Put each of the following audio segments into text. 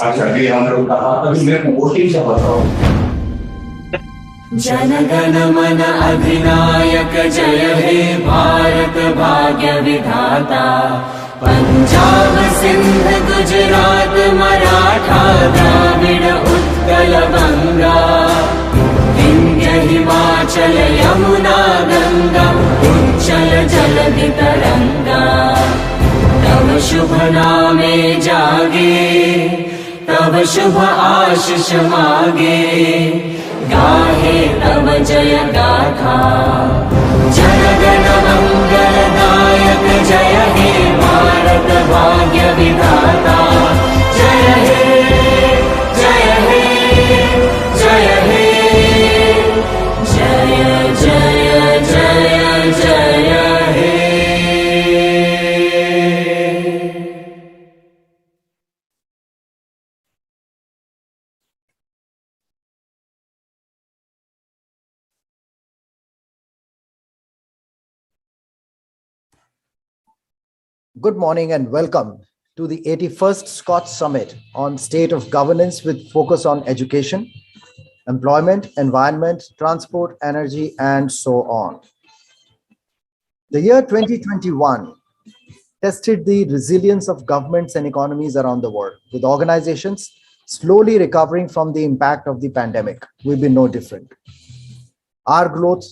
अच्छा ये हम लोग कहा अभी मेरे को वोटिंग से बताओ। जनगण मन अधिनायक जय हे भारत भाग्य विधाता। पंजाब सिंध गुजरात मराठा द्राविड़ उत्कल बंगा। विंध्य हिमाचल यमुना गंगा उच्चल जलधि तरंगा। तव शुभ नामे जागे तव शुभ आशीष मागे। गाहे तव जय गाथा जनगण मंगलदायक जय हे भारत भाग्य विधाता। जय हे जय हे जय हे जय जय जय जय हे। Good morning and welcome to the 81st SKOCH Summit on State of Governance with focus on education, employment, environment, transport, energy, and so on. The year 2021 tested the resilience of governments and economies around the world, with organizations slowly recovering from the impact of the pandemic. We've been no different. Our growth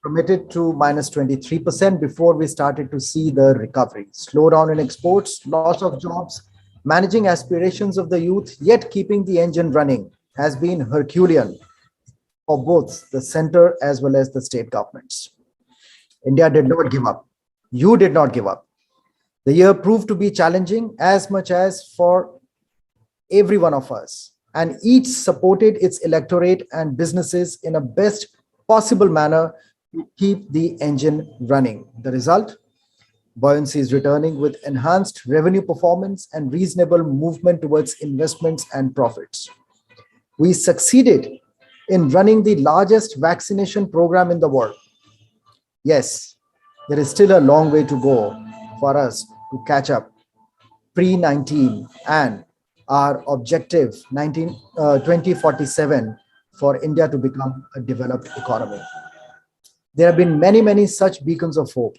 committed to minus 23% before we started to see the recovery. Slowdown in exports, loss of jobs, managing aspirations of the youth, yet keeping the engine running has been Herculean for both the center as well as the state governments. India did not give up. You did not give up. The year proved to be challenging as much as for every one of us, and each supported its electorate and businesses in a best possible manner to keep the engine running. The result? Buoyancy is returning with enhanced revenue performance and reasonable movement towards investments and profits. We succeeded in running the largest vaccination program in the world. Yes, there is still a long way to go for us to catch up pre-19 and our objective 2047 for India to become a developed economy. There have been many such beacons of hope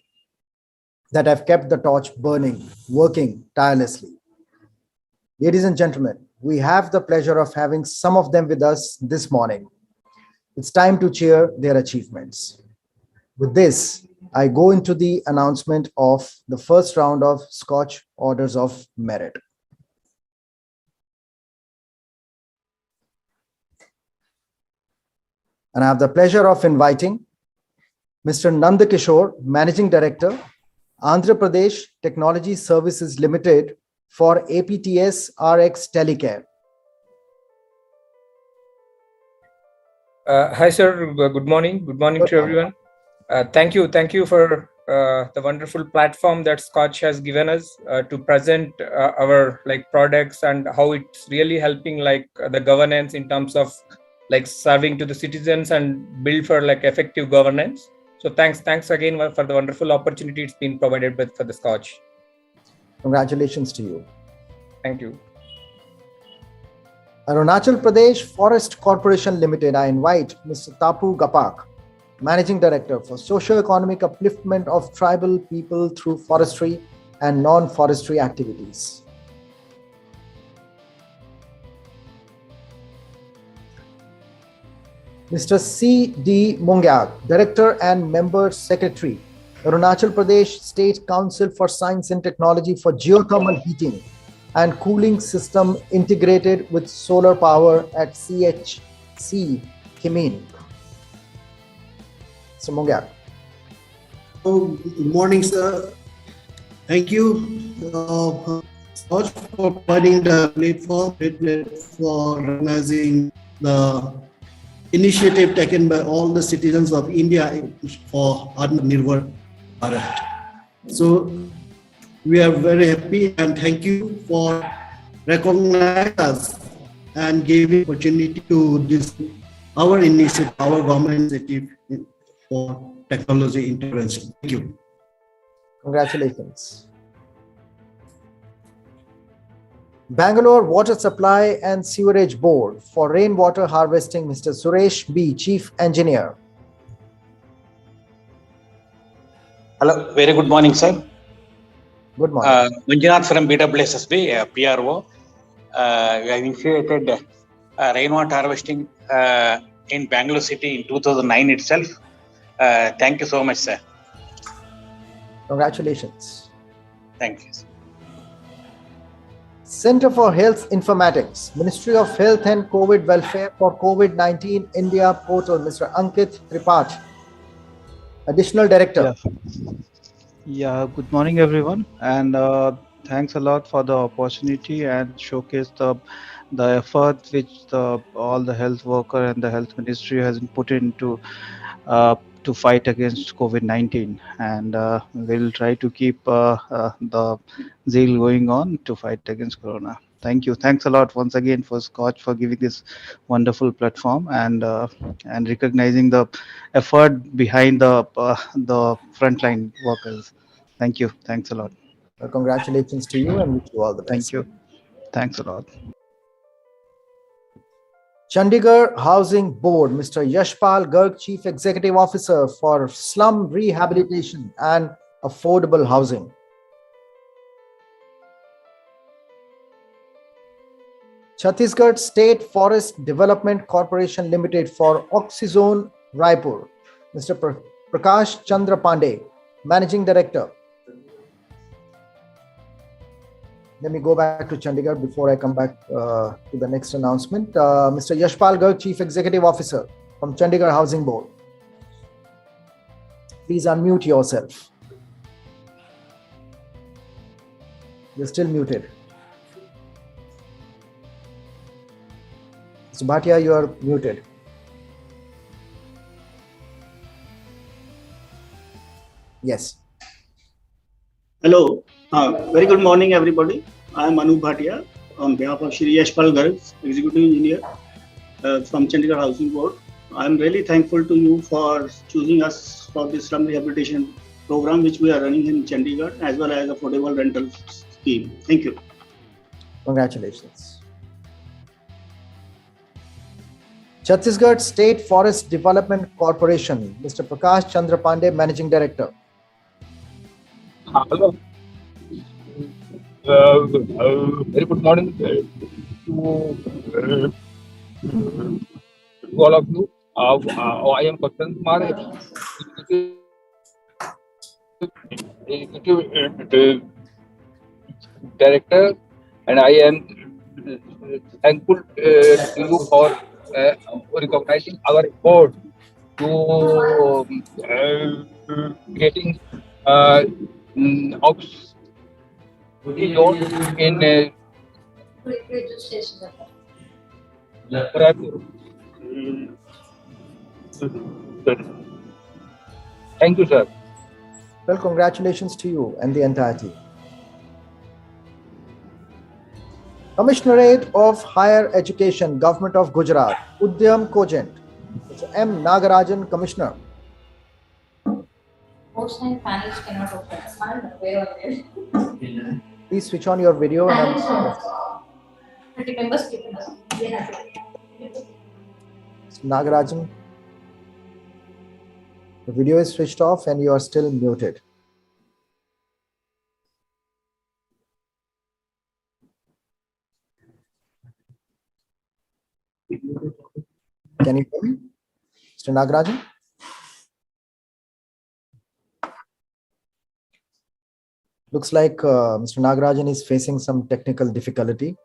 that have kept the torch burning, working tirelessly. Ladies and gentlemen, we have the pleasure of having some of them with us this morning. It's time to cheer their achievements. With this, I go into the announcement of the first round of SKOCH Orders of Merit. And I have the pleasure of inviting Mr. Nand Kishore, Managing Director, Andhra Pradesh Technology Services Limited for APTS RX Telecare. Hi, sir. Good morning. Good morning to everyone. Thank you for the wonderful platform that SKOCH has given us to present our products and how it's really helping the governance in terms of serving to the citizens and build for effective governance. So thanks again for the wonderful opportunity it's been provided for the SKOCH. Congratulations to you. Thank you. Arunachal Pradesh Forest Corporation Limited, I invite Mr. Tapu Gapak, Managing Director for Socio-Economic Upliftment of Tribal People through Forestry and Non-Forestry Activities. Mr. C.D. Mungyak, Director and Member Secretary, Arunachal Pradesh State Council for Science and Technology for Geothermal Heating and Cooling System Integrated with Solar Power at CHC, Kimin. Mr. Mungyak. Good morning, sir. Thank you for providing the platform for organizing the initiative taken by all the citizens of India for Atmanirbhar Bharat. So we are very happy and thank you for recognizing us and giving opportunity to this our initiative, our government initiative for technology intervention. Thank you. Congratulations. Bangalore Water Supply and Sewerage Board for rainwater harvesting, Mr. Suresh B, Chief Engineer. Hello, very good morning, sir. Good morning. Manjunath from BWSSB, PRO. We have initiated rainwater harvesting in Bangalore city in 2009 itself. Thank you so much, sir. Congratulations. Thank you. Center for Health Informatics, Ministry of Health and COVID Welfare for COVID-19 India Portal, Mr. Ankit Tripathi, Additional Director. Yeah, good morning, everyone, and thanks a lot for the opportunity and showcase the effort which all the health worker and the health ministry has put into to fight against COVID-19, and we'll try to keep the zeal going on to fight against Corona. Thank you. Thanks a lot once again for Scotch for giving this wonderful platform and recognizing the effort behind the frontline workers. Thank you. Thanks a lot. Well, congratulations to you and wish you all the best. Thank you. Thanks a lot. Chandigarh Housing Board, Mr. Yashpal Garg, Chief Executive Officer for Slum Rehabilitation and Affordable Housing. Chhattisgarh State Forest Development Corporation Limited for Oxyzone Raipur, Mr. Prakash Chandra Pandey, Managing Director. Let me go back to Chandigarh before I come back to the next announcement. Mr. Yashpal Garg, Chief Executive Officer from Chandigarh Housing Board. Please unmute yourself. You're still muted. Mr. Bhatia, you are muted. Yes. Hello, very good morning, everybody. I am Anu Bhatia on behalf of Shri Yashpal Garg, Executive Engineer from Chandigarh Housing Board. I am really thankful to you for choosing us for this slum rehabilitation program which we are running in Chandigarh as well as affordable rental scheme. Thank you. Congratulations. Chhattisgarh State Forest Development Corporation, Mr. Prakash Chandra Pandey, Managing Director. Hello. Very good morning to all of you. I am Bhakan Kumar, Executive Director, and I am thankful to you for recognizing our effort to getting in Thank you, sir. Well, congratulations to you and the entire team. Commissionerate of Higher Education, Government of Gujarat, Udyam Cogent, Mr. M. Nagarajan, Commissioner. Most time panels cannot open. Please switch on your video. And 30 members. Mr. Nagarajan, the video is switched off and you are still muted. Can you hear me, Mr. Nagarajan? Looks like Mr. Nagarajan is facing some technical difficulty.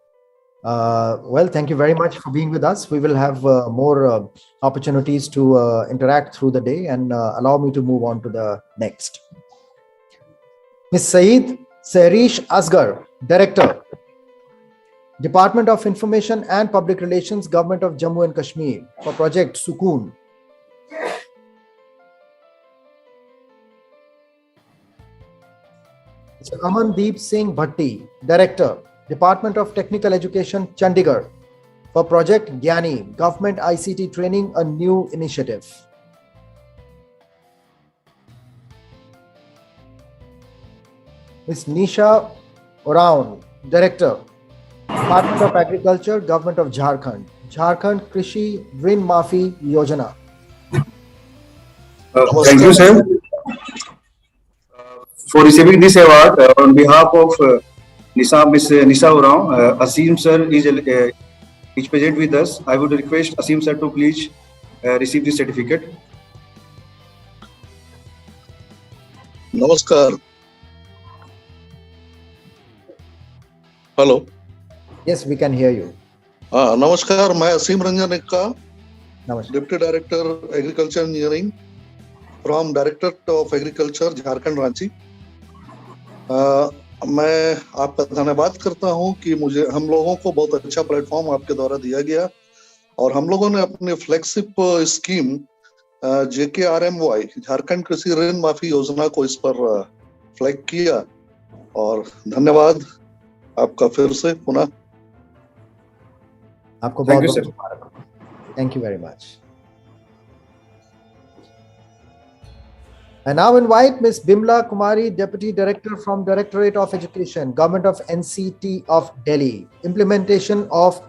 Well, thank you very much for being with us. We will have more opportunities to interact through the day, and allow me to move on to the next. Ms. Saeed Sehrish Asgar, Director, Department of Information and Public Relations, Government of Jammu and Kashmir for Project Sukoon. Mr. Amandeep Singh Bhatti, Director, Department of Technical Education, Chandigarh for Project Gyani, Government ICT Training, a new initiative. Ms. Nisha Oraon, Director, Department of Agriculture, Government of Jharkhand. Jharkhand Krishi Rin Maafi Yojana. Thank you, sir, for receiving this award on behalf of Ms. Nisa Urao. Asim sir is present with us. I would request Asim sir to please receive this certificate. Namaskar. Hello. Yes, we can hear you. नमस्कार, मैं Aseem Ranjan Ekka, Namaskar. Deputy director agriculture engineering from directorate of agriculture Jharkhand Ranchi. मैं आपका धन्यवाद करता हूं कि हम लोगों को बहुत अच्छा प्लेटफॉर्म आपके द्वारा दिया गया और हम लोगों ने अपने फ्लैगशिप स्कीम JKRMY झारखंड कृषि ऋण माफी योजना को इस पर फ्लैग किया और धन्यवाद आपका फिर से पुनः। आपको Thank you, बहुत sir. Mubarak. Thank you very much. I now invite Ms. Bimla Kumari, Deputy Director from Directorate of Education, Government of NCT of Delhi, implementation of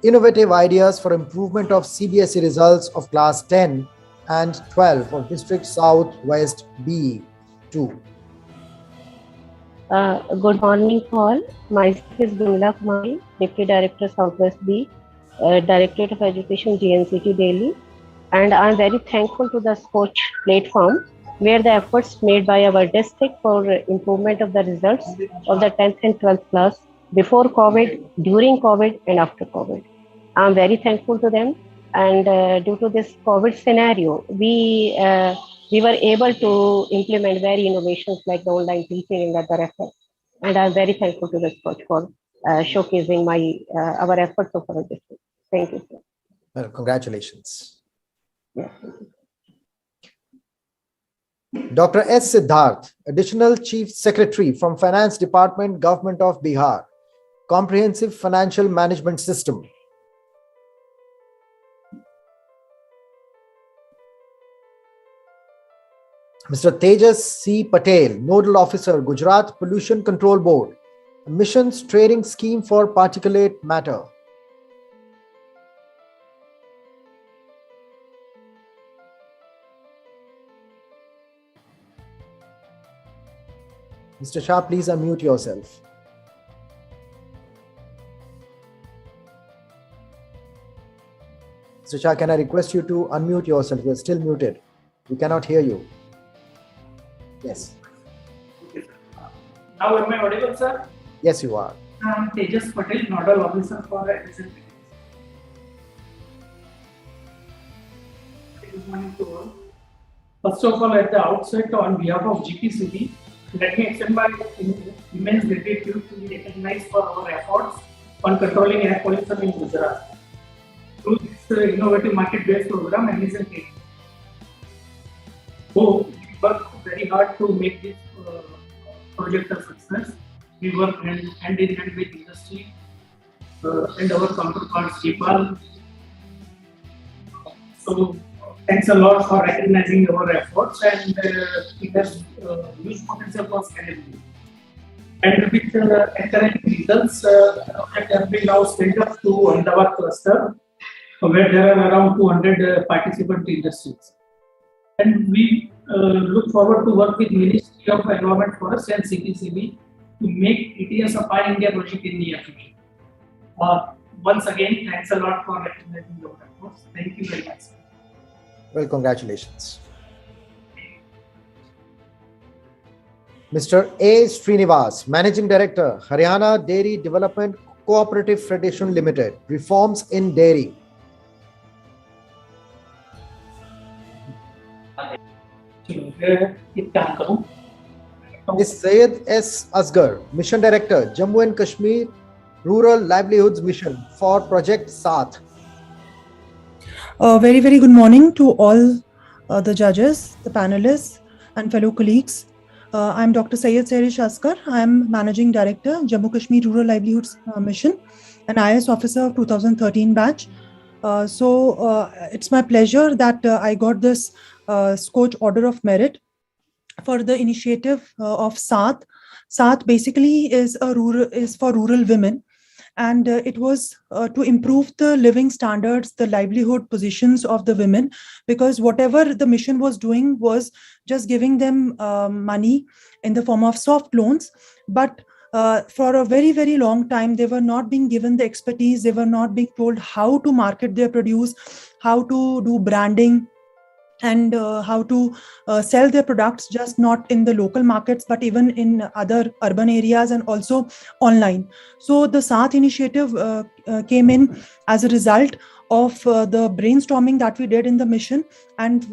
innovative ideas for improvement of CBSE results of class 10 and 12 of District South West B2. Good morning all. Myself is Bimla Kumari, Deputy Director Southwest B, Directorate of Education GNCT Delhi, and I am very thankful to the SKOCH platform where the efforts made by our district for improvement of the results of the 10th and 12th class before COVID, during COVID and after COVID. I am very thankful to them, and due to this COVID scenario, we were able to implement very innovations like the online teaching and other efforts. And I am very thankful to the SKOCH for showcasing our efforts of our district. Thank you, sir. Well, congratulations. Yeah. Dr. S. Siddharth, Additional Chief Secretary from Finance Department, Government of Bihar, Comprehensive Financial Management System. Mr. Tejas C. Patel, Nodal Officer, Gujarat Pollution Control Board, Emissions Trading Scheme for Particulate Matter. Mr. Shah, please unmute yourself. Mr. Shah, can I request you to unmute yourself? You are still muted. We cannot hear you. Yes. Now am I audible, sir? Yes, you are. I am Tejas Patel, Nodal Officer for Additional. Good morning to all. First of all, at the outset, on behalf of GPCB, let me extend my immense gratitude to be recognized for our efforts on controlling air pollution in Gujarat through this innovative market-based program, Emission Trading. So, we worked very hard to make this project a success. We work hand in hand with industry and our counterparts, Nepal. So, thanks a lot for recognizing our efforts, and it has huge potential for scalability. And with encouraging results, that have been now scaled up to Ahmedabad cluster, where there are around 200 participant industries. And we look forward to work with Ministry of Environment, Forest and CPCB to make ETS a pan-India project in the near future. Once again, thanks a lot for recognizing our efforts. Thank you very much. Well, congratulations. Mr. A. Srinivas, Managing Director, Haryana Dairy Development Cooperative Federation Limited, Reforms in Dairy. Ms. Syed S. Asgar, Mission Director, Jammu and Kashmir Rural Livelihoods Mission for Project Saath. Very, very good morning to all the judges, the panelists, and fellow colleagues. I'm Dr. Syed Serish Askar. I'm Managing Director, Jammu Kashmir Rural Livelihoods Mission, an IS officer of 2013 batch. It's my pleasure that I got this SKOCH Order of Merit for the initiative of Saath. Saath basically is for rural women, And it was to improve the living standards, the livelihood positions of the women, because whatever the mission was doing was just giving them money in the form of soft loans. But for a very, very long time, they were not being given the expertise. They were not being told how to market their produce, how to do branding, and how to sell their products, just not in the local markets, but even in other urban areas and also online. So the Saath initiative came in as a result of the brainstorming that we did in the mission, and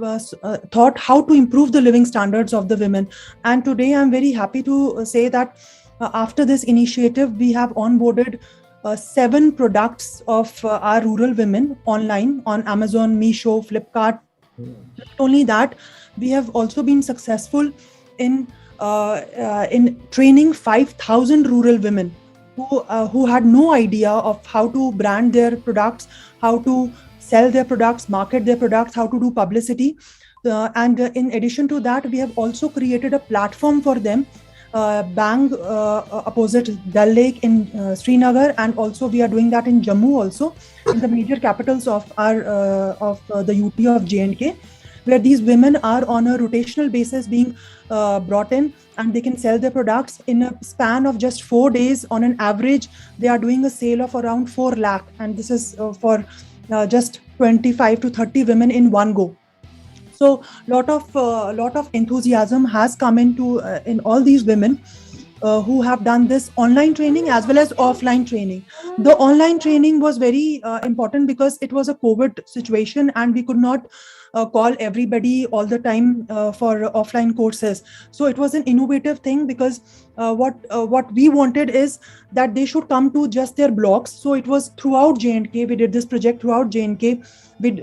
thought how to improve the living standards of the women. And today I'm very happy to say that after this initiative, we have onboarded 7 products of our rural women online on Amazon, Meesho, Flipkart. Not only that, we have also been successful in training 5,000 rural women who had no idea of how to brand their products, how to sell their products, market their products, how to do publicity. And in addition to that, we have also created a platform for them, Bang opposite Dal Lake in Srinagar, and also we are doing that in Jammu also, in the major capitals of the UT of J&K, where these women are on a rotational basis being brought in, and they can sell their products in a span of just 4 days. On an average, they are doing a sale of around 4 lakh, and this is for just 25 to 30 women in one go. So lot of enthusiasm has come into in all these women who have done this online training as well as offline training. The online training was very important because it was a COVID situation and we could not call everybody all the time for offline courses. So it was an innovative thing because what we wanted is that they should come to just their blocks. So it was throughout J&K. We did this project throughout J&K. We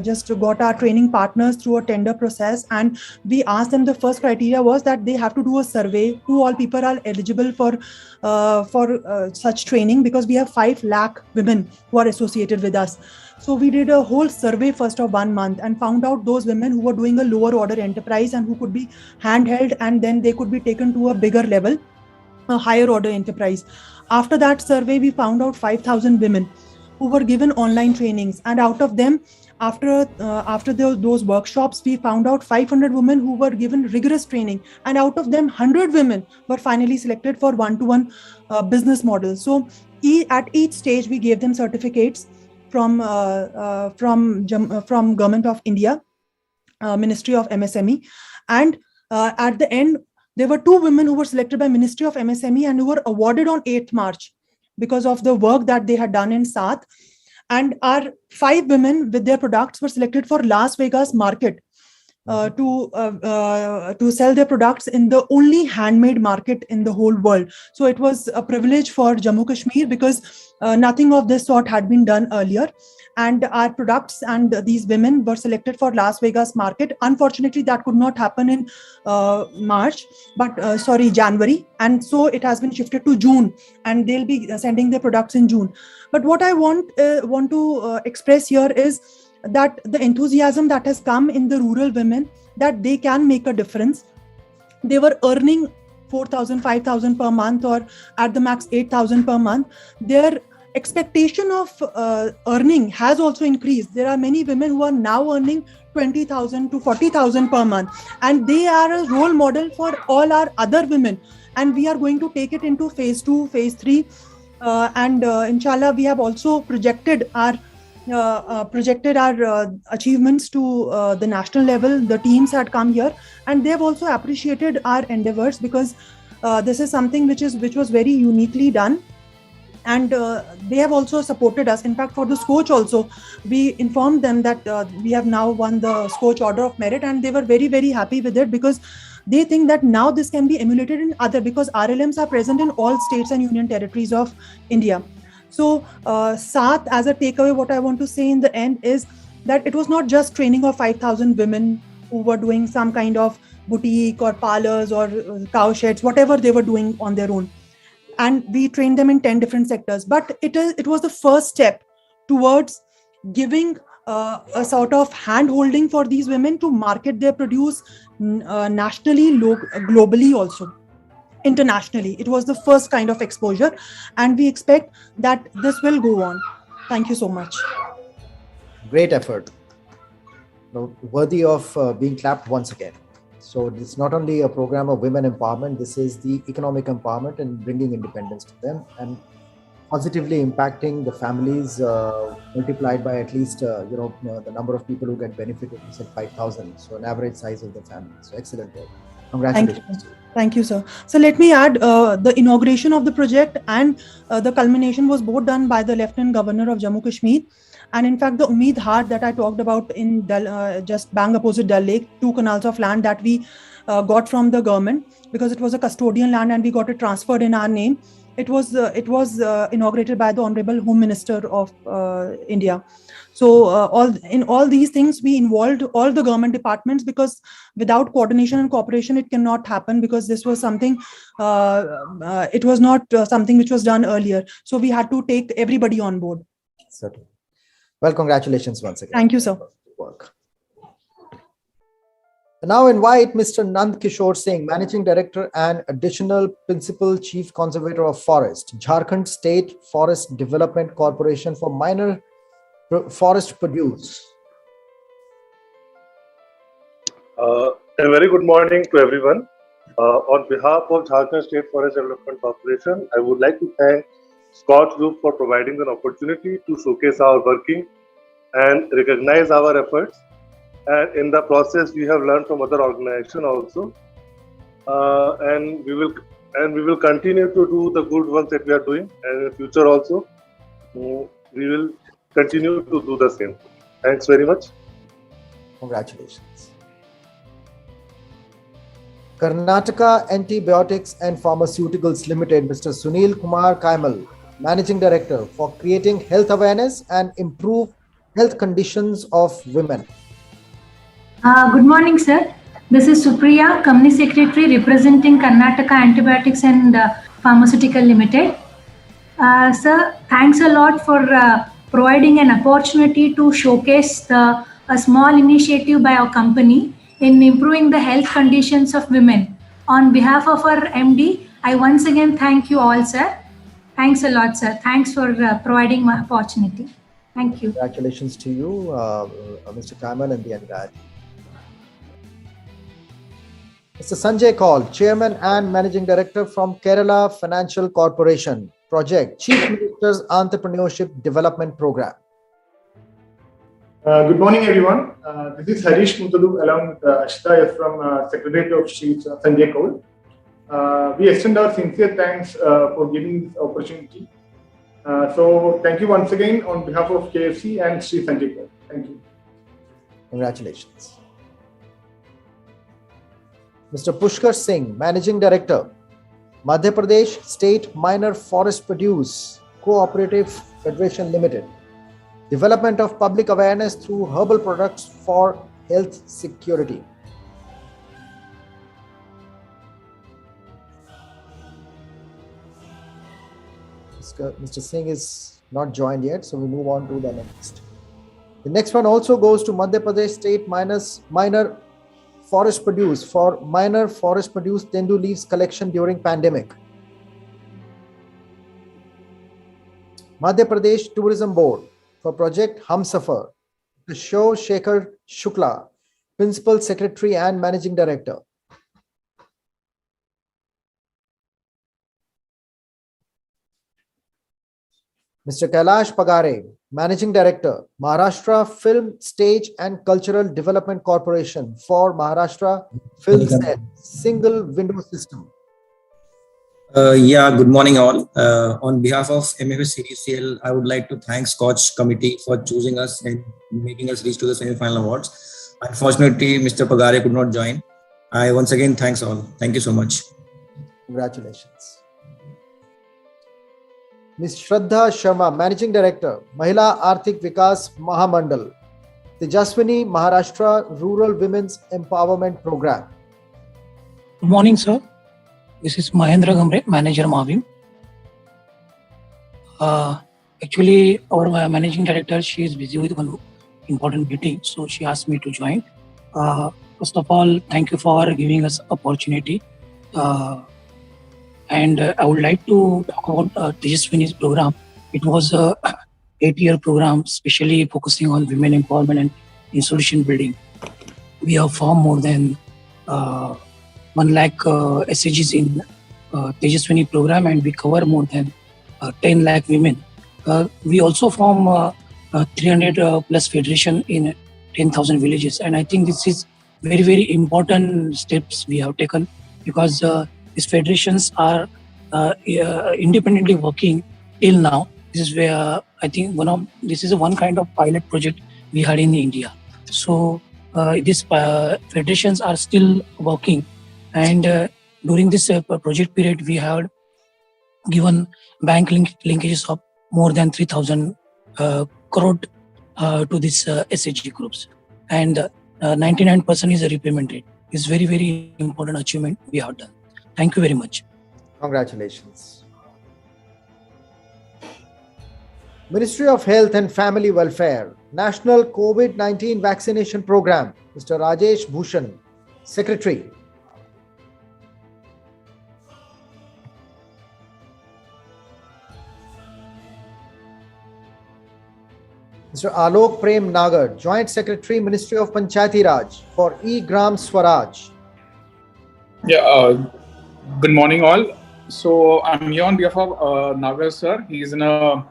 just got our training partners through a tender process, and we asked them, the first criteria was that they have to do a survey who all people are eligible for such training, because we have 5 lakh women who are associated with us. So we did a whole survey first of 1 month and found out those women who were doing a lower order enterprise and who could be handheld, and then they could be taken to a bigger level, a higher order enterprise. After that survey, we found out 5,000 women who were given online trainings, and out of them, after those workshops, we found out 500 women who were given rigorous training, and out of them 100 women were finally selected for one-to-one business models. So at each stage we gave them certificates from Government of India, Ministry of MSME, and at the end there were 2 women who were selected by Ministry of MSME and who were awarded on 8th March because of the work that they had done in Saath. And our 5 women with their products were selected for Las Vegas market to sell their products in the only handmade market in the whole world. So it was a privilege for Jammu Kashmir because nothing of this sort had been done earlier. And our products and these women were selected for Las Vegas market. Unfortunately, that could not happen in January. And so it has been shifted to June, and they'll be sending their products in June. But what I want to express here is that the enthusiasm that has come in the rural women, that they can make a difference. They were earning 4,000, 5,000 per month, or at the max 8,000 per month. Their expectation of earning has also increased. There are many women who are now earning 20,000 to 40,000 per month, and they are a role model for all our other women. And we are going to take it into phase 2, phase 3, and inshallah, we have also projected our achievements to the national level. The teams had come here, and they have also appreciated our endeavors, because this is something which was very uniquely done. And they have also supported us. In fact, for the SKOCH also, we informed them that we have now won the SKOCH Order of Merit, and they were very, very happy with it, because they think that now this can be emulated in other, because RLMs are present in all states and union territories of India. So Saath, as a takeaway, what I want to say in the end is that it was not just training of 5,000 women who were doing some kind of boutique or parlors or cow sheds, whatever they were doing on their own. And we trained them in 10 different sectors. But it was the first step towards giving a sort of hand-holding for these women to market their produce nationally, globally also. internationally. It was the first kind of exposure, and we expect that this will go on. Thank you so much. Great effort. Worthy of being clapped once again. So it's not only a program of women empowerment, this is the economic empowerment and bringing independence to them and positively impacting the families, multiplied by at least the number of people who get benefited is at 5,000. So an average size of the family. So excellent work. Congratulations. Thank you, sir. So let me add, the inauguration of the project and the culmination was both done by the Lieutenant Governor of Jammu Kashmir. And in fact, the Umeed Hart that I talked about in just bang opposite Dal Lake, 2 canals of land that we got from the government because it was a custodian land and we got it transferred in our name. It was inaugurated by the Honorable Home Minister of India. So all these things, we involved all the government departments, because without coordination and cooperation, it cannot happen, because this was something, it was not something which was done earlier. So we had to take everybody on board. Certainly. Well, congratulations once again. Thank you, sir. Work. I now invite Mr. Nand Kishore Singh, Managing Director and Additional Principal Chief Conservator of Forest, Jharkhand State Forest Development Corporation for minor forest produce. A very good morning to everyone. On behalf of Jharkhand State Forest Development Corporation, I would like to thank SKOCH Group for providing an opportunity to showcase our working and recognize our efforts. And in the process, we have learned from other organizations also, and we will continue to do the good work that we are doing, and in the future also, we will continue to do the same. Thanks very much. Congratulations. Karnataka Antibiotics and Pharmaceuticals Limited, Mr. Sunil Kumar Kaimal, Managing Director, for creating health awareness and improve health conditions of women. Good morning, sir. This is Supriya, Company Secretary representing Karnataka Antibiotics and Pharmaceutical Limited. Sir, thanks a lot for providing an opportunity to showcase a small initiative by our company in improving the health conditions of women. On behalf of our MD, I once again thank you all, sir. Thanks a lot, sir. Thanks for providing my opportunity. Thank you. Congratulations to you, Mr. Kaimal and the entire team. Mr. Sanjay Kaul, Chairman and Managing Director from Kerala Financial Corporation, Project Chief Minister's Entrepreneurship Development Program. Good morning, everyone. This is Harish Mutadu along with Ashita from Secretariat of Chief Sanjay Kaul. We extend our sincere thanks for giving this opportunity. So thank you once again on behalf of KFC and Sri Sanjay Kaul. Thank you. Congratulations. Mr. Pushkar Singh, Managing Director, Madhya Pradesh State Minor Forest Produce Cooperative Federation Limited. Development of public awareness through herbal products for health security. Mr. Singh is not joined yet, so we move on to the next. The next one also goes to Madhya Pradesh State Minor Forest Produce for minor forest produce tendu leaves collection during pandemic. Madhya Pradesh Tourism Board for Project Humsafar, Kishore Shekhar Shukla, Principal Secretary and Managing Director. Mr. Kailash Pagare, Managing Director, Maharashtra Film, Stage and Cultural Development Corporation for Maharashtra Film Set Single Window System. Good morning all. On behalf of MFS CDCL, I would like to thank SKOCH committee for choosing us and making us reach to the semi-final awards. Unfortunately, Mr. Pagare could not join. I once again thanks all. Thank you so much. Congratulations. Ms. Shraddha Sharma, Managing Director, Mahila Arthik Vikas Mahamandal, Tejaswini Maharashtra Rural Women's Empowerment Program. Good morning, sir. This is Mahendra Gamre, Manager Mavim. Actually, our Managing Director, she is busy with one important meeting, so she asked me to join. First of all, thank you for giving us opportunity. And I would like to talk about Tejaswini's program. It was a 8-year program, especially focusing on women empowerment and institution building. We have formed more than 1 lakh SAGs in Tejaswini program, and we cover more than 10 lakh women. We also form 300 plus federation in 10,000 villages, and I think this is very, very important steps we have taken, because these federations are independently working till now. This is where I think this is one kind of pilot project we had in India. So these federations are still working, and during this project period, we have given bank linkages of more than 3,000 crore to these SHG groups, and 99% is a repayment rate. It's very, very important achievement we have done. Thank you very much. Congratulations. Ministry of Health and Family Welfare, National COVID-19 Vaccination Program, Mr. Rajesh Bhushan, Secretary. Mr. Alok Prem Nagar, Joint Secretary, Ministry of Panchayati Raj for E-Gram Swaraj. Yeah, good morning all. So I'm here on behalf of Nagar sir. He's in a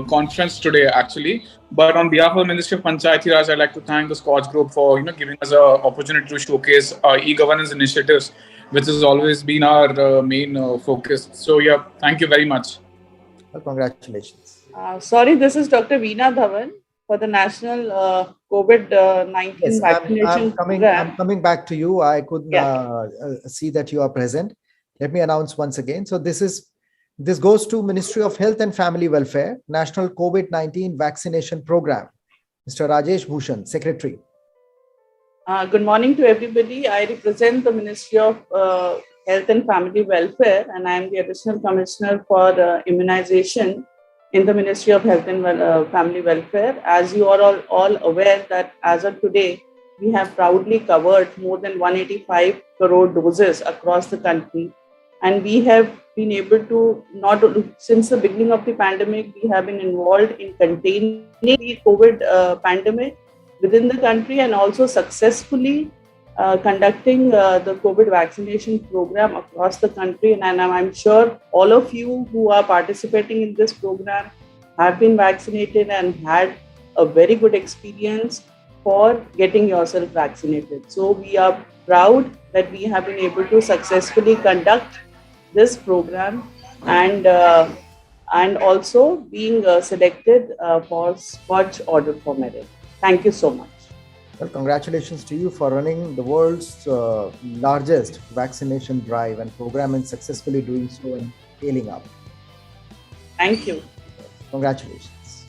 conference today actually. But on behalf of the Ministry of Panchayati Raj, I'd like to thank the SKOCH group for giving us an opportunity to showcase our e-governance initiatives, which has always been our main focus. So yeah, thank you very much. Well, congratulations. Sorry, this is Dr. Veena Dhawan for the National COVID-19 vaccination program. I'm coming back to you. I couldn't see that you are present. Let me announce once again. So this goes to Ministry of Health and Family Welfare, National COVID-19 Vaccination Program. Mr. Rajesh Bhushan, Secretary. Good morning to everybody. I represent the Ministry of Health and Family Welfare, and I am the Additional Commissioner for Immunization in the Ministry of Health and Family Welfare. As you are all aware that as of today, we have proudly covered more than 185 crore doses across the country. And we have been able to, since the beginning of the pandemic, we have been involved in containing the COVID pandemic within the country, and also successfully conducting the COVID vaccination program across the country. And I'm sure all of you who are participating in this program have been vaccinated and had a very good experience for getting yourself vaccinated. So we are proud that we have been able to successfully conduct this program, and also being selected for SKOCH Order for Merit. Thank you so much. Well, congratulations to you for running the world's largest vaccination drive and program, and successfully doing so and scaling up. Thank you. Congratulations.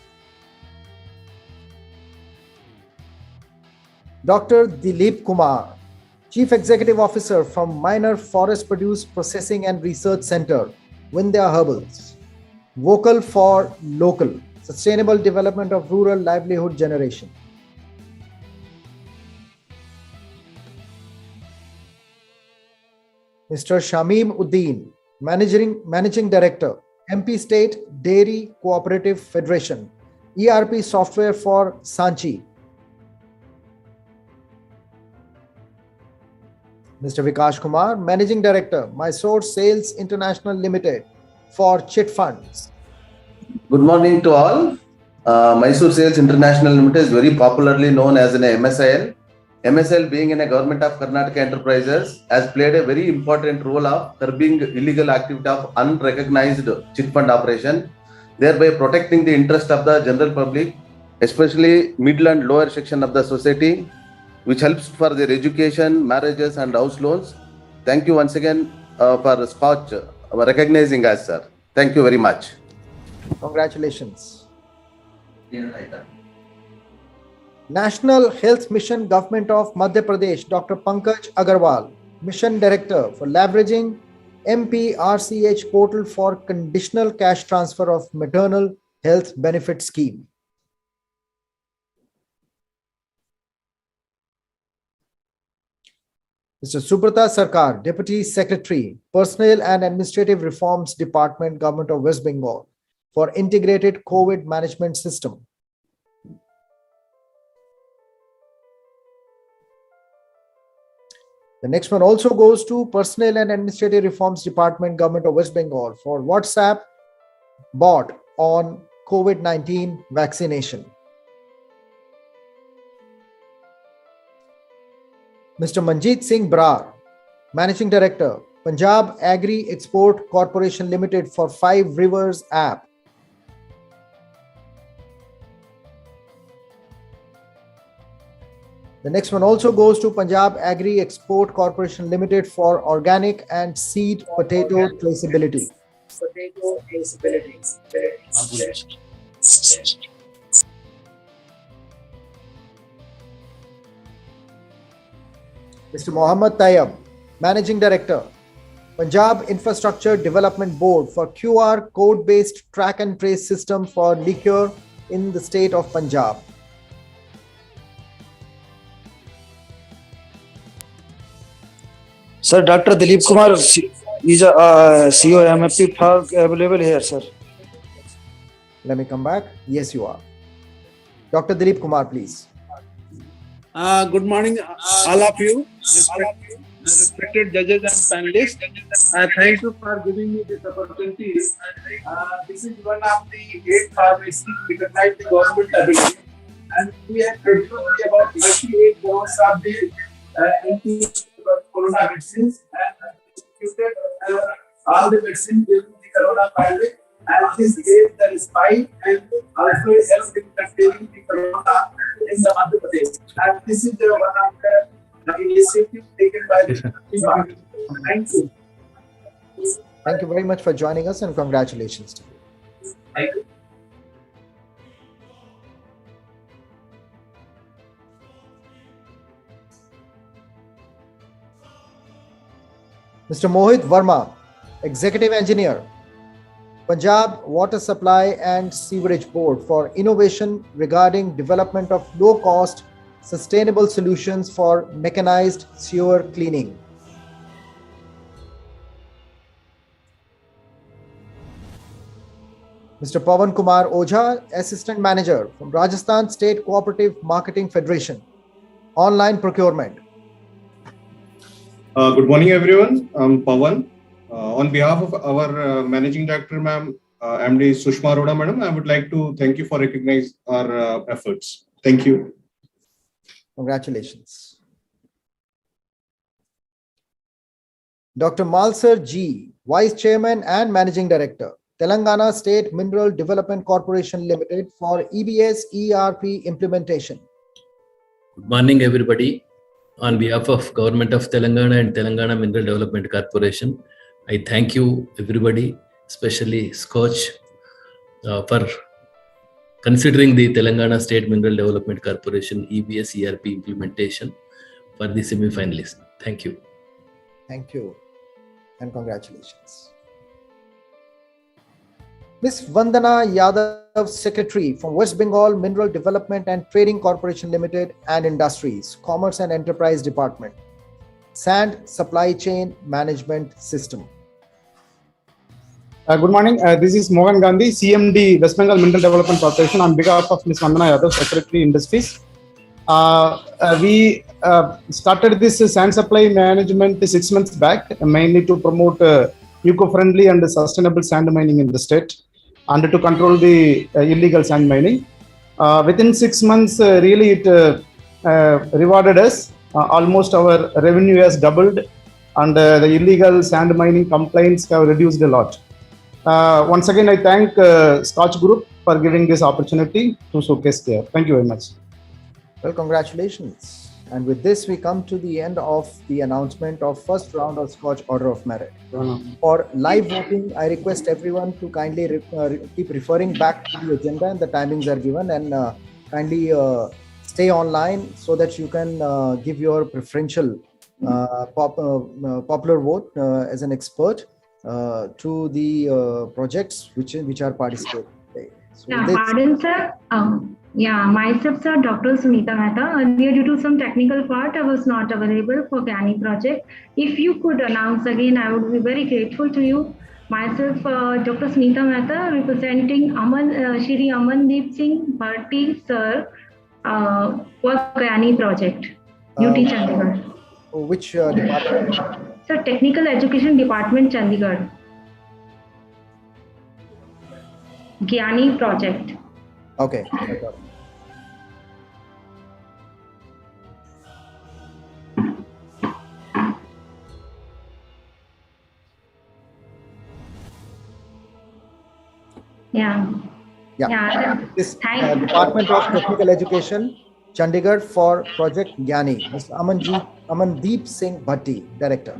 Dr. Dilip Kumar, Chief Executive Officer from Minor Forest Produce Processing and Research Center, Vindhya Herbals. Vocal for Local, Sustainable Development of Rural Livelihood Generation. Mr. Shamim Uddin, Managing Director, MP State Dairy Cooperative Federation, ERP software for Sanchi. Mr. Vikash Kumar, Managing Director, Mysore Sales International Limited for Chit Funds. Good morning to all. Mysore Sales International Limited is very popularly known as an MSIL. MSL, being in a government of Karnataka enterprises, has played a very important role of curbing illegal activity of unrecognized chit fund operation, thereby protecting the interest of the general public, especially middle and lower section of the society, which helps for their education, marriages and house loans. Thank you once again for SKOCH recognizing us, sir. Thank you very much. Congratulations. National Health Mission, Government of Madhya Pradesh, Dr. Pankaj Agarwal, Mission Director for leveraging MPRCH portal for conditional cash transfer of maternal health benefit scheme. Mr. Subrata Sarkar, Deputy Secretary, Personnel and Administrative Reforms Department, Government of West Bengal, for Integrated COVID Management System. The next one also goes to Personnel and Administrative Reforms Department, Government of West Bengal, for WhatsApp bot on COVID-19 vaccination. Mr. Manjeet Singh Brar, Managing Director, Punjab Agri Export Corporation Limited, for 5 Rivers app. The next one also goes to Punjab Agri Export Corporation Limited for organic and seed potato traceability. Mr. Mohammad Tayyab, Managing Director, Punjab Infrastructure Development Board, for QR code-based track and trace system for liquor in the state of Punjab. Sir, Dr. Dilip Kumar is a CEO MFP available here, sir. Let me come back. Yes, you are. Dr. Dilip Kumar, please. Good morning, all of you, respected judges and panelists. Thank you for giving me this opportunity. This is one of the 8 pharmacies recognized the government ability, and we have produced about 38 doses of the anti-corona vaccines and distributed all the vaccines during the corona pandemic. And this gave the respite and also helped in containing the corona in the Madhya Pradesh. And this is one of the initiatives taken by the government. Thank you. Thank you very much for joining us, and congratulations to you. Thank you. Mr. Mohit Verma, Executive Engineer, Punjab Water Supply and Sewerage Board, for innovation regarding development of low-cost, sustainable solutions for mechanized sewer cleaning. Mr. Pawan Kumar Ojha, Assistant Manager from Rajasthan State Cooperative Marketing Federation, Online Procurement. Good morning, everyone. I'm Pawan. On behalf of our Managing Director, ma'am, MD Sushma Arora, madam, I would like to thank you for recognizing our efforts. Thank you. Congratulations. Dr. Malsar G, Vice Chairman and Managing Director, Telangana State Mineral Development Corporation Limited, for EBS ERP implementation. Good morning, everybody. On behalf of Government of Telangana and Telangana Mineral Development Corporation, I thank you, everybody, especially SKOCH, for considering the Telangana State Mineral Development Corporation EBS ERP implementation for the semi-finalists. Thank you. Thank you, and congratulations. Ms. Vandana Yadav, Secretary from West Bengal Mineral Development and Trading Corporation Limited and Industries, Commerce and Enterprise Department, Sand Supply Chain Management System. Good morning. This is Mohan Gandhi, CMD, West Bengal Mineral Development Corporation, on behalf of Ms. Vandana Yadav, Secretary Industries. We started this sand supply management 6 months back, mainly to promote eco-friendly and sustainable sand mining in the state and to control the illegal sand mining. Within 6 months, really it rewarded us. Almost our revenue has doubled, and the illegal sand mining complaints have reduced a lot. Once again, I thank SKOCH Group for giving this opportunity to showcase there. Thank you very much. Well, congratulations. And with this, we come to the end of the announcement of first round of SKOCH Order of Merit. For live voting, I request everyone to kindly keep referring back to the agenda, and the timings are given, and kindly stay online so that you can give your preferential popular vote as an expert to the projects which are participating today. So Pardon, sir. Yeah, myself, sir, Dr. Sunita Mehta. Earlier, due to some technical part, I was not available for GANI project. If you could announce again, I would be very grateful to you. Myself, Dr. Sunita Mehta, representing Shri Amandeep Singh Bharti, sir, for GANI project, UT Chandigarh. Which department? Sir, Technical Education Department, Chandigarh. GANI project. Okay. No problem. Yeah. Yeah. This Department of Technical Education, Chandigarh, for Project Gyani. Mr. Amandeep Singh Bhatti, Director.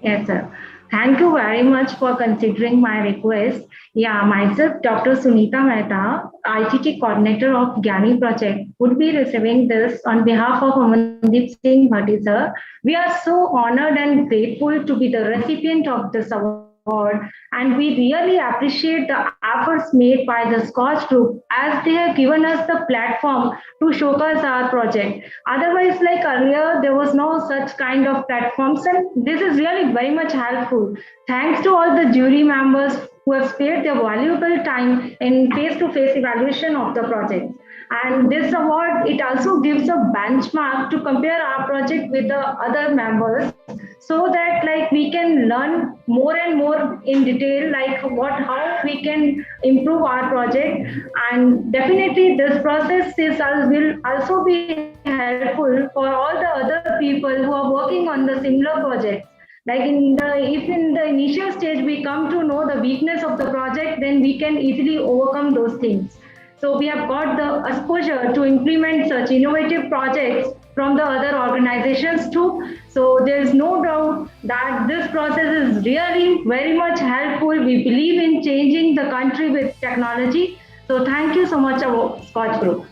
Yes, sir. Thank you very much for considering my request. Yeah, myself, Dr. Sunita Mehta, ICT Coordinator of GANI project, would be receiving this on behalf of Amandeep Singh Bhatti, sir. We are so honored and grateful to be the recipient of this award, and we really appreciate the efforts made by the SKOCH group as they have given us the platform to showcase our project. Otherwise, like earlier, there was no such kind of platforms, and this is really very much helpful. Thanks to all the jury members who have spared their valuable time in face-to-face evaluation of the project. And this award, it also gives a benchmark to compare our project with the other members, so that like we can learn more and more in detail, like how we can improve our project. And definitely this process will also be helpful for all the other people who are working on the similar projects. Like if in the initial stage we come to know the weakness of the project, then we can easily overcome those things. So we have got the exposure to implement such innovative projects from the other organizations too. So there is no doubt that this process is really very much helpful. We believe in changing the country with technology. So thank you so much, SKOCH Group.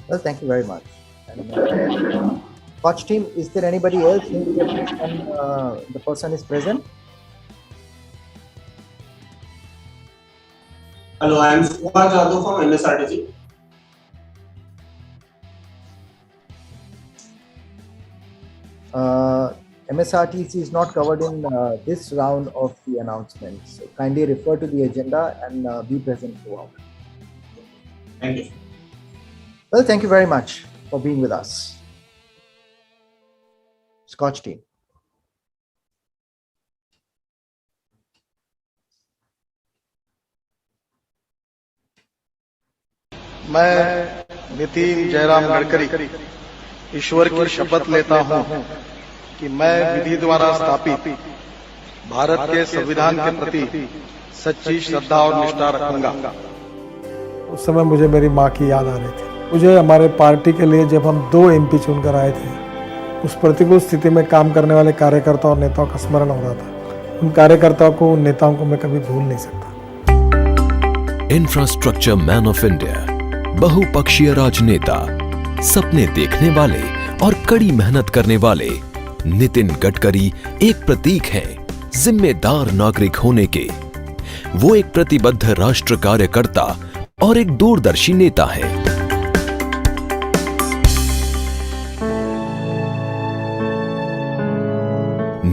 Well, thank you very much. And, SKOCH team, is there anybody else when the person is present? Hello, I am Kumar Jadhav from MSRTC. MSRTC is not covered in this round of the announcements. So kindly refer to the agenda and be present throughout. Thank you. Well, thank you very much for being with us. SKOCH team. मैं नितिन जयराम गडकरी ईश्वर की शपथ लेता हूं कि मैं विधि द्वारा स्थापित भारत के संविधान के प्रति सच्ची श्रद्धा और निष्ठा रखूंगा। उस समय मुझे मेरी माँ की याद आ रही थी। मुझे हमारे पार्टी के लिए जब हम 2 MP चुनकर आए थे, उस प्रतिकूल स्थिति में काम करने वाले कार्यकर्ताओं और नेताओं का स्मरण हो रहा था। उन कार्यकर्ताओं को, उन नेताओं को मैं कभी भूल नहीं सकता। इंफ्रास्ट्रक्चर मैन ऑफ इंडिया, बहुपक्षीय राजनेता, सपने देखने वाले और कड़ी मेहनत करने वाले नितिन गडकरी एक प्रतीक हैं जिम्मेदार नागरिक होने के। वो एक प्रतिबद्ध राष्ट्र कार्यकर्ता और एक दूरदर्शी नेता हैं।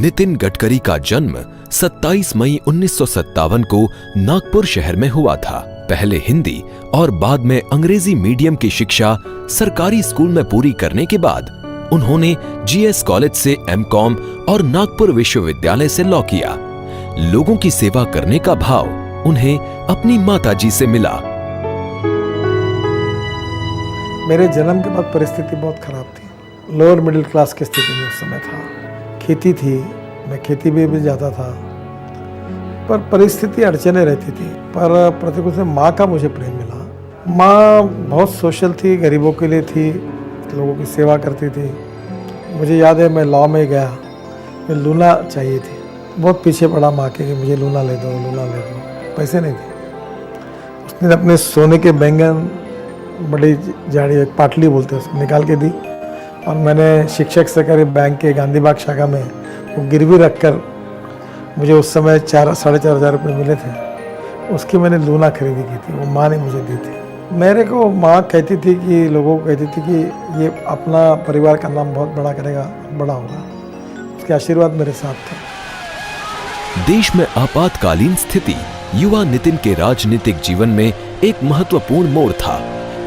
नितिन गडकरी का जन्म 27 मई 1957 को नागपुर शहर में हुआ था। पहले हिंदी और बाद में अंग्रेजी मीडियम की शिक्षा सरकारी स्कूल में पूरी करने के बाद उन्होंने GS कॉलेज से M.Com और नागपुर विश्वविद्यालय से लॉ किया। लोगों की सेवा करने का भाव उन्हें अपनी माताजी से मिला। मेरे जन्म के बाद परिस्थिति बहुत खराब थी। लोअर मिडिल क्लास की स्थिति में उस समय था। खेती थी, मैं खेती भी जाता था, पर परिस्थिति अड़चने रहती थी। पर प्रतिकूल से माँ का मुझे प्रेम मिला। माँ बहुत सोशल थी, गरीबों के लिए थी, लोगों की सेवा करती थी। मुझे याद है मैं लॉ में गया, मैं लूना चाहिए थी। बहुत पीछे पड़ा माँ के कि मुझे लूना ले दो, लूना ले दो। पैसे नहीं थे। उसने अपने सोने के बैंगन, बड़ी जाड़ी एक पाटली बोलते हैं, उसको निकाल के दी और मैंने शिक्षक सहकारी बैंक के गांधी बाग शाखा में वो गिरवी रखकर, मुझे उस समय 4,000 साढ़े 4,000 रुपये मिले थे, उसकी मैंने लूना खरीदी की थी। वो माँ ने मुझे दी थी। मेरे को माँ कहती थी कि लोगों को कहती थी कि ये अपना परिवार का नाम बहुत बड़ा करेगा, बड़ा होगा। उसके आशीर्वाद मेरे साथ थे। देश में आपातकालीन स्थिति युवा नितिन के राजनीतिक जीवन में एक महत्वपूर्ण मोड़ था।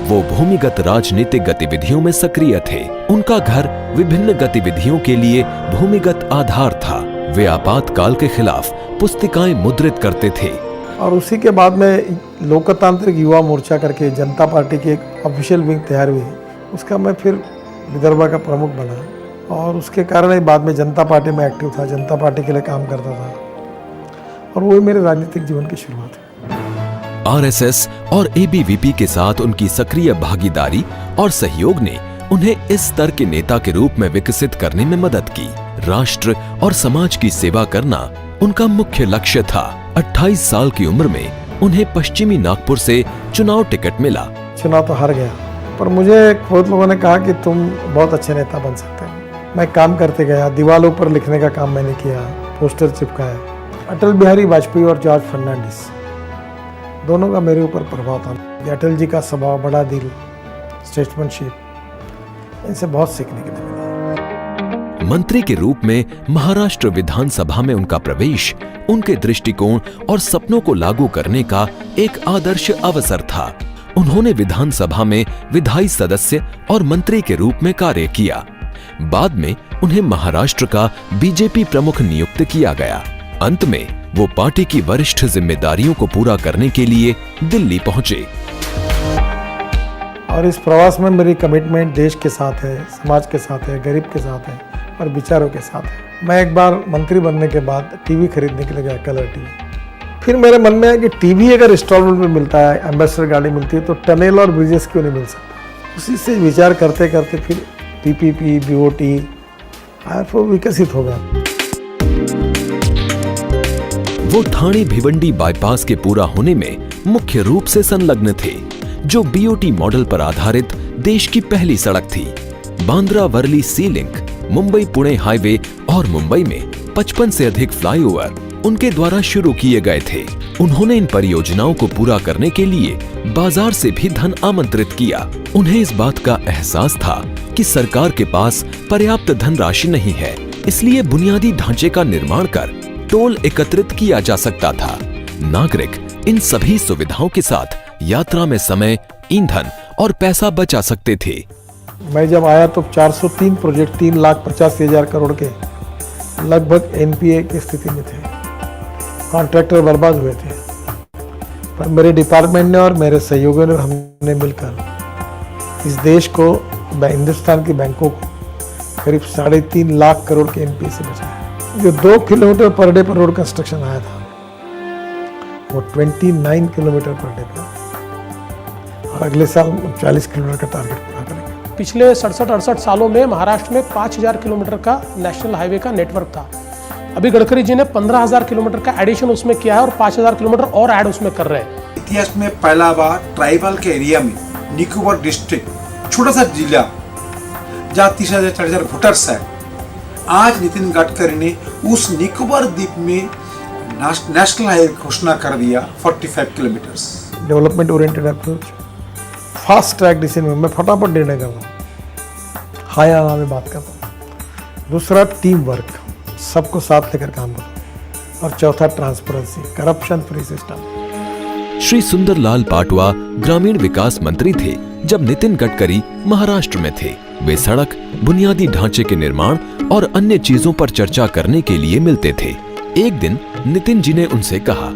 वो भूमिगत राजनीतिक गतिविधियों में सक्रिय थे। उनका घर विभिन्न गतिविधियों के लिए भूमिगत आधार था। वे आपातकाल के खिलाफ पुस्तिकाएं मुद्रित करते थे। और उसी के बाद में लोकतांत्रिक युवा मोर्चा करके जनता पार्टी की एक ऑफिशियल विंग तैयार हुई। उसका मैं फिर विदर्भ का प्रमुख बना और उसके कारण ही बाद में जनता पार्टी में एक्टिव था, जनता पार्टी के लिए काम करता था और वही मेरे राजनीतिक जीवन की शुरुआत है। आरएसएस और एबीवीपी के साथ उनकी सक्रिय भागीदारी और सहयोग ने उन्हें इस स्तर के नेता के रूप में विकसित करने में मदद की। राष्ट्र और समाज की सेवा करना उनका मुख्य लक्ष्य था। 28 साल की उम्र में उन्हें पश्चिमी नागपुर से चुनाव टिकट मिला। चुनाव तो हार गया, पर मुझे बहुत लोगों ने कहा कि तुम बहुत अच्छे नेता बन सकते हो। मैं काम करते गया, दीवारों पर लिखने का काम मैंने किया, पोस्टर चिपकाया। अटल बिहारी वाजपेयी और जॉर्ज फर्नांडिस दोनों का मेरे ऊपर प्रभाव था। अटल जी का स्वभाव, बड़ा दिल, स्टेट्समैनशिप, इनसे बहुत सीखने के लिए मिला। मंत्री के रूप में महाराष्ट्र विधानसभा में उनका प्रवेश उनके दृष्टिकोण और सपनों को लागू करने का एक आदर्श अवसर था। उन्होंने विधानसभा में विधायी सदस्य और मंत्री के रूप में कार्य किया। बाद में उन्हें महाराष्ट्र का बीजेपी प्रमुख नियुक्त किया गया। अंत में वो पार्टी की वरिष्ठ जिम्मेदारियों को पूरा करने के लिए दिल्ली पहुंचे। और इस प्रवास में मेरी कमिटमेंट देश के साथ है, समाज के साथ है, गरीब के साथ है और विचारों के साथ है। मैं एक बार मंत्री बनने के बाद टीवी खरीदने के लिए गया, कलर टीवी। फिर मेरे मन में है कि टीवी अगर इंस्टॉलमेंट में मिलता है, एम्बेसडर गाड़ी मिलती है, तो टनल और ब्रिजेस क्यों नहीं मिल सकता। उसी से विचार करते करते फिर पीपीपी, बीओटी वो विकसित हो गया। वो ठाणे भिवंडी बाईपास के पूरा होने में मुख्य रूप से संलग्न थे, जो बीओटी मॉडल पर आधारित देश की पहली सड़क थी। बांद्रा वर्ली सी लिंक, मुंबई पुणे हाईवे और मुंबई में 55 से अधिक फ्लाईओवर उनके द्वारा शुरू किए गए थे। उन्होंने इन परियोजनाओं को पूरा करने के लिए बाजार से भी धन आमंत्रित किया। उन्हें इस बात का एहसास था कि सरकार के पास पर्याप्त धनराशि नहीं है, इसलिए बुनियादी ढांचे का निर्माण कर टोल एकत्रित किया जा सकता था। नागरिक इन सभी सुविधाओं के साथ यात्रा में समय, ईंधन और पैसा बचा सकते थे। मैं जब आया तो 403 प्रोजेक्ट 3,85,000 करोड़ के लगभग एनपीए की स्थिति में थे। कॉन्ट्रैक्टर बर्बाद हुए थे, पर मेरे डिपार्टमेंट ने और मेरे सहयोगियों ने, हमने मिलकर इस देश को, हिंदुस्तान की बैंकों को करीब 3.5 लाख करोड़ के एनपीए से बचाया। जो 2 किलोमीटर पर डे पर रोड कंस्ट्रक्शन आया था, वो 29 किलोमीटर पर डे पर, और अगले साल 40 किलोमीटर का टारगेट पूरा करेंगे। पिछले 67-68 सालों में महाराष्ट्र में 5,000 किलोमीटर का नेशनल हाईवे का नेटवर्क था। अभी गडकरी जी ने 15,000 किलोमीटर का एडिशन उसमें किया है और 5,000 किलोमीटर और ऐड उसमें कर रहे हैं। इतिहास में पहला बार ट्राइबल के एरिया में निकोबार डिस्ट्रिक्ट, छोटा सा जिला जहाँ 30,000-40,000 वोटर्स है, आज नितिन गडकरी ने उस निकोबार द्वीप में नेशनल हाईवे घोषणा कर दिया 45 kilometres. Development oriented approach, fast track decision में मैं फटाफट निर्णय कर रहा हूँ, हाय आना में बात कर रहा हूँ। दूसरा टीम वर्क, सबको साथ लेकर काम करो। और चौथा transparency, corruption free system. Shri Sunderlal Patwa ग्रामीण विकास मंत्री थे जब नितिन गडकरी महाराष्ट्र में थे। वे सड़क, बुनियादी ढांचे के निर्माण और अन्य चीजों पर चर्चा करने के लिए मिलते थे। एक दिन नितिन जी ने उनसे कहा,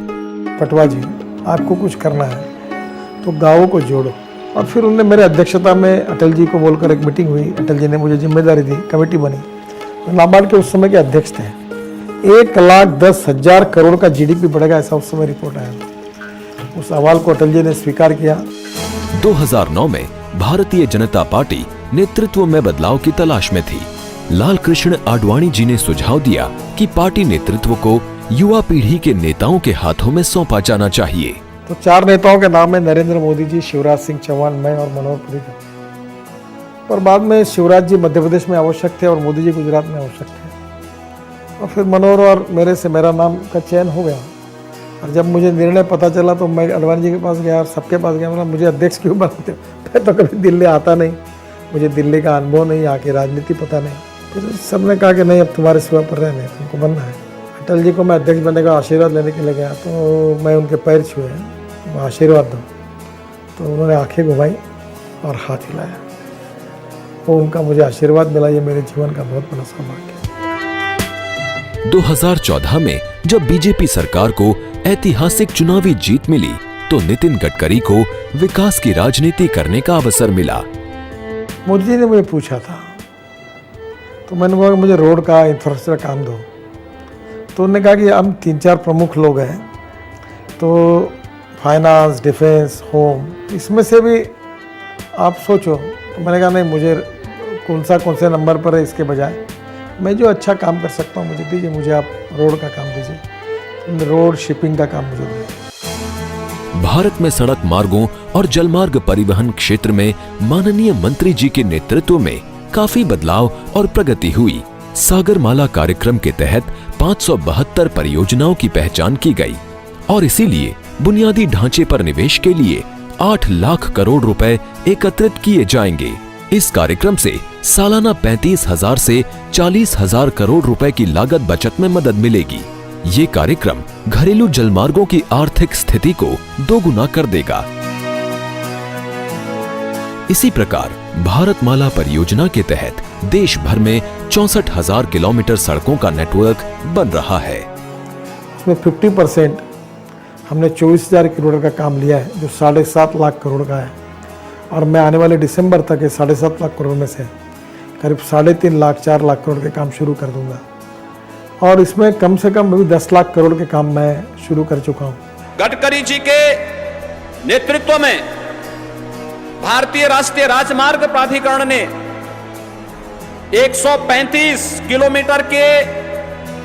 पटवा जी, आपको कुछ करना है तो गांवों को जोड़ो। और फिर उन्होंने मेरे अध्यक्षता में अटल जी को बोलकर एक मीटिंग हुई। अटल जी ने मुझे जिम्मेदारी दी, कमेटी बनी। तो नाबार्ड के उस समय के अध्यक्ष थे। 1,10,000 करोड़ का जीडीपी बढ़ेगा, ऐसा उस समय रिपोर्ट आया। उस सवाल को अटल जी ने स्वीकार किया। 2009 में भारतीय जनता पार्टी नेतृत्व में बदलाव की तलाश में थी। लाल कृष्ण आडवाणी जी ने सुझाव दिया कि पार्टी नेतृत्व को युवा पीढ़ी के नेताओं के हाथों में सौंपा जाना चाहिए। तो 4 नेताओं के नाम है नरेंद्र मोदी जी, शिवराज सिंह चौहान, मैं और मनोहर पर्रिकर। पर बाद में शिवराज जी मध्य प्रदेश में आवश्यक थे और मोदी जी गुजरात में आवश्यक थे। और फिर मनोहर और मेरे से मेरा नाम का चयन हो गया। और जब मुझे निर्णय पता चला तो मैं अडवाणी जी के पास गया और सबके पास गया, मतलब मुझे अध्यक्ष क्यों बनाते हो? मैं तो कभी दिल्ली आता नहीं, मुझे दिल्ली का अनुभव नहीं, यहाँ की राजनीति पता नहीं। तो सबने कहा कि नहीं, अब तुम्हारे सेवा पर रहने, तुमको बनना है। अटल जी को मैं अध्यक्ष बनने का आशीर्वाद लेने के लिए गया तो मैं उनके पैर छुए, आशीर्वाद दो, तो उन्होंने आंखें घुमाई और हाथ हिलाया। वो उनका मुझे आशीर्वाद मिला, ये मेरे जीवन का बहुत बड़ा सौभाग्य है। 2014 में जब बीजेपी सरकार को ऐतिहासिक चुनावी जीत मिली तो नितिन गडकरी को विकास की राजनीति करने का अवसर मिला। मोदी जी ने मुझे पूछा था, तो मैंने बोला मुझे रोड का इंफ्रास्ट्रक्चर काम दो। तो उन्होंने कहा कि हम 3-4 प्रमुख लोग हैं, तो फाइनेंस, डिफेंस, होम, इसमें से भी आप सोचो। तो मैंने कहा नहीं, मुझे कौन से नंबर पर है इसके बजाय मैं जो अच्छा काम कर सकता हूँ मुझे दीजिए, मुझे आप रोड का काम दीजिए, रोड शिपिंग का काम मुझे दीजिए। भारत में सड़क मार्गों और जलमार्ग परिवहन क्षेत्र में माननीय मंत्री जी के नेतृत्व में काफी बदलाव और प्रगति हुई। सागरमाला कार्यक्रम के तहत 572 परियोजनाओं की पहचान की गई और इसीलिए बुनियादी ढांचे पर निवेश के लिए 8 लाख करोड़ रुपए एकत्रित किए जाएंगे। इस कार्यक्रम से सालाना 35,000 से 40,000 करोड़ रुपए की लागत बचत में मदद मिलेगी। ये कार्यक्रम घरेलू जलमार्गों की आर्थिक स्थिति को दोगुना कर देगा। इसी प्रकार भारतमाला परियोजना के तहत देश भर में 64,000 किलोमीटर सड़कों का नेटवर्क बन रहा है। इसमें 50% हमने 24,000 किलोमीटर का काम लिया है, जो 7.5 लाख करोड़ का है, और मैं आने वाले दिसंबर तक 7.5 लाख करोड़ में से करीब 3.5 लाख 4 लाख करोड़ के काम शुरू कर दूंगा। और इसमें कम से कम अभी 10 लाख करोड़ के काम मैं शुरू कर चुका हूँ। गडकरी जी के नेतृत्व में भारतीय राष्ट्रीय राजमार्ग प्राधिकरण ने 135 किलोमीटर के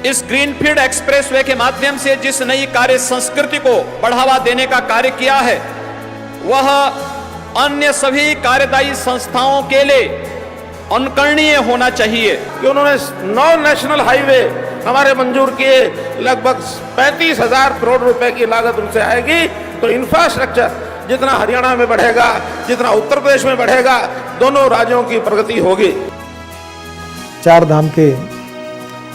इस ग्रीनफील्ड एक्सप्रेसवे के माध्यम से जिस नई कार्य संस्कृति को बढ़ावा देने का कार्य किया है, वह अन्य सभी कार्यदायी संस्थाओं के लिए अनुकरणीय होना चाहिए। कि उन्होंने 9 नेशनल हाईवे हमारे मंजूर किए, लगभग 35,000 करोड़ रुपए की लागत उनसे आएगी। तो इंफ्रास्ट्रक्चर जितना हरियाणा में बढ़ेगा, जितना उत्तर प्रदेश में बढ़ेगा, दोनों राज्यों की प्रगति होगी। 4 धाम के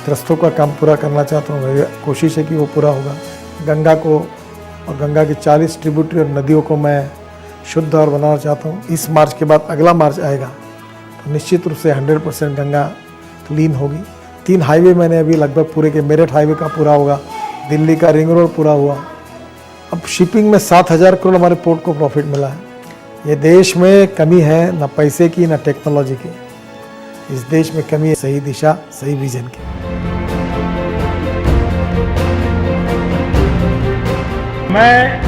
रस्तों का काम पूरा करना चाहता हूँ, मेरी कोशिश है कि वो पूरा होगा। गंगा को और गंगा की 40 ट्रिब्यूटरी और नदियों को मैं शुद्ध और बनाना चाहता हूँ। इस मार्च के बाद अगला मार्च आएगा तो निश्चित रूप से 100% गंगा क्लीन होगी। 3 हाईवे मैंने अभी लगभग पूरे के, मेरठ हाईवे का पूरा होगा, दिल्ली का रिंग रोड पूरा हुआ। अब शिपिंग में 7,000 करोड़ हमारे पोर्ट को प्रॉफिट मिला है। ये देश में कमी है न पैसे की न टेक्नोलॉजी की, इस देश में कमी है सही दिशा सही विजन की। मैं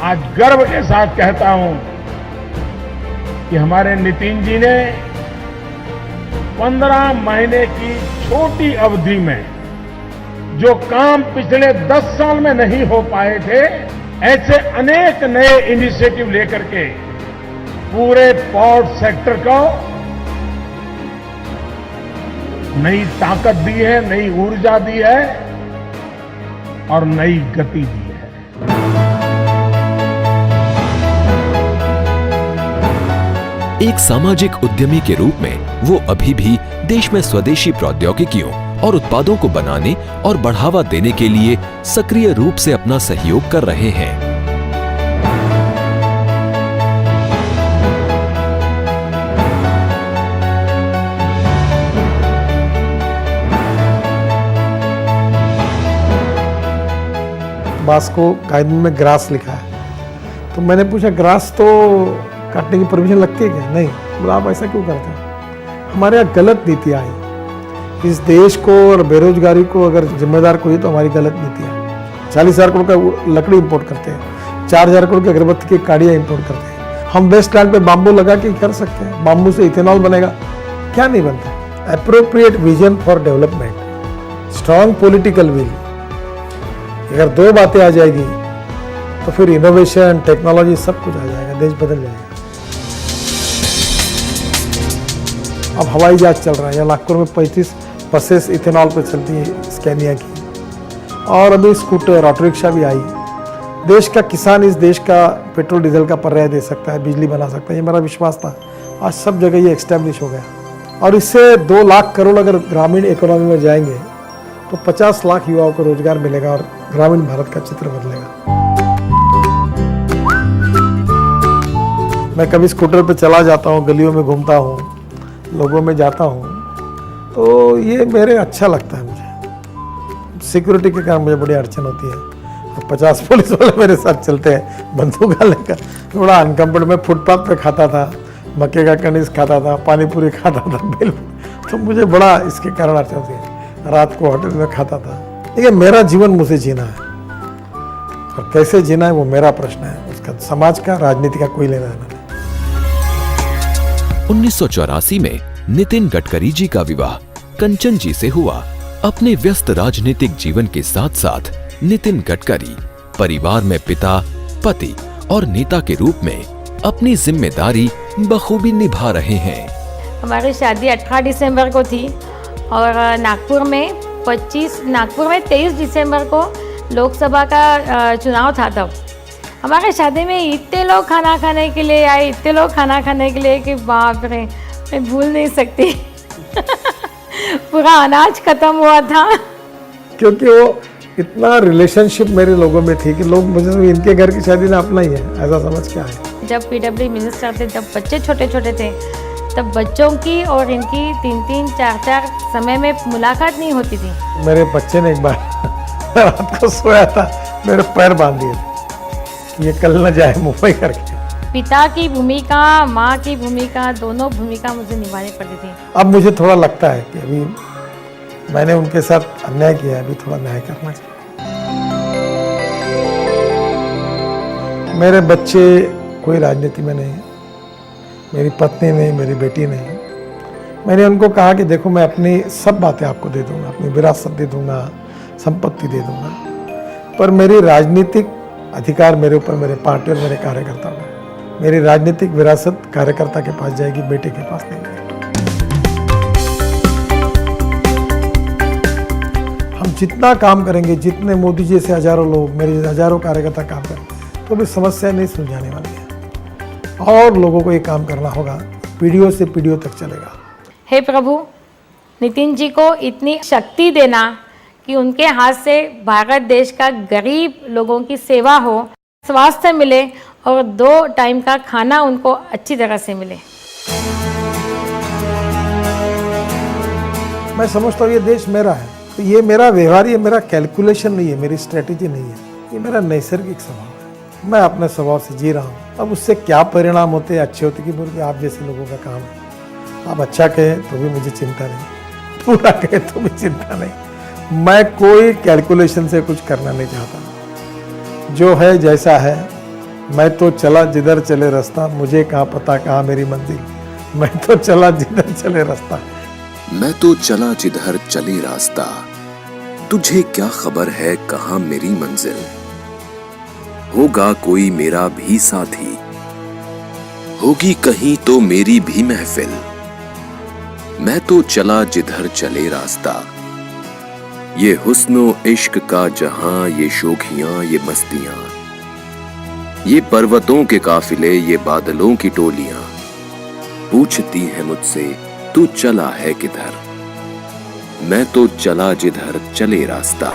आज गर्व के साथ कहता हूं कि हमारे नितिन जी ने 15 महीने की छोटी अवधि में जो काम पिछले 10 साल में नहीं हो पाए थे, ऐसे अनेक नए इनिशिएटिव लेकर के पूरे पोर्ट सेक्टर को नई ताकत दी है, नई ऊर्जा दी है और नई गति दी है। एक सामाजिक उद्यमी के रूप में वो अभी भी देश में स्वदेशी प्रौद्योगिकियों और उत्पादों को बनाने और बढ़ावा देने के लिए सक्रिय रूप से अपना सहयोग कर रहे हैं। बांस को गाइडलाइन में ग्रास लिखा है, तो मैंने पूछा ग्रास तो काटने की परमिशन लगती है क्या? नहीं। बोला आप ऐसा क्यों करते हो? हमारे यहाँ गलत नीति आई। इस देश को और बेरोजगारी को अगर जिम्मेदार कोई तो हमारी गलत नीति है। 40,000 करोड़ का लकड़ी इंपोर्ट करते हैं, 4,000 करोड़ की अगरबत्ती की काड़ियाँ इंपोर्ट करते हैं। हम वेस्ट लैंड पे बाम्बू लगा के कर सकते हैं, बाम्बू से इथेनॉल बनेगा, क्या नहीं बनता? Appropriate vision for development, strong political will, अगर 2 बातें आ जाएगी तो फिर इनोवेशन, टेक्नोलॉजी सब कुछ आ जाएगा, देश बदल जाएगा। अब हवाई जहाज चल रहा है, यहाँ नागपुर में 35 बसेस इथेनॉल पर चलती है स्कैनिया की। और अभी स्कूटर ऑटो रिक्शा भी आई। देश का किसान इस देश का पेट्रोल डीजल का पर्याय दे सकता है, बिजली बना सकता है, ये मेरा विश्वास था। आज सब जगह ये एक्स्टैब्लिश हो गया और इससे 2 लाख करोड़ अगर ग्रामीण इकोनॉमी में जाएंगे तो 50 लाख युवाओं को रोजगार मिलेगा और ग्रामीण भारत का चित्र बदलेगा। मैं कभी स्कूटर पे चला जाता हूँ, गलियों में घूमता हूँ, लोगों में जाता हूँ, तो ये मेरे अच्छा लगता है। मुझे सिक्योरिटी के कारण मुझे बड़ी अड़चन होती है। 50 पुलिस वाले मेरे साथ चलते हैं बंदूक लेकर, थोड़ा अनकम्फर्टेबल। मैं फुटपाथ पे खाता था, मक्के का कनीस खाता था, पानी पूरी खाता था, बेल, तो मुझे बड़ा इसके कारण अड़चन होती है। रात को होटल में खाता था। देखिए मेरा जीवन मुझे जीना है और कैसे जीना है वो मेरा प्रश्न है, उसका समाज का राजनीति का कोई लेना देना नहीं। 1984 में नितिन गडकरी जी का विवाह कंचन जी से हुआ। अपने व्यस्त राजनीतिक जीवन के साथ साथ नितिन गडकरी परिवार में पिता, पति और नेता के रूप में अपनी जिम्मेदारी बखूबी निभा रहे हैं। हमारी शादी 18 दिसंबर को थी और नागपुर में 23 दिसंबर को लोकसभा का चुनाव था। तब हमारे शादी में इतने लोग खाना खाने के लिए आए, इतने लोग खाना खाने के लिए कि बाप रे, मैं भूल नहीं सकती। पूरा अनाज खत्म हुआ था क्योंकि वो इतना रिलेशनशिप मेरे लोगों में थी कि लोग मुझे इनके घर की शादी ना अपना ही है ऐसा समझ के आए। जब पीडब्ल्यू मिनिस्टर थे, जब बच्चे छोटे छोटे थे, तब बच्चों की और इनकी 3-3, 4-4 समय में मुलाकात नहीं होती थी। मेरे बच्चे ने एक बार रात को सोया था, मेरे पैर बांध दिए थे, ये कल न जाए मुंबई करके। पिता की भूमिका, माँ की भूमिका, दोनों भूमिका मुझे निभानी पड़ती थी। अब मुझे थोड़ा लगता है कि अभी मैंने उनके साथ अन्याय किया है, अभी थोड़ा न्याय करना चाहिए। मेरे बच्चे कोई राजनीति में नहीं, मेरी पत्नी नहीं, मेरी बेटी नहीं। मैंने उनको कहा कि देखो मैं अपनी सब बातें आपको दे दूंगा, अपनी विरासत दे दूंगा, संपत्ति दे दूंगा, पर मेरी राजनीतिक अधिकार मेरे ऊपर, मेरे पार्टी और मेरे कार्यकर्ता में। मेरी राजनीतिक विरासत कार्यकर्ता के पास जाएगी, बेटे के पास नहीं जाएगी। हम जितना काम करेंगे, जितने मोदी जी से हजारों लोग, मेरे हजारों कार्यकर्ता काम करें, तो भी समस्या नहीं सुलझाने वाली है और लोगों को ये काम करना होगा, पीढ़ियों से पीढ़ियों तक चलेगा। हे प्रभु, नितिन जी को इतनी शक्ति देना कि उनके हाथ से भारत देश का गरीब लोगों की सेवा हो, स्वास्थ्य मिले और 2 टाइम का खाना उनको अच्छी तरह से मिले। मैं समझता हूँ ये देश मेरा है, तो ये मेरा व्यवहार, ये मेरा कैलकुलेशन नहीं है, मेरी स्ट्रेटेजी नहीं है, ये मेरा नैसर्गिक स्वभाव है। मैं अपने स्वभाव से जी रहा हूँ। अब उससे क्या परिणाम होते हैं, अच्छे होते कि बुरे, आप जैसे लोगों का काम है। आप अच्छा कहें तो भी मुझे चिंता नहीं, बुरा कहे तो भी चिंता नहीं। मैं कोई कैलकुलेशन से कुछ करना नहीं चाहता, जो है जैसा है। मैं तो चला जिधर चले रास्ता, मुझे कहाँ पता कहाँ मेरी मंजिल। मैं तो चला जिधर चले रास्ता। मैं तो चला जिधर चले रास्ता, तुझे क्या खबर है कहाँ मेरी मंजिल। होगा कोई मेरा भी साथी, होगी कहीं तो मेरी भी महफिल। मैं तो चला जिधर चले रास्ता, ये हुस्नो इश्क का जहां, ये शोखियां, ये मस्तियां, ये पर्वतों के काफिले, ये बादलों की टोलियां, पूछती है मुझसे तू चला है किधर। मैं तो चला जिधर चले रास्ता।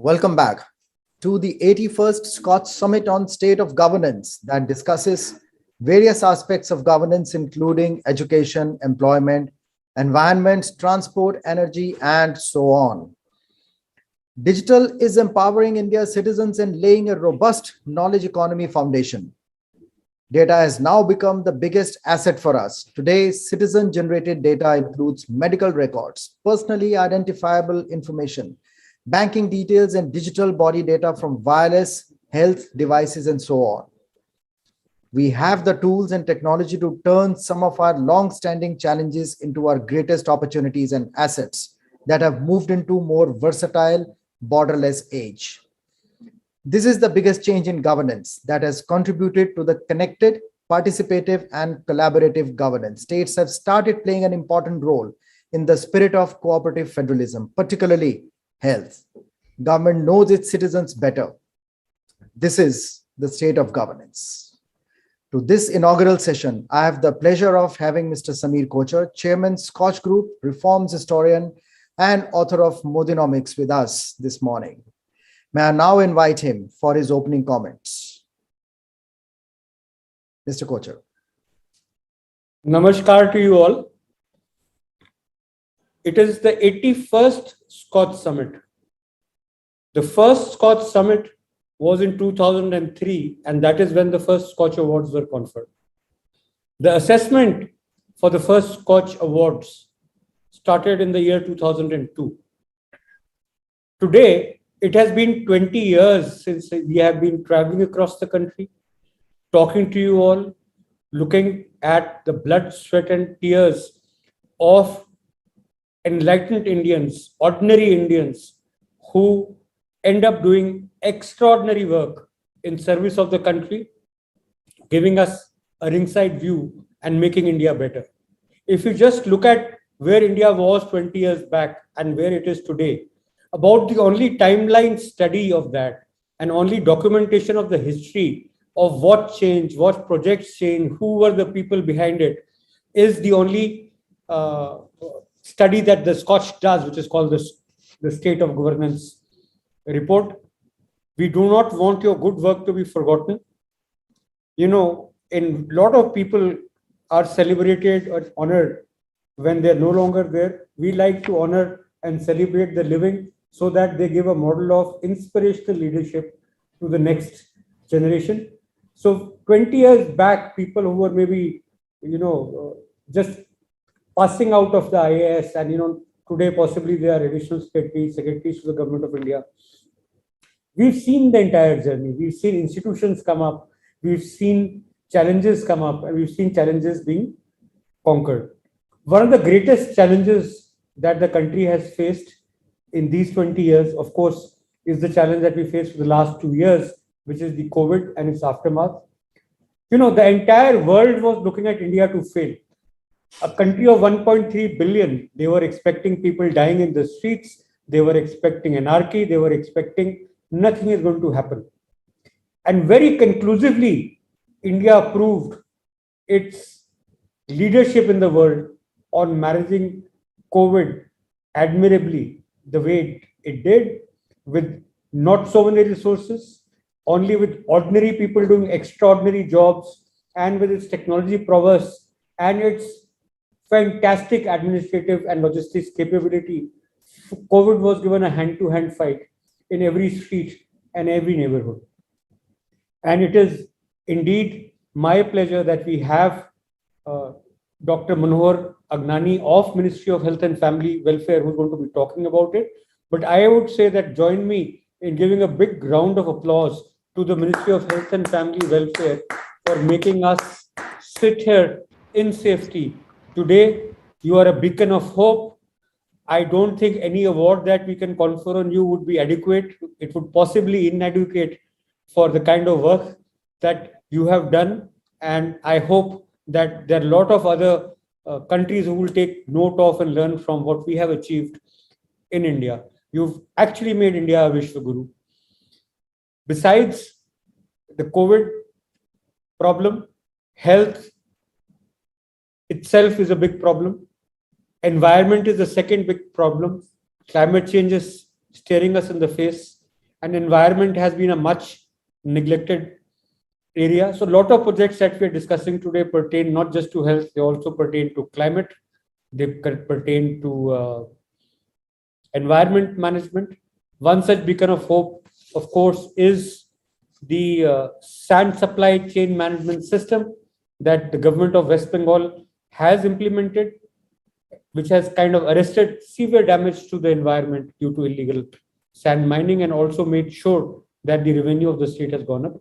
Welcome back to the 81st SKOCH Summit on State of Governance that discusses various aspects of governance, including education, employment, environment, transport, energy, and so on. Digital is empowering India's citizens and laying a robust knowledge economy foundation. Data has now become the biggest asset for us. Today, citizen-generated data includes medical records, personally identifiable information, banking details, and digital body data from wireless health devices, and so on. We have the tools and technology to turn some of our long-standing challenges into our greatest opportunities and assets that have moved into more versatile, borderless age. This is the biggest change in governance that has contributed to the connected, participative, and collaborative governance. States have started playing an important role in the spirit of cooperative federalism, particularly health. Government knows its citizens better. This is the state of governance. To this inaugural session, I have the pleasure of having Mr. Sameer Kochhar, Chairman, SKOCH Group, reforms historian, and author of Modinomics with us this morning. May I now invite him for his opening comments. Mr. Kochhar. Namaskar to you all. It is the 81st SKOCH Summit. The first SKOCH Summit was in 2003, and that is when the first SKOCH Awards were conferred. The assessment for the first SKOCH Awards started in the year 2002. Today, it has been 20 years since we have been traveling across the country, talking to you all, looking at the blood, sweat, and tears of enlightened Indians, ordinary Indians, who end up doing extraordinary work in service of the country, giving us a ringside view and making India better. If you just look at where India was 20 years back and where it is today, about the only timeline study of that and only documentation of the history of what changed, what projects changed, who were the people behind it, is the only study that the SKOCH does, which is called the State of Governance report. We do not want your good work to be forgotten. You know, a lot of people are celebrated or honored when they're no longer there. We like to honor and celebrate the living so that they give a model of inspirational leadership to the next generation. So 20 years back, people who were maybe, just passing out of the IAS and, today possibly they are additional secretaries to the government of India. We've seen the entire journey. We've seen institutions come up. We've seen challenges come up, and we've seen challenges being conquered. One of the greatest challenges that the country has faced in these 20 years, of course, is the challenge that we faced for the last 2 years, which is the COVID and its aftermath. The entire world was looking at India to fail. A country of 1.3 billion, they were expecting people dying in the streets. They were expecting anarchy. They were expecting nothing is going to happen. And very conclusively, India proved its leadership in the world on managing COVID admirably, the way it did, with not so many resources, only with ordinary people doing extraordinary jobs, and with its technology prowess and its fantastic administrative and logistics capability. COVID was given a hand-to-hand fight in every street and every neighborhood. And it is indeed my pleasure that we have Dr. Manohar Agnani of Ministry of Health and Family Welfare, who's going to be talking about it. But I would say that join me in giving a big round of applause to the Ministry of Health and Family Welfare for making us sit here in safety. Today, you are a beacon of hope. I don't think any award that we can confer on you would be adequate. It would possibly inadequate for the kind of work that you have done. And I hope that there are a lot of other countries who will take note of and learn from what we have achieved in India. You've actually made India a Vishwaguru. Besides the COVID problem, health itself is a big problem. Environment is the second big problem. Climate change is staring us in the face. and environment has been a much neglected area. So a lot of projects that we are discussing today pertain not just to health, they also pertain to climate, they pertain to environment management. One such beacon of hope, of course, is the sand supply chain management system that the government of West Bengal has implemented, which has kind of arrested severe damage to the environment due to illegal sand mining and also made sure that the revenue of the state has gone up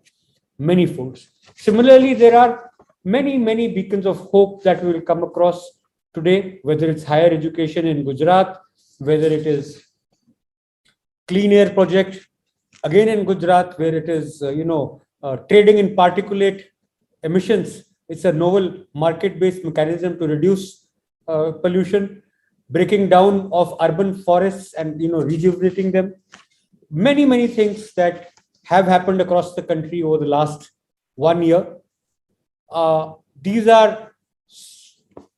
many folds. Similarly, there are many, many beacons of hope that we will come across today, whether it's higher education in Gujarat, whether it is clean air project, again in Gujarat, where it is, trading in particulate emissions. It's a novel market-based mechanism to reduce pollution, breaking down of urban forests and, rejuvenating them. Many, many things that have happened across the country over the last 1 year. These are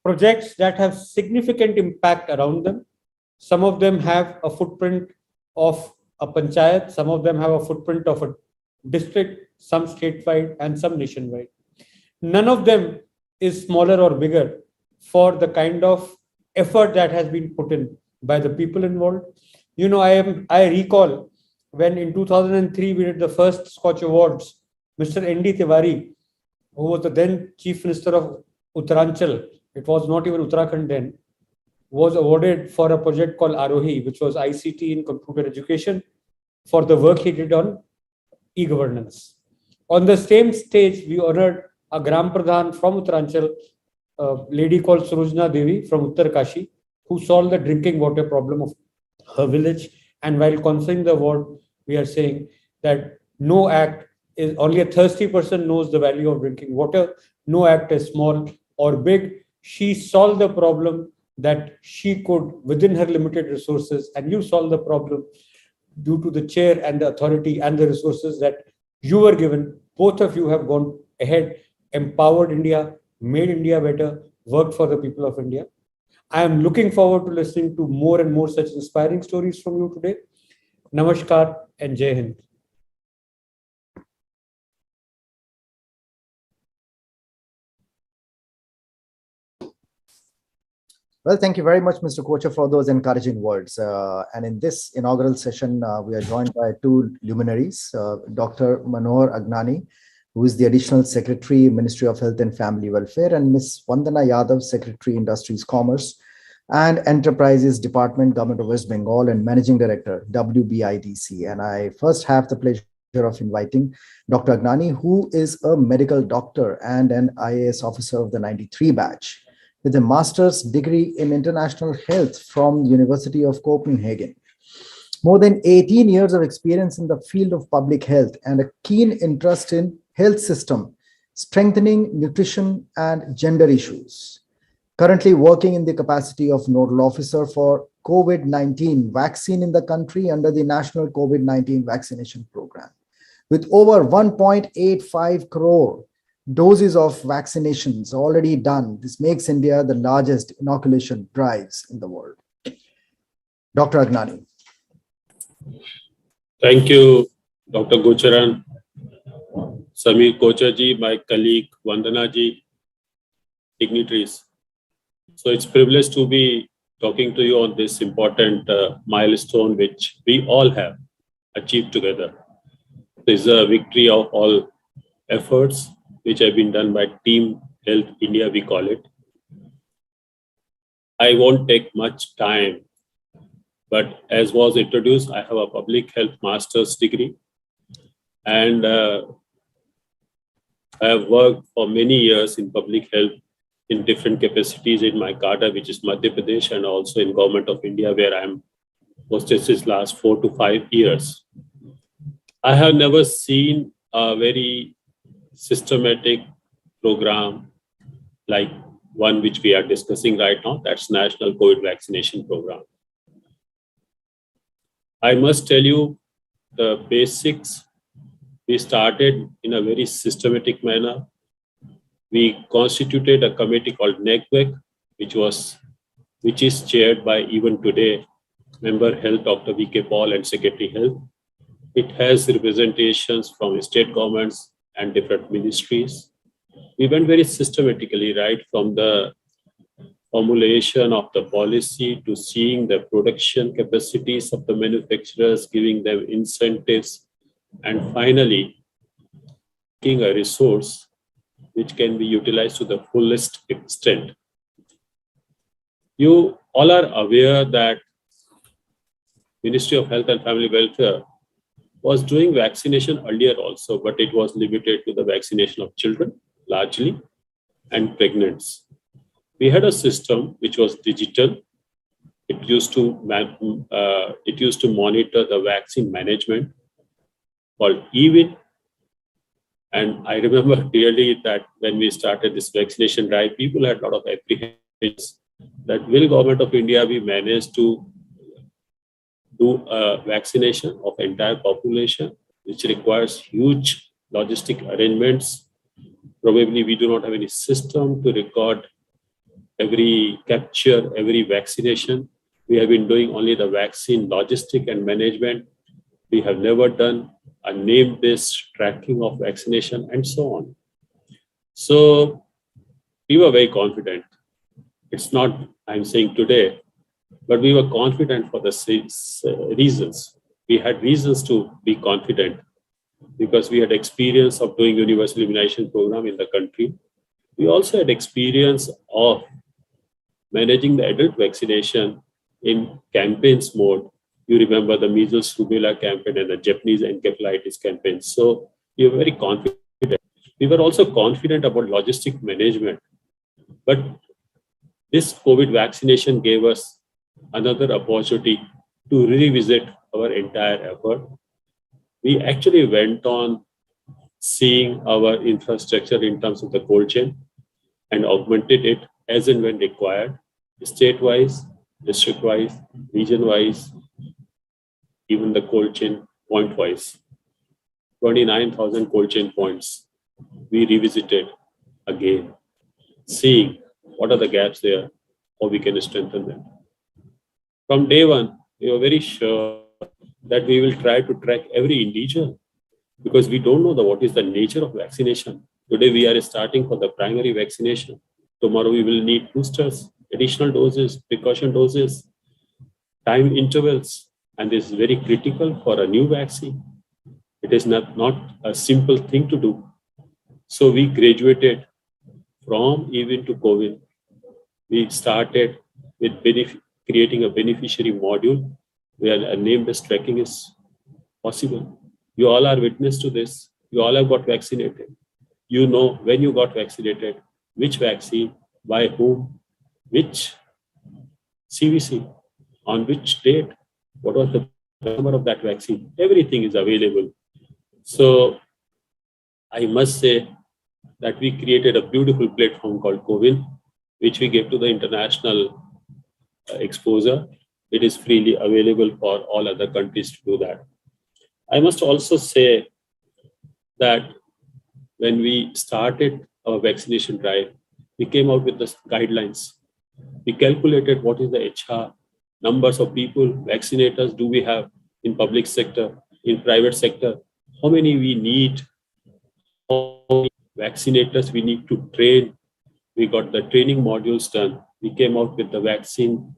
projects that have significant impact around them. Some of them have a footprint of a panchayat, some of them have a footprint of a district, some statewide and some nationwide. None of them is smaller or bigger for the kind of effort that has been put in by the people involved. I recall when in 2003 we did the first SKOCH Awards, Mr. N.D. Tiwari, who was the then Chief Minister of Uttaranchal, it was not even Uttarakhand then, was awarded for a project called Arohi, which was ICT in computer education, for the work he did on e-governance. On the same stage, we honored a Gram Pradhan from Uttaranchal, a lady called Surujna Devi from Uttarkashi, who solved the drinking water problem of her village. And while conferring the award, we are saying that no act is, only a thirsty person knows the value of drinking water. No act is small or big. She solved the problem that she could within her limited resources, and you solve the problem due to the chair and the authority and the resources that you were given. Both of you have gone ahead, empowered India, made India better, worked for the people of India. I am looking forward to listening to more and more such inspiring stories from you today. Namaskar and Jai Hind. Well, thank you very much, Mr. Kocher, for those encouraging words. And in this inaugural session, we are joined by two luminaries, Dr. Manohar Agnani, who is the Additional Secretary, Ministry of Health and Family Welfare, and Ms. Vandana Yadav, Secretary, Industries, Commerce and Enterprises Department, Government of West Bengal, and Managing Director, WBIDC. And I first have the pleasure of inviting Dr. Agnani, who is a medical doctor and an IAS officer of the 93 batch, with a master's degree in international health from University of Copenhagen. More than 18 years of experience in the field of public health and a keen interest in health system, strengthening nutrition and gender issues. Currently working in the capacity of nodal officer for COVID-19 vaccine in the country under the National COVID-19 Vaccination Program. With over 1.85 crore doses of vaccinations already done, this makes India the largest inoculation drives in the world. Dr. Agnani. Thank you, Dr. Gocharan, Samir Kocher ji, my colleague Vandana ji, dignitaries. So it's a privilege to be talking to you on this important milestone which we all have achieved together. This is a victory of all efforts which have been done by Team Health India, we call it. I won't take much time, but as was introduced, I have a public health master's degree, and I have worked for many years in public health in different capacities in my cadre, which is Madhya Pradesh, and also in Government of India, where I am posted since last 4 to 5 years. I have never seen a very systematic program like one which we are discussing right now, that's National COVID Vaccination Program. I must tell you the basics. We started in a very systematic manner. We constituted a committee called NECVEC, which is chaired by even today Member Health Dr. V.K. Paul and Secretary Health. It has representations from state governments and different ministries. We went very systematically, right from the formulation of the policy to seeing the production capacities of the manufacturers, giving them incentives, and finally, making a resource which can be utilized to the fullest extent. You all are aware that Ministry of Health and Family Welfare was doing vaccination earlier also, but it was limited to the vaccination of children largely and pregnants. We had a system which was digital. It used to monitor the vaccine management called EVIN. And I remember clearly that when we started this vaccination drive, people had a lot of apprehensions that will Government of India be managed to do a vaccination of entire population, which requires huge logistic arrangements. Probably we do not have any system to record every capture, every vaccination. We have been doing only the vaccine logistic and management. We have never done a name-based tracking of vaccination and so on. So we were very confident. It's not, I'm saying today, but we were confident for the reasons. We had reasons to be confident because we had experience of doing universal immunization program in the country. We also had experience of managing the adult vaccination in campaigns mode. You remember the measles rubella campaign and the Japanese encephalitis campaign. So we were very confident. We were also confident about logistic management. But this COVID vaccination gave us another opportunity to revisit our entire effort. We actually went on seeing our infrastructure in terms of the cold chain and augmented it as and when required, state-wise, district-wise, region-wise, even the cold chain point-wise. 29,000 cold chain points we revisited again, seeing what are the gaps there, how we can strengthen them. From day one, we were very sure that we will try to track every individual because we don't know what is the nature of vaccination. Today, we are starting for the primary vaccination. Tomorrow, we will need boosters, additional doses, precaution doses, time intervals, and this is very critical for a new vaccine. It is not a simple thing to do. So we graduated from even to COVID. We started with creating a beneficiary module where a name-based tracking is possible. You all are witness to this. You all have got vaccinated. You know when you got vaccinated, which vaccine, by whom, which CVC, on which date, what was the number of that vaccine. Everything is available. So I must say that we created a beautiful platform called CoWIN, which we gave to the international exposure. It is freely available for all other countries to do that. I must also say that when we started our vaccination drive, we came out with the guidelines. We calculated what is the HR, numbers of people, vaccinators do we have in public sector, in private sector, how many we need, how many vaccinators we need to train. We got the training modules done. We came out with the vaccine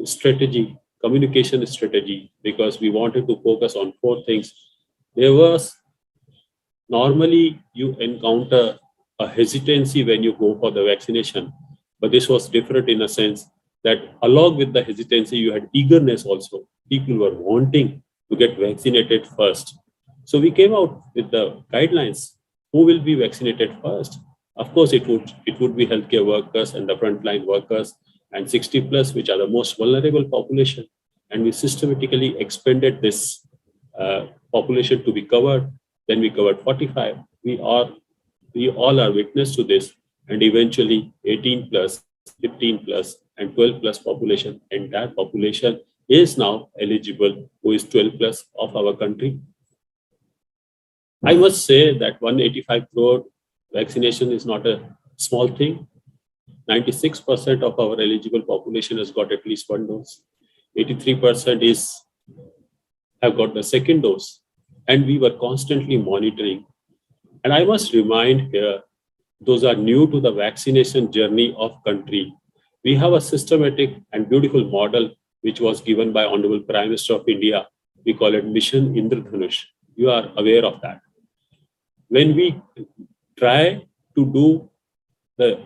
strategy, communication strategy, because we wanted to focus on 4 things. There was, normally you encounter a hesitancy when you go for the vaccination, but this was different in a sense that along with the hesitancy, you had eagerness also. People were wanting to get vaccinated first. So we came out with the guidelines. Who will be vaccinated first? Of course, it would be healthcare workers and the frontline workers and 60 plus, which are the most vulnerable population. And we systematically expanded this population to be covered. Then we covered 45. We all are witness to this. And eventually 18 plus, 15 plus, and 12 plus population, entire population is now eligible, who is 12 plus of our country. I must say that 185 crore vaccination is not a small thing. 96% of our eligible population has got at least 1 dose. 83% have got the second dose, and we were constantly monitoring. And I must remind here, those are new to the vaccination journey of country. We have a systematic and beautiful model which was given by Honorable Prime Minister of India. We call it Mission Indradhanush. You are aware of that. When we try to do the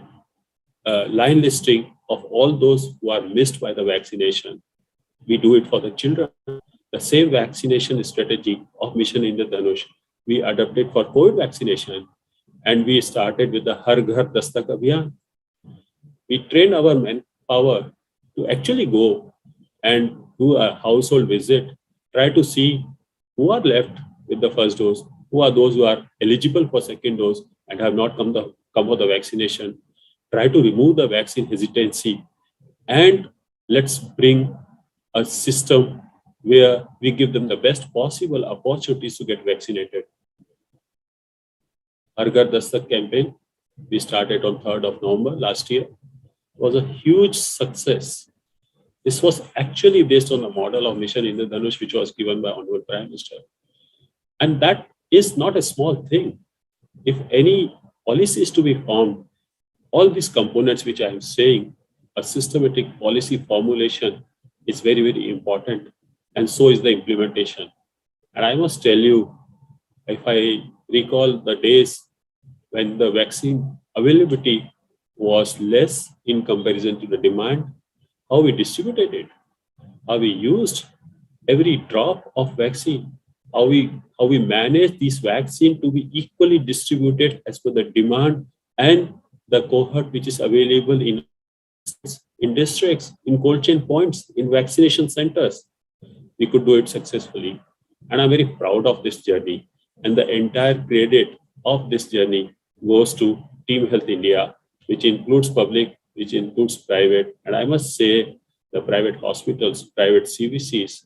line listing of all those who are missed by the vaccination, we do it for the children. The same vaccination strategy of Mission Indradhanush, we adopted for COVID vaccination, and we started with the Har Ghar Dastak Abhiyan. We train our manpower to actually go and do a household visit, try to see who are left with the first dose, who are those who are eligible for second dose and have not come for the vaccination, try to remove the vaccine hesitancy, and let's bring a system where we give them the best possible opportunities to get vaccinated. Har Ghar Dastak campaign, we started on 3rd of November last year, was a huge success. This was actually based on the model of Mission Indradhanush, which was given by Honorable Prime Minister. And that is not a small thing. If any policy is to be formed, all these components which I am saying, a systematic policy formulation is very, very important. And so is the implementation. And I must tell you, if I recall the days when the vaccine availability was less in comparison to the demand, how we distributed it, how we used every drop of vaccine, how we managed this vaccine to be equally distributed as per the demand and the cohort which is available in districts, in cold chain points, in vaccination centers. We could do it successfully. And I'm very proud of this journey. And the entire credit of this journey goes to Team Health India, which includes public, which includes private. And I must say, the private hospitals, private CVCs,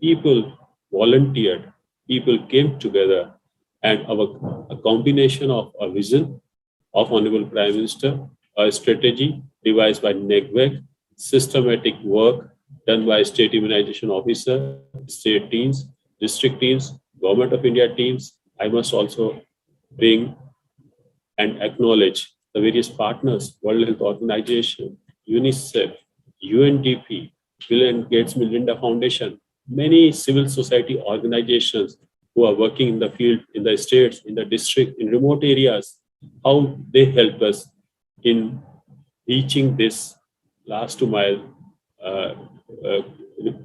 people volunteered, people came together, and a combination of a vision of Honorable Prime Minister, a strategy devised by NEGVEC, systematic work done by state immunization officer, state teams, district teams, Government of India teams. I must also bring and acknowledge the various partners, World Health Organization, UNICEF, UNDP, Bill and Gates Melinda Foundation, many civil society organizations who are working in the field, in the states, in the district, in remote areas, how they help us in reaching this last mile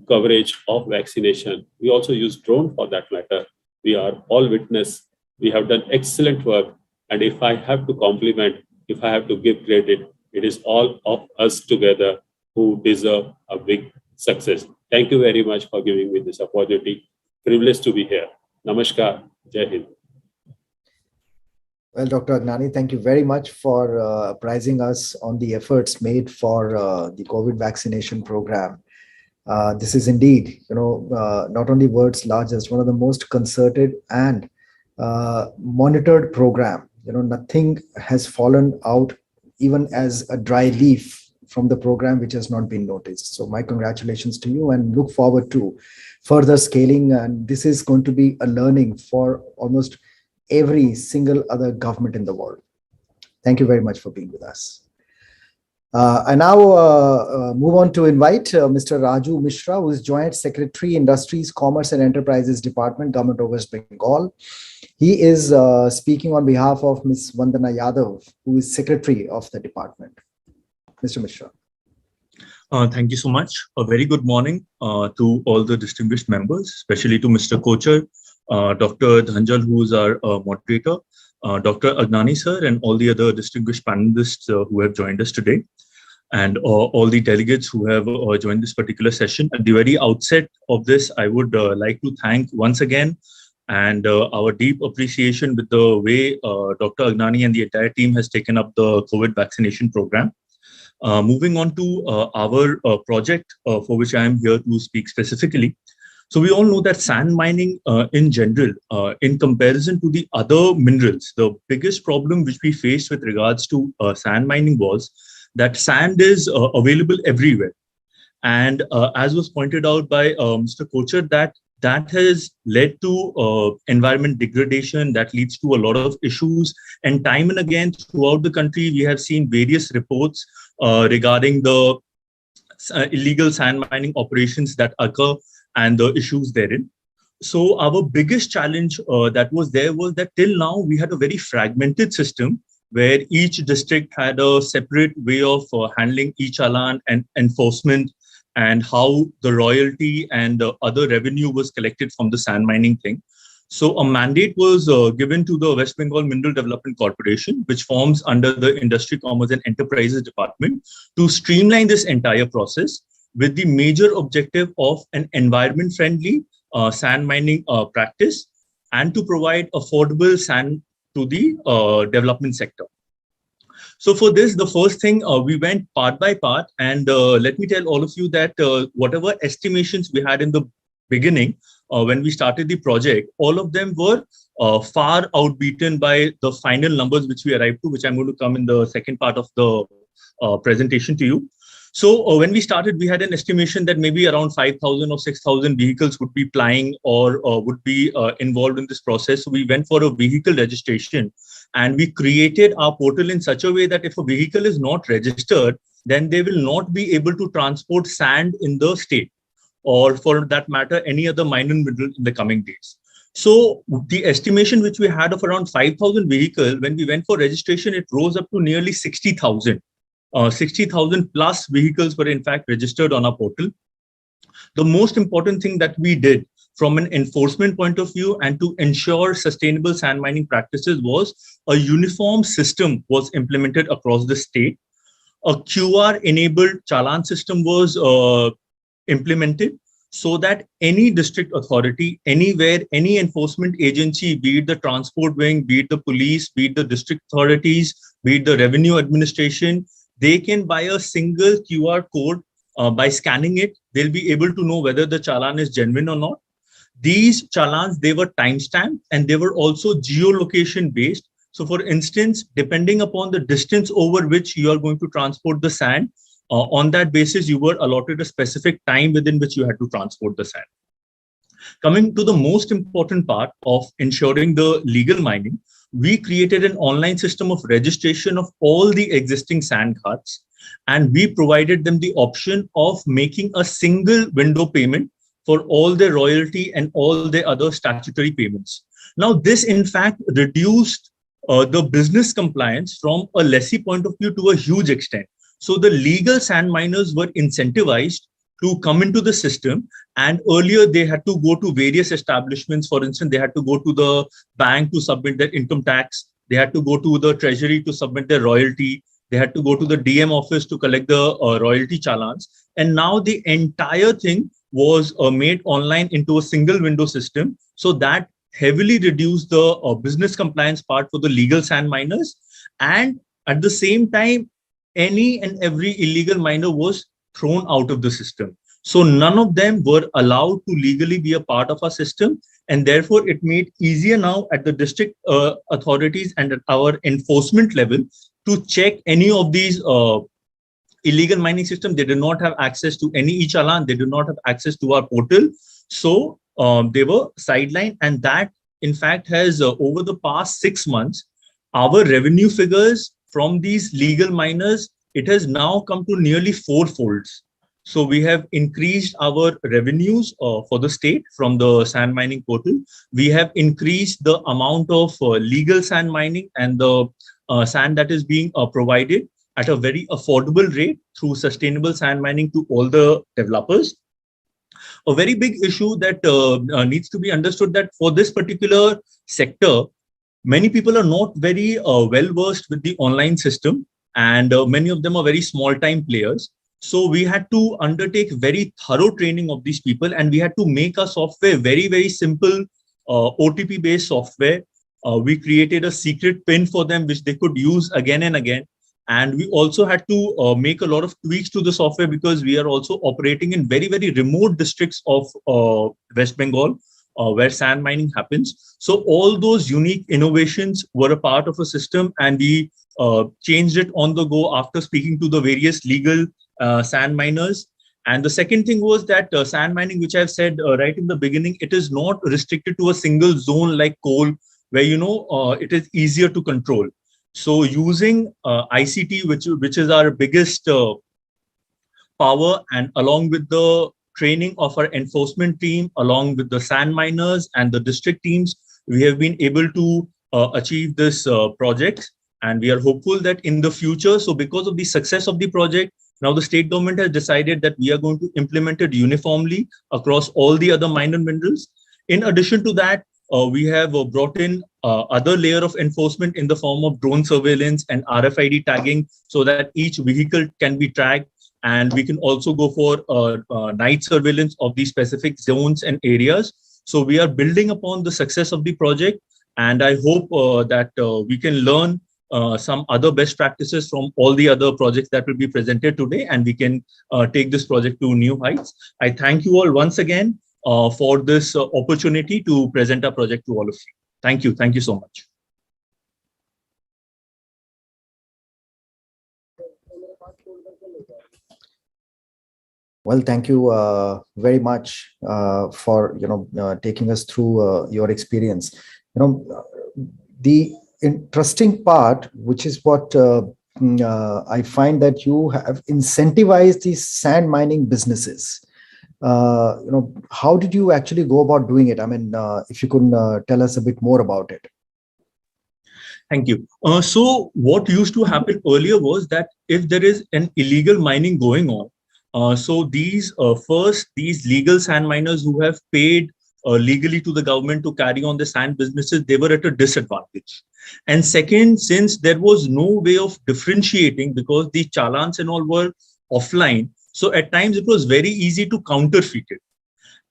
coverage of vaccination. We also use drone for that matter. We are all witness. We have done excellent work. And if I have to compliment, if I have to give credit, it is all of us together who deserve a big success. Thank you very much for giving me this opportunity. Privileged to be here. Namaskar. Jai Hind. Well, Dr. Agnani, thank you very much for apprising us on the efforts made for the COVID vaccination program. This is indeed, not only world's largest, one of the most concerted and monitored program. Nothing has fallen out even as a dry leaf from the program which has not been noticed. So my congratulations to you, and look forward to further scaling. And this is going to be a learning for almost every single other government in the world. Thank you very much for being with us. I now move on to invite Mr. Raju Mishra, who is Joint Secretary, Industries, Commerce and Enterprises Department, Government of West Bengal. He is speaking on behalf of Ms. Vandana Yadav, who is Secretary of the department. Mr. Mishra. Thank you so much. A very good morning to all the distinguished members, especially to Mr. Kochar, Dr. Dhanjal, who is our moderator, Dr. Agnani sir, and all the other distinguished panelists who have joined us today, and all the delegates who have joined this particular session. At the very outset of this, I would like to thank once again and our deep appreciation with the way Dr. Agnani and the entire team has taken up the COVID vaccination program. Moving on to our project for which I am here to speak specifically. So we all know that sand mining in general, in comparison to the other minerals, the biggest problem which we faced with regards to sand mining was that sand is available everywhere. And as was pointed out by Mr. Kochar, that that has led to environment degradation, that leads to a lot of issues. And time and again throughout the country, we have seen various reports regarding the illegal sand mining operations that occur and the issues therein. So our biggest challenge that was there was that till now we had a very fragmented system where each district had a separate way of handling each challan and enforcement, and how the royalty and other revenue was collected from the sand mining thing. So a mandate was given to the West Bengal Mineral Development Corporation, which forms under the Industry, Commerce and Enterprises Department, to streamline this entire process with the major objective of an environment-friendly sand mining practice, and to provide affordable sand to the development sector. So for this, the first thing, we went part by part, and let me tell all of you that whatever estimations we had in the beginning, when we started the project, all of them were far outbeaten by the final numbers which we arrived to, which I'm going to come in the second part of the presentation to you. So when we started, we had an estimation that maybe around 5,000 or 6,000 vehicles would be plying or would be involved in this process. So we went for a vehicle registration, and we created our portal in such a way that if a vehicle is not registered, then they will not be able to transport sand in the state, or for that matter, any other minor mineral in the coming days. So the estimation which we had of around 5,000 vehicles, when we went for registration, it rose up to nearly 60,000. 60,000 plus vehicles were in fact registered on our portal. The most important thing that we did from an enforcement point of view and to ensure sustainable sand mining practices was a uniform system was implemented across the state. A QR enabled challan system was implemented, so that any district authority, anywhere, any enforcement agency, be it the transport wing, be it the police, be it the district authorities, be it the revenue administration, they can buy a single QR code. By scanning it, they'll be able to know whether the challan is genuine or not. These challans, they were timestamped, and they were also geolocation based. So for instance, depending upon the distance over which you are going to transport the sand, on that basis, you were allotted a specific time within which you had to transport the sand. Coming to the most important part of ensuring the legal mining, we created an online system of registration of all the existing sand carts, and we provided them the option of making a single window payment for all their royalty and all their other statutory payments. Now, this in fact reduced the business compliance from a lessee point of view to a huge extent. So the legal sand miners were incentivized to come into the system, and earlier they had to go to various establishments. For instance, they had to go to the bank to submit their income tax. They had to go to the treasury to submit their royalty. They had to go to the DM office to collect the royalty challans. And now the entire thing was made online into a single window system. So that heavily reduced the business compliance part for the legal sand miners. And at the same time, any and every illegal miner was thrown out of the system. So none of them were allowed to legally be a part of our system. And therefore, it made easier now at the district authorities and at our enforcement level to check any of these illegal mining systems. They did not have access to any e-challan. They did not have access to our portal. So they were sidelined. And that, in fact, has over the past 6 months, our revenue figures from these legal miners, it has now come to nearly 4-folds. So we have increased our revenues for the state from the sand mining portal. We have increased the amount of legal sand mining and the sand that is being provided at a very affordable rate through sustainable sand mining to all the developers. A very big issue that needs to be understood, that for this particular sector, many people are not very well versed with the online system, and many of them are very small time players. So we had to undertake very thorough training of these people, and we had to make our software very, very simple, OTP based software. We created a secret PIN for them, which they could use again and again. And we also had to make a lot of tweaks to the software, because we are also operating in very, very remote districts of West Bengal, where sand mining happens. So all those unique innovations were a part of a system, and we changed it on the go after speaking to the various legal sand miners. And the second thing was that sand mining, which I've said right in the beginning, it is not restricted to a single zone like coal, where it is easier to control. So using ICT, which is our biggest power, and along with the training of our enforcement team, along with the sand miners and the district teams, we have been able to achieve this project. And we are hopeful that in the future, so because of the success of the project, now the state government has decided that we are going to implement it uniformly across all the other minor minerals. In addition to that, we have brought in other layer of enforcement in the form of drone surveillance and RFID tagging, so that each vehicle can be tracked. And we can also go for night surveillance of these specific zones and areas. So we are building upon the success of the project. And I hope that we can learn some other best practices from all the other projects that will be presented today, and we can take this project to new heights. I thank you all once again for this opportunity to present our project to all of you. Thank you. Thank you so much. Well, thank you very much for taking us through your experience. The interesting part, which is what I find, that you have incentivized these sand mining businesses. How did you actually go about doing it? I mean, if you could tell us a bit more about it. Thank you. So what used to happen earlier was that if there is an illegal mining going on, so these legal sand miners who have paid legally to the government to carry on the sand businesses, they were at a disadvantage. And second, since there was no way of differentiating, because the challans and all were offline, so at times it was very easy to counterfeit it.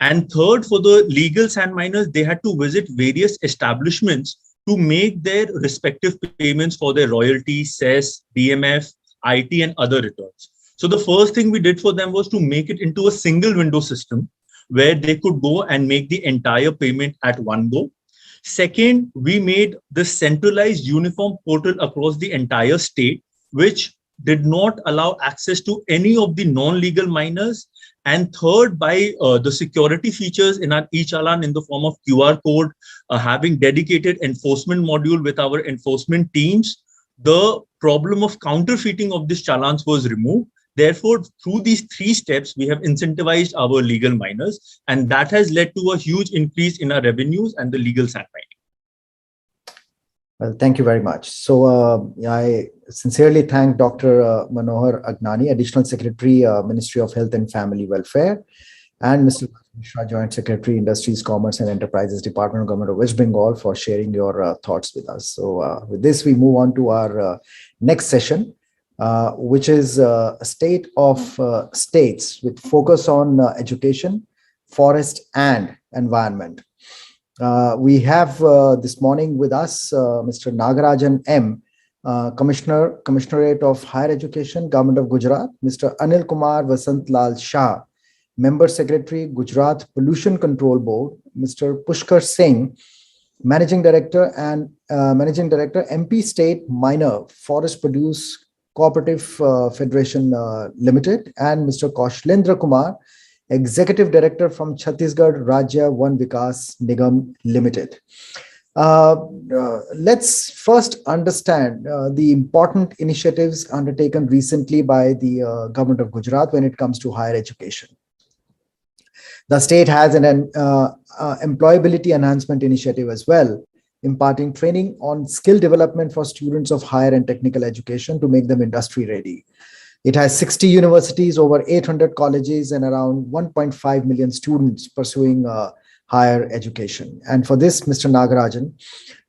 And third, for the legal sand miners, they had to visit various establishments to make their respective payments for their royalty, cess, DMF, IT, and other returns. So the first thing we did for them was to make it into a single window system where they could go and make the entire payment at one go. Second, we made the centralized uniform portal across the entire state, which did not allow access to any of the non-legal miners. And third, by the security features in our e-challan in the form of QR code, having dedicated enforcement module with our enforcement teams, the problem of counterfeiting of these challans was removed. Therefore, through these three steps, we have incentivized our legal miners, and that has led to a huge increase in our revenues and the legal sand mining. Well, thank you very much. So I sincerely thank Dr. Manohar Agnani, Additional Secretary, Ministry of Health and Family Welfare, and Mr. Mishra, Joint Secretary, Industries, Commerce and Enterprises, Department of Government of West Bengal, for sharing your thoughts with us. So with this, we move on to our next session, which is a state of states with focus on education, forest and environment. We have this morning with us Mr. Nagarajan M., Commissionerate of Higher Education, Government of Gujarat, Mr. Anil Kumar Vasant Lal Shah, Member Secretary, Gujarat Pollution Control Board, Mr. Pushkar Singh, Managing Director, MP State Minor Forest Produce Cooperative Federation Limited, and Mr. Kaushlendra Kumar, Executive Director from Chhattisgarh Rajya Van Vikas Nigam Limited. Let's first understand the important initiatives undertaken recently by the Government of Gujarat when it comes to higher education. The state has an employability enhancement initiative as well, imparting training on skill development for students of higher and technical education to make them industry ready. It has 60 universities, over 800 colleges, and around 1.5 million students pursuing higher education. And for this, Mr. Nagarajan,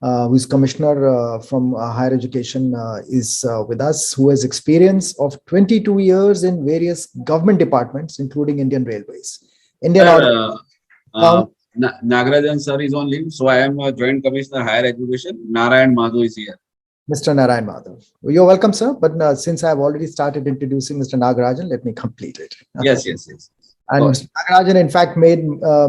who is Commissioner from Higher Education, is with us, who has experience of 22 years in various government departments, including Indian Railways. Nagarajan sir is on leave, so I am a Joint Commissioner Higher Education. Narayan Madhav is here. Mr. Narayan Madhav. You're welcome, sir. But since I've already started introducing Mr. Nagarajan, let me complete it. Yes. And Mr. Nagarajan, in fact, made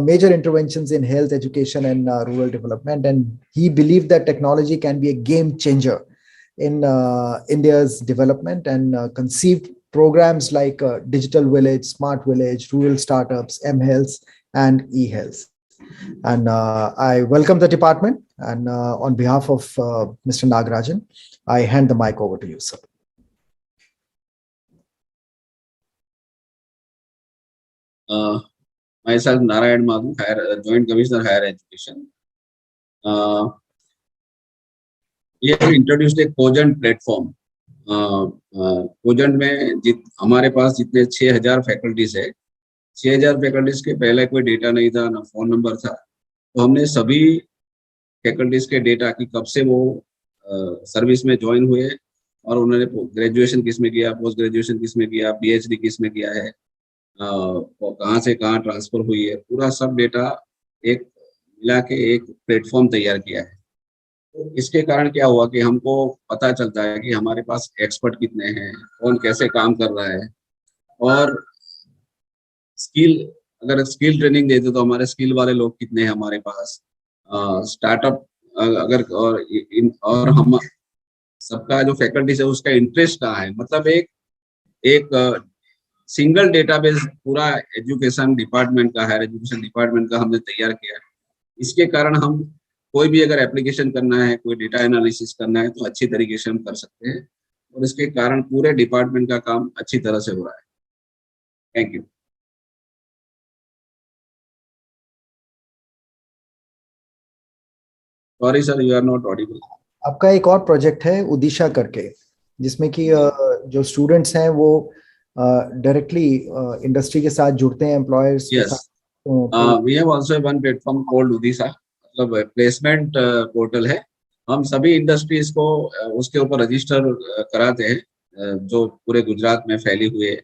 major interventions in health, education, and rural development. And he believed that technology can be a game changer in India's development, and conceived programs like Digital Village, Smart Village, Rural Startups, mHealth, and eHealth. And I welcome the department. And on behalf of Mr. Nagarajan, I hand the mic over to you, sir. Myself, Narayan Madhu, Joint Commissioner, Higher Education. We have introduced a Cogent platform. Cogent में हमारे पास जितने 6000 faculties है, 6000 faculties के पहले कोई data नहीं था, ना फोन नंबर था, तो हमने सभी फैकल्टीज के डेटा की कब से वो सर्विस में ज्वाइन हुए और उन्होंने ग्रेजुएशन किस में किया, पोस्ट ग्रेजुएशन किस में किया, पीएचडी किस में किया है, और कहाँ से कहाँ ट्रांसफर हुई है, पूरा सब डेटा एक मिला के एक प्लेटफॉर्म तैयार किया है। तो इसके कारण क्या हुआ कि हमको पता चलता है कि हमारे पास एक्सपर्ट कितने हैं, कौन कैसे काम कर रहा है, और अगर स्किल ट्रेनिंग देते तो हमारे स्किल वाले लोग कितने हैं हमारे पास, स्टार्टअप अगर और हम सबका जो फैकल्टीज है उसका इंटरेस्ट कहाँ है, मतलब एक सिंगल डेटाबेस पूरा एजुकेशन डिपार्टमेंट का, हायर एजुकेशन डिपार्टमेंट का हमने तैयार किया। इसके कारण हम कोई भी अगर एप्लीकेशन करना है, कोई डेटा एनालिसिस करना है तो अच्छी तरीके से हम कर सकते हैं, और इसके कारण पूरे डिपार्टमेंट का काम अच्छी तरह से हो रहा है। Thank you. Sorry sir, you are not audible. आपका एक और प्रोजेक्ट है उदिशा करके, जिसमें कि जो स्टूडेंट्स हैं वो डायरेक्टली इंडस्ट्री के साथ जुड़ते हैं, एम्प्लॉयर्स के साथ। We have also one platform called Udisha, मतलब प्लेसमेंट पोर्टल है। हम सभी इंडस्ट्रीज को उसके ऊपर रजिस्टर कराते हैं जो पूरे गुजरात में फैली हुई है,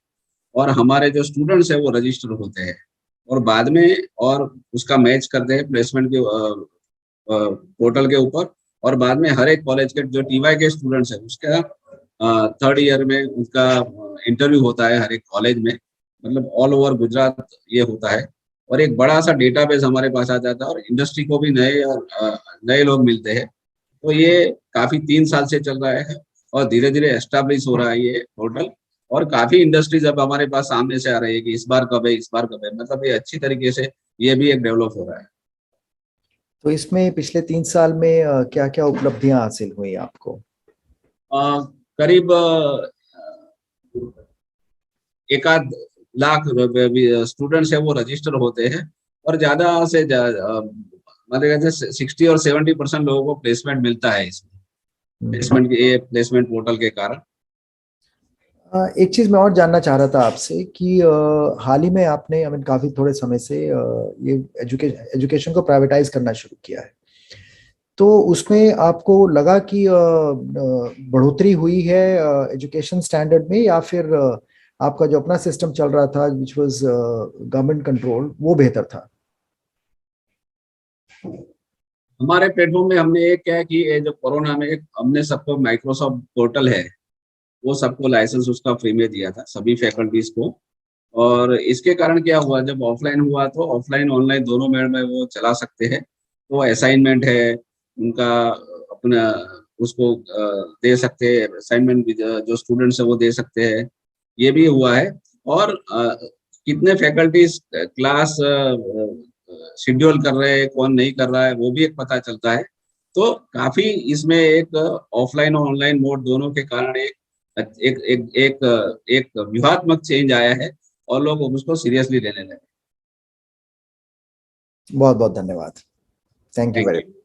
और हमारे जो स्टूडेंट्स हैं वो रजिस्टर होते हैं और बाद में और उसका मैच करते हैं प्लेसमेंट के पोर्टल के ऊपर, और बाद में हर एक कॉलेज के जो टीवाई के स्टूडेंट्स हैं उसका 3rd ईयर में उनका इंटरव्यू होता है हर एक कॉलेज में, मतलब ऑल ओवर गुजरात ये होता है, और एक बड़ा सा डेटाबेस हमारे पास आ जाता है और इंडस्ट्री को भी नए लोग मिलते हैं। तो ये काफी 3 साल से चल रहा है और धीरे धीरे एस्टेब्लिश हो रहा है ये पोर्टल, और काफी इंडस्ट्रीज अब हमारे पास सामने से आ रही है कि इस बार कब है, मतलब ये अच्छी तरीके से ये भी एक डेवलप हो रहा है। तो इसमें पिछले 3 साल में क्या क्या उपलब्धियां हासिल हुई आपको? करीब 1 लाख स्टूडेंट्स है वो रजिस्टर होते हैं, और ज्यादा से मतलब 60 और 70% लोगों को प्लेसमेंट मिलता है इसमें, प्लेसमेंट पोर्टल के कारण। एक चीज मैं और जानना चाह रहा था आपसे कि हाल ही में आपने काफी थोड़े समय से ये एजुकेशन को प्राइवेटाइज करना शुरू किया है, तो उसमें आपको लगा कि बढ़ोतरी हुई है एजुकेशन स्टैंडर्ड में, या फिर आपका जो अपना सिस्टम चल रहा था विच वाज गवर्नमेंट कंट्रोल वो बेहतर था? हमारे प्लेटफॉर्म में हमने एक क्या कि जो कोरोना में हमने सबको माइक्रोसॉफ्ट पोर्टल है वो सबको लाइसेंस उसका फ्री में दिया था सभी फैकल्टीज को, और इसके कारण क्या हुआ, जब ऑफलाइन हुआ तो ऑफलाइन ऑनलाइन दोनों मोड में वो चला सकते हैं, तो असाइनमेंट है उनका अपना उसको दे सकते हैं, असाइनमेंट जो स्टूडेंट्स है वो दे सकते हैं, ये भी हुआ है, और कितने फैकल्टीज क्लास शेड्यूल कर रहे हैं, कौन नहीं कर रहा है वो भी एक पता चलता है। तो काफी इसमें एक ऑफलाइन और ऑनलाइन मोड दोनों के कारण एक व्यूहात्मक चेंज आया है और लोग उसको सीरियसली लेने लगे। बहुत बहुत धन्यवाद। Thank you very much.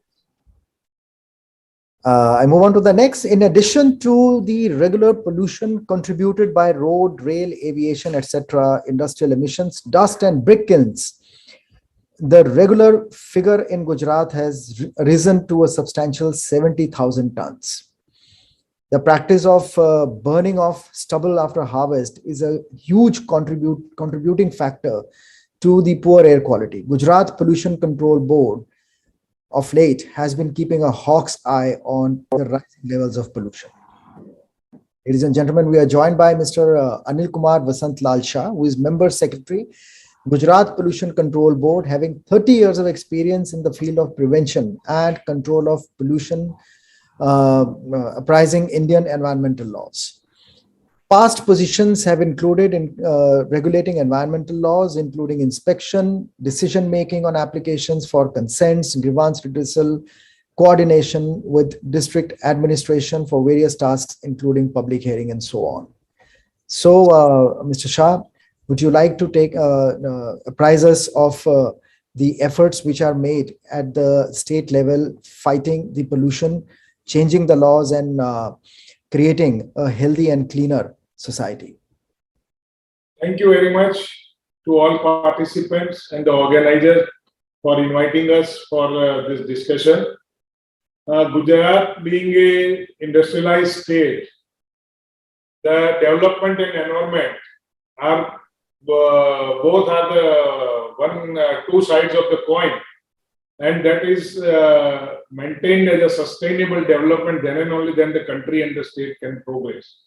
I move on to the next. In addition to the regular pollution contributed by road, rail, aviation, etc., industrial emissions, dust and brick kilns, the regular figure in Gujarat has risen to a substantial 70,000 tons. The practice of burning of stubble after harvest is a huge contributing factor to the poor air quality. Gujarat Pollution Control Board of late has been keeping a hawk's eye on the rising levels of pollution. Ladies and gentlemen, we are joined by Mr. Anil Kumar Vasant Lal Shah, who is Member Secretary, Gujarat Pollution Control Board, having 30 years of experience in the field of prevention and control of pollution, apprising Indian environmental laws. Past positions have included in regulating environmental laws, including inspection, decision-making on applications for consents, grievance redressal, coordination with district administration for various tasks, including public hearing and so on. So, Mr. Shah, would you like to take apprise us of the efforts which are made at the state level, fighting the pollution, changing the laws, and creating a healthy and cleaner society? Thank you very much to all participants and the organizers for inviting us for this discussion. Gujarat being an industrialized state, the development and environment are both are the two sides of the coin, and that is maintained as a sustainable development. Then and only then the country and the state can progress.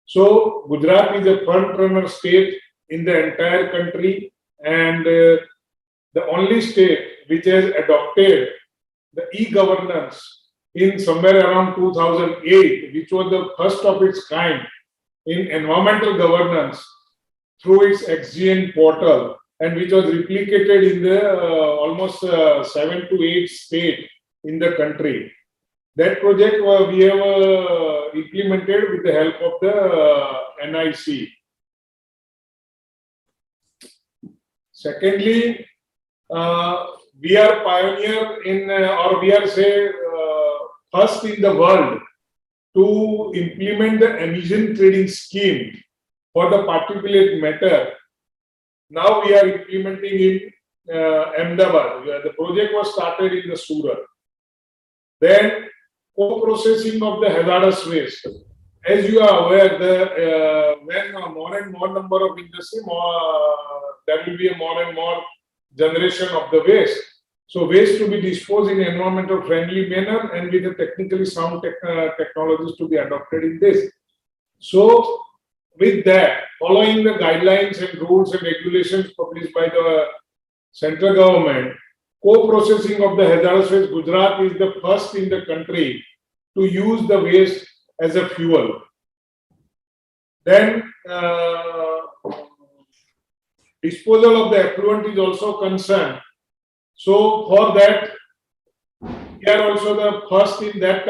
So Gujarat is a front runner state in the entire country, and the only state which has adopted the e-governance in somewhere around 2008, which was the first of its kind in environmental governance through its XGN portal, and which was replicated in the almost 7 to 8 states in the country. That project we have implemented with the help of the NIC. Secondly, we are pioneer in, or we are first in the world to implement the emission trading scheme for the particulate matter. Now we are implementing in Ahmedabad. The project was started in the Surat. Then co-processing of the hazardous waste. As you are aware, when more and more number of industry, there will be a more and more generation of the waste. So waste to be disposed in environmental friendly manner and with the technically sound technologies to be adopted in this. So with that, following the guidelines and rules and regulations published by the central government, co-processing of the hazardous waste, Gujarat is the first in the country to use the waste as a fuel. Then disposal of the effluent is also concerned. So for that, we are also the first in that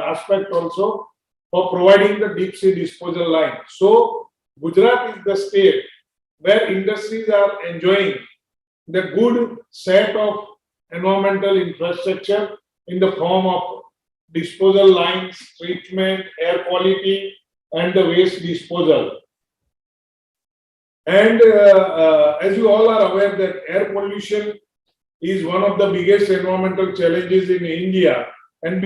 aspect also for providing the deep sea disposal line. So Gujarat is the state where industries are enjoying the good set of environmental infrastructure in the form of disposal lines, treatment, air quality, and the waste disposal. And as you all are aware that air pollution is one of the biggest environmental challenges in India, and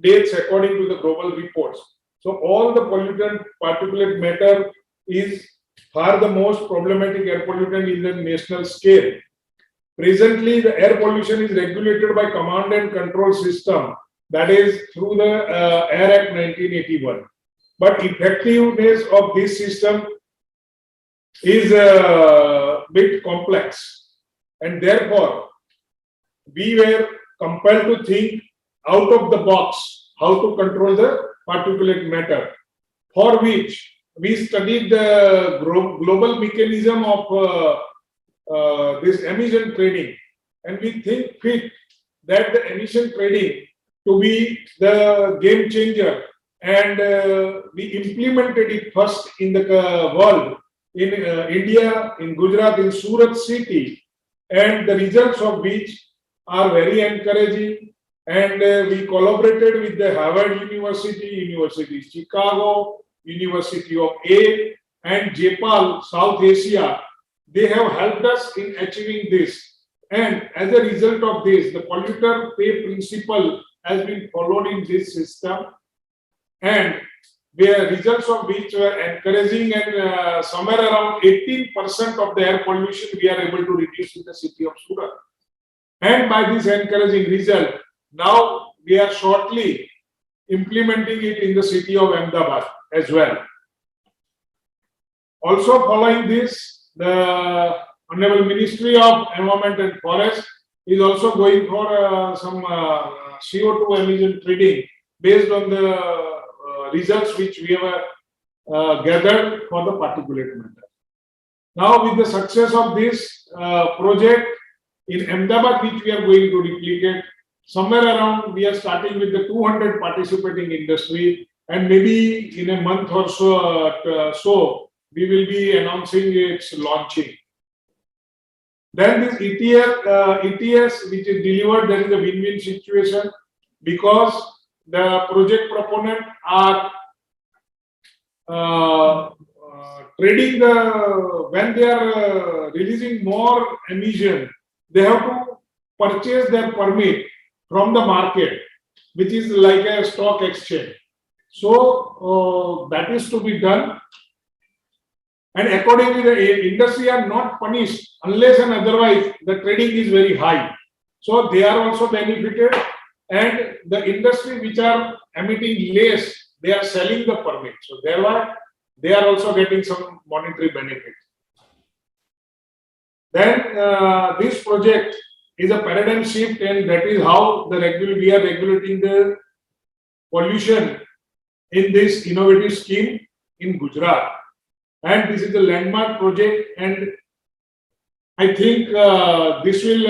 dates according to the global reports. So all the pollutant particulate matter is far the most problematic air pollutant in the national scale. Presently, the air pollution is regulated by command and control system, that is through the Air Act 1981. But effectiveness of this system is a bit complex, and therefore we were compelled to think out of the box how to control the particulate matter, for which we studied the global mechanism of this emission trading, and we think fit that the emission trading to be the game changer, and we implemented it first in the world in India, in Gujarat, in Surat city, and the results of which are very encouraging. And we collaborated with the Harvard University, University of Chicago, University of A, and Japan, South Asia. They have helped us in achieving this. And as a result of this, the polluter pay principle has been followed in this system, and the results of which were encouraging, and somewhere around 18% of the air pollution we are able to reduce in the city of Surat. And by this encouraging result, now we are shortly implementing it in the city of Ahmedabad as well. Also following this, the Honorable Ministry of Environment and Forest is also going for some CO2 emission trading based on the results which we have gathered for the particulate matter. Now, with the success of this project in Ahmedabad, which we are going to replicate, somewhere around we are starting with the 200 participating industry, and maybe in a month or so, we will be announcing its launching. Then this ETS, which is delivered, there is a win-win situation because the project proponent are trading when they are releasing more emission, they have to purchase their permit from the market, which is like a stock exchange. So that is to be done. And accordingly, the industry are not punished unless and otherwise the trading is very high. So they are also benefited, and the industry which are emitting less, they are selling the permit. So thereby, they are also getting some monetary benefit. Then this project is a paradigm shift, and that is how we are regulating the pollution in this innovative scheme in Gujarat. And this is a landmark project, and I think this will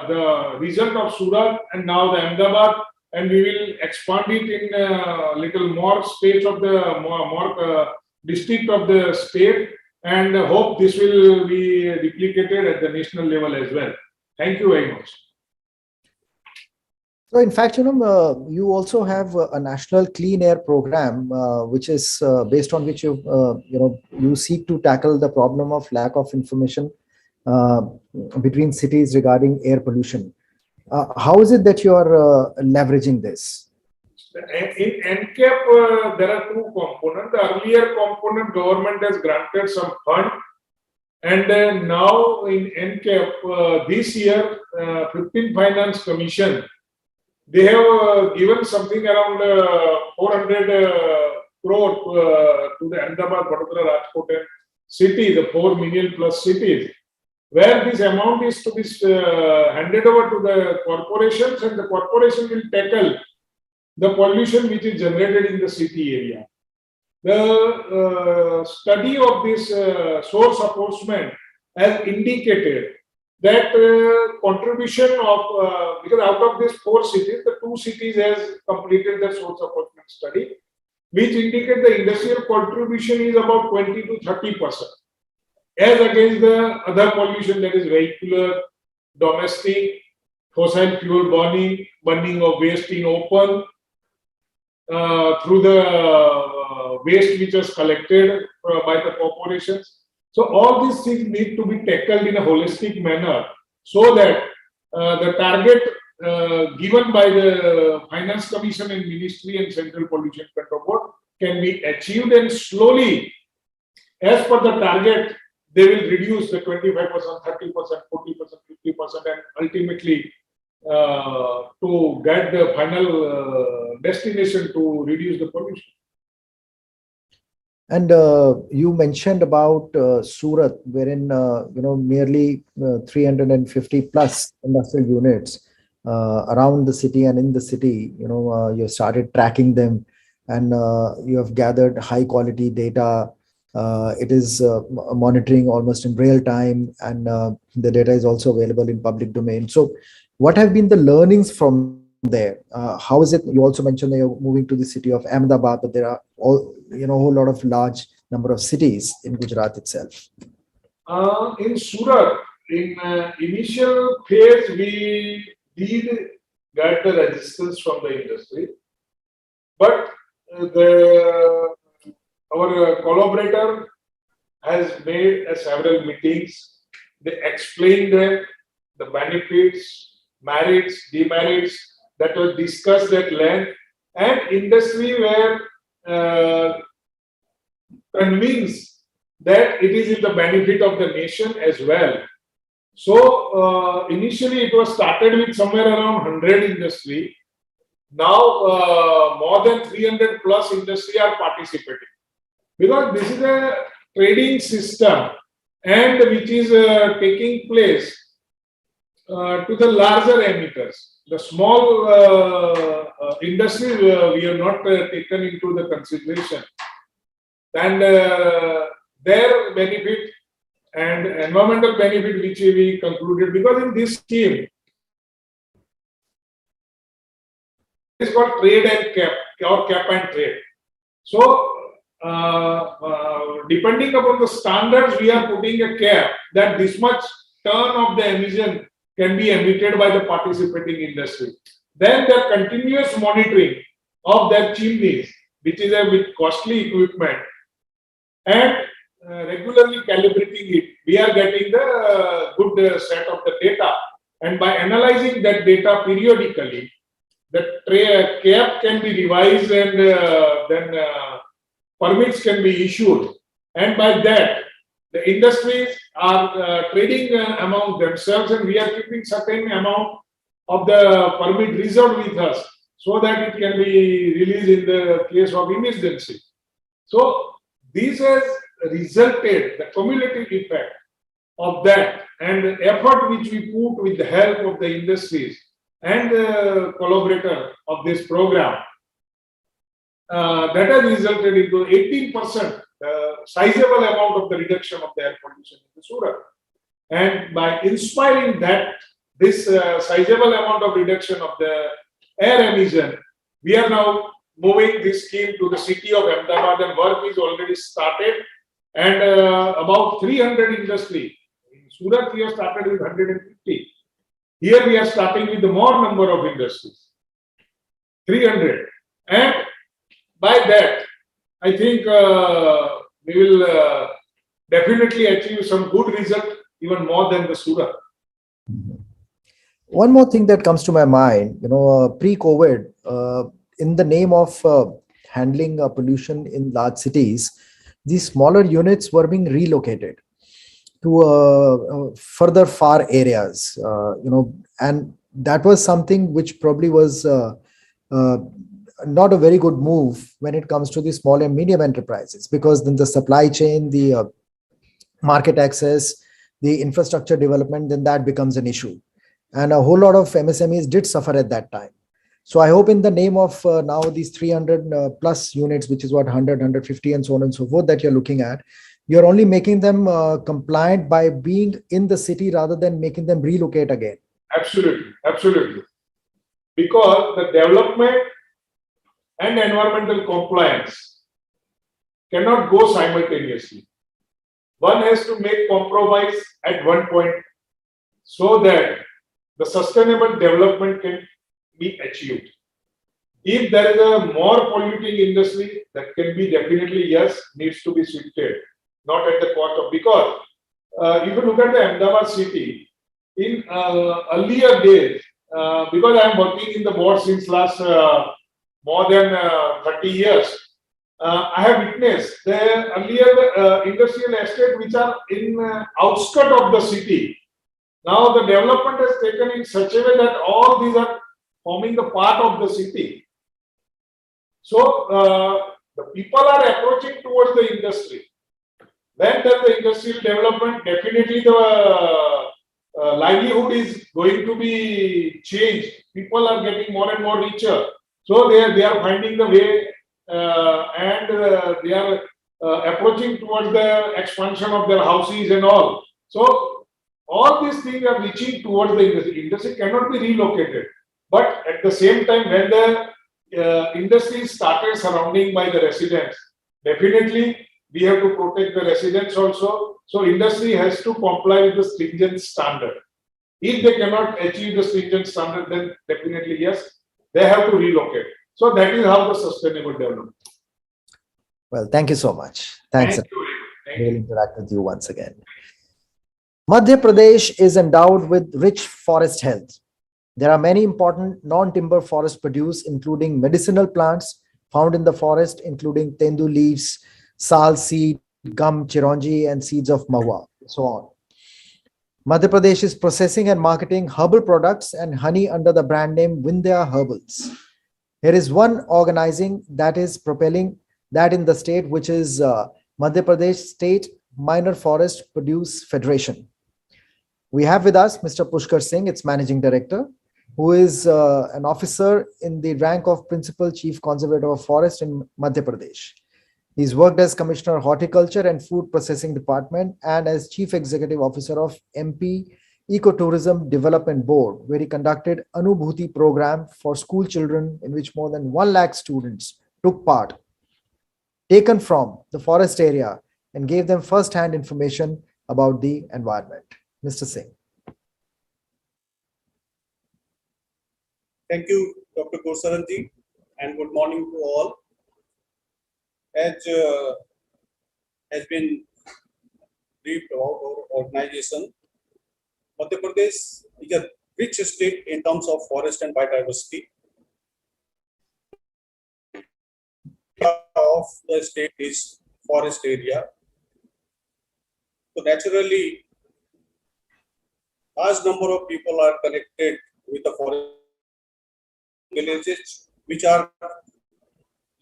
the result of Surat and now the Ahmedabad, and we will expand it in a little more states of the more district of the state, and hope this will be replicated at the national level as well. Thank you very much. So, in fact, you also have a national clean air program, which is based on which you seek to tackle the problem of lack of information between cities regarding air pollution. How is it that you are leveraging this? In NCAP, there are two components. The earlier component, government has granted some fund, and then now in NCAP this year, 15 Finance Commission, they have given something around 400 crore to the Ahmedabad, Vadodara, Rajkot and city, the 4 million plus cities, where this amount is to be handed over to the corporations, and the corporation will tackle the pollution which is generated in the city area. The study of this source apportionment has indicated that contribution of, because out of these 4 cities, the 2 cities has completed the source apportionment study, which indicate the industrial contribution is about 20 to 30%, as against the other pollution, that is vehicular, domestic, fossil fuel burning of waste in open, through the waste which was collected by the corporations. So all these things need to be tackled in a holistic manner, so that the target given by the Finance Commission and Ministry and Central Pollution Control Board can be achieved, and slowly, as per the target, they will reduce the 25%, 30%, 40%, 50%, and ultimately to get the final destination to reduce the pollution. And you mentioned about Surat, wherein nearly 350 plus industrial units around the city and in the city. You started tracking them, and you have gathered high quality data. It is monitoring almost in real time, and the data is also available in public domain. So, what have been the learnings from there? How is it? You also mentioned that you're moving to the city of Ahmedabad, but there are a whole lot of large number of cities in Gujarat itself. In Surat, in initial phase, we did get the resistance from the industry, but our collaborator has made several meetings. They explained the benefits, merits, demerits that were discussed at length, and industry were convinced that it is in the benefit of the nation as well. So initially it was started with somewhere around 100 industry. Now more than 300 plus industry are participating, because this is a trading system, and which is taking place to the larger emitters. the small industry we have not taken into the consideration, and their benefit and environmental benefit which we concluded, because in this scheme it is called trade and cap or cap and trade. So depending upon the standards, we are putting a cap that this much ton of the emission can be emitted by the participating industry. Then the continuous monitoring of their chimneys, which is a bit costly equipment, and regularly calibrating it, we are getting the good set of the data. And by analyzing that data periodically, the cap can be revised, and then permits can be issued. And by that, the industries are trading among themselves, and we are keeping certain amount of the permit reserved with us so that it can be released in the case of emergency. So this has resulted, the cumulative effect of that and the effort which we put with the help of the industries and the collaborator of this program, that has resulted into 18% sizable amount of the reduction of the air pollution in the Surat. And by inspiring that, this sizable amount of reduction of the air emission, we are now moving this scheme to the city of Ahmedabad, and work is already started. And about 300 industry. In Surat, we have started with 150. Here we are starting with the more number of industries, 300. And by that, I think we will definitely achieve some good result, even more than the Surat. One more thing that comes to my mind, pre-COVID, in the name of handling pollution in large cities, these smaller units were being relocated to further far areas, and that was something which probably was not a very good move when it comes to the small and medium enterprises, because then the supply chain, the market access, the infrastructure development, then that becomes an issue. And a whole lot of MSMEs did suffer at that time. So I hope in the name of now these 300 plus units, which is what 100, 150 and so on and so forth that you're looking at, you're only making them compliant by being in the city rather than making them relocate again. Absolutely, absolutely. Because the development and environmental compliance cannot go simultaneously. One has to make compromise at one point so that the sustainable development can be achieved. If there is a more polluting industry, that can be definitely, yes, needs to be shifted, not at the cost of, because if you look at the Ahmedabad city, in earlier days, because I am working in the board since last more than 30 years, I have witnessed the earlier industrial estate which are in outskirts of the city. Now the development has taken in such a way that all these are forming the part of the city. So the people are approaching towards the industry. When there is the industrial development, definitely the livelihood is going to be changed. People are getting more and more richer. So they are finding the way and they are approaching towards the expansion of their houses and all. So all these things are reaching towards the industry. Industry cannot be relocated. But at the same time, when the industry started surrounding by the residents, definitely we have to protect the residents also. So industry has to comply with the stringent standard. If they cannot achieve the stringent standard, then definitely yes, they have to relocate. So that is how the sustainable development. Well, thank you so much. Thanks. Thank you. We'll interact with you once again. Madhya Pradesh is endowed with rich forest health. There are many important non-timber forests produced, including medicinal plants found in the forest, including tendu leaves, sal seed, gum, chironji, and seeds of mahua, so on. Madhya Pradesh is processing and marketing herbal products and honey under the brand name Vindhya Herbals. There is one organizing that is propelling that in the state, which is Madhya Pradesh State Minor Forest Produce Federation. We have with us Mr. Pushkar Singh, its Managing Director. who is an officer in the rank of Principal Chief Conservator of Forest in Madhya Pradesh. He's worked as Commissioner Horticulture and Food Processing Department and as Chief Executive Officer of MP Ecotourism Development Board, where he conducted Anubhuti program for school children in which more than 1 lakh students took part, taken from the forest area, and gave them first-hand information about the environment. Mr. Singh. Thank you, Dr. Gursaranji, and good morning to all. As has been briefed about our organization, Madhya Pradesh is a rich state in terms of forest and biodiversity. Of the state is forest area. So naturally, large number of people are connected with the forest villages which are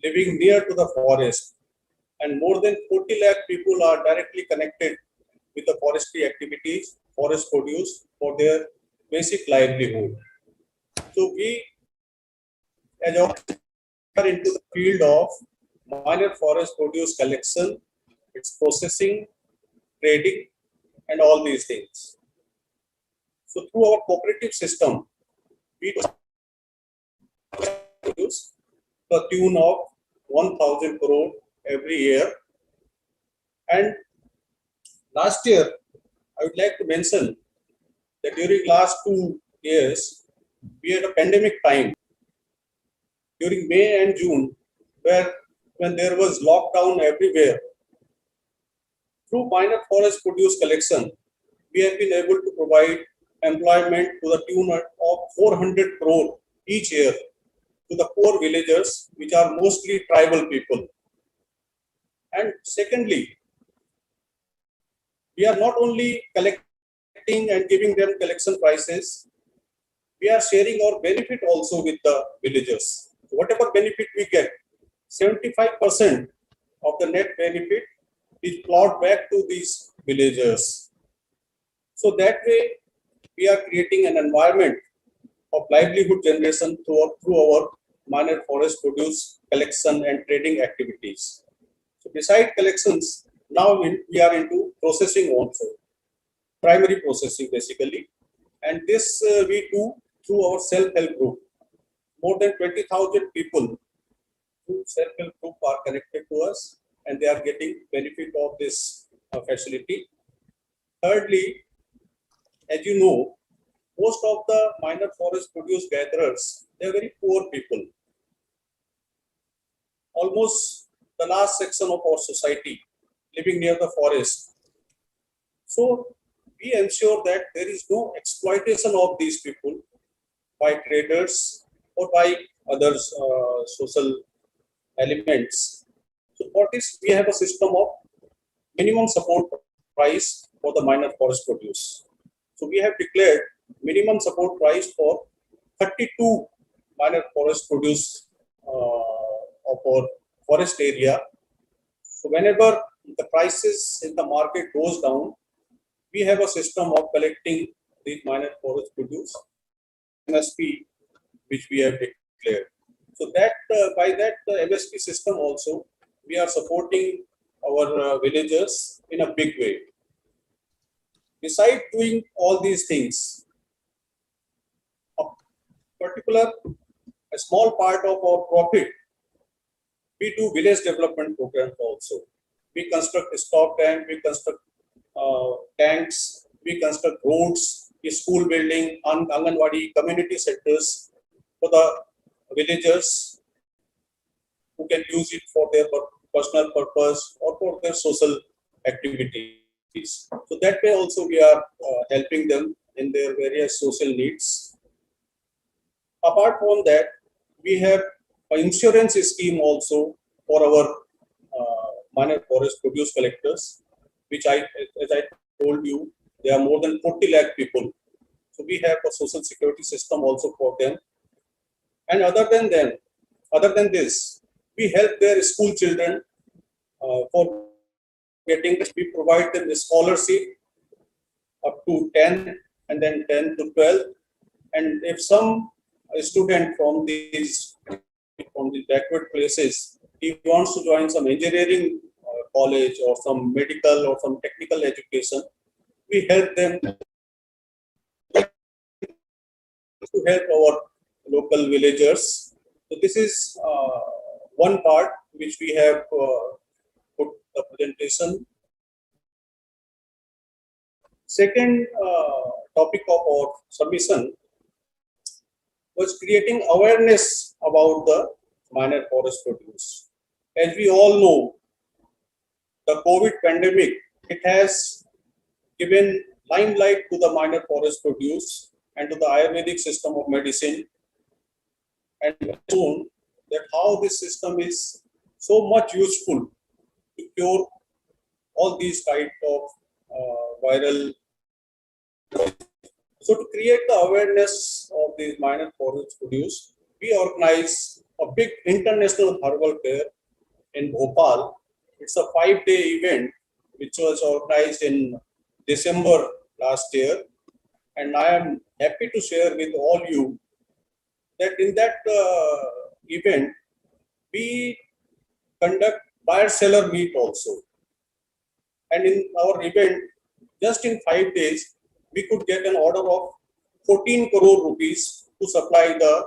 living near to the forest, and more than 40 lakh people are directly connected with the forestry activities, forest produce for their basic livelihood. So we as are into the field of minor forest produce collection, its processing, trading, and all these things. So through our cooperative system, we produce the tune of 1,000 crore every year. And last year, I would like to mention that during last 2 years, we had a pandemic time during May and June, when there was lockdown everywhere. Through minor forest produce collection, we have been able to provide employment to the tune of 400 crore each year to the poor villagers, which are mostly tribal people. And secondly, we are not only collecting and giving them collection prices, we are sharing our benefit also with the villagers. So whatever benefit we get, 75% of the net benefit is plowed back to these villagers. So that way, we are creating an environment of livelihood generation through our minor forest produce collection and trading activities. So beside collections, now we are into processing also, primary processing basically. And this we do through our self-help group. More than 20,000 people through self-help group are connected to us, and they are getting benefit of this facility. Thirdly, as you know, most of the minor forest produce gatherers, they are very poor people. Almost the last section of our society living near the forest. So we ensure that there is no exploitation of these people by traders or by other social elements. So for this, we have a system of minimum support price for the minor forest produce. So we have declared minimum support price for 32 minor forest produce of our forest area. So whenever the prices in the market goes down, we have a system of collecting these minor forest produce MSP, which we have declared. So that by that MSP system also, we are supporting our villagers in a big way. Besides doing all these things, a small part of our profit, we do village development programs also. We construct stock dam, we construct tanks, we construct roads, school building, Anganwadi, community centers for the villagers who can use it for their personal purpose or for their social activities. So that way also we are helping them in their various social needs. Apart from that, we have an insurance scheme also for our minor forest produce collectors, which as I told you, there are more than 40 lakh people. So we have a social security system also for them. And other than this, we help their school children for getting, we provide them a scholarship up to 10 and then 10 to 12. And if some student from these backward places, he wants to join some engineering college or some medical or some technical education, we help them to help our local villagers. So this is one part which we have put the presentation. Second topic of our submission was creating awareness about the minor forest produce. As we all know, the COVID pandemic, it has given limelight to the minor forest produce and to the Ayurvedic system of medicine, and shown that how this system is so much useful to cure all these type of viral. So to create the awareness of these minor forest produce, we organize a big international herbal fair in Bhopal. It's a 5-day event which was organized in December last year, and I am happy to share with all you that in that event we conduct buyer-seller meet also, and in our event just in 5 days we could get an order of 14 crore rupees to supply the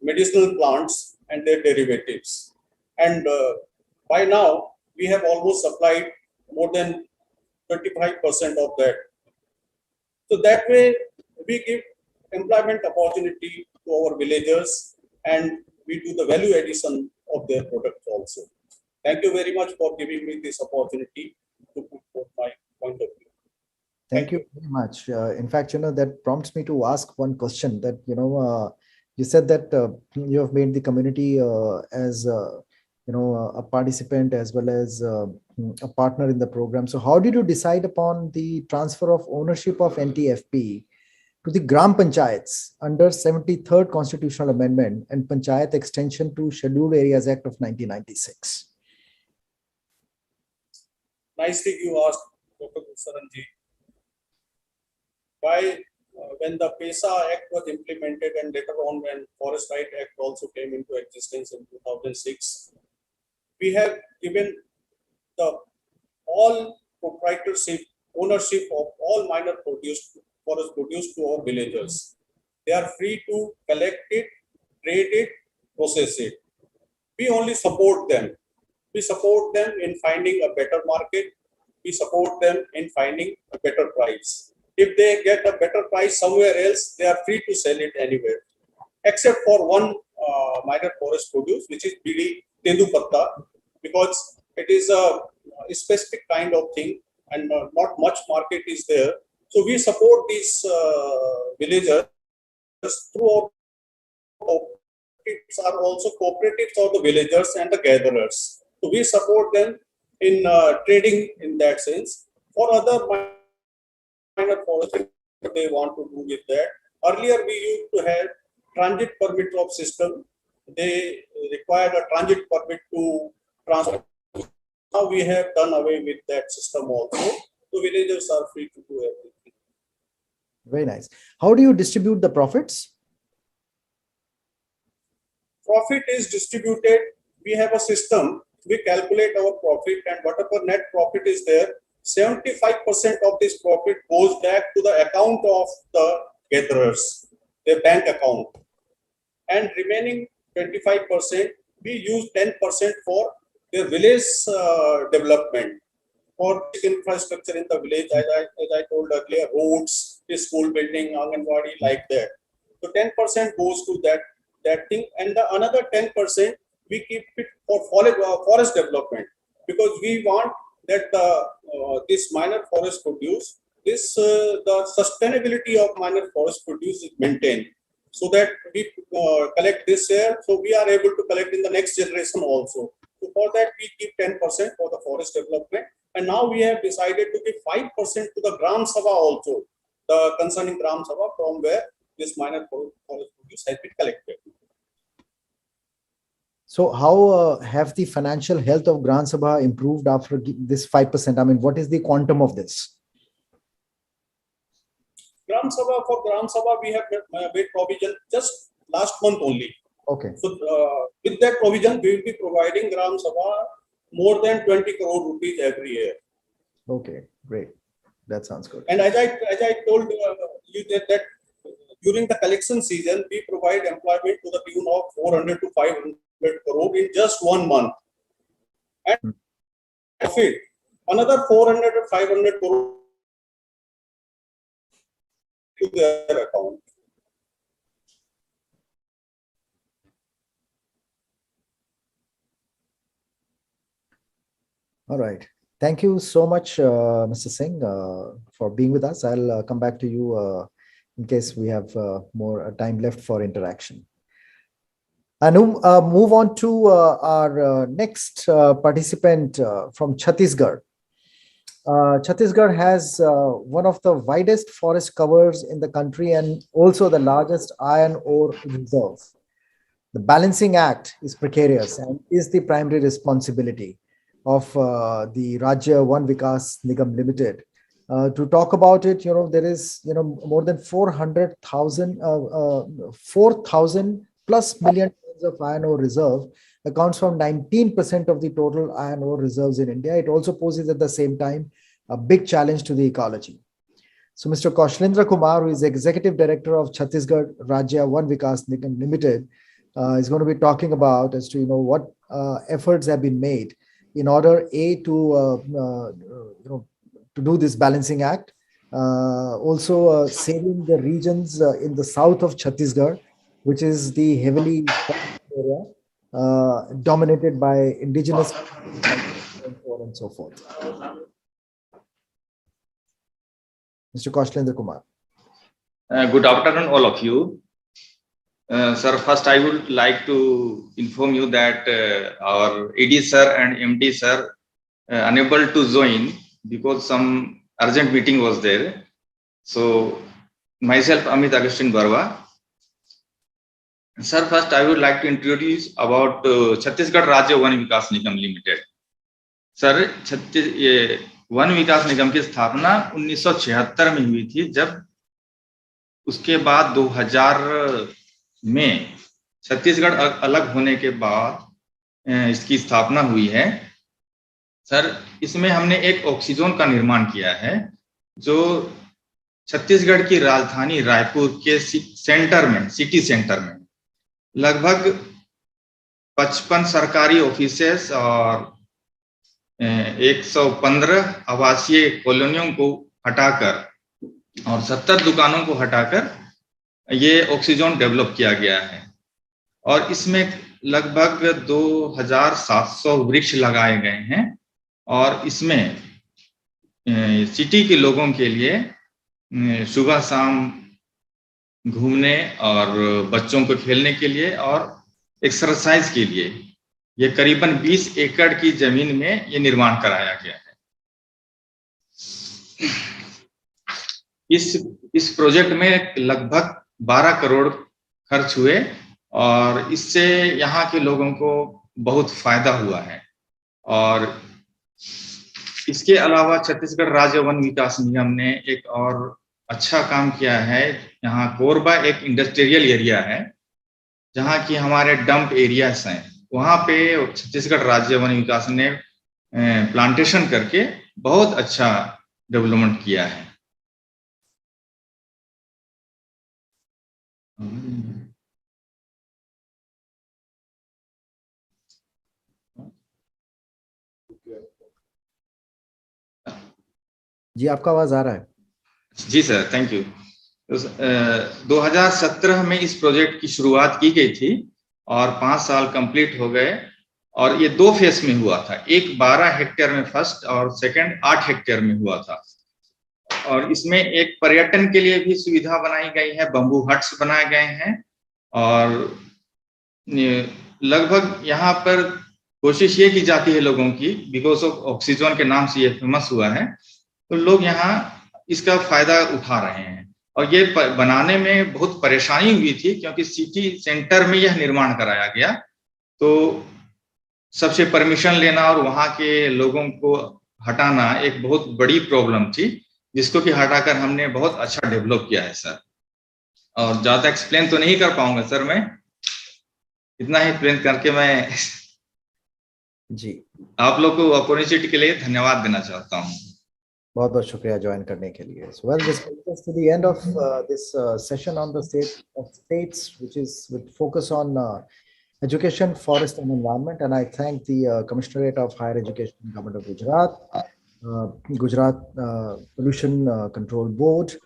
medicinal plants and their derivatives, and by now we have almost supplied more than 25% of that. So that way we give employment opportunity to our villagers and we do the value addition of their products also. Thank you very much for giving me this opportunity to put forth my point of view. Thank you very much. In fact, that prompts me to ask one question that, you said that you have made the community as, a participant as well as a partner in the program. So how did you decide upon the transfer of ownership of NTFP to the Gram Panchayats under 73rd Constitutional Amendment and Panchayat Extension to Scheduled Areas Act of 1996? Nice thing you asked, Dr. Saranji. Why, when the PESA Act was implemented and later on when Forest Right Act also came into existence in 2006, we have given the all proprietorship, ownership of all minor forest produce to our villagers. They are free to collect it, trade it, process it. We only support them. We support them in finding a better market. We support them in finding a better price. If they get a better price somewhere else, they are free to sell it anywhere, except for one minor forest produce, which is Bidi Tedupatta, because it is a specific kind of thing and not much market is there. So we support these villagers through cooperatives are also cooperatives of the villagers and the gatherers. So we support them in trading in that sense. For other minor forest, they want to do with that. Earlier we used to have transit permit of system. They required a transit permit to transport. Now we have done away with that system also. So villagers are free to do everything. Very nice. How do you distribute the profits? Profit is distributed. We have a system. We calculate our profit and whatever net profit is there, 75% of this profit goes back to the account of the gatherers, their bank account. And remaining 25%, we use 10% for their village development, for infrastructure in the village, as I told earlier, roads, school building, Anganwadi, like that. So 10% goes to that thing, and the another 10% we keep it for forest development, because we want that this minor forest produce, the sustainability of minor forest produce is maintained, so that we collect this year, so we are able to collect in the next generation also. So for that we keep 10% for the forest development, and now we have decided to give 5% to the Gram Sabha also, the concerning Gram Sabha from where this minor forest produce has been collected. So how have the financial health of Gram Sabha improved after this 5%? I mean, what is the quantum of this? Gram Sabha, we have made provision just last month only. Okay. So with that provision, we will be providing Gram Sabha more than 20 crore rupees every year. Okay, great. That sounds good. And as I told you that during the collection season, we provide employment to the tune of 400 to 500 crore in just 1 month. And profit, another 400 to 500 crore to their account. All right. Thank you so much, Mr. Singh, for being with us. I'll come back to you in case we have more time left for interaction. And move on to our next participant from Chhattisgarh. Chhattisgarh has one of the widest forest covers in the country and also the largest iron ore reserve. The balancing act is precarious and is the primary responsibility of the Rajya Van Vikas Nigam Limited. To talk about it, there is more than 4,000 plus million tons of iron ore reserve, accounts for 19% of the total iron ore reserves in India. It also poses at the same time a big challenge to the ecology. So Mr. Kaushlendra Kumar, who is Executive Director of Chhattisgarh Rajya Van Vikas Nigam Limited, is going to be talking about as to what efforts have been made in order to do this balancing act, also saving the regions in the south of Chhattisgarh, which is the heavily area dominated by indigenous and so on and so forth. Mr. Kaushlendra Kumar. Good afternoon, all of you. Sir, first I would like to inform you that our AD sir and MD sir unable to join because some urgent meeting was there. So myself, Amit Agustin Barwa. Sir, first I would like to introduce about Chhattisgarh Rajya Van Vikas Nigam Limited. Sir, Van Vikas Nigam की स्थापना 1976 में हुई थी, जब उसके बाद 2000 में छत्तीसगढ़ अलग होने के बाद इसकी स्थापना हुई है। सर, इसमें हमने एक ऑक्सीजन का निर्माण किया है जो छत्तीसगढ़ की राजधानी रायपुर के सेंटर में, सिटी सेंटर में लगभग 55 सरकारी ऑफिसेस और 115 आवासीय कॉलोनियों को हटाकर और 70 दुकानों को हटाकर ये ऑक्सीजन डेवलप किया गया है और इसमें लगभग 2700 वृक्ष लगाए गए हैं और इसमें सिटी के लोगों के लिए सुबह शाम घूमने और बच्चों को खेलने के लिए और एक्सरसाइज के लिए ये करीबन 20 एकड़ की जमीन में ये निर्माण कराया गया है। इस प्रोजेक्ट में लगभग 12 करोड़ खर्च हुए और इससे यहाँ के लोगों को बहुत फायदा हुआ है। और इसके अलावा छत्तीसगढ़ राज्य वन विकास निगम ने एक और अच्छा काम किया है। यहाँ कोरबा एक इंडस्ट्रियल एरिया है जहाँ की हमारे डंप एरियाज हैं, वहाँ पे छत्तीसगढ़ राज्य वन विकास ने प्लांटेशन करके बहुत अच्छा डेवलपमेंट किया है। जी, आपका आवाज आ रहा है? जी सर, थैंक यू। 2017 में इस प्रोजेक्ट की शुरुआत की गई थी और 5 साल कंप्लीट हो गए और ये 2 फेज में हुआ था। एक 12 हेक्टेयर में फर्स्ट और सेकंड 8 हेक्टेयर में हुआ था। और इसमें एक पर्यटन के लिए भी सुविधा बनाई गई है, बम्बू हट्स बनाए गए हैं और लगभग यहाँ पर कोशिश ये की जाती है लोगों की, बिकॉज ऑफ ऑक्सीजन के नाम से ये फेमस हुआ है, तो लोग यहाँ इसका फायदा उठा रहे हैं। और ये बनाने में बहुत परेशानी हुई थी क्योंकि सिटी सेंटर में यह निर्माण कराया गया, तो सबसे परमिशन लेना और वहाँ के लोगों को हटाना एक बहुत बड़ी प्रॉब्लम थी। जिसको कि हटाकर हमने बहुत अच्छा डेवलप किया है सर। और ज्यादा एक्सप्लेन तो नहीं कर पाऊंगा सर, मैं इतना ही एक्सप्लेन करके मैं जी आप लोग को अपॉर्चुनिटी के लिए धन्यवाद देना चाहता हूँ। बहुत बहुत शुक्रिया ज्वाइन करने के लिए। Well, this brings us to the end of this session on the state of states, which is with focus on education, forest and environment. And I thank the Commissionerate of Higher Education, Government of Gujarat, Gujarat Pollution Control Board,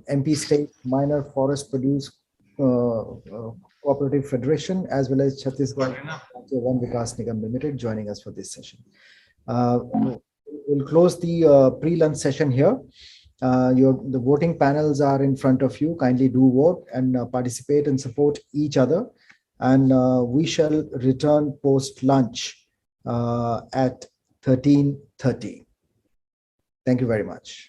MP State Minor Forest Produce Cooperative Federation, as well as Chhattisgarh One Vikas Nigam Limited joining us for this session. We'll close the pre-lunch session here. The voting panels are in front of you. Kindly do vote and participate and support each other. And we shall return post-lunch at 13:30. Thank you very much.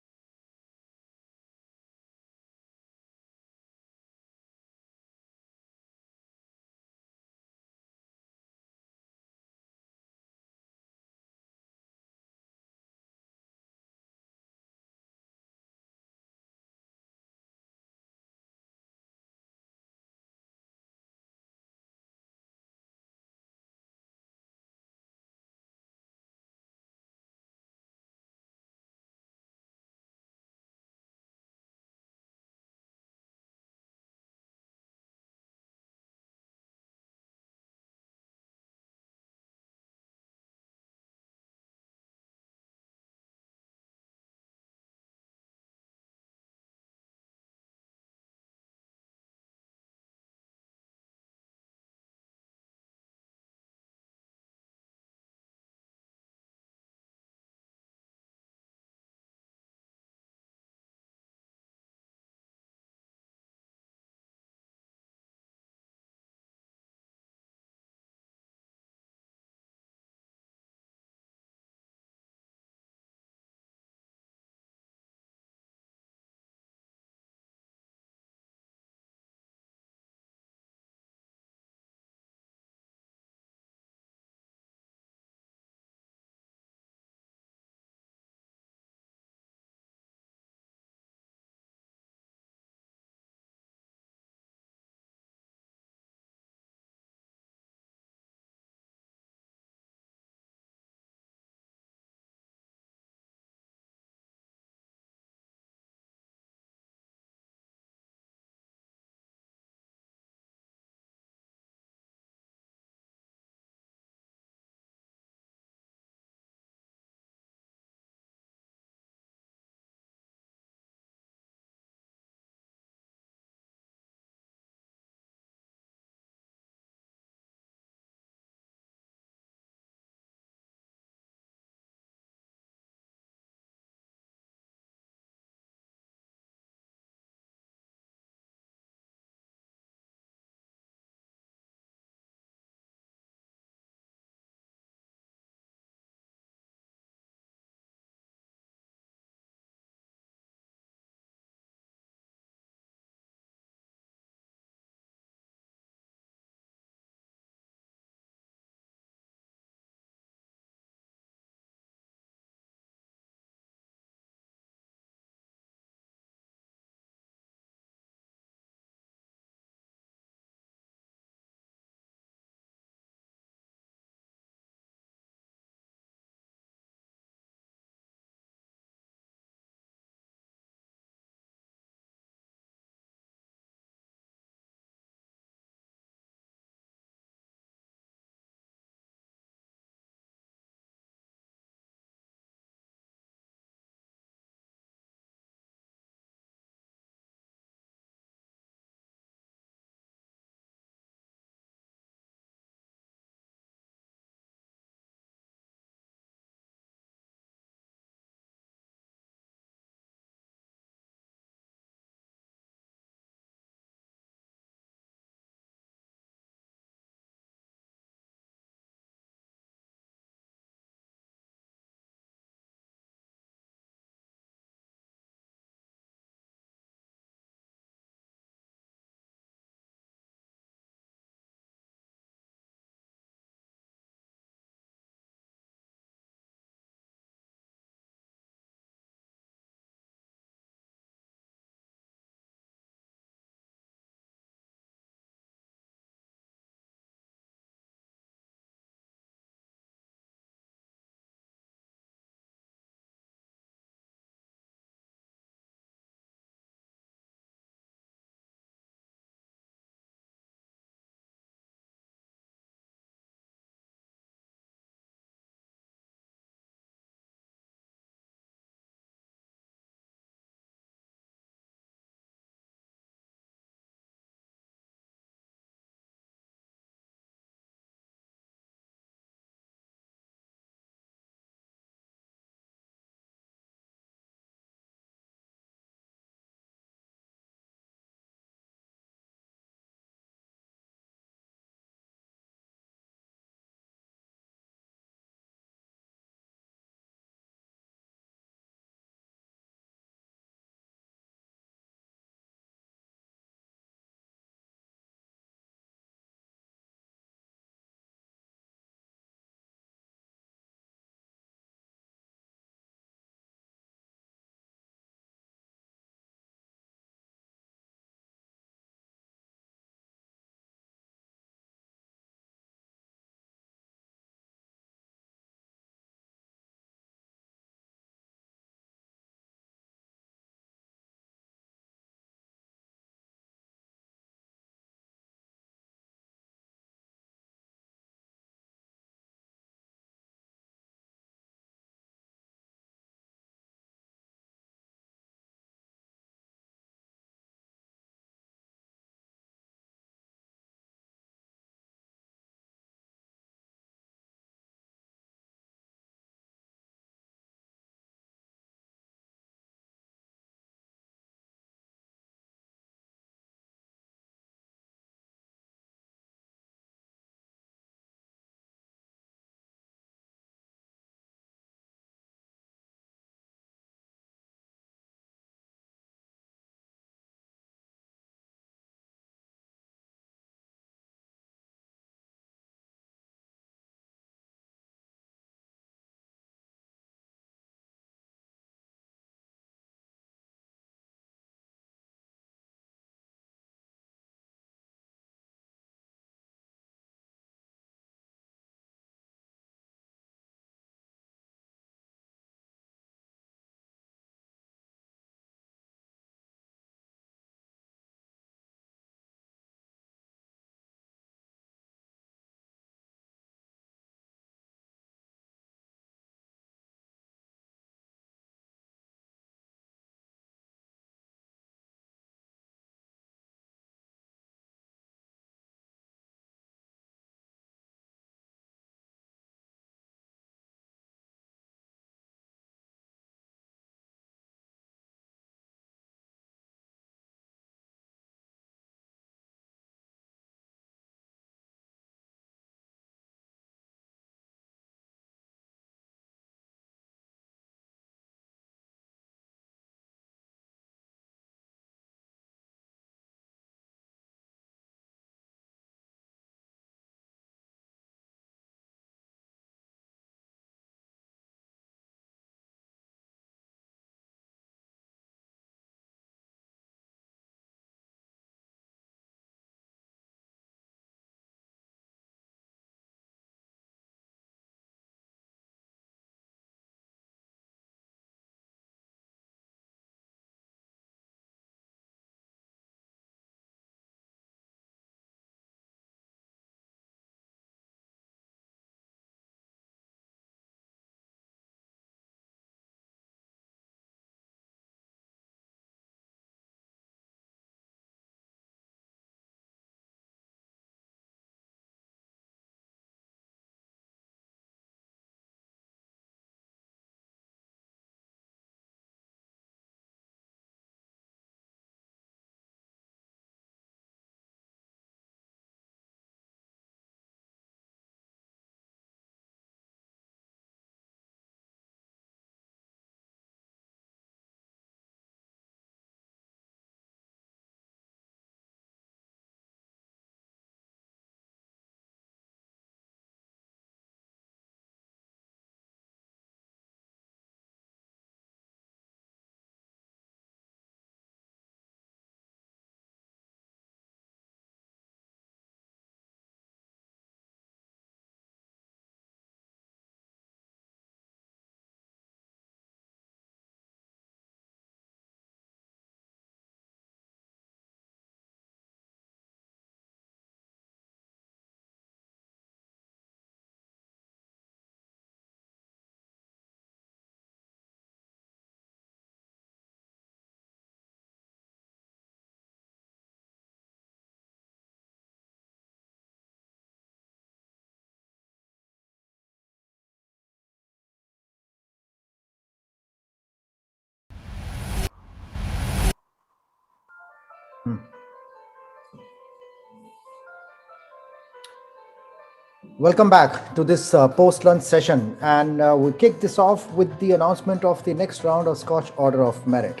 Welcome back to this post-lunch session, and we kick this off with the announcement of the next round of Scotch Order of Merit.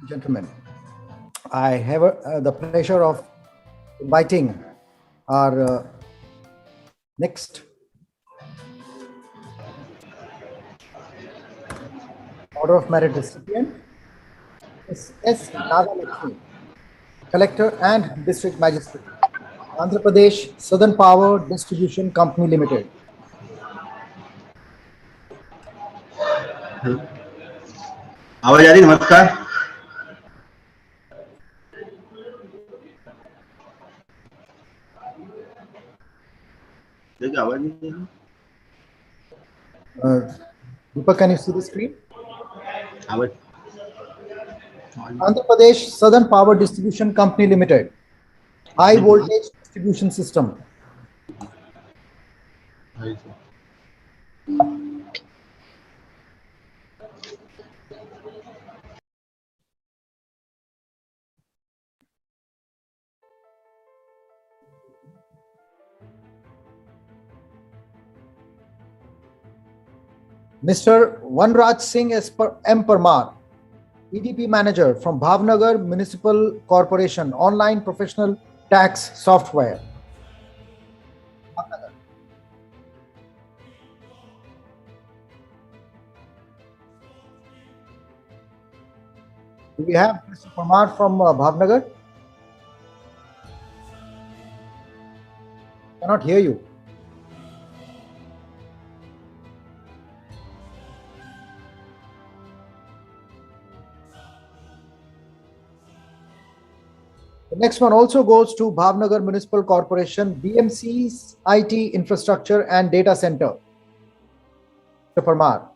Gentlemen, I have the pleasure of inviting our next Order of Merit recipient, is S. Nagalakshmi, Collector and District Magistrate, Andhra Pradesh Southern Power Distribution Company Limited. आवाज आ रही? नमस्कार। देखिए आवाज नहीं है। Deepak, can you see the screen? आवाज। Andhra Pradesh Southern Power Distribution Company Limited, High Voltage Distribution System. Mr. Vanraj Singh M. Parmar, EDP Manager from Bhavnagar Municipal Corporation, Online Professional Tax Software. Do we have Mr. Parmar from Bhavnagar? Cannot hear you. The next one also goes to Bhavnagar Municipal Corporation, BMC's IT Infrastructure and Data Center. Mr. Parmar.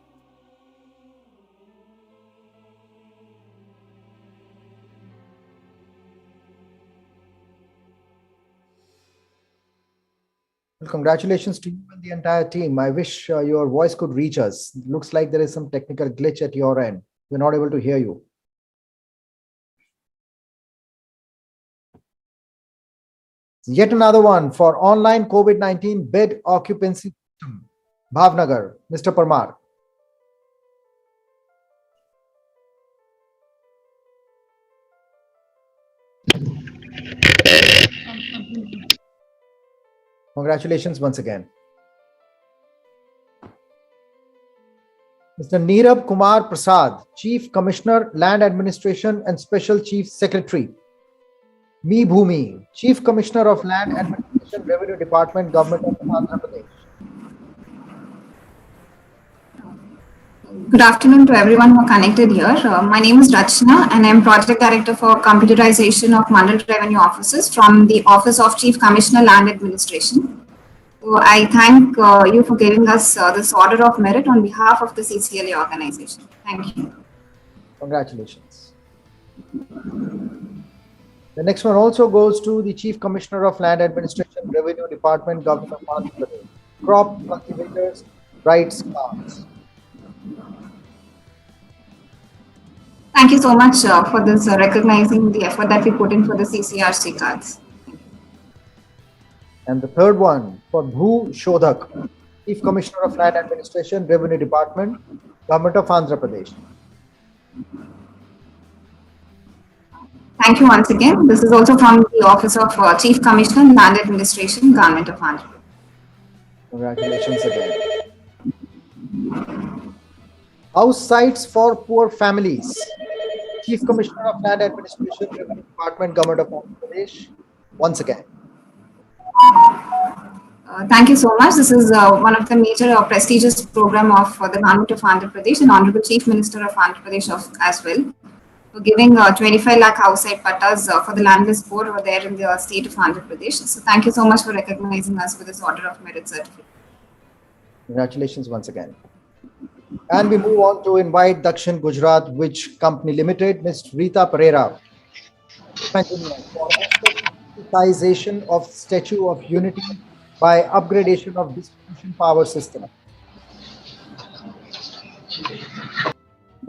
Well, congratulations to you and the entire team. I wish your voice could reach us. Looks like there is some technical glitch at your end. We're not able to hear you. Yet another one for online COVID-19 bed occupancy system, Bhavnagar, Mr. Parmar. Congratulations once again. Mr. Neerab Kumar Prasad, Chief Commissioner, Land Administration and Special Chief Secretary, Me Bhumi, Chief Commissioner of Land Administration, Revenue Department, Government of Andhra Pradesh. Good afternoon to everyone who are connected here. My name is Rachna and I'm Project Director for Computerization of Mandal Revenue Offices from the Office of Chief Commissioner Land Administration. So I thank you for giving us this Order of Merit on behalf of the CCLA organization. Thank you. Congratulations. The next one also goes to the Chief Commissioner of Land Administration, Revenue Department, Government of Andhra Pradesh, Crop Cultivators Rights Cards. Thank you so much for this recognizing the effort that we put in for the CCRC cards. And the third one for Bhu Shodhak, Chief Commissioner of Land Administration, Revenue Department, Government of Andhra Pradesh. Thank you once again. This is also from the Office of Chief Commissioner, Land Administration, Government of Andhra Pradesh. Congratulations again. House sites for poor families, Chief Commissioner of Land Administration, Revenue Department, Government of Andhra Pradesh, once again. Thank you so much. This is one of the major prestigious program of the Government of Andhra Pradesh and Honorable Chief Minister of Andhra Pradesh as well, for giving 25 lakh house site pattas for the landless poor over there in the state of Andhra Pradesh. So thank you so much for recognizing us with this Order of Merit certificate. Congratulations once again. And we move on to invite Dakshin Gujarat Witch Company Limited, Ms. Rita Pereira, for digitization of Statue of Unity by upgradation of distribution power system.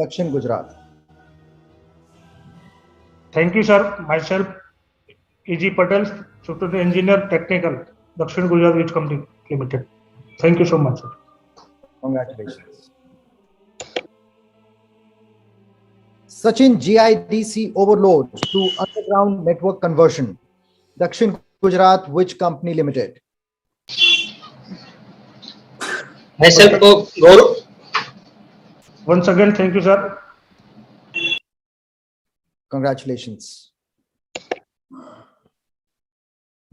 Dakshin Gujarat. Thank you, sir. Myself, E.G. Patel, Software Engineer, Technical, Dakshin Gujarat Wych Company Limited. Thank you so much, sir. Congratulations. Sachin, GIDC overload to underground network conversion. Dakshin Gujarat Wych Company Limited. Myself, Gaurav. Once again, thank you, sir. Congratulations.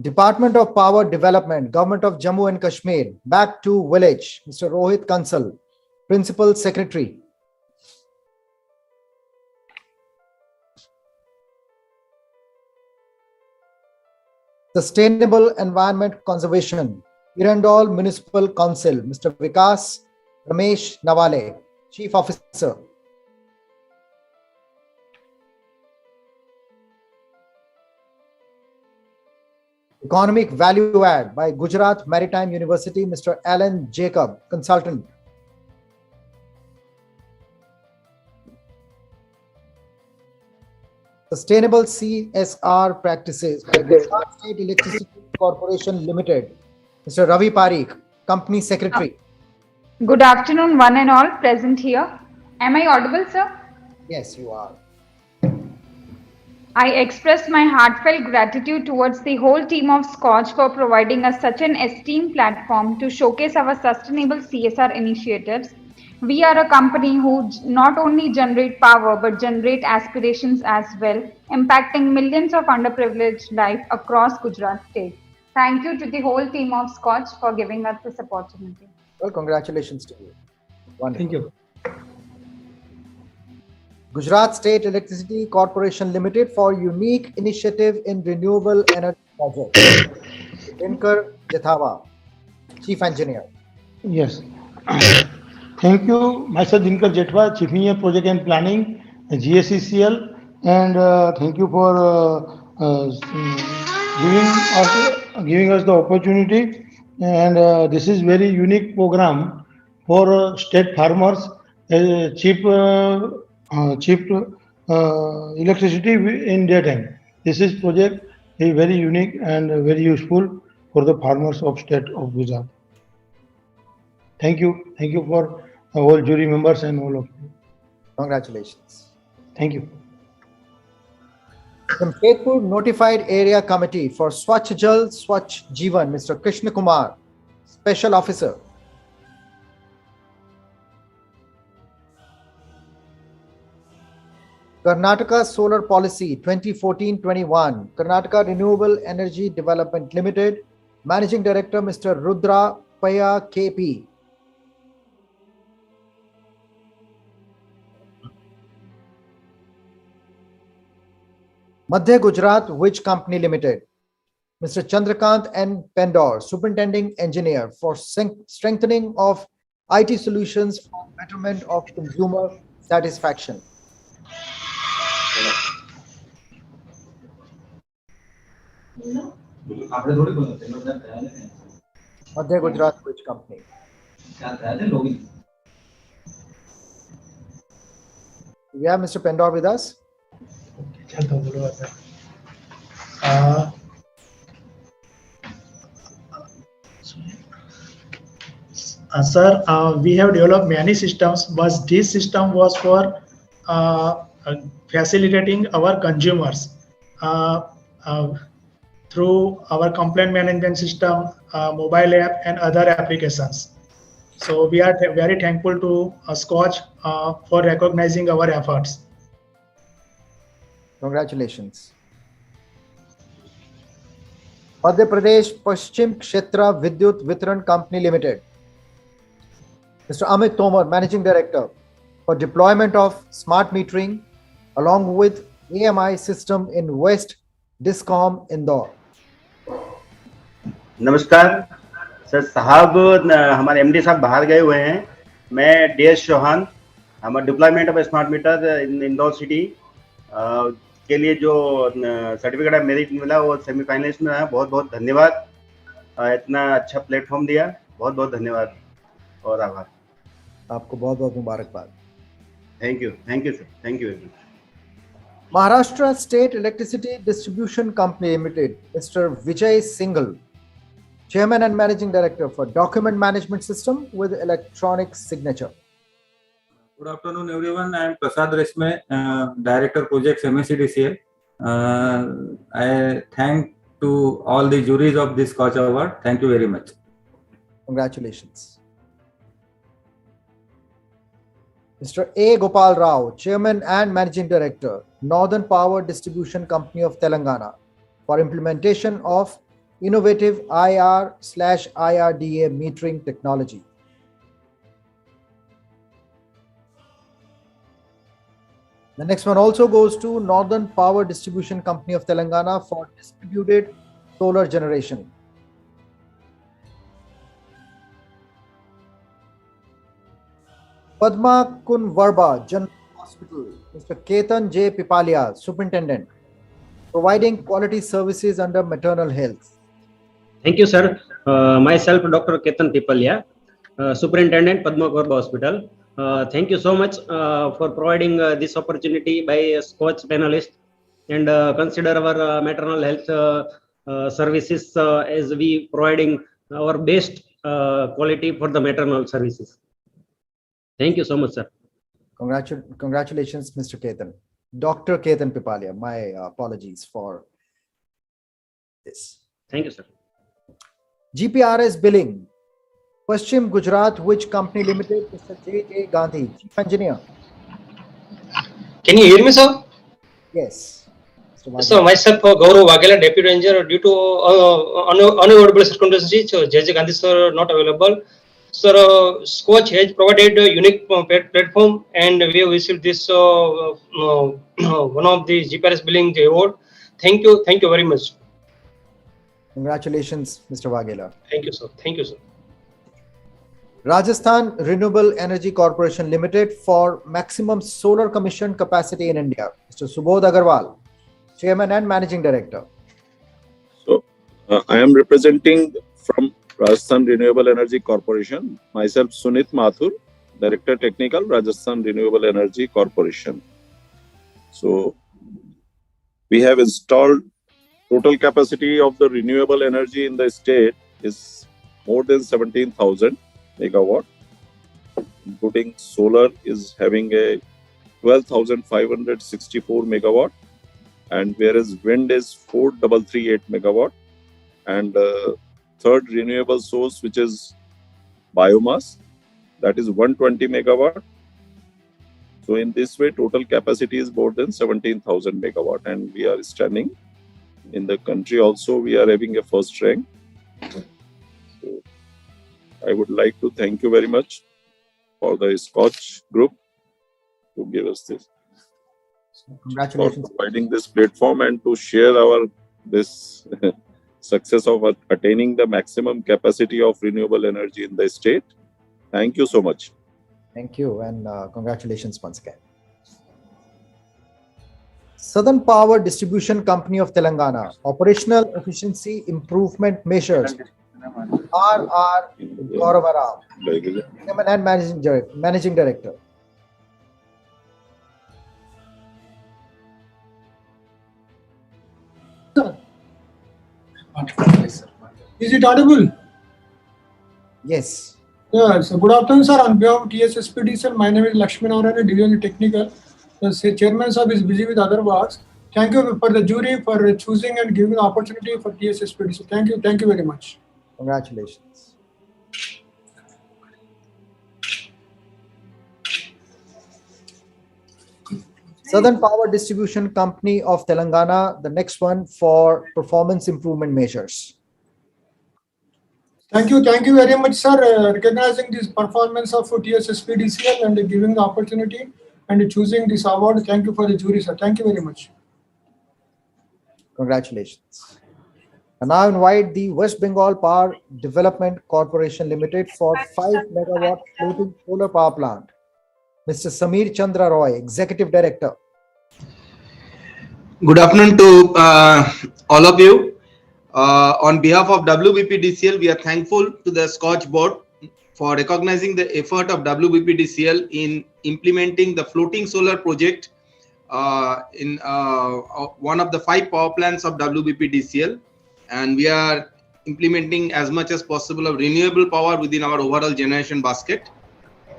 Department of Power Development, Government of Jammu and Kashmir, back to village, Mr. Rohit Kansal, Principal Secretary. Sustainable Environment Conservation, Irandol Municipal Council, Mr. Vikas Ramesh Nawale, Chief Officer. Economic Value Add by Gujarat Maritime University, Mr. Alan Jacob, Consultant. Sustainable CSR Practices by Gujarat State Electricity Corporation Limited, Mr. Ravi Parikh, Company Secretary. Good afternoon, one and all present here. Am I audible, sir? Yes, you are. I express my heartfelt gratitude towards the whole team of SKOCH for providing us such an esteemed platform to showcase our sustainable CSR initiatives. We are a company who not only generate power but generate aspirations as well, impacting millions of underprivileged lives across Gujarat state. Thank you to the whole team of SKOCH for giving us this opportunity. Well, congratulations to you. Wonderful. Thank you. Gujarat State Electricity Corporation Limited for unique initiative in renewable energy project. Dinkar Jethava, Chief Engineer. Yes. Thank you. Myself, Dinkar Jetwa, Chief Engineer, Project and Planning, GSECL, and thank you for giving us the opportunity. And this is very unique program for state farmers, cheap electricity in daytime. This is project is very unique and very useful for the farmers of state of Gujarat. Thank you for all jury members and all of you. Congratulations. Thank you. Jamshedpur Notified Area Committee for Swachh Jal Swachh Jeevan, Mr. Krishna Kumar, Special Officer. Karnataka Solar Policy 2014-21, Karnataka Renewable Energy Development Limited, Managing Director Mr. Rudra Paya KP. Madhya Gujarat Wych Company Limited, Mr. Chandrakant N. Pendor, Superintending Engineer for strengthening of IT solutions for betterment of consumer satisfaction. Madhya Gujarat Wych Company. We have Mr. Pendor with us. Sir, we have developed many systems, but this system was for facilitating our consumers through our complaint management system, mobile app, and other applications. So we are very thankful to SKOCH for recognizing our efforts. Congratulations. Madhya Pradesh Paschim Kshetra Vidyut Vitran Company Limited. Mr. Amit Tomar, Managing Director, for deployment of smart metering along with AMI system in West Discom Indore. नमस्कार sir साहब, हमारे MD साहब बाहर गए हुए हैं. मैं DS Chauhan, हमारा deployment of smart meter in Indore city के लिए जो सर्टिफिकेट ऑफ मेरिट मिला वो सेमीफाइनलिस्ट में है. बहुत बहुत धन्यवाद, इतना अच्छा प्लेटफॉर्म दिया. बहुत बहुत धन्यवाद और आभार. आपको बहुत बहुत मुबारकबाद. Thank you sir, thank you. Maharashtra State Electricity Distribution Company Limited, Mr. Vijay Singhal, Chairman and Managing Director for Document Management System with Electronic Signature. Good afternoon, everyone. I am Prasad Resme, Director Projects MSCDCL. I thank to all the juries of this SKOCH Award. Thank you very much. Congratulations. Mr. A. Gopal Rao, Chairman and Managing Director, Northern Power Distribution Company of Telangana, for implementation of innovative IR/IRDA metering technology. The next one also goes to Northern Power Distribution Company of Telangana for distributed solar generation. Padma Kunvarba General Hospital, Mr. Ketan J. Pipalia, Superintendent, providing quality services under maternal health. Thank you, sir. Myself, Dr. Ketan Pipalia, Superintendent, Padma Kunvarba Hospital. Thank you so much for providing this opportunity by SKOCH panelists, and consider our maternal health services as we providing our best quality for the maternal services. Thank you so much, sir. Congratulations, Mr. Ketan. Dr. Ketan Pipalia, my apologies for this. Thank you, sir. GPRS Billing, Paschim Gujarat Witch Company Limited, Mr. J. Gandhi, Chief Engineer. Can you hear me, sir? Yes. So myself, Gaurav Waghela, Deputy Engineer, due to unavoidable circumstances, J. Gandhi sir not available. Sir, SKOCH has provided a unique platform, and we have received this one of the GPRS Billing award. Thank you very much. Congratulations, Mr. Waghela. Thank you, sir. Thank you, sir. Rajasthan Renewable Energy Corporation Limited for maximum solar commission capacity in India, Mr. Subodh Agarwal, Chairman and Managing Director. So, I am representing from Rajasthan Renewable Energy Corporation, myself Sunit Mathur, Director Technical, Rajasthan Renewable Energy Corporation. So, we have installed total capacity of the renewable energy in the state is more than 17,000 megawatt, including solar is having a 12,564 megawatt, and whereas wind is 4,338 megawatt, and third renewable source, which is biomass, that is 120 megawatt. So in this way, total capacity is more than 17,000 megawatt, and we are standing in the country also. We are having a first rank. So I would like to thank you very much for the SKOCH group to give us this. Congratulations for providing this platform and to share our this success of attaining the maximum capacity of renewable energy in the state. Thank you so much. Thank you, and congratulations once again. Southern Power Distribution Company of Telangana, Operational Efficiency Improvement Measures, R.R. Gauravaram, Chairman and Managing Director. Is it audible? Yes. Yeah, so good afternoon, sir. On behalf of TSSPDCL, my name is Lakshmi Narayana, Division Technical. The chairman sir is busy with other works. Thank you for the jury for choosing and giving the opportunity for TSSPDCL. Thank you very much. Congratulations. Southern Power Distribution Company of Telangana, the next one for performance improvement measures. Thank you very much, sir. Recognizing this performance of TSSPDCL and giving the opportunity and choosing this award. Thank you for the jury, sir. Thank you very much. Congratulations. And now invite the West Bengal Power Development Corporation Limited for 5 megawatt floating solar power plant. Mr. Sameer Chandra Roy, Executive Director. Good afternoon to all of you. On behalf of WBPDCL, we are thankful to the SKOCH board for recognizing the effort of WBPDCL in implementing the floating solar project in one of the 5 power plants of WBPDCL, and we are implementing as much as possible of renewable power within our overall generation basket.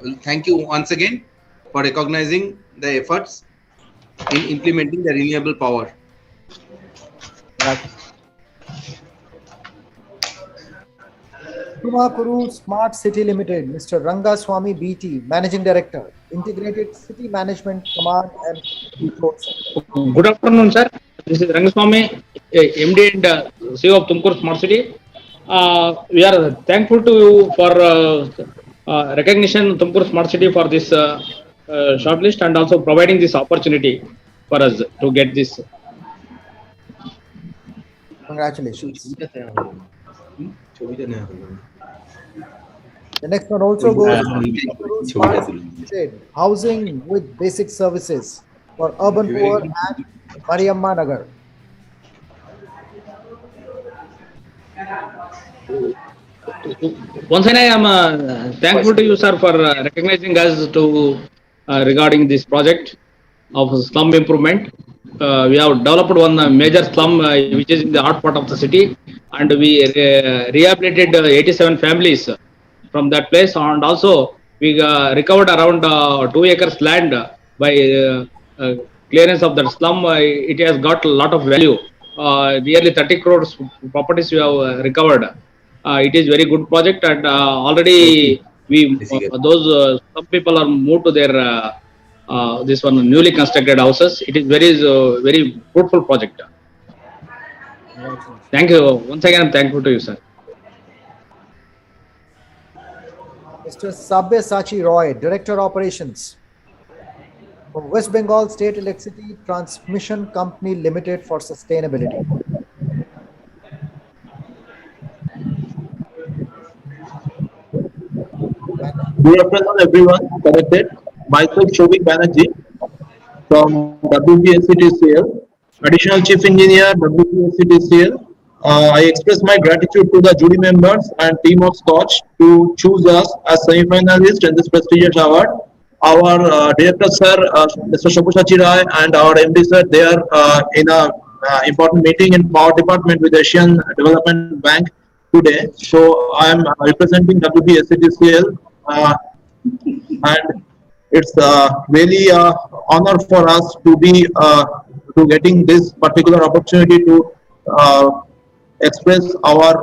Well, thank you once again for recognizing the efforts in implementing the renewable power. Tumakuru Smart City Limited, Mr. Rangaswamy BT, Managing Director, Integrated City Management Command and Control Center. Good afternoon, sir. This is Rangaswamy, MD and CEO of Tumkur Smart City. We are thankful to you for recognition Tumkur Smart City for this shortlist and also providing this opportunity for us to get this. Congratulations. The next one also goes to Smart City, housing with basic services for urban poor and Mariamma Nagar. Once again, I am thankful to you, sir, for recognizing us to regarding this project of slum improvement. We have developed one major slum which is in the heart part of the city, and we rehabilitated 87 families from that place, and also we recovered around 2 acres land by clearance of that slum. It has got a lot of value. Nearly 30 crores properties we have recovered. It is very good project, and already some people are moved to their this one newly constructed houses. It is very fruitful project. Thank you once again. I'm thankful to you, sir. Mr. Sabyasachi Roy, Director Operations from West Bengal State Electricity Transmission Company Limited for Sustainability. Good afternoon, everyone connected. Myself, Shobik Banerjee from WPSCTCL, Additional Chief Engineer, WPSCTCL. I express my gratitude to the jury members and team of SKOCH to choose us as semi-finalists in this prestigious award. Our director, sir, Mr. Sabyasachi Roy, and our MD, sir, they are in a important meeting in Power Department with Asian Development Bank today. So I am representing WPSCTCL, and it's really honor for us to be to getting this particular opportunity to express our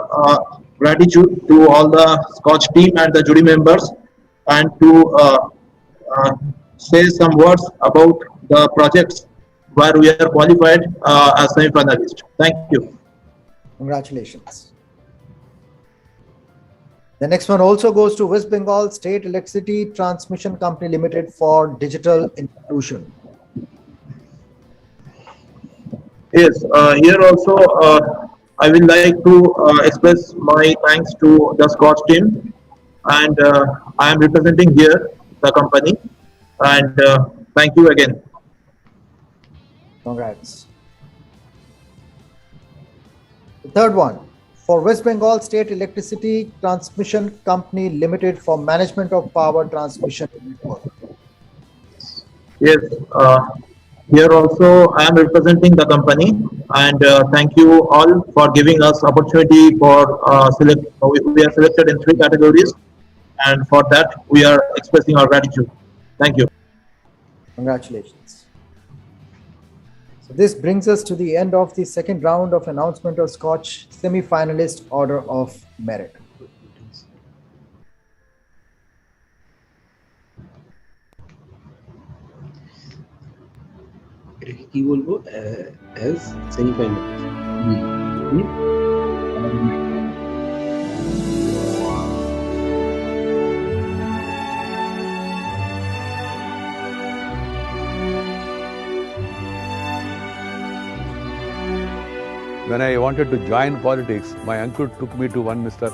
gratitude to all the SKOCH team and the jury members, and to say some words about the projects where we are qualified as semi-finalists. Thank you. Congratulations. The next one also goes to West Bengal State Electricity Transmission Company Limited for digital inclusion. Yes, here also I will like to express my thanks to the SKOCH team, and I am representing here the company, and thank you again. Congrats. The third one, for West Bengal State Electricity Transmission Company Limited for management of power transmission network. Yes, here also I am representing the company, and thank you all for giving us opportunity for we are selected in 3 categories, and for that we are expressing our gratitude. Thank you. Congratulations. So this brings us to the end of the second round of announcement of SKOCH semi-finalist order of merit. কি বলবো as semi-finalist. When I wanted to join politics, my uncle took me to one Mr.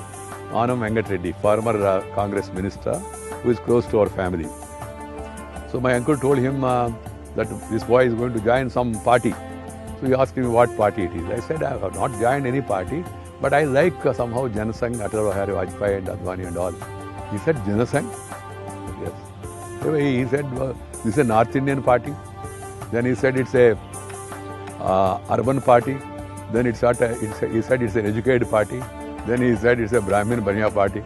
Anam Venkat Reddy, former Congress minister, who is close to our family. So my uncle told him that this boy is going to join some party. So he asked me what party it is. I said, I have not joined any party, but I like somehow Janasangh, Atal Bihari Vajpayee and Advani and all. He said, Janasangh? Yes. So he said, this is a North Indian party. Then he said it's a urban party. Then he said it's an educated party. Then he said it's a Brahmin Banya party.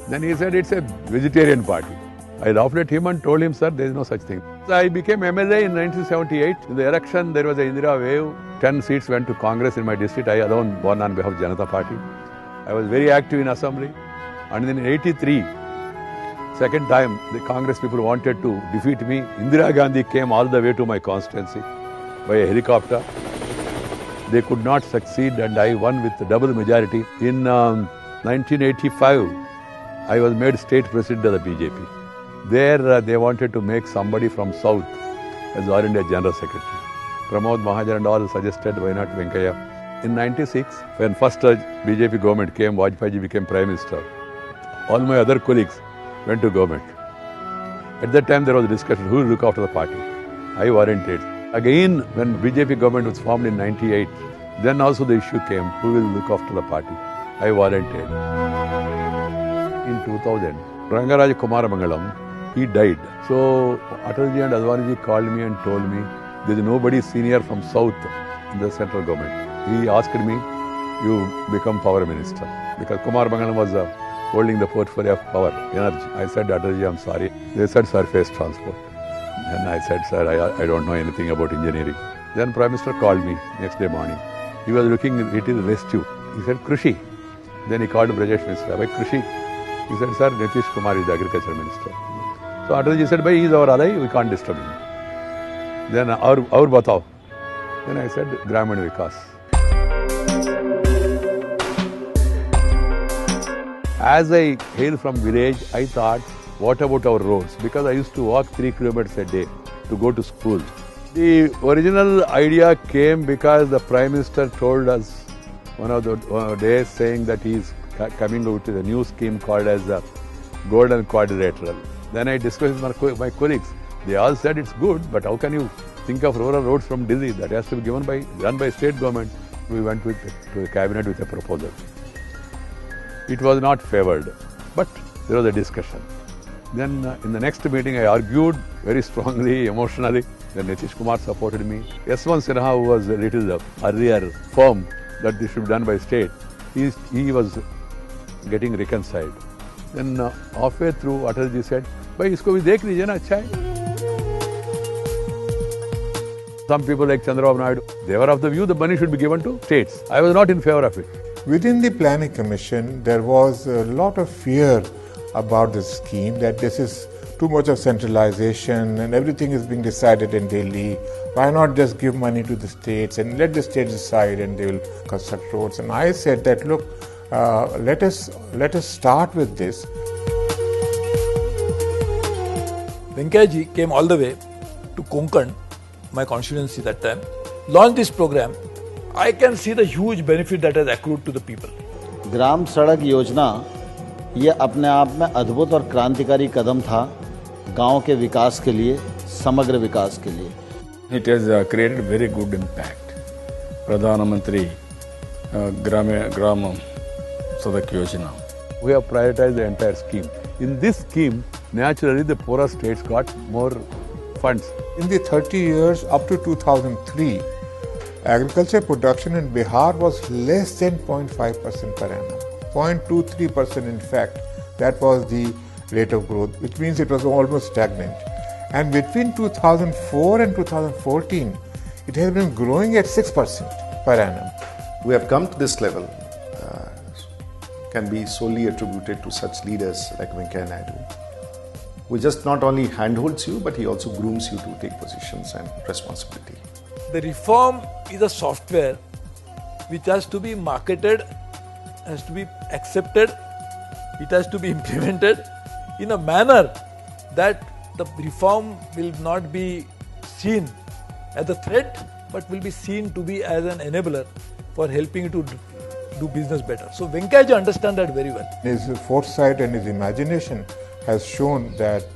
Then he said it's a vegetarian party. I laughed at him and told him, sir, there is no such thing. So I became MLA in 1978. In the election, there was a Indira wave. 10 seats went to Congress in my district. I alone won on behalf of Janata Party. I was very active in Assembly. And then in 83, second time, the Congress people wanted to defeat me. Indira Gandhi came all the way to my constituency by a helicopter. They could not succeed and I won with a double majority. In 1985, I was made state president of the BJP. There they wanted to make somebody from South as All India General Secretary. Pramod Mahajan and all suggested, why not Venkaya? In 96, when first BJP government came, Vajpayee became Prime Minister. All my other colleagues went to government. At that time there was a discussion, who will look after the party? I volunteered. Again, when BJP government was formed in 98, then also the issue came, who will look after the party? I volunteered. In 2000, Rangaraj Kumaramangalam, he died. So Atalji and Advaniji called me and told me, there is nobody senior from South in the central government. He asked me, you become power minister. Because Kumaramangalam was holding the portfolio of power, energy. I said, Atalji, I'm sorry. They said surface transport. And I said, sir, I don't know anything about engineering. Then Prime Minister called me next day morning. He was looking at it in rescue. He said, Krishi. Then he called Brajesh Minister. Bhai, Krishi. He said, sir, Nitish Kumar is the agriculture minister. So Atalji said, bhai, he is our ally, we can't disturb him. Then, aur batao. Then I said, Gramin Vikas. As I hail from village, I thought, what about our roads? Because I used to walk 3 kilometers a day to go to school. The original idea came because the Prime Minister told us one of the days saying that he is coming out with a new scheme called as the Golden Quadrilateral. Then I discussed with my colleagues. They all said it's good, but how can you think of rural roads from Delhi? That has to be done by state government. We went to the cabinet with a proposal. It was not favoured, but there was a discussion. Then in the next meeting, I argued very strongly, emotionally. Then Nitish Kumar supported me. Yashwant Sinha, who was a little earlier firm that this should be done by state, he was getting reconciled. Then halfway through, Atalji said, "Bhai, isko bhi dekh lijiye na, अच्छा hai." Some people like Chandrababu Naidu, they were of the view the money should be given to states. I was not in favor of it. Within the Planning Commission, there was a lot of fear about this scheme, that this is too much of centralization and everything is being decided in Delhi. Why not just give money to the states and let the states decide and they will construct roads? And I said that, look, let us start with this. Venkaya ji came all the way to Konkan, my constituency that time, launched this program. I can see the huge benefit that has accrued to the people. ग्राम सड़क योजना ये अपने आप में अद्भुत और क्रांतिकारी कदम था गांव के विकास के लिए, समग्र विकास के लिए. It has created very good impact. Pradhan Mantri Gram Sadak Yojana. We have prioritized the entire scheme. In this scheme, naturally the poorer states got more funds. In the 30 years up to 2003, agriculture production in Bihar was less than 0.5% per annum. 0.23% in fact, that was the rate of growth, which means it was almost stagnant. And between 2004 and 2014, it has been growing at 6% per annum. We have come to this level can be solely attributed to such leaders like Venkaya Naidu, who just not only handholds you, but he also grooms you to take positions and responsibility. The reform is a software which has to be marketed, has to be accepted, it has to be implemented in a manner that the reform will not be seen as a threat, but will be seen to be as an enabler for helping you to do business better. So Venkaya ji understands that very well. His foresight and his imagination has shown that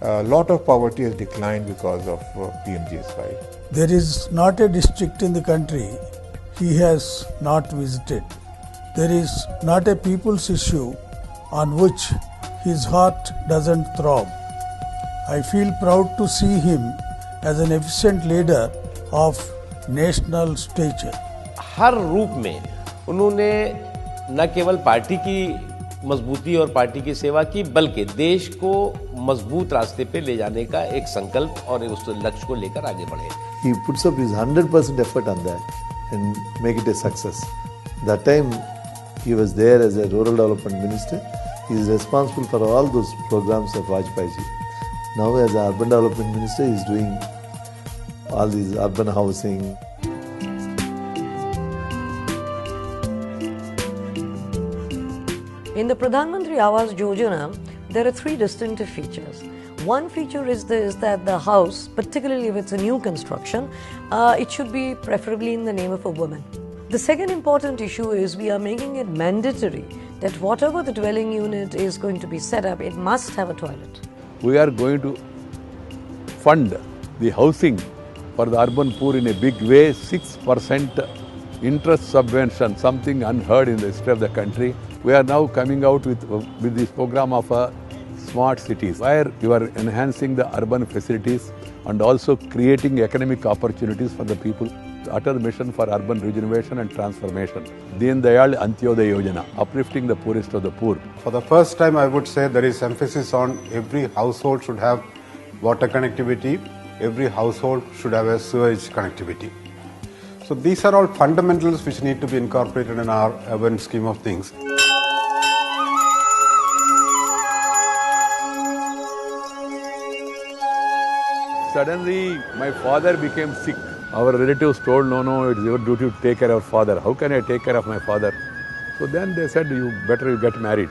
a lot of poverty has declined because of PMGSY. There is not a district in the country he has not visited. There is not a people's issue on which his heart doesn't throb. I feel proud to see him as an efficient leader of national stature. हर रूप में उन्होंने न केवल party की मजबूती और party की सेवा की, बल्कि देश को मजबूत रास्ते पे ले जाने का एक संकल्प और उस लक्ष्य को लेकर आगे बढ़े. He puts up his 100% effort on that and make it a success. That time he was there as a rural development minister. He is responsible for all those programs of Vajpayee ji. Now as an urban development minister, he is doing all these urban housing. In the Pradhan Mantri Awas Yojana, there are three distinctive features. One feature is that the house, particularly if it's a new construction, it should be preferably in the name of a woman. The second important issue is we are making it mandatory that whatever the dwelling unit is going to be set up, it must have a toilet. We are going to fund the housing for the urban poor in a big way, 6% interest subvention, something unheard in the history of the country. We are now coming out with this program of smart cities, where you are enhancing the urban facilities and also creating economic opportunities for the people. Utter mission for urban regeneration and transformation. Deen Dayal Antyodaya Yojana, uplifting the poorest of the poor. For the first time, I would say there is emphasis on every household should have water connectivity, every household should have a sewage connectivity. So these are all fundamentals which need to be incorporated in our urban scheme of things. Suddenly, my father became sick. Our relatives told, no, it's your duty to take care of father. How can I take care of my father? So then they said, you get married.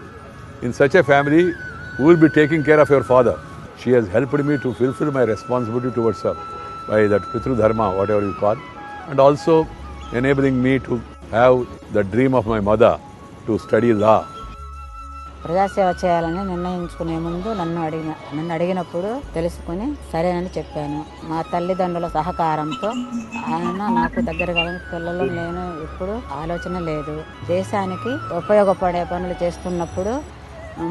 In such a family, who will be taking care of your father? She has helped me to fulfill my responsibility towards her by that Pitru Dharma, whatever you call, and also enabling me to have the dream of my mother to study law. ప్రజాసేవ చేయాలని నిర్ణయించుకునే ముందు నన్ను అడిగినప్పుడు తెలుసుకుని సరేనని చెప్పాను. మా తల్లిదండ్రుల సహకారంతో ఆయన నాకు దగ్గరగా పిల్లలు నేను ఇప్పుడు ఆలోచన లేదు. దేశానికి ఉపయోగపడే పనులు చేస్తున్నప్పుడు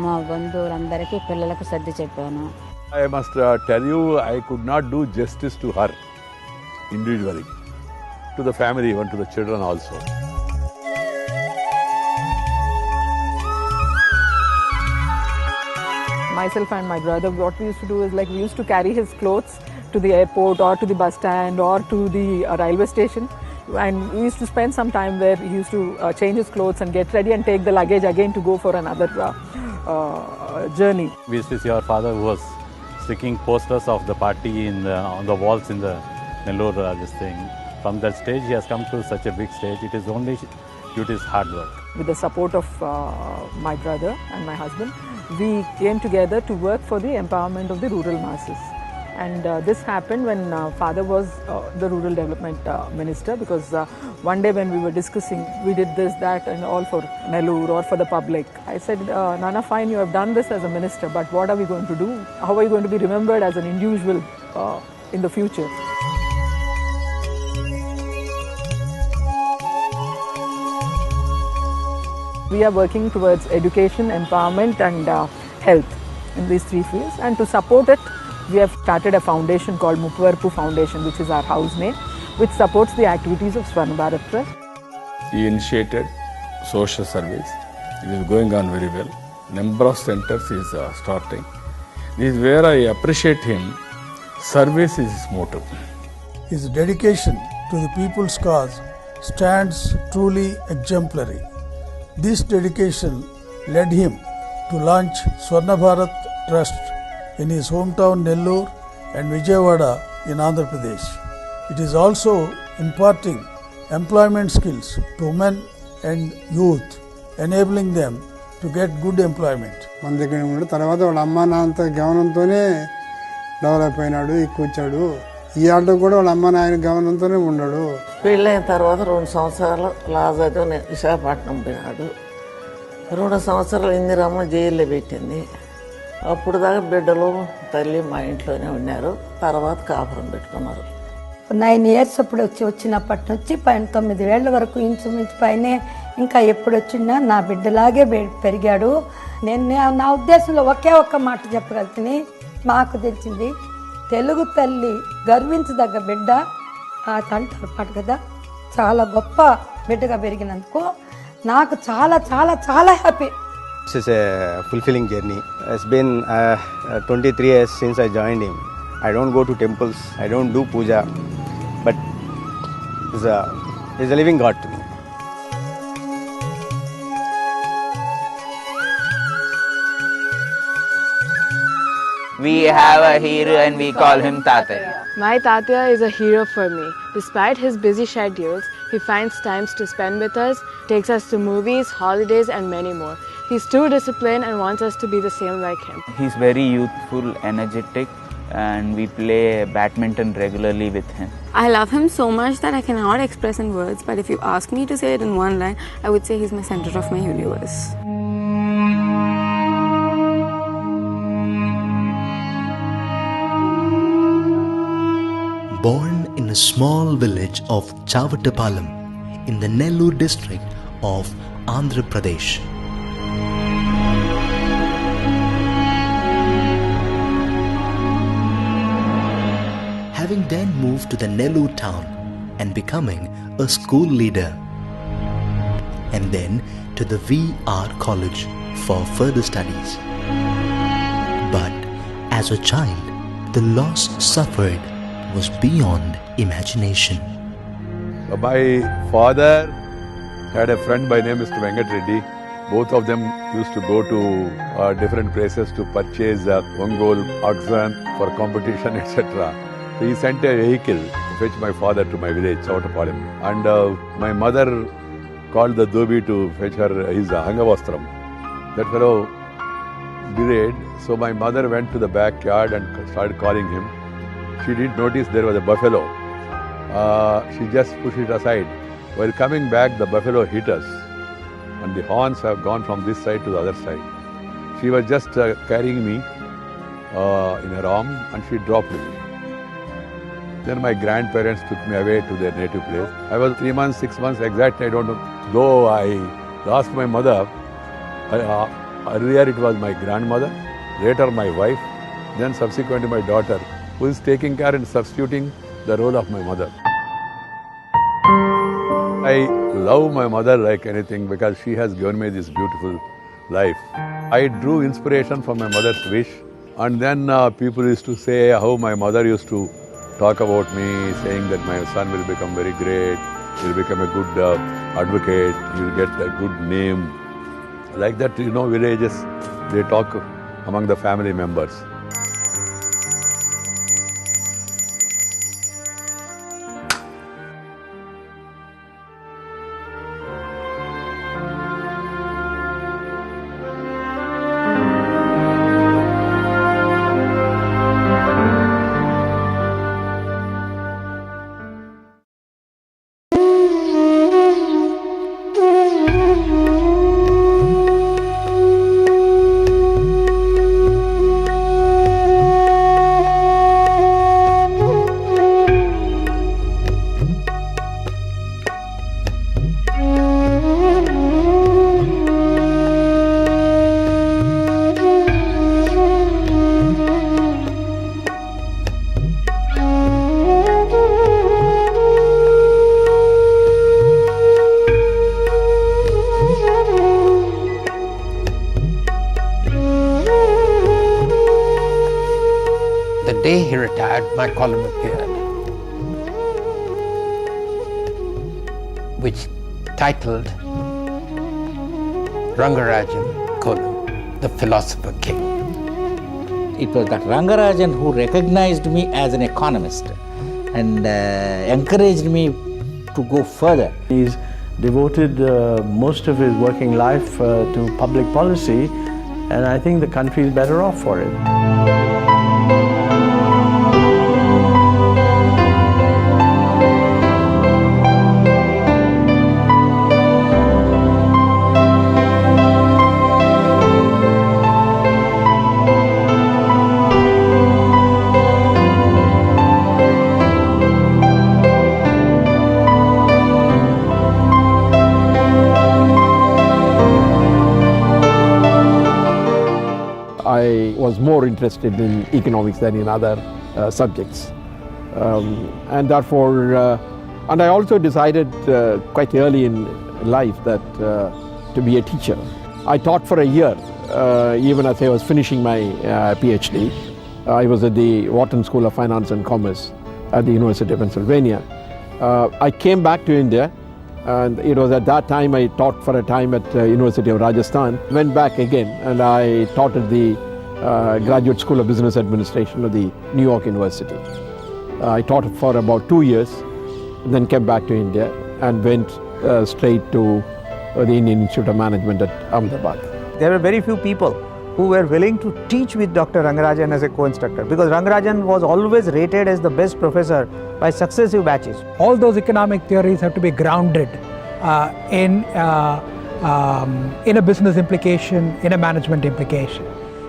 మా బంధువులందరికీ పిల్లలకు సర్ది చెప్పాను. I must tell you, I could not do justice to her individually, to the family, even to the children also. Myself and my brother, what we used to do is we used to carry his clothes to the airport or to the bus stand or to the railway station, and we used to spend some time where he used to change his clothes and get ready and take the luggage again to go for another journey. We used to see our father who was sticking posters of the party on the walls in the Nellore, this thing. From that stage, he has come to such a big stage. It is only due to his hard work. With the support of my brother and my husband, we came together to work for the empowerment of the rural masses. And this happened when father was the rural development minister, because one day when we were discussing, we did this, that and all for Nellore or for the public. I said, Nana, fine, you have done this as a minister, but what are we going to do? How are you going to be remembered as an individual in the future? We are working towards education, empowerment and health in these three fields, and to support it, we have started a foundation called Mupvarpu Foundation, which is our house name, which supports the activities of Swarna Bharat Trust. He initiated social service. It is going on very well. Number of centers is starting. This is where I appreciate him. Service is his motto. His dedication to the people's cause stands truly exemplary. This dedication led him to launch Swarna Bharat Trust in his hometown Nellore and Vijayawada in Andhra Pradesh. It is also imparting employment skills to women and youth, enabling them to get good employment. మన దగ్గర ఉన్నాడు. తర్వాత వాళ్ళ అమ్మ నాన్నతో గమనంతోనే develop అయినాడు, ఎక్కువచ్చాడు. ఈ auto కూడా వాళ్ళ అమ్మ నాయన గమనంతోనే ఉన్నాడు. పెళ్ళైన తర్వాత 2 సంవత్సరాలు లాజాతో విశాఖపట్నం పోయినాడు. 2 సంవత్సరాలు ఇందిరమ్మ జైల్లో పెట్టింది. అప్పుడు దాకా బిడ్డలు తల్లి మా ఇంట్లోనే ఉన్నారు. తర్వాత కాపురం పెట్టుకున్నారు. 9 years అప్పుడు వచ్చినప్పటి నుంచి 9 ఏళ్ల వరకు ఇంచుమించు పైనే ఇంకా ఎప్పుడు వచ్చినా నా బిడ్డలాగే పెరిగాడు. నేను నా ఉద్దేశంలో ఒకే ఒక్క మాట చెప్పగలుగుతాను. మాకు తెలిసింది తెలుగు తల్లి గర్వించదగ్గ బిడ్డ అంటారు పాట కదా, చాలా గొప్ప బిడ్డగా పెరిగినందుకు నాకు చాలా చాలా చాలా happy. This is a fulfilling journey. It's been 23 years since I joined him. I don't go to temples, I don't do puja, but he's a living God to me. We have a hero and we call him Tataya. My Tatya is a hero for me. Despite his busy schedules, he finds times to spend with us, takes us to movies, holidays and many more. He's too disciplined and wants us to be the same like him. He's very youthful, energetic, and we play badminton regularly with him. I love him so much that I cannot express in words, but if you ask me to say it in one line, I would say he's my center of my universe. Born in a small village of Chavatapalam in the Nellore district of Andhra Pradesh. Having then moved to the Nellore town and becoming a school leader, and then to the VR college for further studies. But as a child, the loss suffered was beyond imagination. My father had a friend by name Mr. Venkat Reddy. Both of them used to go to different places to purchase Ongol, oxen for competition, etc. So he sent a vehicle to fetch my father to my village, Chavatapalam. And my mother called the Dhobi to fetch her his Hangavastram. That fellow delayed, so my mother went to the backyard and started calling him. She didn't notice there was a buffalo. She just pushed it aside. While coming back, the buffalo hit us, and the horns have gone from this side to the other side. She was just carrying me in her arm, and she dropped me. Then my grandparents took me away to their native place. I was 3 months, 6 months exactly, I don't know. Though I lost my mother, earlier it was my grandmother, later my wife, then subsequently my daughter, who is taking care and substituting the role of my mother. I love my mother like anything because she has given me this beautiful life. I drew inspiration from my mother's wish, and then people used to say how my mother used to talk about me, saying that my son will become very great, he will become a good advocate, he will get a good name. Like that, villages, they talk among the family members. The day he retired, my column appeared, which titled Rangarajan, the Philosopher King. It was that Rangarajan who recognized me as an economist and encouraged me to go further. He's devoted most of his working life to public policy, and I think the country is better off for it. I was more interested in economics than in other subjects. And therefore, and I also decided quite early in life that to be a teacher. I taught for a year, even as I was finishing my PhD. I was at the Wharton School of Finance and Commerce at the University of Pennsylvania. I came back to India, and it was at that time I taught for a time at University of Rajasthan. Went back again, and I taught at the Graduate School of Business Administration of the New York University. I taught for about 2 years, then came back to India and went straight to the Indian Institute of Management at Ahmedabad. There were very few people who were willing to teach with Dr. Rangarajan as a co-instructor, because Rangarajan was always rated as the best professor by successive batches. All those economic theories have to be grounded in a business implication, in a management implication.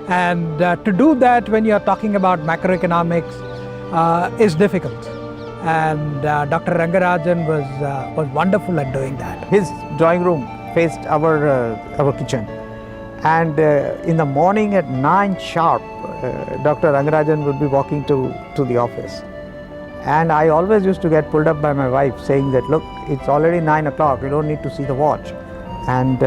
And to do that when you are talking about macroeconomics is difficult. And Dr. Rangarajan was wonderful at doing that. His drawing room faced our kitchen. And in the morning at 9 sharp, Dr. Rangarajan would be walking to the office. And I always used to get pulled up by my wife saying that, look, it's already 9 o'clock, you don't need to see the watch. And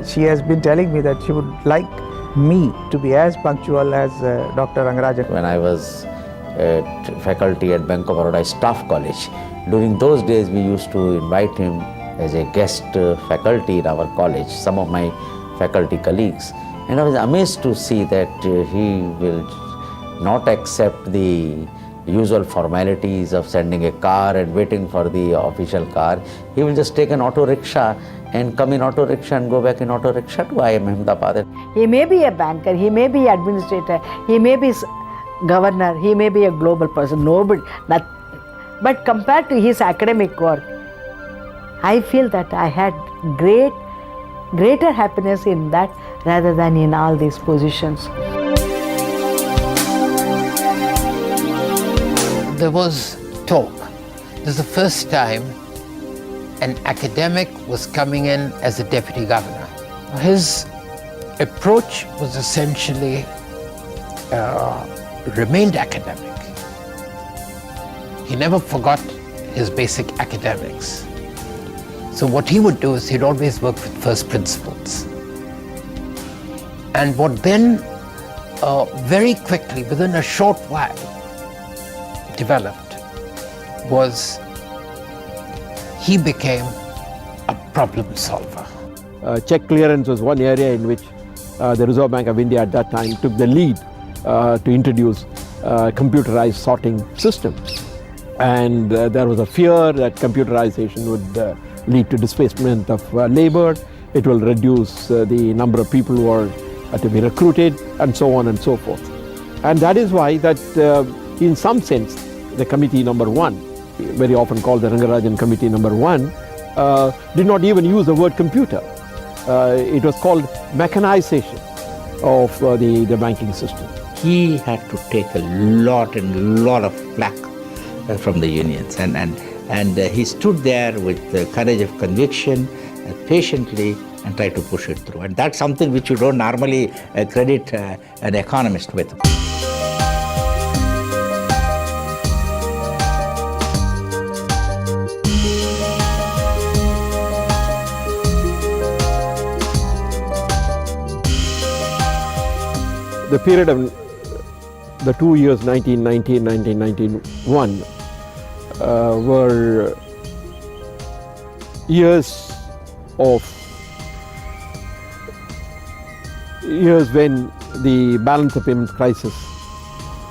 she has been telling me that she would like me to be as punctual as Dr. Rangarajan. When I was at faculty at Bank of Baroda Staff College, during those days we used to invite him as a guest faculty in our college, some of my faculty colleagues. And I was amazed to see that he will not accept the usual formalities of sending a car and waiting for the official car. He will just take an auto rickshaw and come in auto rickshaw and go back in auto rickshaw to IIM Ahmedabad. He may be a banker, he may be administrator, he may be governor, he may be a global person, but compared to his academic work, I feel that I had greater happiness in that rather than in all these positions. There was talk. This is the first time an academic was coming in as a deputy governor. His approach was essentially remained academic. He never forgot his basic academics. So what he would do is he'd always work with first principles. And what then very quickly, within a short while, developed was he became a problem solver. Check clearance was one area in which the Reserve Bank of India at that time took the lead to introduce computerized sorting system. And there was a fear that computerization would lead to displacement of labor, it will reduce the number of people who are to be recruited, and so on and so forth. And that is why that in some sense the committee number 1, very often called the Rangarajan committee number 1, did not even use the word computer. It was called mechanization of the banking system. He had to take a lot of flack from the unions, and he stood there with the courage of conviction, patiently, and tried to push it through. And that's something which you don't normally credit an economist with. The period of the 2 years, 1990 and 1991, were years when the balance of payments crisis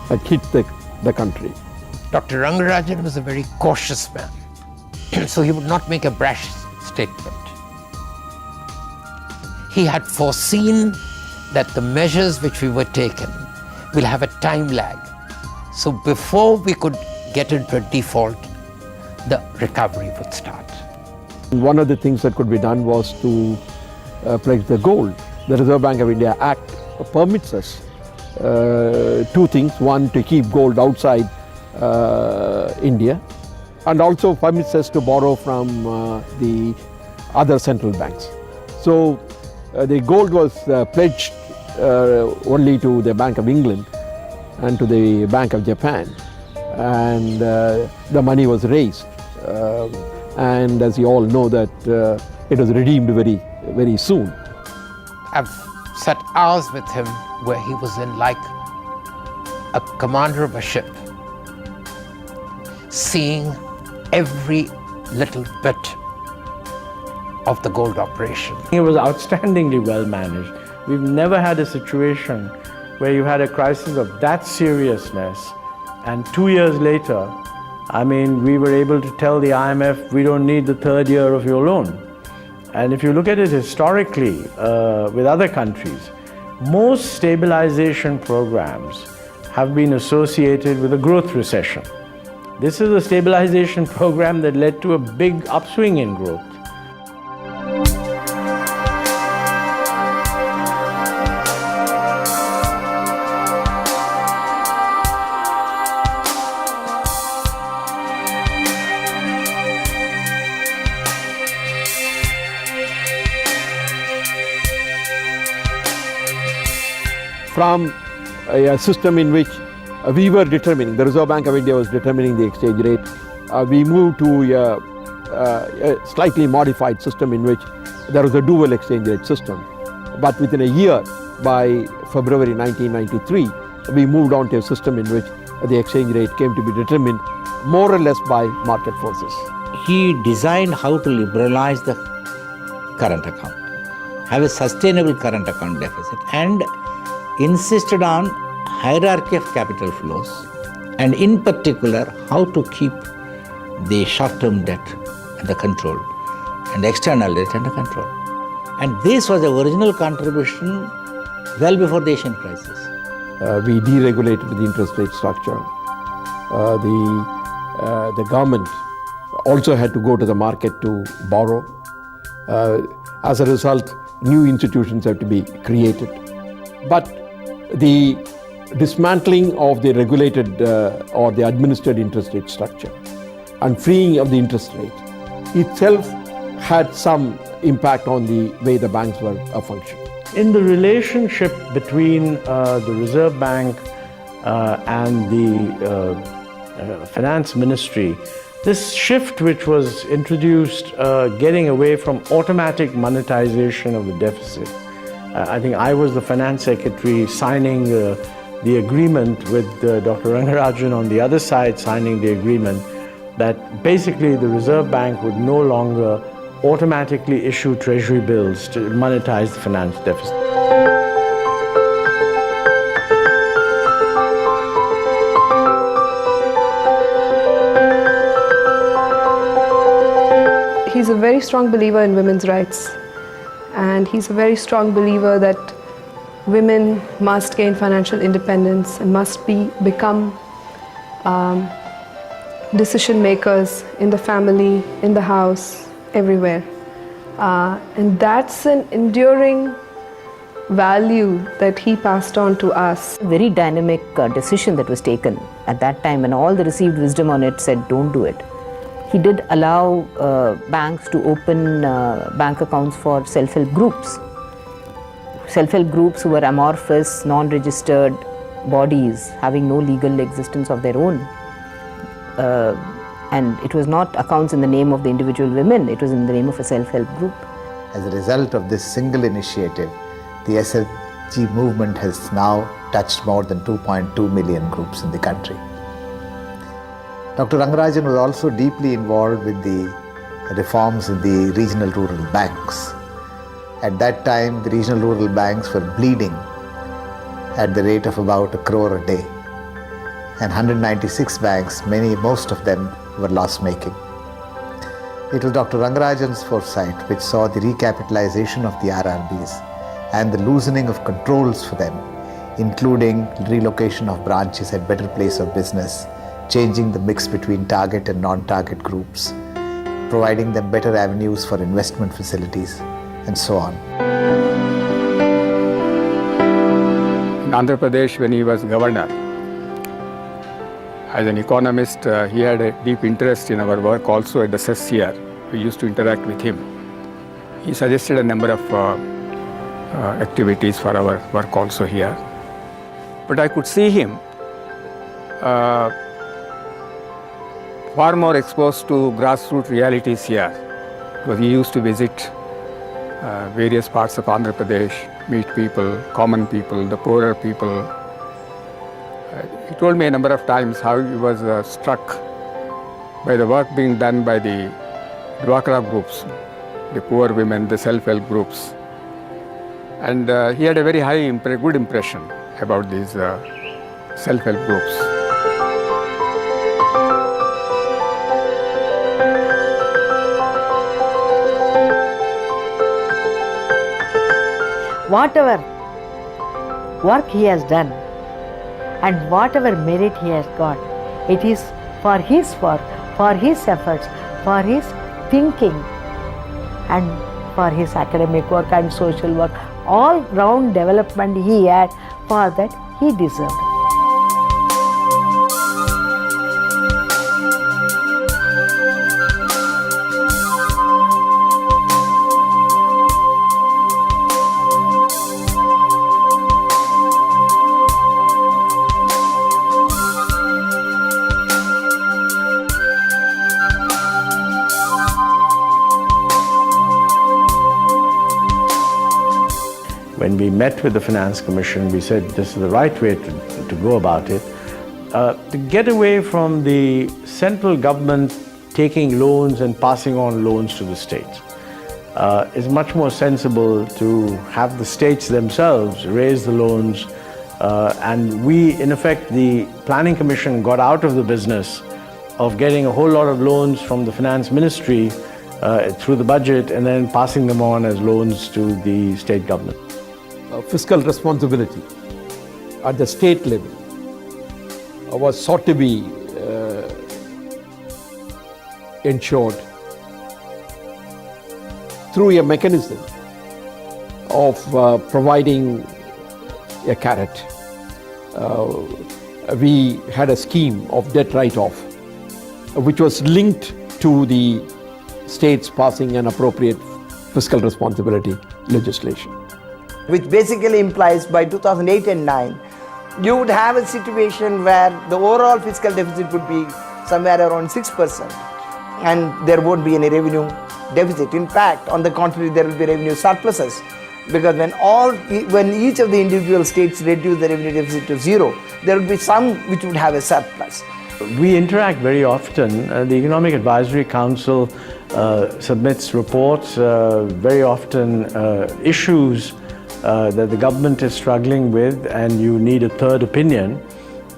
had hit the country. Dr. Rangarajan was a very cautious man, so he would not make a brash statement. He had foreseen that the measures which we were taken will have a time lag. So before we could get into a default, the recovery would start. One of the things that could be done was to pledge the gold. The Reserve Bank of India Act permits us 2 things. One, to keep gold outside India, and also permits us to borrow from the other central banks. So the gold was pledged only to the Bank of England, and to the Bank of Japan, and the money was raised, and as you all know that it was redeemed very soon. I've sat hours with him where he was in like a commander of a ship, seeing every little bit of the gold operation. It was outstandingly well managed. We've never had a situation where you had a crisis of that seriousness, and 2 years later, I mean, we were able to tell the IMF, we don't need the third year of your loan. And if you look at it historically with other countries, most stabilization programs have been associated with a growth recession. This is a stabilization program that led to a big upswing in growth. From a system in which we were determining, the Reserve Bank of India was determining the exchange rate, we moved to a slightly modified system in which there was a dual exchange rate system. But within a year, by February 1993, we moved on to a system in which the exchange rate came to be determined more or less by market forces. He designed how to liberalize the current account, have a sustainable current account deficit, and insisted on hierarchy of capital flows, and in particular how to keep the short-term debt under control and external debt under control. And this was the original contribution well before the Asian crisis. We deregulated the interest rate structure. The government also had to go to the market to borrow. As a result, new institutions have to be created. But the dismantling of the regulated or the administered interest rate structure and freeing of the interest rate itself had some impact on the way the banks were functioning. In the relationship between the Reserve Bank and the Finance Ministry, this shift which was introduced, getting away from automatic monetization of the deficit. I think I was the Finance Secretary signing the agreement with Dr. Rangarajan on the other side signing the agreement that basically the Reserve Bank would no longer automatically issue treasury bills to monetize the finance deficit. He's a very strong believer in women's rights, and he's a very strong believer that women must gain financial independence and must become decision makers in the family, in the house, everywhere. And that's an enduring value that he passed on to us. A very dynamic decision that was taken at that time, and all the received wisdom on it said don't do it. He did allow banks to open bank accounts for self-help groups. Self-help groups who were amorphous, non-registered bodies having no legal existence of their own. And it was not accounts in the name of the individual women, it was in the name of a self-help group. As a result of this single initiative, the SHG movement has now touched more than 2.2 million groups in the country. Dr. Rangarajan was also deeply involved with the reforms in the regional rural banks. At that time, the regional rural banks were bleeding at the rate of about 1 crore a day. And 196 banks, most of them were loss-making. It was Dr. Rangarajan's foresight which saw the recapitalization of the RRBs and the loosening of controls for them, including relocation of branches at better place of business, changing the mix between target and non-target groups, providing them better avenues for investment facilities, and so on. In Andhra Pradesh, when he was governor, as an economist, he had a deep interest in our work also at the cess here. We used to interact with him. He suggested a number of activities for our work also here. But I could see him far more exposed to grassroots realities here, because he used to visit various parts of Andhra Pradesh, meet people, common people, the poorer people. He told me a number of times how he was struck by the work being done by the Dwakra groups, the poor women, the self-help groups. And he had a very good impression about these self-help groups. Whatever work he has done and whatever merit he has got, it is for his work, for his efforts, for his thinking and for his academic work and social work. All round development he had, for that he deserved. When we met with the Finance Commission, we said this is the right way to go about it, to get away from the central government taking loans and passing on loans to the states. It's much more sensible to have the states themselves raise the loans, and we, in effect, the Planning Commission got out of the business of getting a whole lot of loans from the Finance Ministry through the budget and then passing them on as loans to the state government. Fiscal responsibility at the state level was sought to be ensured through a mechanism of providing a carrot. We had a scheme of debt write-off which was linked to the states passing an appropriate fiscal responsibility legislation. Which basically implies by 2008 and 9, you would have a situation where the overall fiscal deficit would be somewhere around 6% and there won't be any revenue deficit. In fact, on the contrary, there will be revenue surpluses, because when each of the individual states reduce the revenue deficit to zero, there will be some which would have a surplus. We interact very often. The Economic Advisory Council submits reports, very often issues that the government is struggling with and you need a third opinion,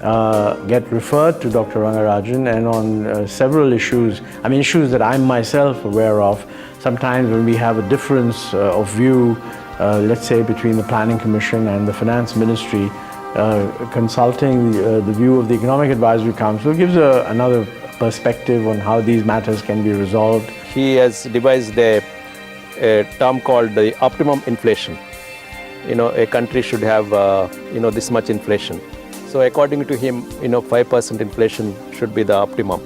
get referred to Dr. Rangarajan, and on several issues, issues that I'm myself aware of, sometimes when we have a difference of view, let's say between the Planning Commission and the Finance Ministry, consulting the view of the Economic Advisory Council gives another perspective on how these matters can be resolved. He has devised a term called the optimum inflation. A country should have this much inflation. So according to him, 5% inflation should be the optimum.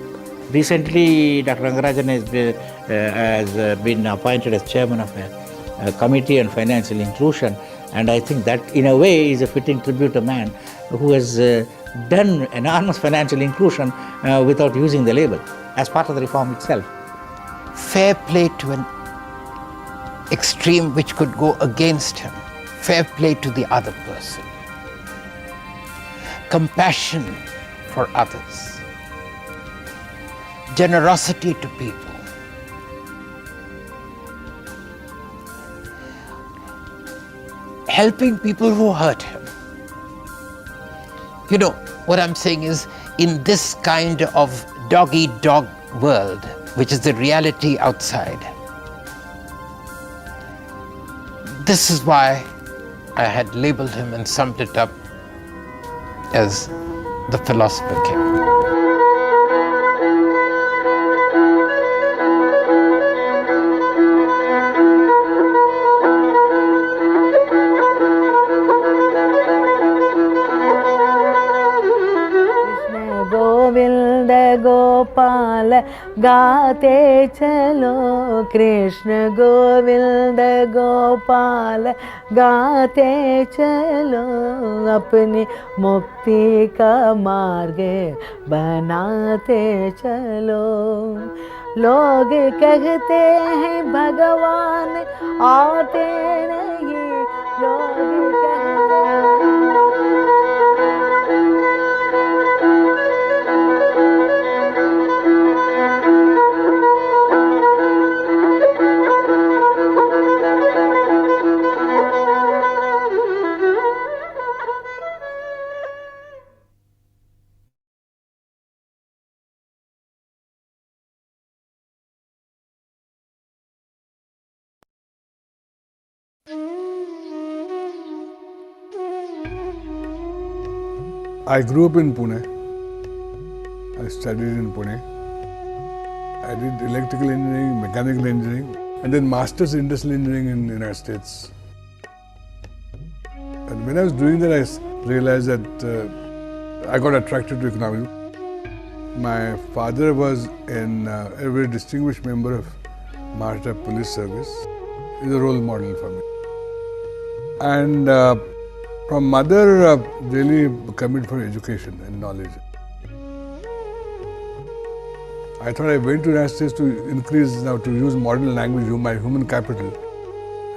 Recently, Dr. Rangarajan has been appointed as chairman of a committee on financial inclusion, and I think that in a way is a fitting tribute to a man who has done enormous financial inclusion without using the label as part of the reform itself. Fair play to an extreme which could go against him. Fair play to the other person. Compassion for others. Generosity to people. Helping people who hurt him. What I'm saying is, in this kind of dog-eat-dog world, which is the reality outside, this is why I had labeled him and summed it up as the Philosopher King. Govinda Gopal गाते चलो, कृष्ण गोविंद गोपाल गाते चलो, अपनी मुक्ति का मार्ग बनाते चलो। लोग कहते हैं भगवान आते नहीं, लोग कहते I grew up in Pune. I studied in Pune. I did electrical engineering, mechanical engineering, and then master's in industrial engineering in the United States. And when I was doing that, I realized that I got attracted to economics. My father was a very distinguished member of Maharashtra Police Service. He's a role model for me. And from mother, really committed for education and knowledge. I thought I went to the United States to increase, now to use modern language, my human capital,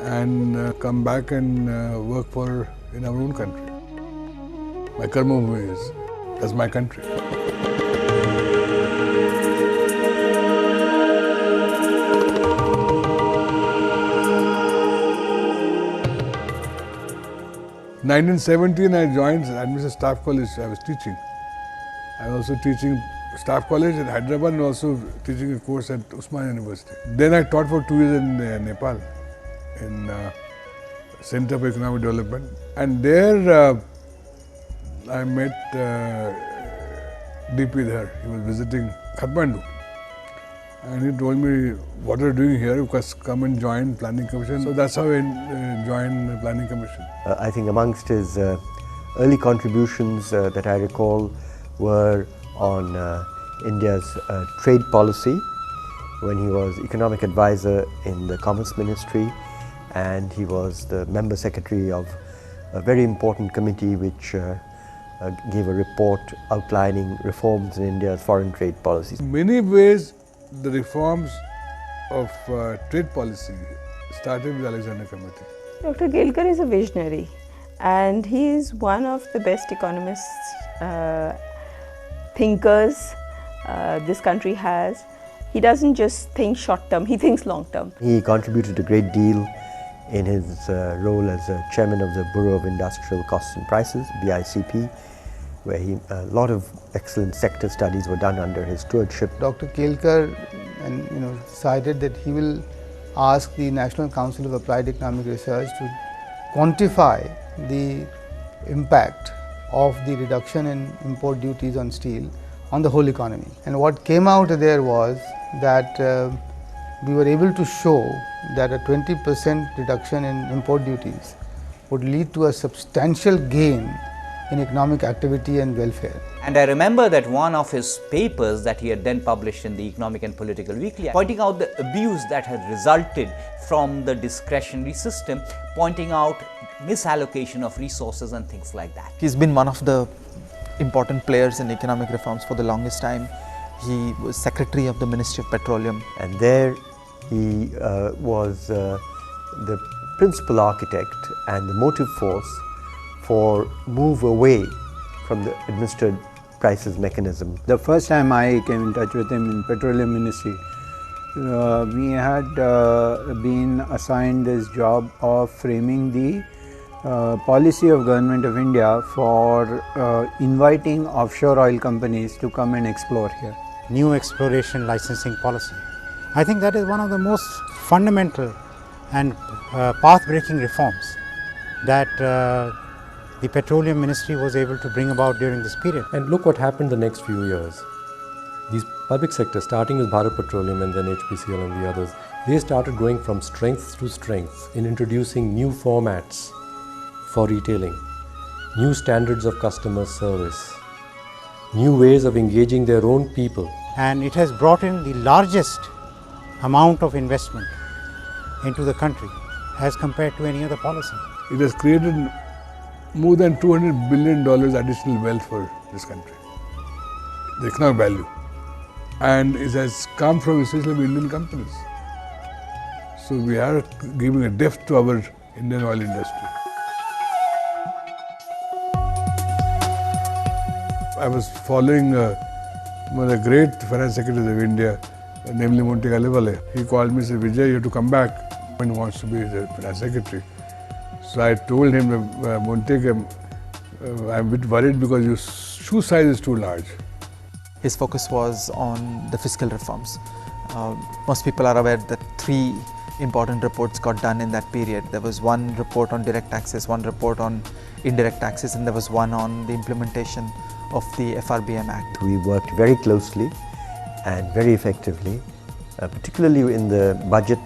and come back and work in our own country. My karma bhumi is, that's my country. In 1917, I joined Administration Staff College. I was teaching. I was also teaching Staff College in Hyderabad and also teaching a course at Usman University. Then I taught for 2 years in Nepal, in Center for Economic Development. And there I met DP there. He was visiting Kathmandu. And he told me, what are you doing here? Because come and join Planning Commission. So that's how I joined Planning Commission. I think amongst his early contributions that I recall were on India's trade policy when he was economic advisor in the Commerce Ministry, and he was the member secretary of a very important committee which gave a report outlining reforms in India's foreign trade policies. In many ways, the reforms of trade policy started with Alexander Committee. Dr. Kelkar is a visionary, and he is one of the best economists, thinkers this country has. He doesn't just think short term, he thinks long term. He contributed a great deal in his role as chairman of the Bureau of Industrial Costs and Prices, BICP, where a lot of excellent sector studies were done under his stewardship. Dr. Kelkar decided that he will ask the National Council of Applied Economic Research to quantify the impact of the reduction in import duties on steel on the whole economy. And what came out there was that we were able to show that a 20% reduction in import duties would lead to a substantial gain in economic activity and welfare. And I remember that one of his papers that he had then published in the Economic and Political Weekly, pointing out the abuse that had resulted from the discretionary system, pointing out misallocation of resources and things like that. He's been one of the important players in economic reforms for the longest time. He was secretary of the Ministry of Petroleum. And there he was the principal architect and the motive force for move away from the administered prices mechanism. The first time I came in touch with him in Petroleum Ministry, we had been assigned this job of framing the policy of Government of India for inviting offshore oil companies to come and explore here. New exploration licensing policy. I think that is one of the most fundamental and path-breaking reforms that the Petroleum Ministry was able to bring about during this period. And look what happened the next few years. These public sectors, starting with Bharat Petroleum and then HPCL and the others, they started going from strength to strength in introducing new formats for retailing, new standards of customer service, new ways of engaging their own people. And it has brought in the largest amount of investment into the country as compared to any other policy. It has created more than $200 billion additional wealth for this country, the economic value. And it has come from essentially Indian companies. So we are giving a depth to our Indian oil industry. I was following one of the great finance secretaries of India, namely Monty Kalivale. He called me and said, Vijay, you have to come back when he wants to be the finance secretary. So I told him, Monty, I'm a bit worried because your shoe size is too large. His focus was on the fiscal reforms. Most people are aware that 3 important reports got done in that period. There was one report on direct taxes, one report on indirect taxes, and there was one on the implementation of the FRBM Act. We worked very closely and very effectively, particularly in the budget.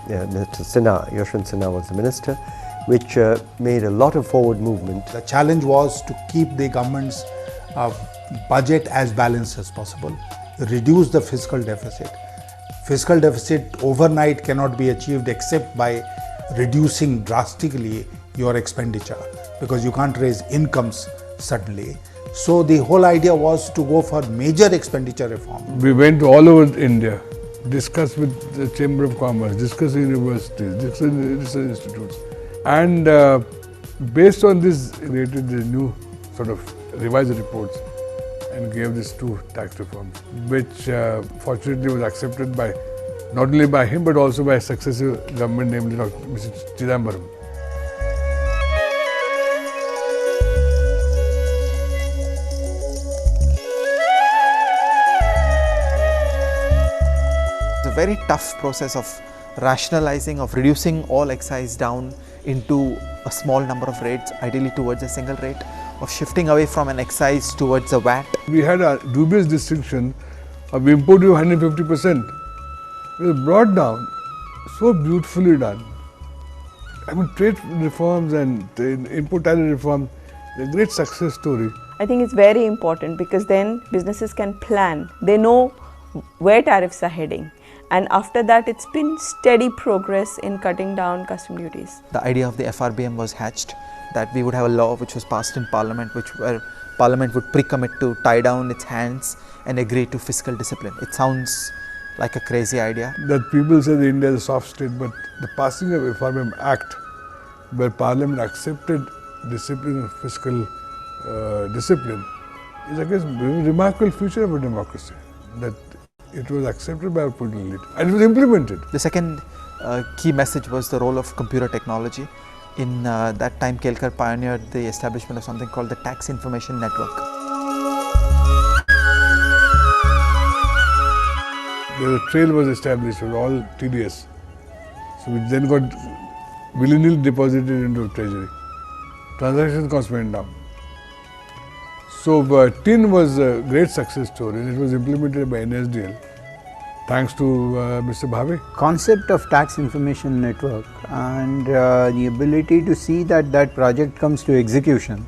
Mr. Sinha, Yashwant Sinha was the minister, which made a lot of forward movement. The challenge was to keep the government's budget as balanced as possible, reduce the fiscal deficit. Fiscal deficit overnight cannot be achieved except by reducing drastically your expenditure, because you can't raise incomes suddenly. So the whole idea was to go for major expenditure reform. We went all over India, discussed with the Chamber of Commerce, discussed with universities, discussed with research institutes. And based on this, created the new sort of revised reports and gave these 2 tax reforms, which fortunately was accepted by not only by him but also by a successive government, namely Mr. Chidambaram. It's a very tough process of rationalizing, of reducing all excise down into a small number of rates, ideally towards a single rate, of shifting away from an excise towards a VAT. We had a dubious distinction of import duty of 150%. It was brought down, so beautifully done. I mean, trade reforms and import tariff reform, a great success story. I think it's very important because then businesses can plan. They know where tariffs are heading. And after that, it's been steady progress in cutting down custom duties. The idea of the FRBM was hatched, that we would have a law which was passed in Parliament, where Parliament would pre-commit to tie down its hands and agree to fiscal discipline. It sounds like a crazy idea. That people say that India is a soft state, but the passing of FRBM Act, where Parliament accepted discipline and fiscal discipline, is I guess a remarkable feature of a democracy. That it was accepted by our political elite and it was implemented. The second key message was the role of computer technology. In that time, Kelkar pioneered the establishment of something called the Tax Information Network. The trail was established, it was all TDS. So we then got willy-nilly deposited into treasury. Transaction costs went down. So TIN was a great success story and it was implemented by NSDL thanks to Mr. Bhave. Concept of tax information network and the ability to see that that project comes to execution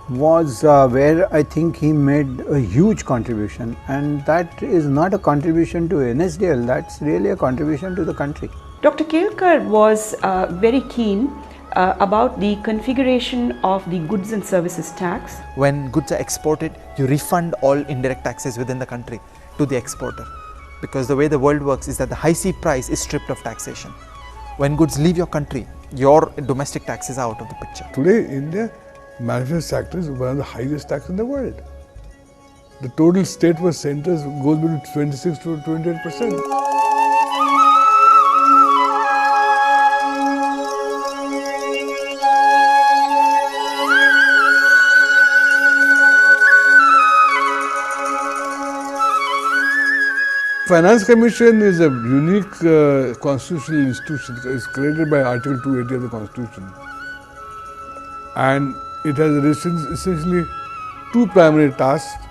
was where I think he made a huge contribution, and that is not a contribution to NSDL, that's really a contribution to the country. Dr. Kelkar was very keen about the configuration of the goods and services tax. When goods are exported, you refund all indirect taxes within the country to the exporter, because the way the world works is that the high sea price is stripped of taxation. When goods leave your country, your domestic tax is out of the picture. Today, India manufacturing sector is one of the highest tax in the world. The total state versus centers goes between 26 to 28%. Finance Commission is a unique constitutional institution. It is created by Article 280 of the Constitution. And it has essentially 2 primary tasks.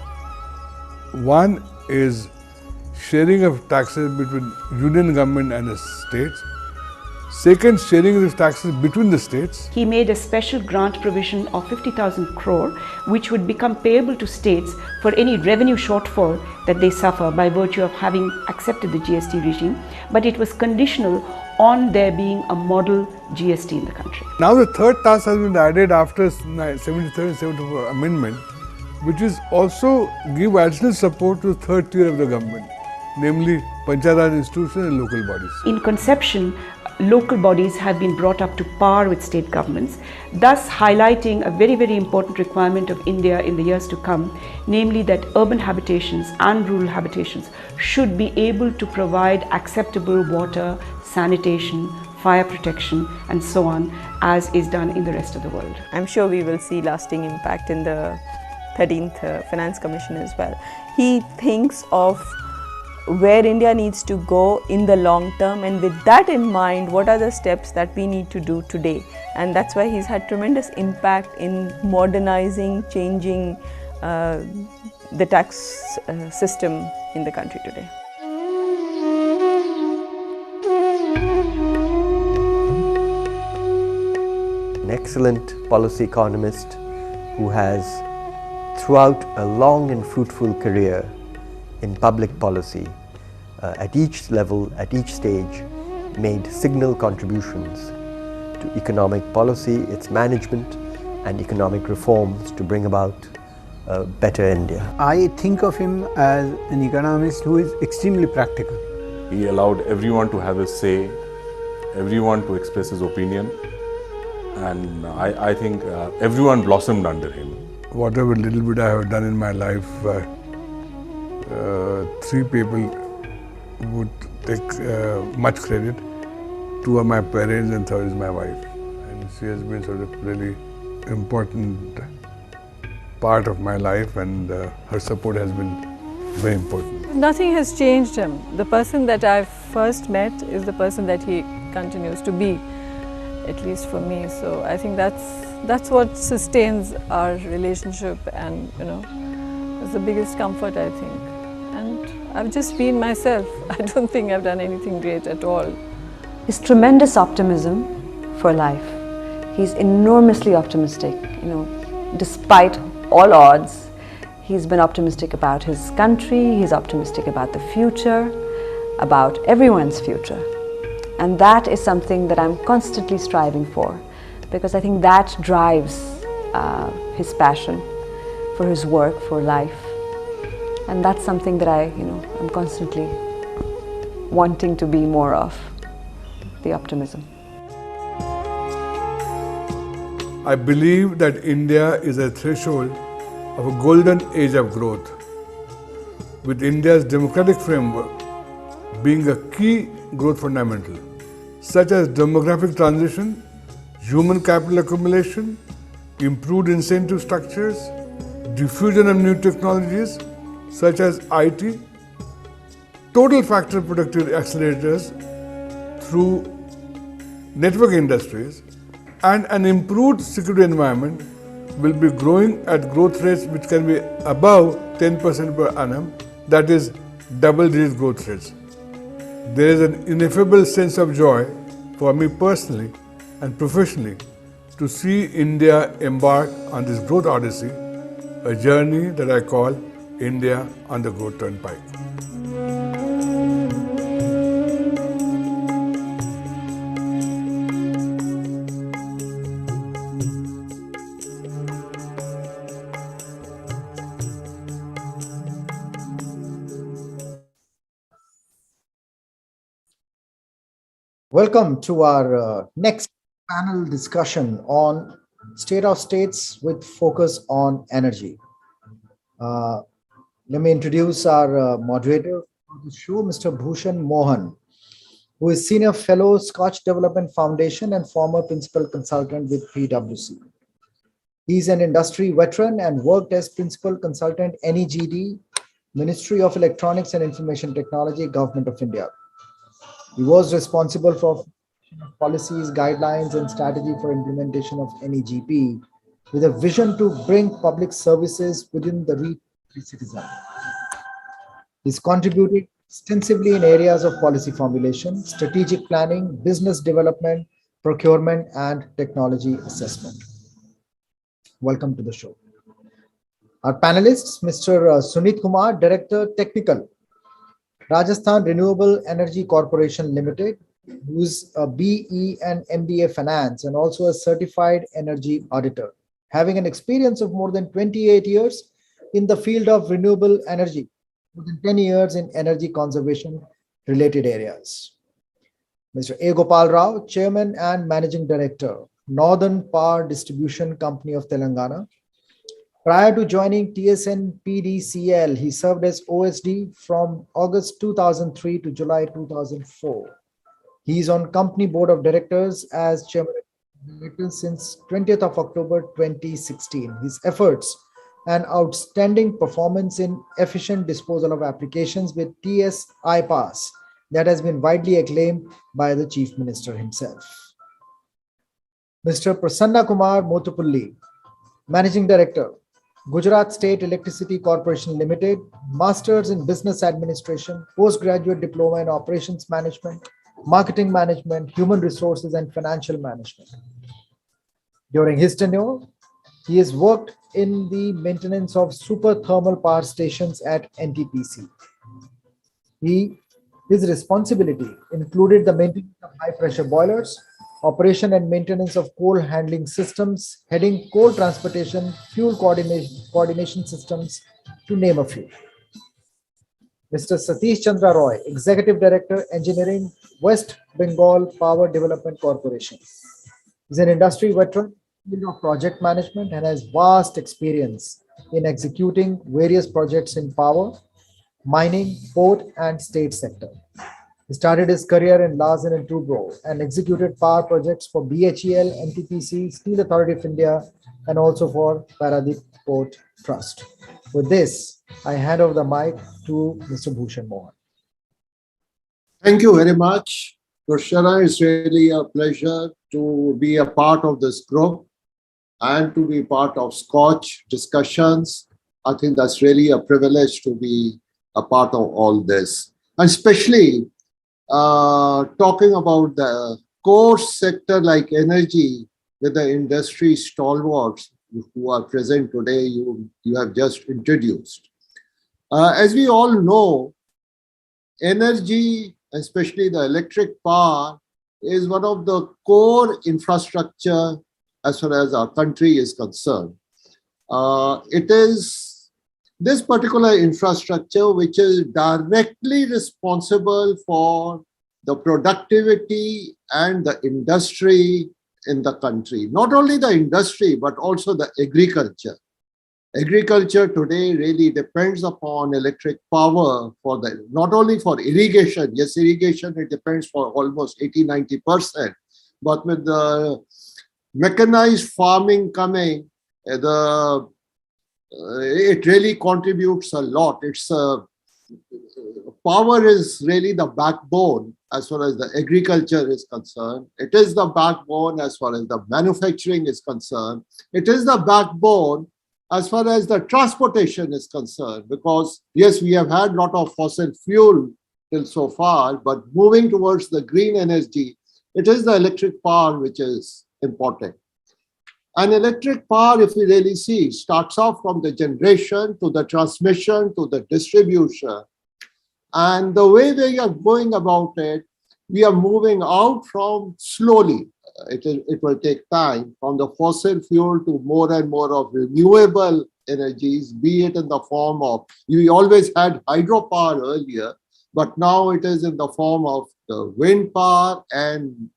One is sharing of taxes between union government and the states. Second, sharing these taxes between the states. He made a special grant provision of 50,000 crore, which would become payable to states for any revenue shortfall that they suffer by virtue of having accepted the GST regime, but it was conditional on there being a model GST in the country. Now the third task has been added after 73rd and 74th Amendment, which is also give additional support to the third tier of the government, namely Panchayat Raj institutions and local bodies. In conception, local bodies have been brought up to par with state governments, thus highlighting a very, very important requirement of India in the years to come, namely that urban habitations and rural habitations should be able to provide acceptable water, sanitation, fire protection and so on, as is done in the rest of the world. I'm sure we will see lasting impact in the 13th Finance Commission as well. He thinks of where India needs to go in the long term, and with that in mind, what are the steps that we need to do today? And that's why he's had tremendous impact in modernizing, changing the tax system in the country today. An excellent policy economist who has, throughout a long and fruitful career in public policy, at each level, at each stage, made signal contributions to economic policy, its management and economic reforms to bring about a better India. I think of him as an economist who is extremely practical. He allowed everyone to have a say, everyone to express his opinion, and I think everyone blossomed under him. Whatever little bit I have done in my life, three people would take much credit. Two are my parents and third is my wife. And she has been sort of really important part of my life, and her support has been very important. Nothing has changed him. The person that I first met is the person that he continues to be, at least for me. So I think that's what sustains our relationship, and is the biggest comfort, I think. And I've just been myself. I don't think I've done anything great at all. His tremendous optimism for life. He's enormously optimistic, despite all odds. He's been optimistic about his country, he's optimistic about the future, about everyone's future. And that is something that I'm constantly striving for, because I think that drives his passion for his work, for life. And that's something that I'm constantly wanting to be more of, the optimism. I believe that India is a threshold of a golden age of growth, with India's democratic framework being a key growth fundamental, such as demographic transition, human capital accumulation, improved incentive structures, diffusion of new technologies such as IT, total factor productivity accelerators through network industries, and an improved security environment will be growing at growth rates which can be above 10% per annum, that is double-digit growth rates. There is an ineffable sense of joy for me personally and professionally to see India embark on this growth odyssey, a journey that I call India on the Growth Turnpike. Welcome to our next panel discussion on state of states with focus on energy. Let me introduce our moderator for the show, Mr. Bhushan Mohan, who is Senior Fellow, SKOCH Development Foundation and former Principal Consultant with PwC. He's an industry veteran and worked as Principal Consultant NEGD, Ministry of Electronics and Information Technology, Government of India. He was responsible for policies, guidelines, and strategy for implementation of NEGP with a vision to bring public services within the reach of every citizen. He's contributed extensively in areas of policy formulation, strategic planning, business development, procurement, and technology assessment. Welcome to the show. Our panelists, Mr. Sunit Kumar, Director Technical, Rajasthan Renewable Energy Corporation Limited, who is a BE and MBA Finance and also a certified energy auditor, having an experience of more than 28 years in the field of renewable energy, more than 10 years in energy conservation related areas. Mr. A. Gopal Rao, Chairman and Managing Director, Northern Power Distribution Company of Telangana. Prior to joining TSN PDCL, he served as OSD from August 2003 to July 2004. He is on company board of directors as chairman since 20th of October 2016. His efforts and outstanding performance in efficient disposal of applications with TS iPass that has been widely acclaimed by the Chief Minister himself. Mr. Prasanna Kumar Motupulli, Managing Director, Gujarat State Electricity Corporation Limited, Masters in Business Administration, Postgraduate Diploma in Operations Management, Marketing Management, Human Resources and Financial Management. During his tenure, he has worked in the maintenance of super thermal power stations at NTPC. His responsibility included the maintenance of high pressure boilers, operation and maintenance of coal handling systems, heading coal transportation, fuel coordination systems, to name a few. Mr. Satish Chandra Roy, Executive Director, Engineering, West Bengal Power Development Corporation. He's an industry veteran of project management and has vast experience in executing various projects in power, mining, port, and state sector. He started his career in Larsen and Toubro and executed power projects for BHEL, NTPC, Steel Authority of India, and also for Paradip Port Trust. With this, I hand over the mic to Mr. Bhushan Mohan. Thank you very much, Prashara. It's really a pleasure to be a part of this group and to be part of SKOCH discussions. I think that's really a privilege to be a part of all this, and especially talking about the core sector like energy with the industry stalwarts who are present today, you have just introduced. As we all know, energy, especially the electric power, is one of the core infrastructure as far as our country is concerned. It is this particular infrastructure which is directly responsible for the productivity and the industry in the country. Not only the industry, but also the agriculture. Agriculture today really depends upon electric power for the, not only for irrigation. Yes, irrigation, it depends for almost 80-90%. But with the mechanized farming coming, it really contributes a lot. It's power is really the backbone as far as the agriculture is concerned. It is the backbone as far as the manufacturing is concerned. It is the backbone as far as the transportation is concerned, because yes, we have had a lot of fossil fuel till so far, but moving towards the green energy, it is the electric power which is important. And electric power, if we really see, starts off from the generation to the transmission to the distribution. And the way we are going about it, we are moving out from slowly. It will take time from the fossil fuel to more and more of renewable energies, be it in the form of, we always had hydropower earlier, but now it is in the form of the wind power and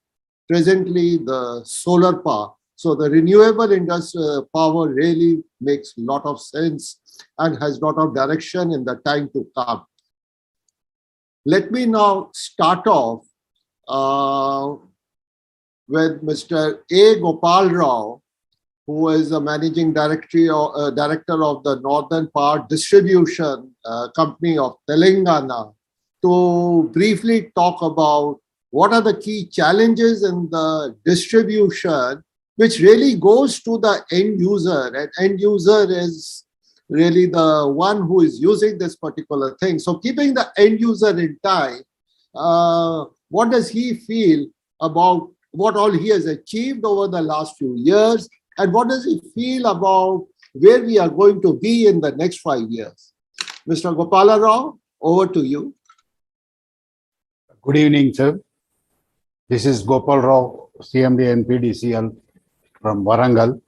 presently the solar power. So the renewable industrial power really makes a lot of sense and has a lot of direction in the time to come. Let me now start off with Mr. A. Gopal Rao, who is the Managing Director of the Northern Power Distribution Company of Telangana, to briefly talk about what are the key challenges in the distribution, which really goes to the end user. And end user is really the one who is using this particular thing. So keeping the end user in time, what does he feel about what all he has achieved over the last few years, and what does he feel about where we are going to be in the next 5 years? Mr. Gopala Rao, over to you. Good evening, sir. This is Gopal Rao, CMD NPDCL from Warangal.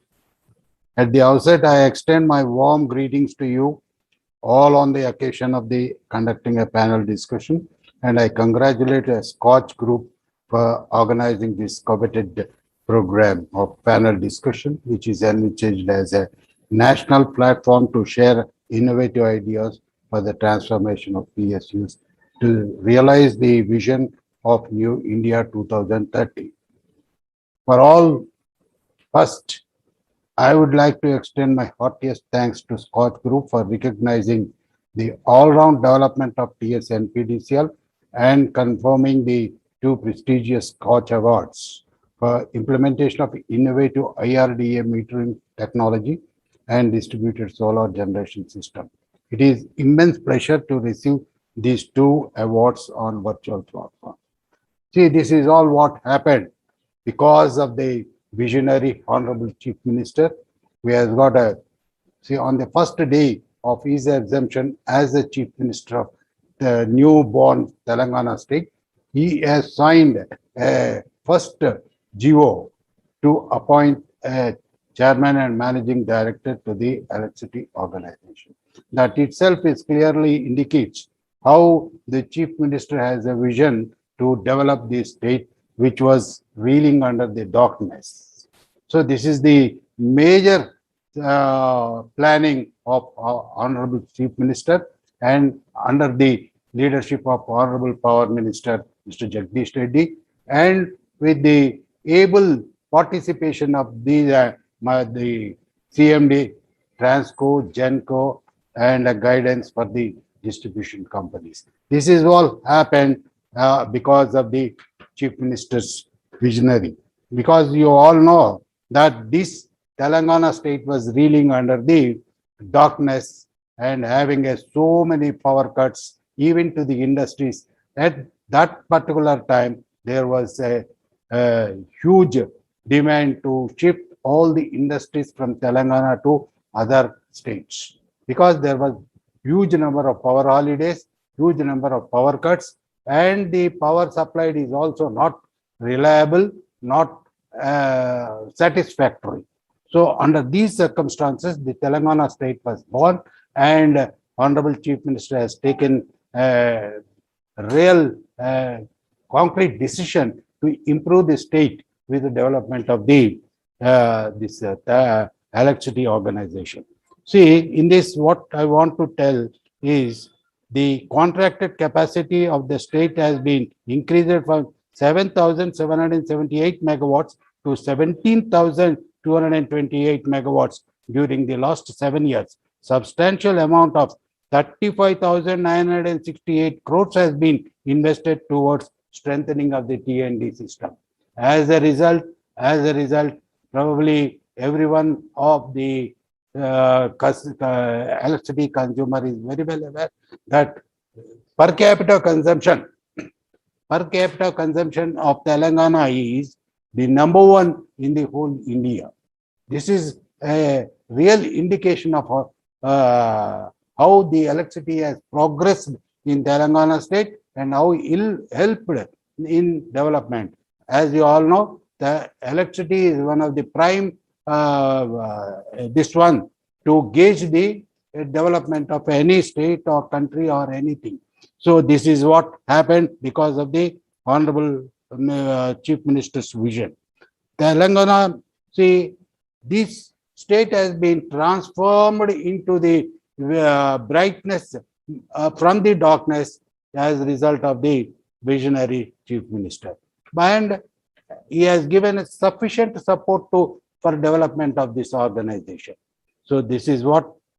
At the outset, I extend my warm greetings to you all on the occasion of the conducting a panel discussion, and I congratulate the SKOCH group for organizing this coveted program of panel discussion, which is envisaged as a national platform to share innovative ideas for the transformation of PSUs to realize the vision of New India 2030. For all, first, I would like to extend my heartiest thanks to SKOCH Group for recognizing the all-round development of TSNPDCL and confirming the 2 prestigious SKOCH Awards for implementation of innovative IRDA metering technology and distributed solar generation system. It is immense pleasure to receive these 2 awards on virtual platform. See, this is all what happened because of the visionary Honorable Chief Minister. We have got a, see, on the first day of his assumption as the Chief Minister of the newborn Telangana state, he has signed a first GO to appoint a chairman and managing director to the electricity organization. That itself is clearly indicates how the Chief Minister has a vision to develop the state which was reeling under the darkness. So this is the major planning of Honorable Chief Minister, and under the leadership of Honorable Power Minister Mr. Jagdish Reddy, and with the able participation of the CMD, Transco, Genco, and guidance for the distribution companies. This is all happened because of the Chief Minister's visionary. Because you all know that this Telangana state was reeling under the darkness and having so many power cuts even to the industries. At that particular time, there was a huge demand to shift all the industries from Telangana to other states because there was huge number of power holidays, huge number of power cuts, and the power supplied is also not reliable, not satisfactory. So under these circumstances, the Telangana state was born, and Honorable Chief Minister has taken a real concrete decision to improve the state with the development of the electricity organization. See, in this, what I want to tell is the contracted capacity of the state has been increased from 7,778 megawatts to 17,228 megawatts during the last 7 years. Substantial amount of 35,968 crores has been invested towards strengthening of the T&D system. As a result, probably every one of the electricity consumer is very well aware that per capita consumption of Telangana is the #1 in the whole India. This is a real indication of how the electricity has progressed in Telangana state and how it helped in development. As you all know, the electricity is one of the prime this one to gauge the development of any state or country or anything. So this is what happened because of the Honorable Chief Minister's vision. Telangana, see, this state has been transformed into the brightness from the darkness as a result of the visionary Chief Minister. And he has given sufficient support for development of this organization. So this is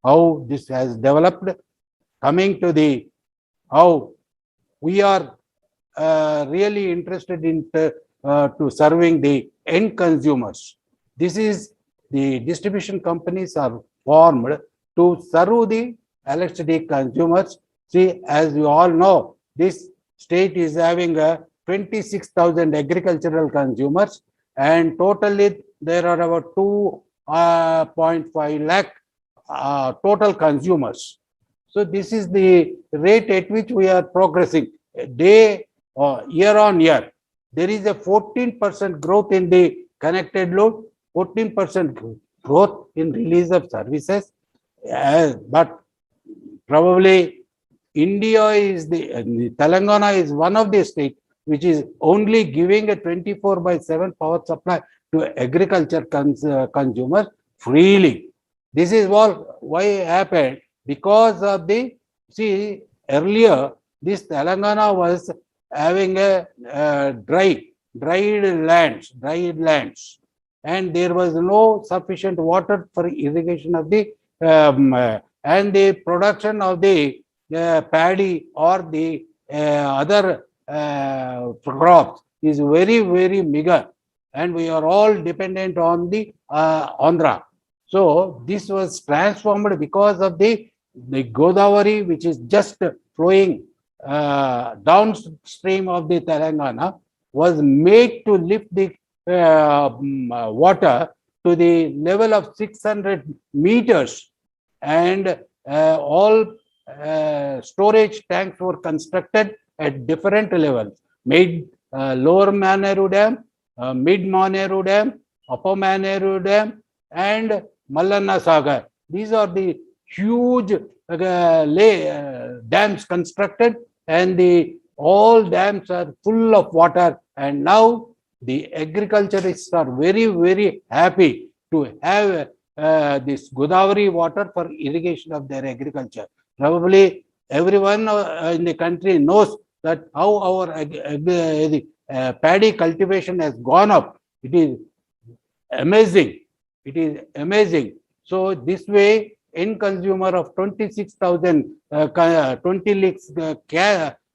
how this has developed. Coming to the how we are really interested in to serving the end consumers. This is the distribution companies are formed to serve the electricity consumers. See, as you all know, this state is having 26,000 agricultural consumers, and totally there are about 2.5 lakh total consumers. So this is the rate at which we are progressing day or year on year. There is a 14% growth in the connected load, 14% growth in release of services, but probably India is the Telangana is one of the states which is only giving a 24/7 power supply to agriculture consumers freely. This is why happened because of the, see, earlier this Telangana was having a dried lands, and there was no sufficient water for irrigation of the and the production of the paddy or the other crops is very meager, and we are all dependent on the Andhra. So this was transformed because of the Godavari, which is just flowing downstream of the Telangana, was made to lift the water to the level of 600 meters, and all storage tanks were constructed at different levels, made lower Maneru Dam, mid Maneru Dam, upper Maneru Dam, and Mallanna Sagar. These are the huge dams constructed, and all dams are full of water, and now the agriculturists are very happy to have this Godavari water for irrigation of their agriculture. Probably everyone in the country knows that how our paddy cultivation has gone up. It is amazing. It is amazing. So this way, end consumer of 26,000, 20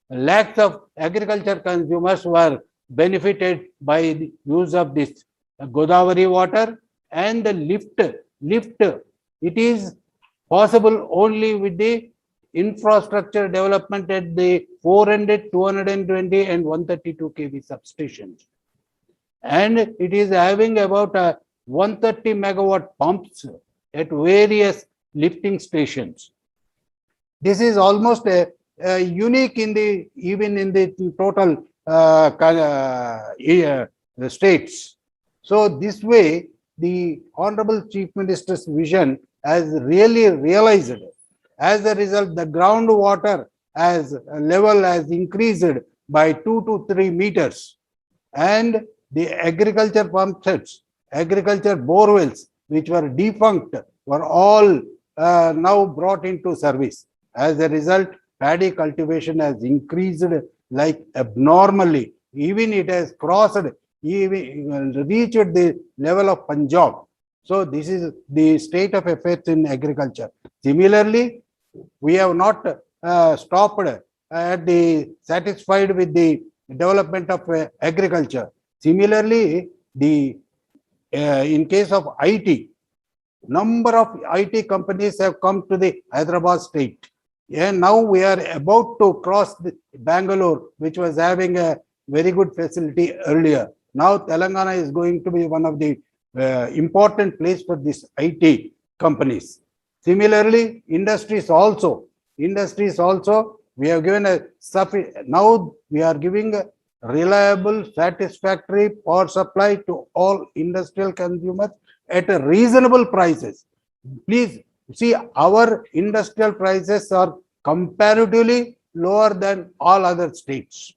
lakhs of agriculture consumers were benefited by the use of this Godavari water, and the lift. It is possible only with the infrastructure development at the 400, 220 and 132 kV substations. And it is having about 130 megawatt pumps at various lifting stations. This is almost unique in the even in the total states. So this way, the Honorable Chief Minister's vision has really realized. As a result, the groundwater level has increased by 2 to 3 meters, and the agriculture pump sets, agriculture borewells, which were defunct, were all now brought into service. As a result, paddy cultivation has increased like abnormally. Even it has crossed, even reached the level of Punjab. So this is the state of affairs in agriculture. Similarly, we have not stopped at the satisfied with the development of agriculture. Similarly, in case of IT, number of IT companies have come to the Hyderabad state, and now we are about to cross the Bangalore, which was having a very good facility earlier. Now Telangana is going to be one of the important place for these IT companies. Similarly, industries also, we have given now we are giving a reliable, satisfactory power supply to all industrial consumers at a reasonable prices. Please see, our industrial prices are comparatively lower than all other states.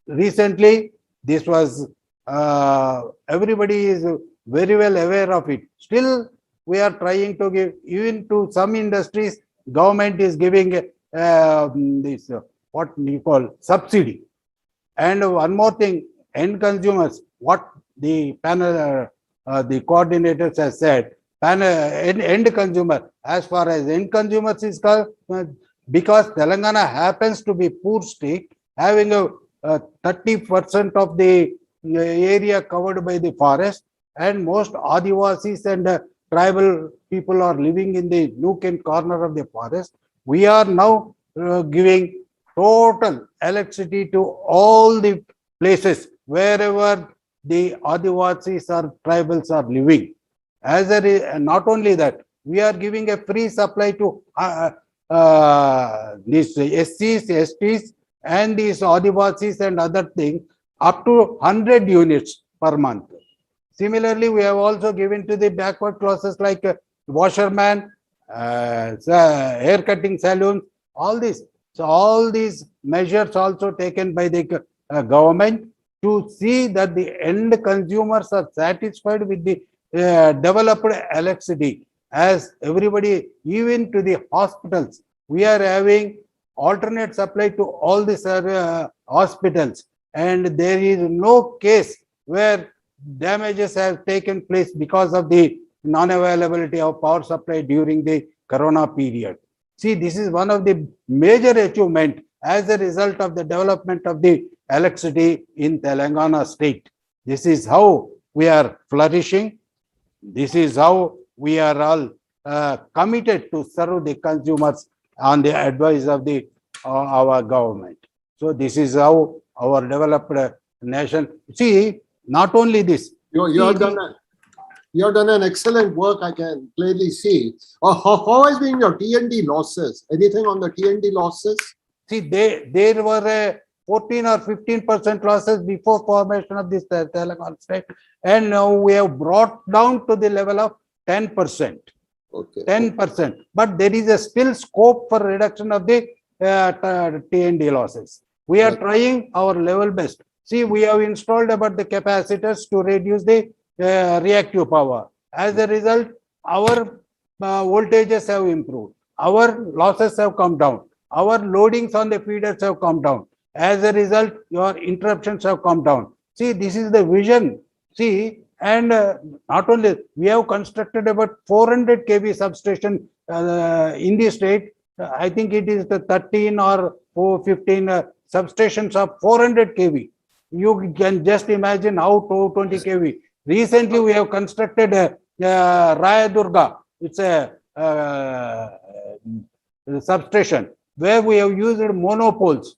Recently, this was, everybody is very well aware of it. Still, we are trying to give, even to some industries, government is giving this, what you call, subsidy. And one more thing, end consumers, what the panel, the coordinators have said, end consumer, as far as end consumers is concerned, because Telangana happens to be poor state, having a 30% of the area covered by the forest, and most Adivasis and tribal people are living in the nook and corner of the forest. We are now giving total electricity to all the places wherever the Adivasis or tribals are living. As a not only that, we are giving a free supply to these SCs, STs, and these Adivasis and other things up to 100 units per month. Similarly, we have also given to the backward classes like washerman, hair cutting salons, all this. So all these measures also taken by the government to see that the end consumers are satisfied with the developed electricity. As everybody, even to the hospitals, we are having alternate supply to all these hospitals, and there is no case where damages have taken place because of the non-availability of power supply during the corona period. See, this is one of the major achievements as a result of the development of the electricity in Telangana state. This is how we are flourishing. This is how we are all committed to serve the consumers on the advice of the our government. So this is how our developed nation. See, not only this. You have done an excellent work, I can clearly see. How has been your T&D losses? Anything on the T&D losses? See, there were 14 or 15% losses before formation of this Telangana state, and now we have brought down to the level of 10%. Okay. 10%. But there is a still scope for reduction of the T&D losses. We are trying our level best. See, we have installed about the capacitors to reduce the reactive power. As a result, our voltages have improved. Our losses have come down. Our loadings on the feeders have come down. As a result, your interruptions have come down. See, this is the vision. See, and not only, we have constructed about 400 kV substation in the state. I think it is the 13 or 15 substations of 400 kV. You can just imagine how 220 kV. Recently, we have constructed Raya Durga. It's a substation where we have used monopoles.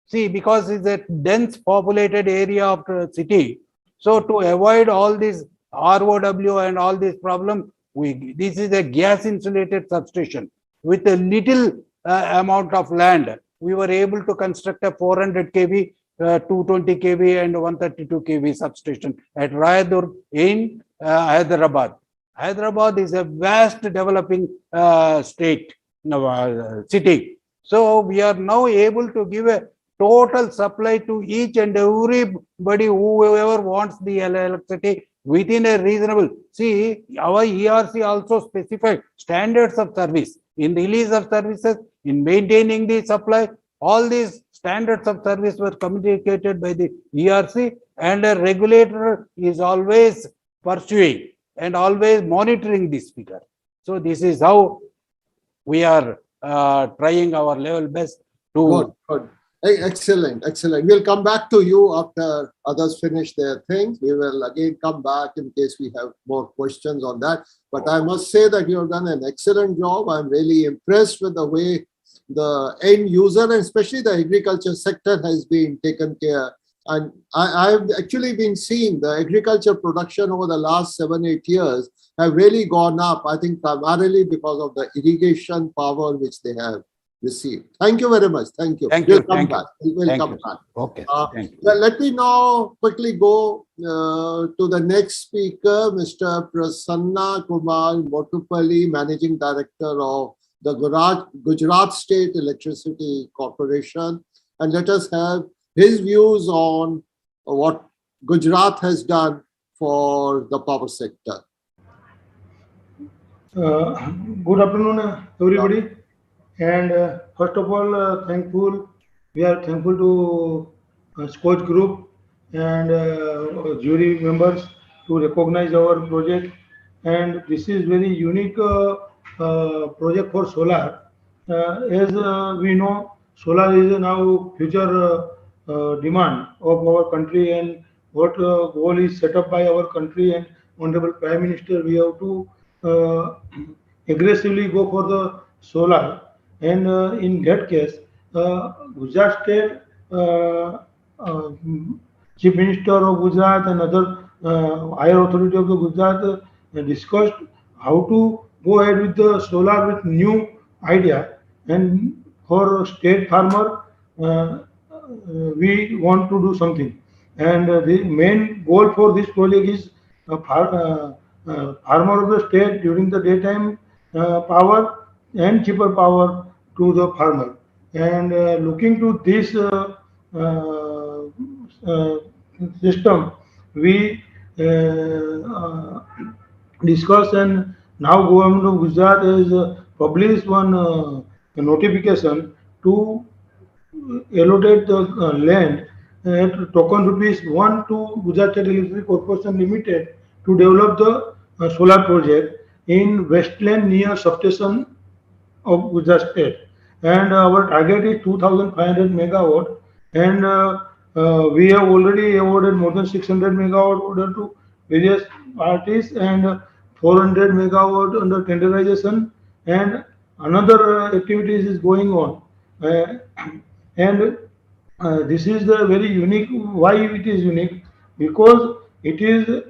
See, because it's a dense populated area of the city. So to avoid all this ROW and all this problem, this is a gas insulated substation with a little amount of land. We were able to construct a 400 kV, 220 kV and 132 kV substation at Rayadurg in Hyderabad. Hyderabad is a vast developing city. So we are now able to give a total supply to each and everybody, whoever wants the electricity within a reasonable. See, our ERC also specified standards of service in release of services, in maintaining the supply. All these standards of service were communicated by the ERC, and a regulator is always pursuing and always monitoring this figure. So this is how we are trying our level best to. Good. Excellent, excellent. We'll come back to you after others finish their things. We will again come back in case we have more questions on that. But I must say that you have done an excellent job. I'm really impressed with the way the end user and especially the agriculture sector has been taken care. And I've actually been seeing the agriculture production over the last 7-8 years have really gone up, I think primarily because of the irrigation power which they have received. Thank you very much. Thank you. We'll come back. We'll come back. Okay. Let me now quickly go to the next speaker, Mr. Prasanna Kumar Motupalli, Managing Director of the Gujarat State Electricity Corporation. And let us have his views on what Gujarat has done for the power sector. Good afternoon, everybody. And first of all, we are thankful to SKOCH Group and jury members to recognize our project. And this is very unique project for solar. As we know, solar is now future demand of our country, and what goal is set up by our country and Honorable Prime Minister, we have to uh, aggressively go for the solar, and in that case, Gujarat State uh, Chief Minister of Gujarat and other higher authority of the Gujarat discussed how to go ahead with the solar with new idea, and for state farmer we want to do something, and the main goal for this project is farmer of the state during the daytime power and cheaper power to the farmer, and looking to this uh, system, we discuss, and now government of Gujarat has published one notification to allocate the land at token rupees 1 to Gujarat State Electricity Corporation Limited to develop the solar project in Westland near substation of Gujarat State, and our target is 2,500 megawatt, and we have already awarded more than 600 megawatt order to various parties, and 400 megawatt under tenderization, and another activities is going on, and this is the very unique. Why it is unique? Because it is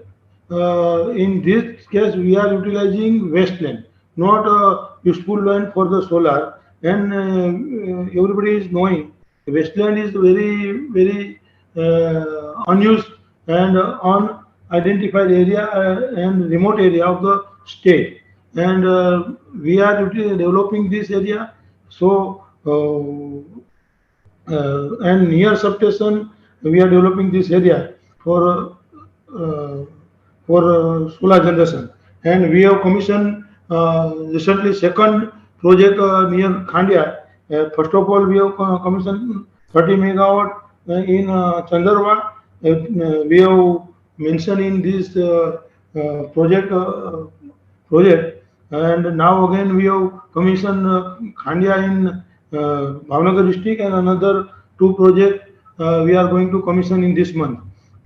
in this case we are utilizing wasteland, not useful land for the solar. And everybody is knowing wasteland is very unused and unidentified area and remote area of the state, and we are developing this area. So and near substation we are developing this area uh, solar generation, and we have commissioned recently second project near Khandya. First of all, we have commissioned 30 megawatt in Chandarwa. We have mentioned in this project, and now again we have commissioned Khandya in Bhavnagar district, and another two projects we are going to commission in this month.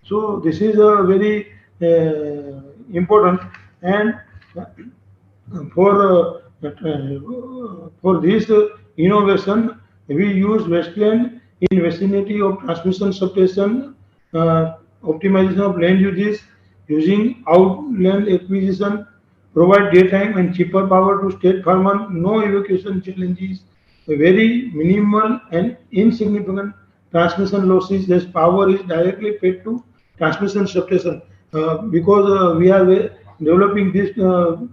So this is a very important, and for this innovation we use wasteland in vicinity of transmission substation, optimization of land uses using outland acquisition, provide daytime and cheaper power to state farmer, no evacuation challenges, a very minimal and insignificant transmission losses. This power is directly fed to transmission substation, because we are developing this to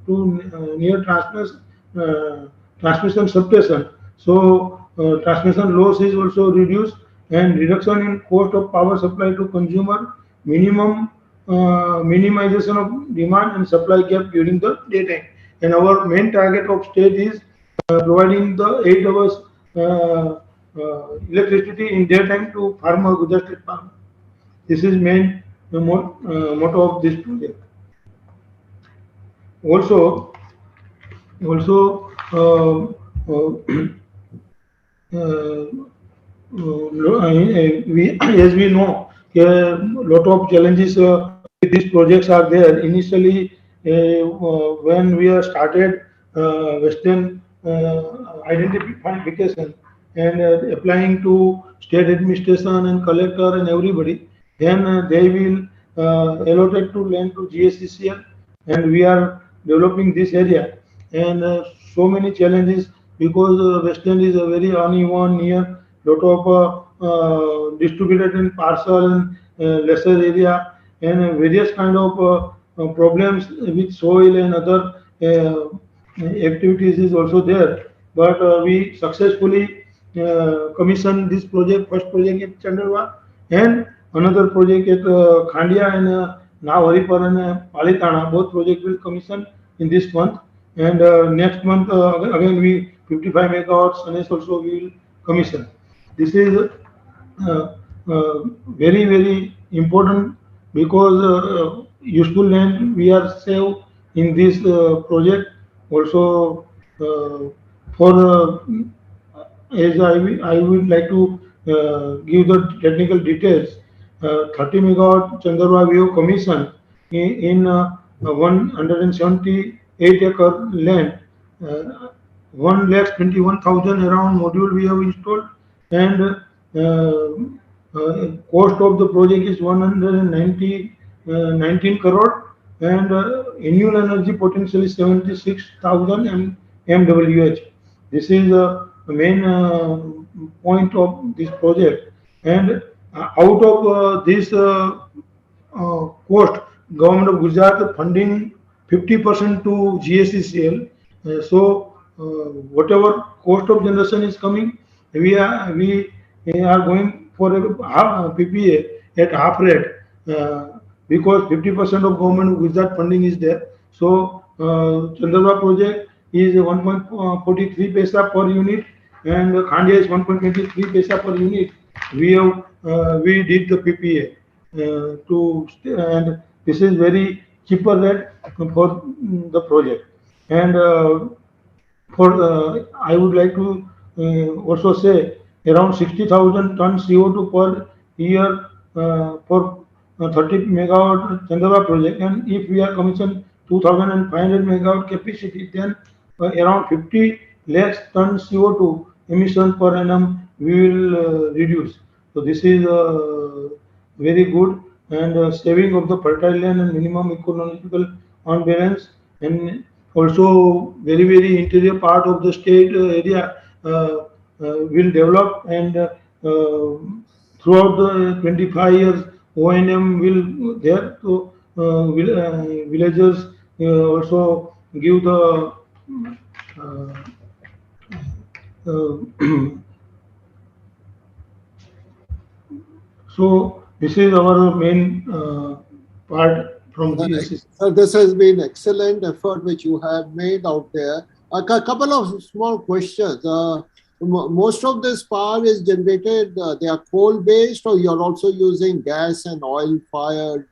near transmission substation. So transmission loss is also reduced, and reduction in cost of power supply to consumer, minimization of demand and supply gap during the daytime. And our main target of state is providing the 8 hours electricity in daytime to farmer, Gujarat State farmer. This is main motto of this project. Also, as we know, a lot of challenges with these projects are there. Initially, when we have started Western identification and applying to state administration and collector and everybody, then they will allotted to land to GSCCL, and we are developing this area, and so many challenges, because Westland is a very uneven, near lot of distributed in parcel and lesser area, and various kind of problems with soil and other activities is also there. But we successfully commissioned this project, first project at Chandarwa, and another project at Khandya, and now Haripur and Palitana. Both projects will commission in this month, and next month again we 55 megawatts and also we will commission. This is very important, because useful land we are save in this project. Also for I would like to give the technical details. 30 megawatt Chandarwa we have commission in 170 8-acre land. 1,21,000 around module we have installed, and cost of the project is 19 crore, and annual energy potential is 76,000 MWH. This is the main point of this project, and out of this cost, government of Gujarat funding 50% to GSECL. Whatever cost of generation is coming, we are going for a PPA at half rate, because 50% of government of Gujarat funding is there. So Chandrava project is 1.43 paisa per unit, and Khandia is 1.23 paisa per unit. We did the PPA and this is very cheaper rate for the project. And I would like to also say around 60,000 tons CO2 per year for 30 megawatt Chandrava project, and if we are commission 2,500 megawatt capacity, then around 50 lakhs tons CO2 emission per annum we will reduce. So this is very good, and saving of the fertile land and minimum ecological unbalance, and also very interior part of the state area will develop, and throughout the 25 years O&M will there. So villagers also give the so this is our main part from GSC. This has been excellent effort which you have made out there. A couple of small questions. Most of this power is generated, they are coal based, or you're also using gas and oil fired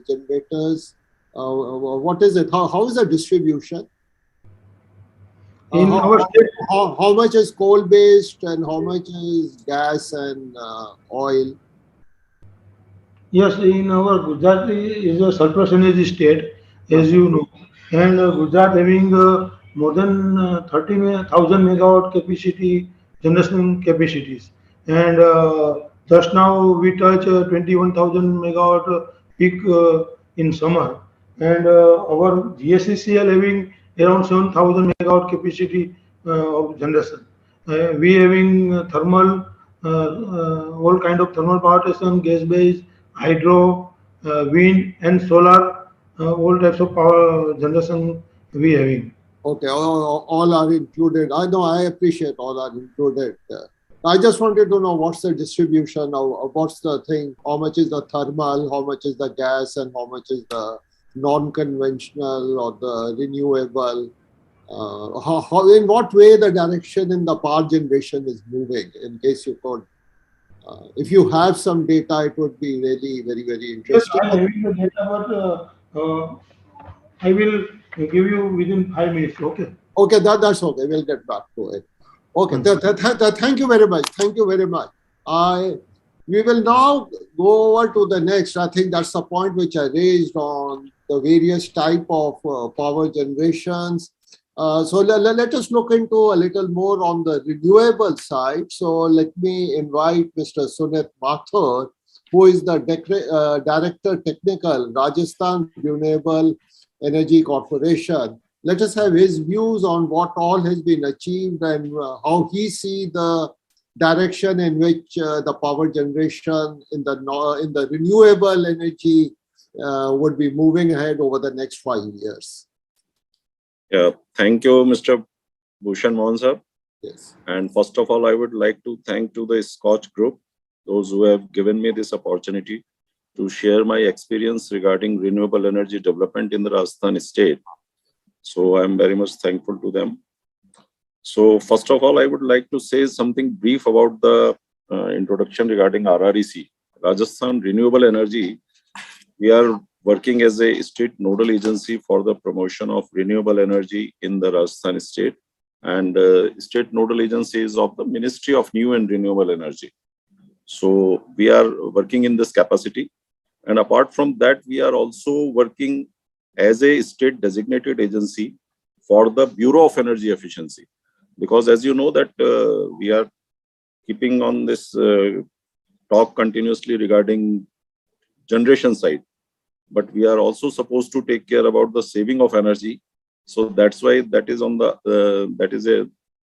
generators? What is it? How is the distribution? In our state, how much is coal based and how much is gas and oil? Yes, in our Gujarat is a surplus energy state, as you know, and Gujarat having more than 30,000 megawatt capacity, generation capacities, and just now we touch 21,000 megawatt peak in summer, and our GSECL having around 7,000 megawatt capacity of generation. We having thermal, all kind of thermal power station, gas based, hydro, wind and solar, all types of power generation we having. Okay, all are included. I know, I appreciate all are included. I just wanted to know what's the distribution of what's the thing, how much is the thermal, how much is the gas, and how much is the non-conventional or the renewable. In what way the direction in the power generation is moving, in case you could. If you have some data, it would be really very interesting. Yes, I am having the data, but I will give you within 5 minutes. Okay. Okay, that's okay. We'll get back to it. Okay, thank you very much. Thank you very much. We will now go over to the next. I think that's the point which I raised on the various type of power generations. So let us look into a little more on the renewable side. So let me invite Mr. Sunit Mathur, who is the Director Technical, Rajasthan Renewable Energy Corporation. Let us have his views on what all has been achieved and how he sees the direction in which the power generation in the renewable energy would be moving ahead over the next 5 years. Yeah, thank you, Mr. Bhushan Mohan sir. Yes. And first of all, I would like to thank to the SKOCH group, those who have given me this opportunity to share my experience regarding renewable energy development in the Rajasthan state. So I'm very much thankful to them. So first of all, I would like to say something brief about the introduction regarding RREC. Rajasthan Renewable Energy, we are working as a state nodal agency for the promotion of renewable energy in the Rajasthan state, and state nodal agency is of the Ministry of New and Renewable Energy. So we are working in this capacity, and apart from that, we are also working as a state designated agency for the Bureau of Energy Efficiency. Because as you know that we are keeping on this talk continuously regarding generation side, but we are also supposed to take care about the saving of energy. So that's why that is on the that is a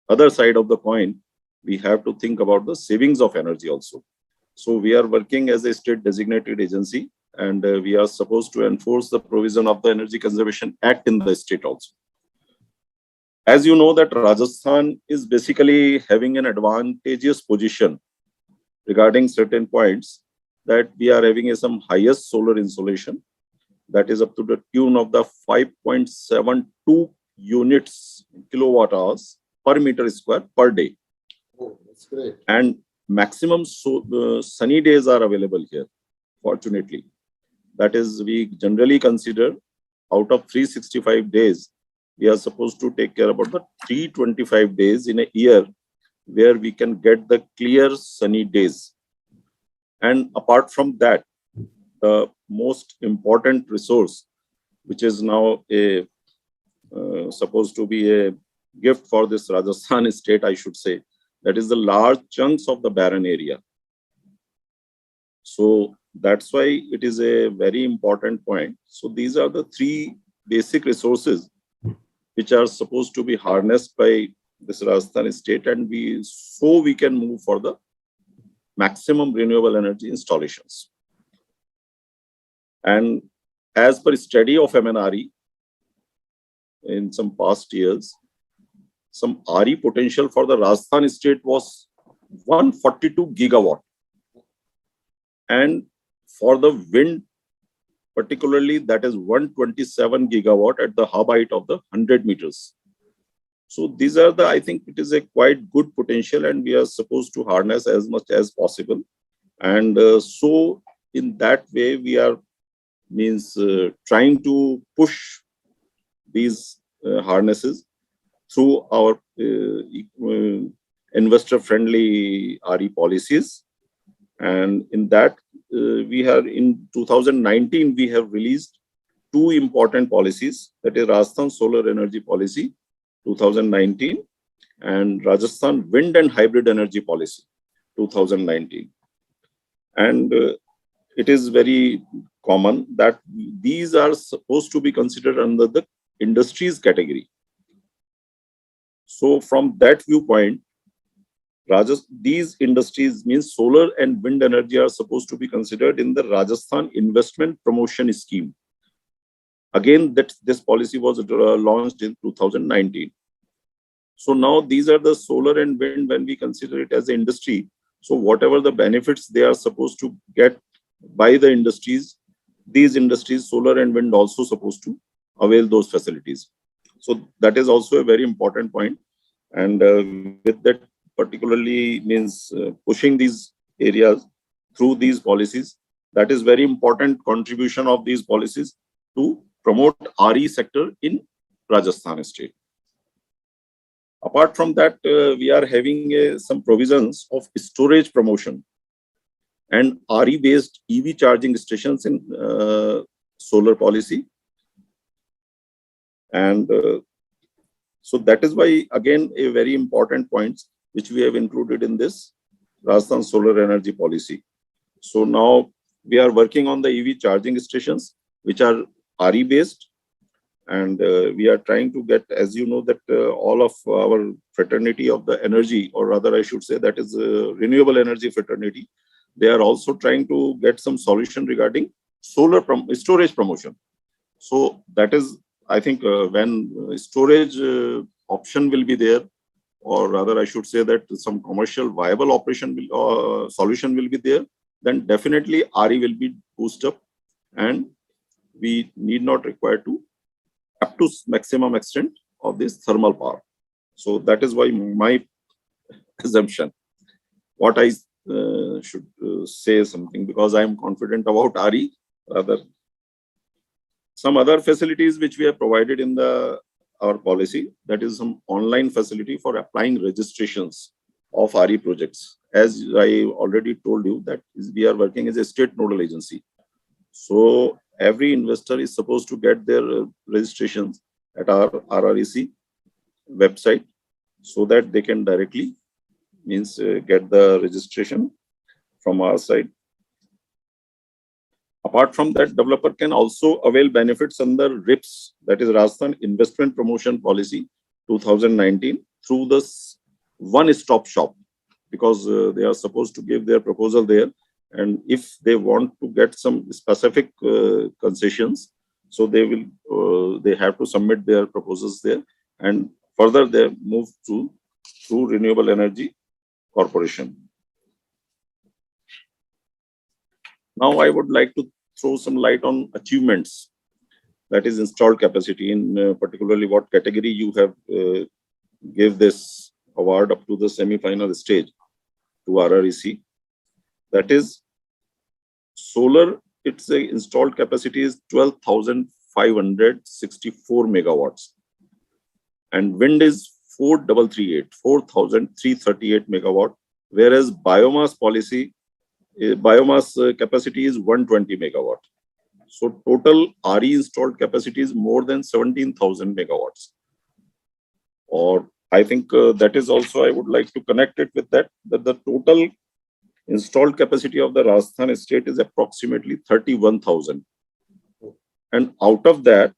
other side of the coin. We have to think about the savings of energy also. So we are working as a state designated agency, and we are supposed to enforce the provision of the Energy Conservation Act in the state also. As you know that Rajasthan is basically having an advantageous position regarding certain points, that we are having some highest solar insolation that is up to the tune of the 5.72 units kilowatt hours per meter square per day. Oh, that's great. And maximum sunny days are available here, fortunately. That is, we generally consider out of 365 days, we are supposed to take care about the 325 days in a year where we can get the clear sunny days. And apart from that, the most important resource, which is now a supposed to be a gift for this Rajasthan state, I should say, that is the large chunks of the barren area. So that's why it is a very important point. So these are the three basic resources which are supposed to be harnessed by this Rajasthan state, and we can move for the maximum renewable energy installations. And as per study of MNRE in some past years, some RE potential for the Rajasthan state was 142 gigawatt. And for the wind, particularly, that is 127 gigawatt at the hub height of the 100 meters. So these are the, I think it is a quite good potential, and we are supposed to harness as much as possible. And so in that way, we are trying to push these harnesses through our investor-friendly RE policies. And in that, we have in 2019, we have released two important policies, that is Rajasthan Solar Energy Policy 2019 and Rajasthan Wind and Hybrid Energy Policy 2019. And it is very common that these are supposed to be considered under the industries category. So from that viewpoint, these industries means solar and wind energy are supposed to be considered in the Rajasthan Investment Promotion Scheme. Again, this policy was launched in 2019. So now these are the solar and wind when we consider it as an industry. So whatever the benefits they are supposed to get by the industries, these industries, solar and wind, also supposed to avail those facilities. So that is also a very important point. And with that, particularly pushing these areas through these policies, that is very important contribution of these policies to promote RE sector in Rajasthan state. Apart from that, we are having some provisions of storage promotion and RE-based EV charging stations in solar policy. And so that is why, again, a very important point which we have included in this Rajasthan Solar Energy Policy. So now we are working on the EV charging stations, which are RE-based. And we are trying to get, as you know, that all of our fraternity of the energy, or rather I should say that is renewable energy fraternity, they are also trying to get some solution regarding solar storage promotion. So that is, I think, when storage option will be there, or rather I should say that some commercial viable operation solution will be there, then definitely RE will be boosted up, and we need not require to up to maximum extent of this thermal power. So that is why my assumption, what I should say something, because I am confident about RE, rather some other facilities which we have provided in our policy, that is some online facility for applying registrations of RE projects. As I already told you, that we are working as a state nodal agency. So every investor is supposed to get their registrations at our RREC website, so that they can directly get the registration from our side. Apart from that, developer can also avail benefits under RIPS, that is Rajasthan Investment Promotion Policy 2019, through this one-stop shop, because they are supposed to give their proposal there, and if they want to get some specific concessions, so they have to submit their proposals there, and further they move through Renewable Energy Corporation. Now I would like to throw some light on achievements, that is installed capacity, in particularly what category you have gave this award up to the semi-final stage to RREC. That is solar, its installed capacity is 12,564 megawatts, and wind is 4,338 megawatt, whereas biomass capacity is 120 megawatt. So total RE installed capacity is more than 17,000 megawatts. Or I think that is also, I would like to connect it with that the total installed capacity of the Rajasthan state is approximately 31,000. And out of that,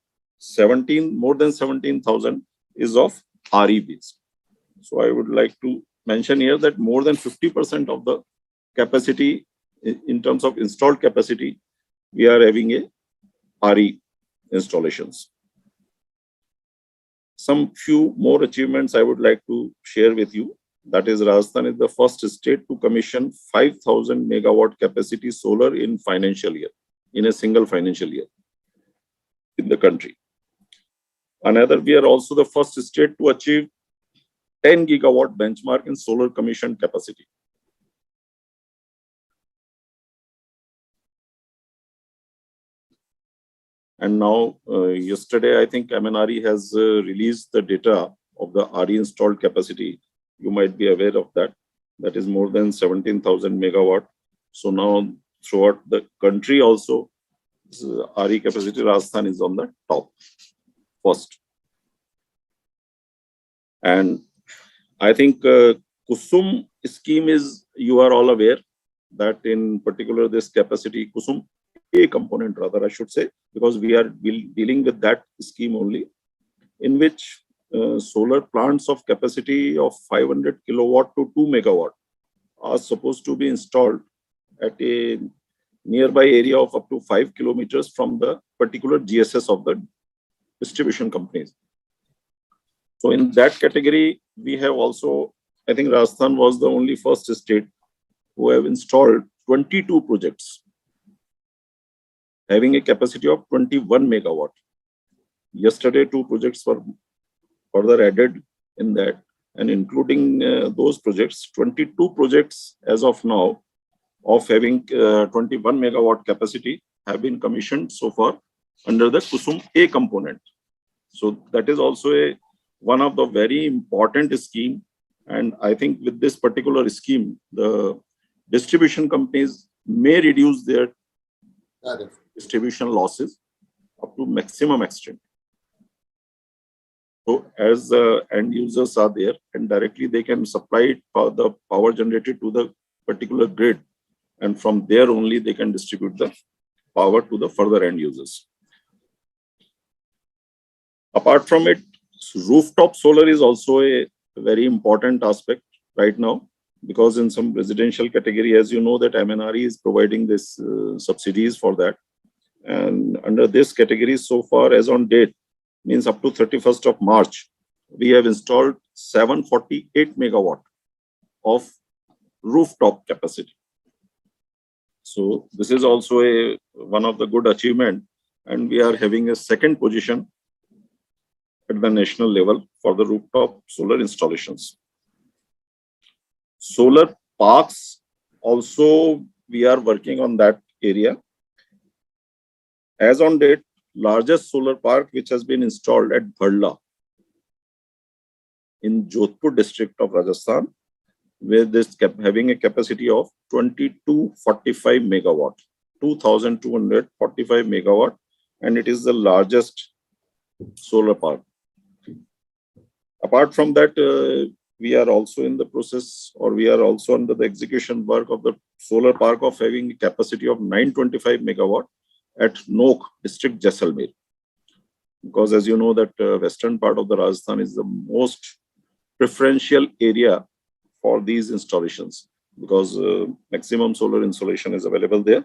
more than 17,000 is of RE based. So I would like to mention here that more than 50% of the capacity in terms of installed capacity, we are having a RE installations. Some few more achievements I would like to share with you. That is, Rajasthan is the first state to commission 5,000 megawatt capacity solar in financial year, in a single financial year in the country. Another, we are also the first state to achieve 10 gigawatt benchmark in solar commission capacity. And now, yesterday, I think MNRE has released the data of the RE installed capacity. You might be aware of that. That is more than 17,000 megawatt. So now, throughout the country also, RE capacity, Rajasthan is on the top, first. And I think Kusum scheme is, you are all aware that in particular this capacity, Kusum A component rather, I should say, because we are dealing with that scheme only, in which solar plants of capacity of 500 kilowatt to 2 megawatt are supposed to be installed at a nearby area of up to 5 kilometers from the particular GSS of the distribution companies. So in that category, we have also, I think Rajasthan was the only first state who have installed 22 projects having a capacity of 21 megawatt. Yesterday, 2 projects were further added in that, and including those projects, 22 projects as of now of having 21 megawatt capacity have been commissioned so far under the Kusum A component. So that is also one of the very important scheme. And I think with this particular scheme, the distribution companies may reduce their distribution losses up to maximum extent. So as the end users are there, and directly they can supply the power generated to the particular grid, and from there only they can distribute the power to the further end users. Apart from it, rooftop solar is also a very important aspect right now, because in some residential category, as you know, that MNRE is providing this subsidies for that. And under this category, so far as on date, means up to 31st of March, we have installed 748 megawatt of rooftop capacity. So this is also one of the good achievement, and we are having a second position at the national level for the rooftop solar installations. Solar parks also, we are working on that area. As on date, largest solar park which has been installed at Bhadla in Jodhpur district of Rajasthan, where this having a capacity of 2245 megawatt. 2,245 megawatt, and it is the largest solar park. Apart from that, we are also in the process, or we are also under the execution work of the solar park of having a capacity of 925 megawatt at Nok district, Jaisalmer. Because as you know that western part of the Rajasthan is the most preferential area for these installations, because maximum solar insolation is available there.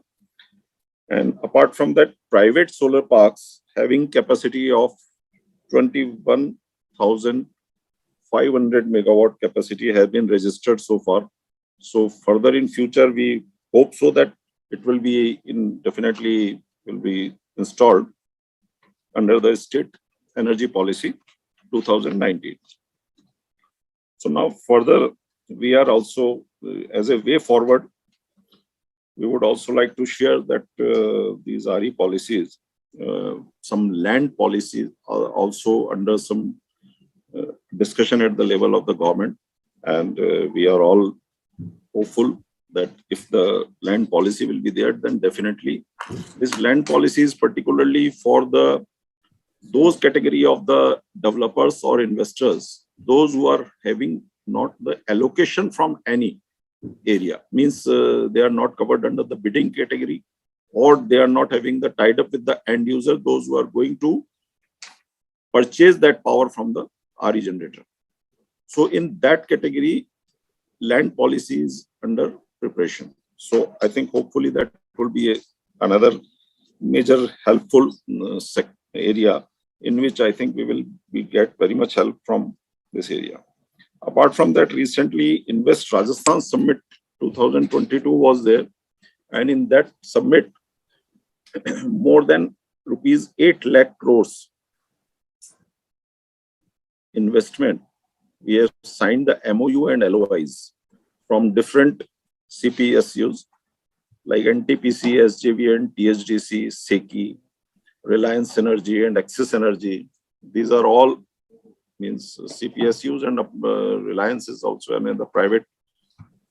And apart from that, private solar parks having capacity of 21,500 megawatt capacity have been registered so far. So further in future, we hope so that it will be definitely will be installed under the State Energy Policy 2019. So now further, we are also, as a way forward, we would also like to share that these RE policies, some land policies are also under some discussion at the level of the government. And we are all hopeful that if the land policy will be there, then definitely this land policy is particularly for those category of the developers or investors, those who are having not the allocation from any area, means they are not covered under the bidding category, or they are not having the tied up with the end user, those who are going to purchase that power from the RE generator. So in that category, land policy is under preparation. So I think hopefully that will be another major helpful area in which I think we get very much help from this area. Apart from that, recently Invest Rajasthan Summit 2022 was there, and in that summit, more than rupees 8 lakh crores investment. We have signed the MOU and LOIs from different CPSUs like NTPC, SJVN, THDC, SECI, Reliance Energy, and Axis Energy. These are all means CPSUs, and Reliance is also the private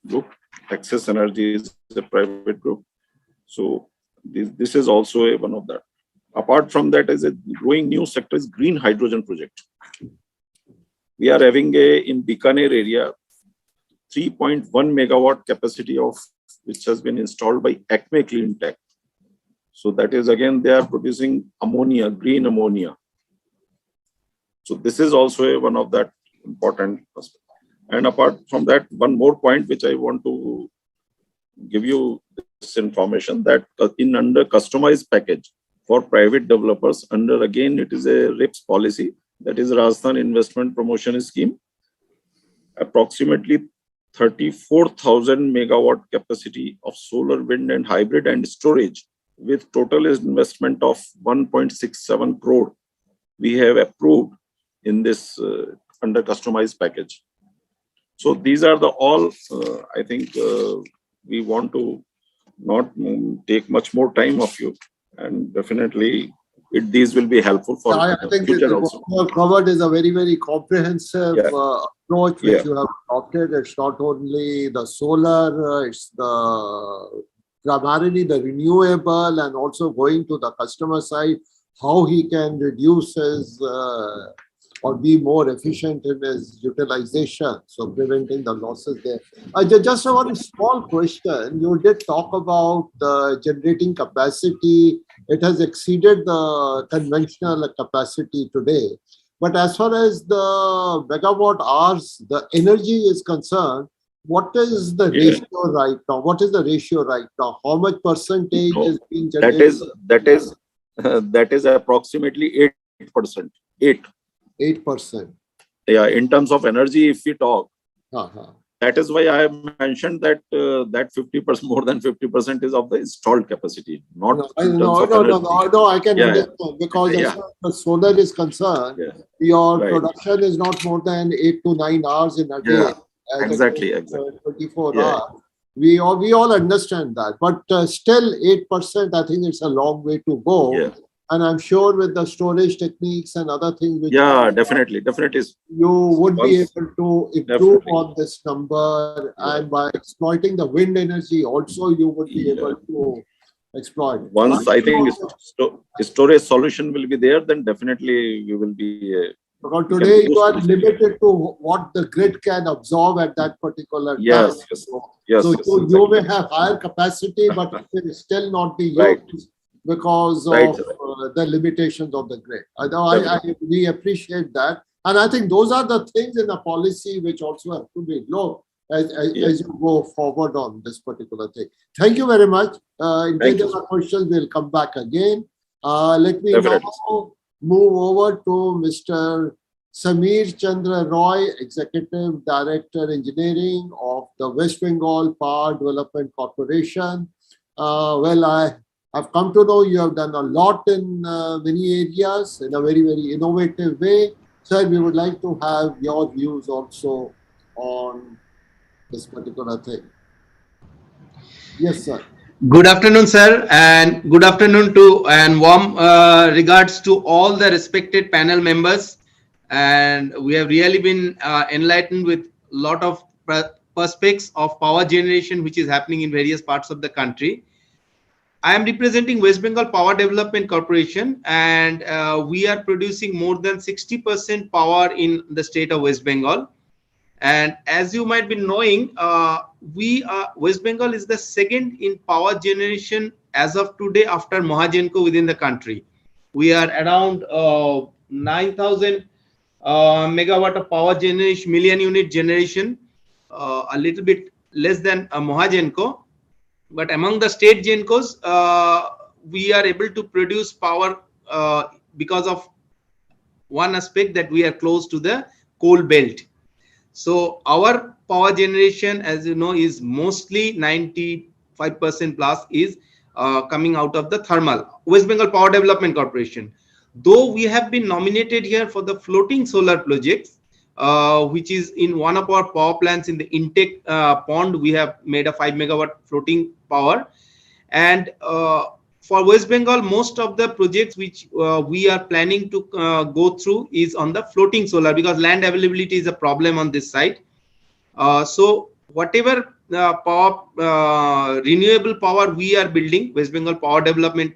group. Axis Energy is a private group. So this is also one of that. Apart from that, is a growing new sector is green hydrogen project. We are having in Bikaner area 3.1 megawatt capacity of which has been installed by Acme Clean Tech. So that is again they are producing ammonia, green ammonia. So this is also one of that important aspect. And apart from that, one more point which I want to give you this information, that under customized package for private developers, under again it is a RIPS policy, that is Rajasthan Investment Promotion Scheme, approximately 34,000 megawatt capacity of solar, wind and hybrid and storage with total investment of 1.67 crore we have approved in this under customized package. So these are the all, I think we want to not take much more time of you, and definitely these will be helpful for I think future also. What you have covered is a very, very comprehensive approach which you have adopted. It's not only the solar, it's primarily the renewable, and also going to the customer side, how he can reduce his or be more efficient in his utilization, so preventing the losses there. Just a one small question. You did talk about the generating capacity. It has exceeded the conventional capacity today. But as far as the megawatt hours, the energy is concerned, what is the ratio right now? What is the ratio right now? How much percentage is being generated? That is approximately 8%. 8%. Yeah, in terms of energy, if we talk, that is why I have mentioned that that 50%, more than 50% is of the installed capacity, not I can understand, because as far as the solar is concerned, your production is not more than 8 to 9 hours in a day. Exactly. 24 hours. We all understand that, but still 8%, I think it's a long way to go. And I'm sure with the storage techniques and other things, which definitely, you would be able to improve on this number, and by exploiting the wind energy, also you would be able to exploit. Once I think storage solution will be there, then definitely we will be. Because today you are limited to what the grid can absorb at that particular time. Yes, yes, yes. So yes, you exactly. may have higher capacity, but it will still not be used because of the limitations of the grid. We appreciate that. And I think those are the things in the policy which also have to be looked as you go forward on this particular thing. Thank you very much. In case there are questions, we'll come back again. Let me now move over to Mr. Sameer Chandra Roy, Executive Director Engineering of the West Bengal Power Development Corporation. Well, I've come to know you have done a lot in many areas in a very, very innovative way. Sir, we would like to have your views also on this particular thing. Yes, sir. Good afternoon, sir, and good afternoon to and warm regards to all the respected panel members. And we have really been enlightened with a lot of perspectives of power generation which is happening in various parts of the country. I am representing West Bengal Power Development Corporation, and we are producing more than 60% power in the state of West Bengal. And as you might be knowing, West Bengal is the second in power generation as of today after Mahagenco within the country. We are around 9,000 megawatt of power generation, million unit generation, a little bit less than Mahagenco. But among the state Gencos, we are able to produce power because of one aspect, that we are close to the coal belt. So our power generation, as you know, is mostly 95% plus is coming out of the thermal. West Bengal Power Development Corporation. Though we have been nominated here for the floating solar projects, which is in one of our power plants in the intake pond, we have made a 5 megawatt floating power. And for West Bengal, most of the projects which we are planning to go through is on the floating solar, because land availability is a problem on this side. So whatever power renewable power we are building, West Bengal Power Development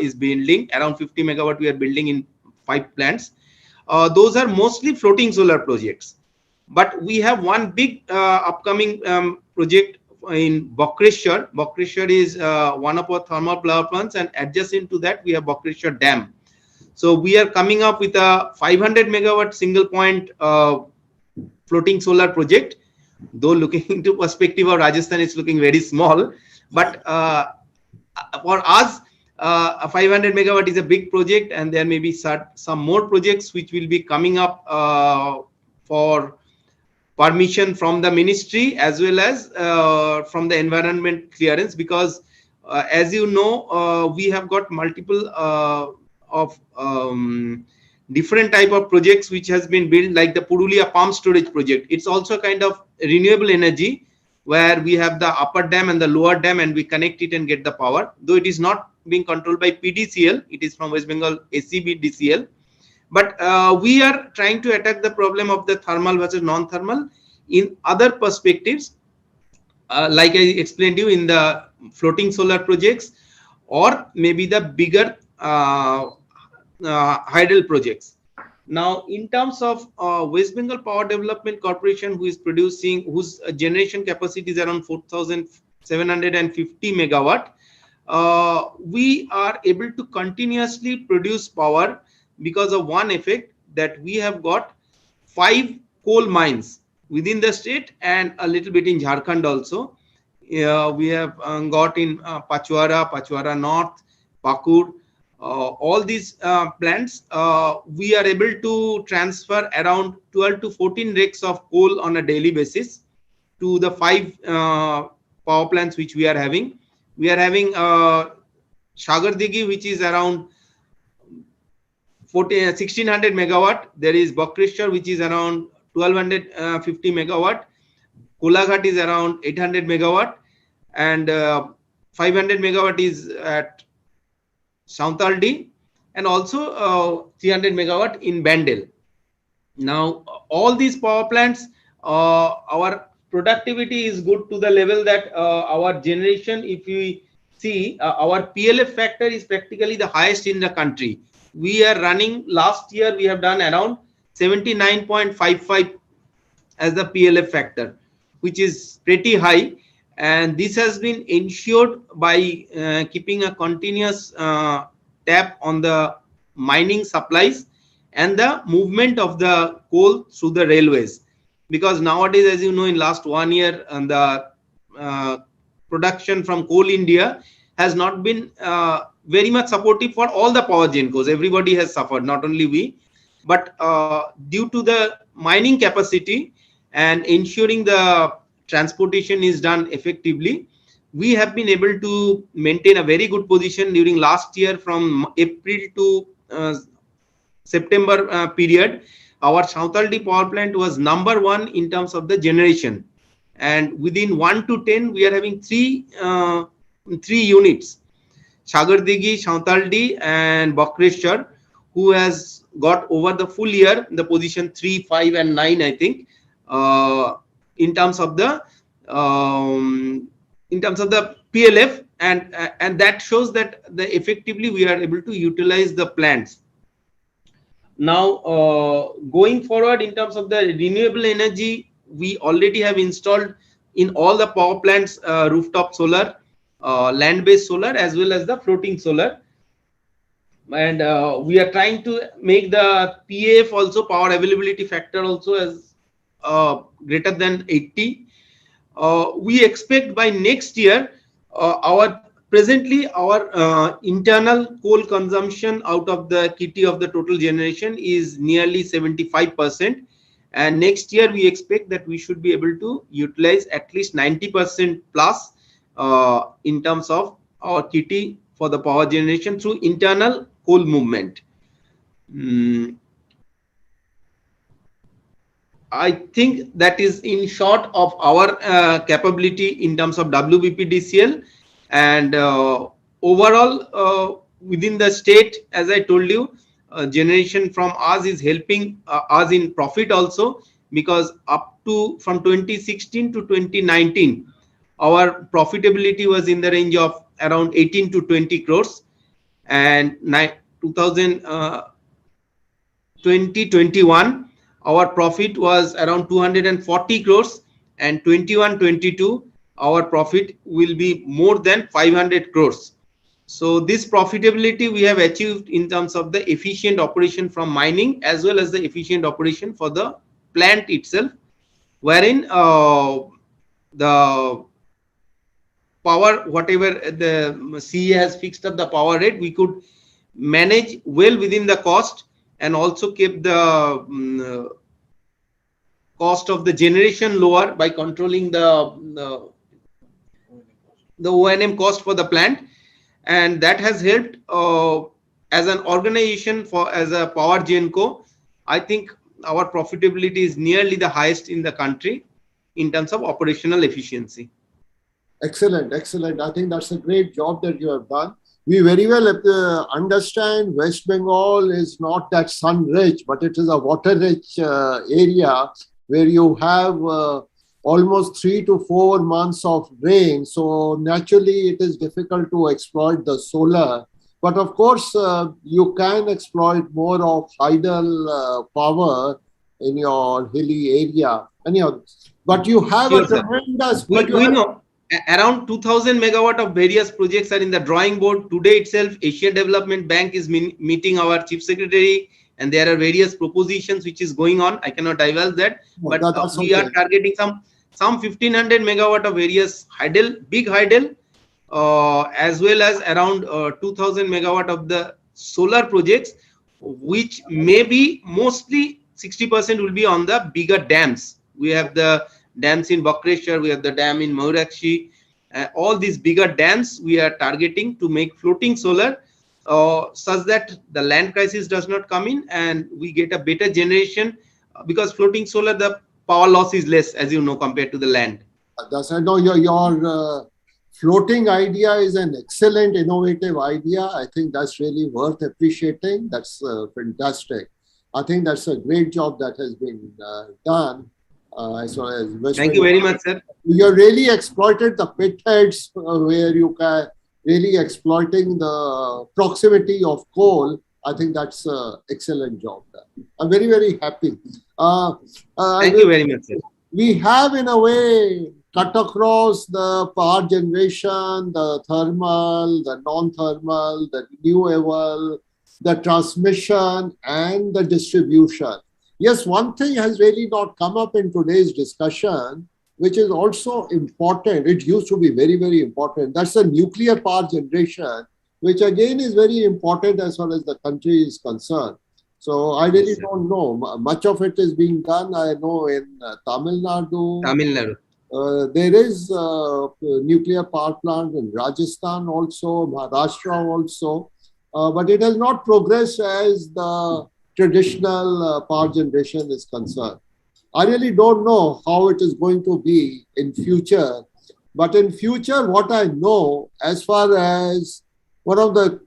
is building around 50 megawatt. We are building in 5 plants. Those are mostly floating solar projects. But we have one big upcoming project in Bokreshwar. Bokreshwar is one of our thermal power plants, and adjacent to that we have Bokreshwar Dam. So we are coming up with a 500 megawatt single point floating solar project. Though looking into perspective of Rajasthan, it's looking very small, but for us, a 500 megawatt is a big project, and there may be some more projects which will be coming up for permission from the ministry as well as from the environment clearance, because as you know, we have got multiple of different type of projects which has been built, like the Purulia pump storage project. It's also kind of renewable energy, where we have the upper dam and the lower dam, and we connect it and get the power. Though it is not being controlled by PDCL, it is from West Bengal ACB DCL. But we are trying to attack the problem of the thermal versus non-thermal in other perspectives, like I explained to you, in the floating solar projects, or maybe the bigger hydel projects. Now, in terms of West Bengal Power Development Corporation, who is producing, whose generation capacity is around 4,750 megawatt, we are able to continuously produce power because of one effect, that we have got 5 coal mines within the state and a little bit in Jharkhand also. We have got in Pachwara North, Pakur. All these plants, we are able to transfer around 12 to 14 rakes of coal on a daily basis to the 5 power plants which we are having. We are having Shagardigi, which is around 1600 megawatt. There is Bokreshwar, which is around 1250 megawatt. Kolaghat is around 800 megawatt, and 500 megawatt is at Sauntaldi, and also 300 megawatt in Bandel. Now, all these power plants, our productivity is good to the level that our generation, if we see, our PLF factor is practically the highest in the country. We are running, last year we have done around 79.55 as the PLF factor, which is pretty high. And this has been ensured by keeping a continuous tap on the mining supplies and the movement of the coal through the railways. Because nowadays, as you know, in last 1 year, the production from Coal India has not been very much supportive for all the power gencos. Everybody has suffered, not only we. But due to the mining capacity and ensuring the transportation is done effectively, we have been able to maintain a very good position during last year from April to September period. Our Chautaldi power plant was #1 in terms of the generation, and within 1 to 10 we are having three units, Sagardigi, Chautaldi and Bakreshwar, who has got over the full year the position 3, 5 and 9, I think, in terms of the PLF, and that shows that effectively we are able to utilize the plants. Now, going forward in terms of the renewable energy, we already have installed in all the power plants rooftop solar, land-based solar, as well as the floating solar. And we are trying to make the PAF also, power availability factor also, as greater than 80. We expect by next year presently our internal coal consumption out of the kitty of the total generation is nearly 75%, and next year we expect that we should be able to utilize at least 90% plus in terms of our kitty for the power generation through internal coal movement. I think that is in short of our capability in terms of WBPDCL. And overall, within the state, as I told you, generation from us is helping us in profit also, because from 2016 to 2019, our profitability was in the range of around 18 to 20 crores. And 2021, our profit was around 240 crores, and 21-22, our profit will be more than 500 crores. So this profitability we have achieved in terms of the efficient operation from mining, as well as the efficient operation for the plant itself, wherein the power, whatever the CA has fixed up the power rate, we could manage well within the cost, and also keep the cost of the generation lower by controlling the O&M cost for the plant. And that has helped as an organization, as a power genco. I think our profitability is nearly the highest in the country in terms of operational efficiency. Excellent, excellent. I think that's a great job that you have done. We very well understand West Bengal is not that sun-rich, but it is a water-rich area where you have almost 3 to 4 months of rain. So naturally, it is difficult to exploit the solar. But of course, you can exploit more of tidal power in your hilly area. Anyhow, but you have a tremendous... We know around 2000 megawatt of various projects are in the drawing board. Today itself, Asian Development Bank is meeting our chief secretary, and there are various propositions which is going on. I cannot divulge that, but we are targeting some 1500 megawatt of various big hydel, as well as around 2000 megawatt of the solar projects, which may be mostly 60% will be on the bigger dams. We have the dams in Bakreshwar, we have the dam in Maurakshi. All these bigger dams we are targeting to make floating solar, such that the land crisis does not come in and we get a better generation, because floating solar, the power loss is less, as you know, compared to the land. I know your floating idea is an excellent, innovative idea. I think that's really worth appreciating. That's fantastic. I think that's a great job that has been done. As well as Thank you very much, sir. You really exploited the pit heads where really exploiting the proximity of coal. I think that's an excellent job done. I'm very, very happy. Thank you very much, sir. We have, in a way, cut across the power generation, the thermal, the non-thermal, the renewable, the transmission, and the distribution. Yes, one thing has really not come up in today's discussion, which is also important. It used to be very, very important. That's the nuclear power generation, which again is very important as far as the country is concerned. So I really don't know. Much of it is being done, I know, in Tamil Nadu. Tamil Nadu. There is a nuclear power plant in Rajasthan also, Maharashtra also. But it has not progressed as the traditional power generation is concerned. I really don't know how it is going to be in future. But in future, what I know, as far as one of the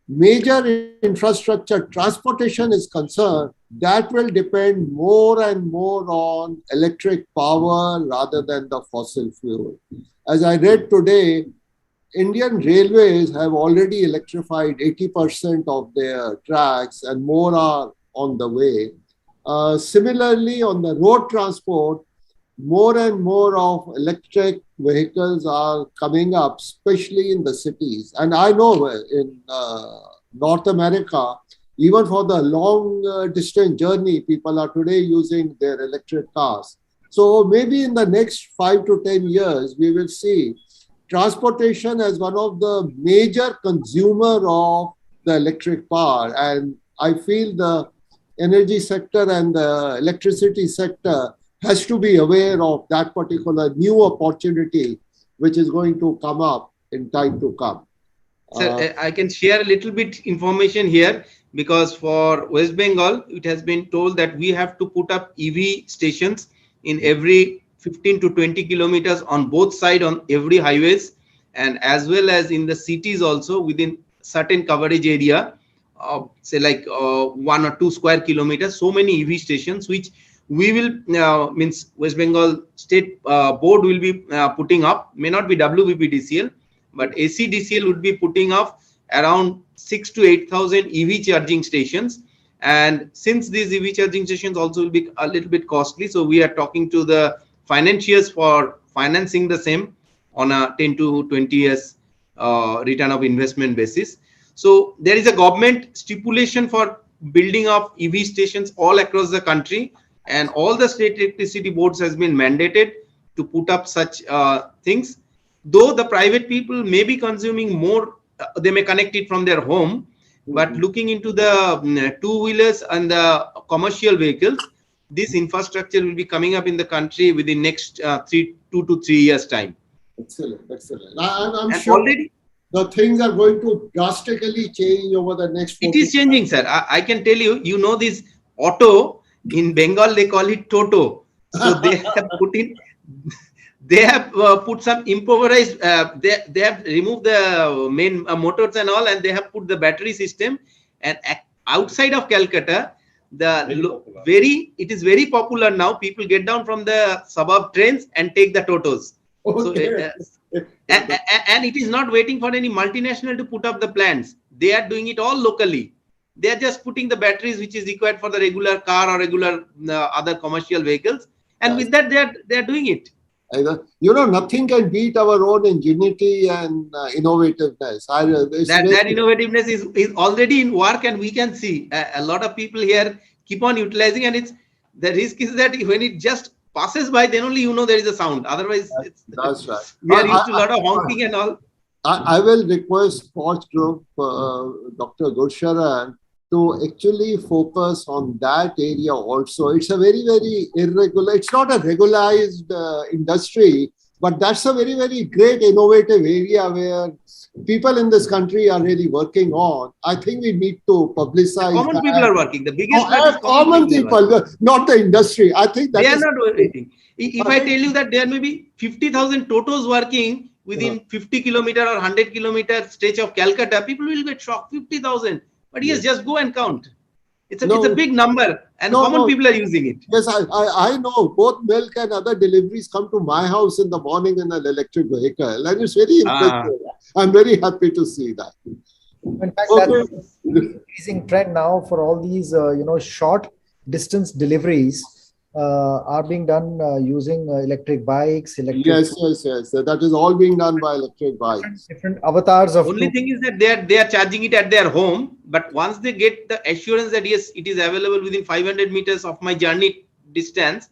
major infrastructure transportation is concerned, that will depend more and more on electric power rather than the fossil fuel. As I read today, Indian Railways have already electrified 80% of their tracks and more are on the way. Similarly, on the road transport, more and more of electric vehicles are coming up, especially in the cities. And I know in North America, even for the long distance journey, people are today using their electric cars. So maybe in the next 5 to 10 years, we will see transportation as one of the major consumer of the electric power. And I feel the energy sector and the electricity sector has to be aware of that particular new opportunity which is going to come up in time to come. Sir, I can share a little bit information here, because for West Bengal, it has been told that we have to put up EV stations in every 15 to 20 kilometers on both sides on every highways, and as well as in the cities also within certain coverage area, say like 1 or 2 square kilometers, so many EV stations, which we will means West Bengal State Board will be putting up. May not be WBPDCL, but ACDCL would be putting up around 6 to 8,000 EV charging stations. And since these EV charging stations also will be a little bit costly, so we are talking to the financiers for financing the same on a 10 to 20 years return of investment basis. So there is a government stipulation for building of EV stations all across the country, and all the state electricity boards has been mandated to put up such things. Though the private people may be consuming more, they may connect it from their home, but looking into the two-wheelers and the commercial vehicles, this infrastructure will be coming up in the country within next 2 to 3 years time. Excellent, excellent. I'm sure already the things are going to drastically change over the next 4 It is changing, sir. I can tell you, you know, this auto in Bengal, they call it Toto. So they have put in, they have put some improvised, they have removed the main motors and all, and they have put the battery system. And outside of Calcutta, it is very popular now. People get down from the suburb trains and take the Totos. Okay. So, and it is not waiting for any multinational to put up the plants. They are doing it all locally. They are just putting the batteries which is required for the regular car or regular other commercial vehicles, and with that they are doing it. You know, nothing can beat our own ingenuity and innovativeness. That innovativeness is already in work, and we can see a lot of people here keep on utilizing. And it's the risk is that when it just passes by, then only you know there is a sound. Otherwise, that's right. We are used to a lot of honking and all. I will request SKOCH Group, Dr. Gulsharan, to actually focus on that area also. It's a very, very irregular, it's not a regularized industry, but that's a very, very great innovative area where people in this country are really working on. I think we need to publicize. Common people are working. The biggest common people, not the industry. I think that they are not working. If I tell you that there may be 50,000 Totos working within 50 kilometer or 100 kilometer stretch of Calcutta, people will get shocked. 50,000. But yes, just go and count. It's a big number, and common people are using it. Yes, I know. Both milk and other deliveries come to my house in the morning in an electric vehicle, and it's very impressive. I'm very happy to see that. In fact, Okay. that's an increasing trend now for all these, short distance deliveries are being done using electric bikes, electric. Yes. That is all being done by electric bikes. Different avatars of. Only thing is that they are charging it at their home, but once they get the assurance that yes, it is available within 500 meters of my journey distance,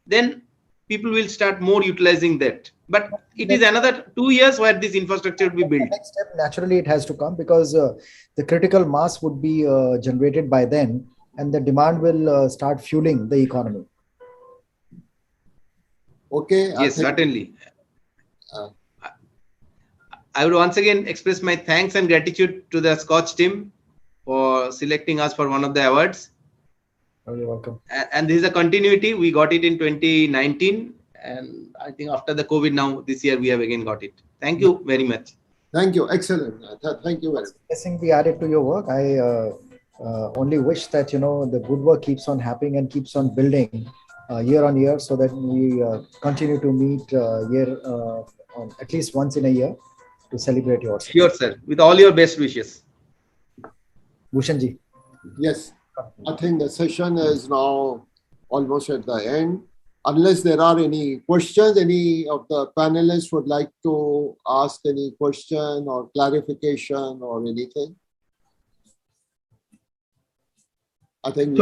then people will start more utilizing that. But it is another 2 years where this infrastructure will be built. Next step, naturally, it has to come because the critical mass would be generated by then, and the demand will start fueling the economy. Okay. Yes, certainly. I would once again express my thanks and gratitude to the SKOCH team for selecting us for one of the awards. Oh, you're welcome. And this is a continuity. We got it in 2019, and I think after the COVID now, this year we have again got it. Thank you very much. Thank you. Excellent. Thank you very much. Blessing be added to your work. I only wish that, the good work keeps on happening and keeps on building year on year, so that we continue to meet at least once in a year to celebrate yours. Sure, sir. With all your best wishes. Bhushanji. Yes. I think the session is now almost at the end. Unless there are any questions, any of the panelists would like to ask any question or clarification or anything? I think.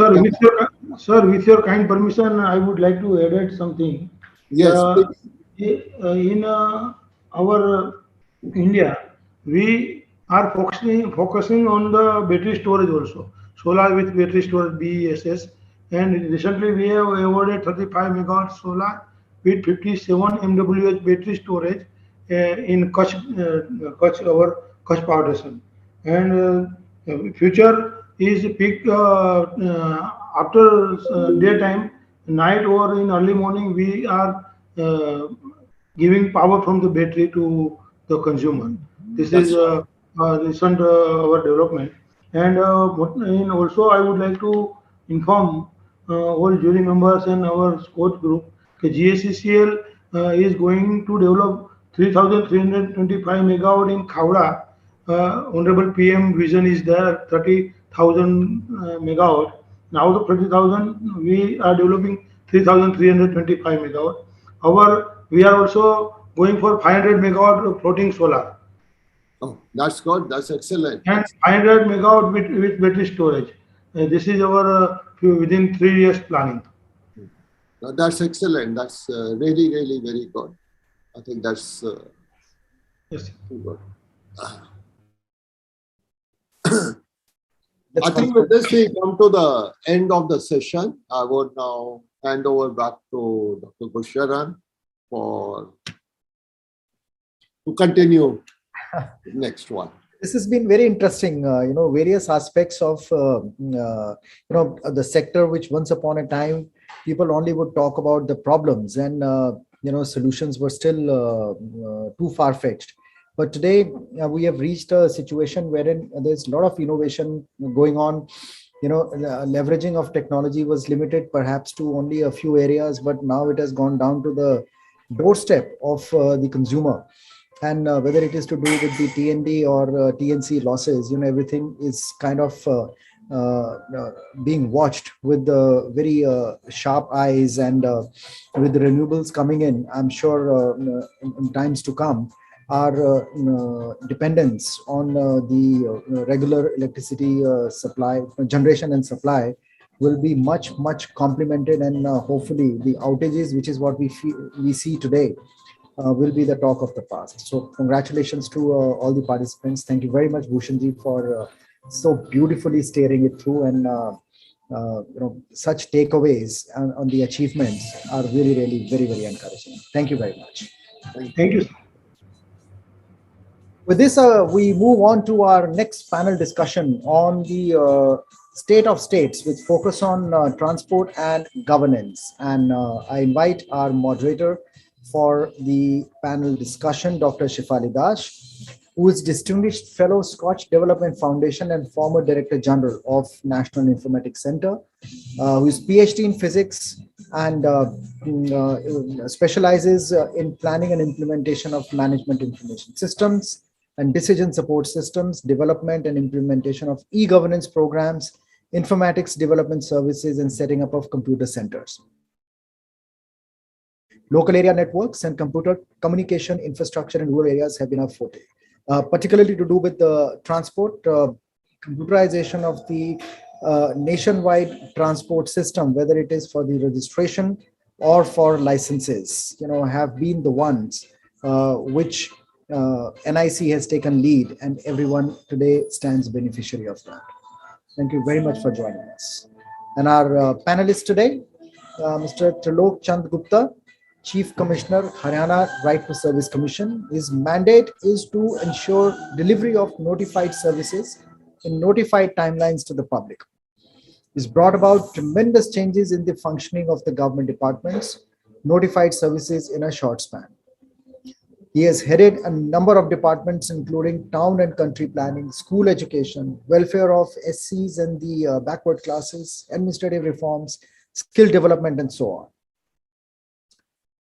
Sir, with your kind permission, I would like to add something. Yes. In our India, we are focusing on the battery storage also. Solar with battery storage, BESS. And recently we have awarded 35 megawatt solar with 57 MWh battery storage in Kutch, our Kutch power station. And future is peak after daytime, night or in early morning, we are giving power from the battery to the consumer. This is recent our development. And also I would like to inform all jury members and our SKOCH group that GSECL is going to develop 3,325 megawatt in Khavda. Honorable PM vision is there, 30,000 megawatt. Now the 30,000, we are developing 3,325 megawatt. We are also going for 500 megawatt floating solar. Oh, that's good. That's excellent. And 500 megawatt with battery storage. This is our within 3 years planning. That's excellent. That's really, really very good. I think that's yes. Good. I think with this we come to the end of the session. I would now hand over back to Dr. Gusharan to continue the next one. This has been very interesting, various aspects of, the sector, which once upon a time, people only would talk about the problems and, solutions were still too far-fetched. But today we have reached a situation wherein there's a lot of innovation going on. Leveraging of technology was limited perhaps to only a few areas, but now it has gone down to the doorstep of the consumer. And whether it is to do with the TND or TNC losses, everything is kind of being watched with very sharp eyes, and with the renewables coming in, I'm sure in times to come, our dependence on the regular electricity supply, generation and supply will be much complemented, and hopefully the outages, which is what we see today, will be the talk of the past. So congratulations to all the participants. Thank you very much, Bhushanji, for so beautifully steering it through, and such takeaways on the achievements are really very encouraging. Thank you very much. Thank you. With this, we move on to our next panel discussion on the state of states, with focus on transport and governance. And I invite our moderator for the panel discussion, Dr. Shefali Das, who is Distinguished Fellow, SKOCH Development Foundation and former Director General of National Informatics Center, who is PhD in physics and specializes in planning and implementation of management information systems, and decision support systems, development and implementation of e-governance programs, informatics development services, and setting up of computer centers. Local area networks and computer communication infrastructure in rural areas have been our forte, particularly to do with the transport, computerization of the nationwide transport system, whether it is for the registration or for licenses, have been the ones which NIC has taken lead, and everyone today stands beneficiary of that. Thank you very much for joining us. And our panelists today, Mr. Trilok Chand Gupta, Chief Commissioner, Haryana Right to Service Commission. His mandate is to ensure delivery of notified services in notified timelines to the public. He's brought about tremendous changes in the functioning of the government departments, notified services in a short span. He has headed a number of departments, including town and country planning, school education, welfare of SCs and the backward classes, administrative reforms, skill development, and so on.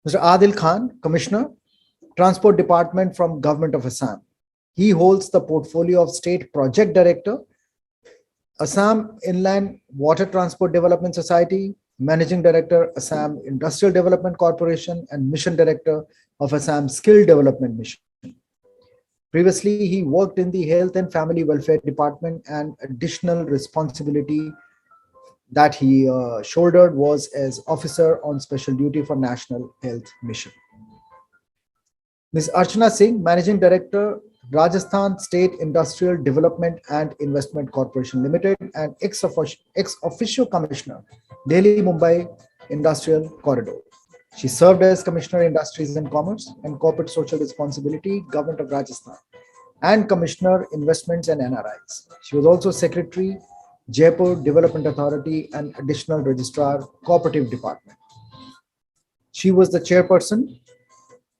Mr. Adil Khan, Commissioner, Transport Department from Government of Assam. He holds the portfolio of State Project Director, Assam Inland Water Transport Development Society, Managing Director, Assam Industrial Development Corporation, and Mission Director of Assam Skill Development Mission. Previously, he worked in the Health and Family Welfare Department, and additional responsibility that he shouldered was as Officer on Special Duty for National Health Mission. Ms. Archana Singh, Managing Director, Rajasthan State Industrial Development and Investment Corporation Limited, and ex-officio Commissioner, Delhi-Mumbai Industrial Corridor. She served as Commissioner Industries and Commerce and Corporate Social Responsibility, Government of Rajasthan, and Commissioner Investments and NRIs. She was also Secretary, Jaipur Development Authority, and Additional Registrar, Cooperative Department. She was the Chairperson,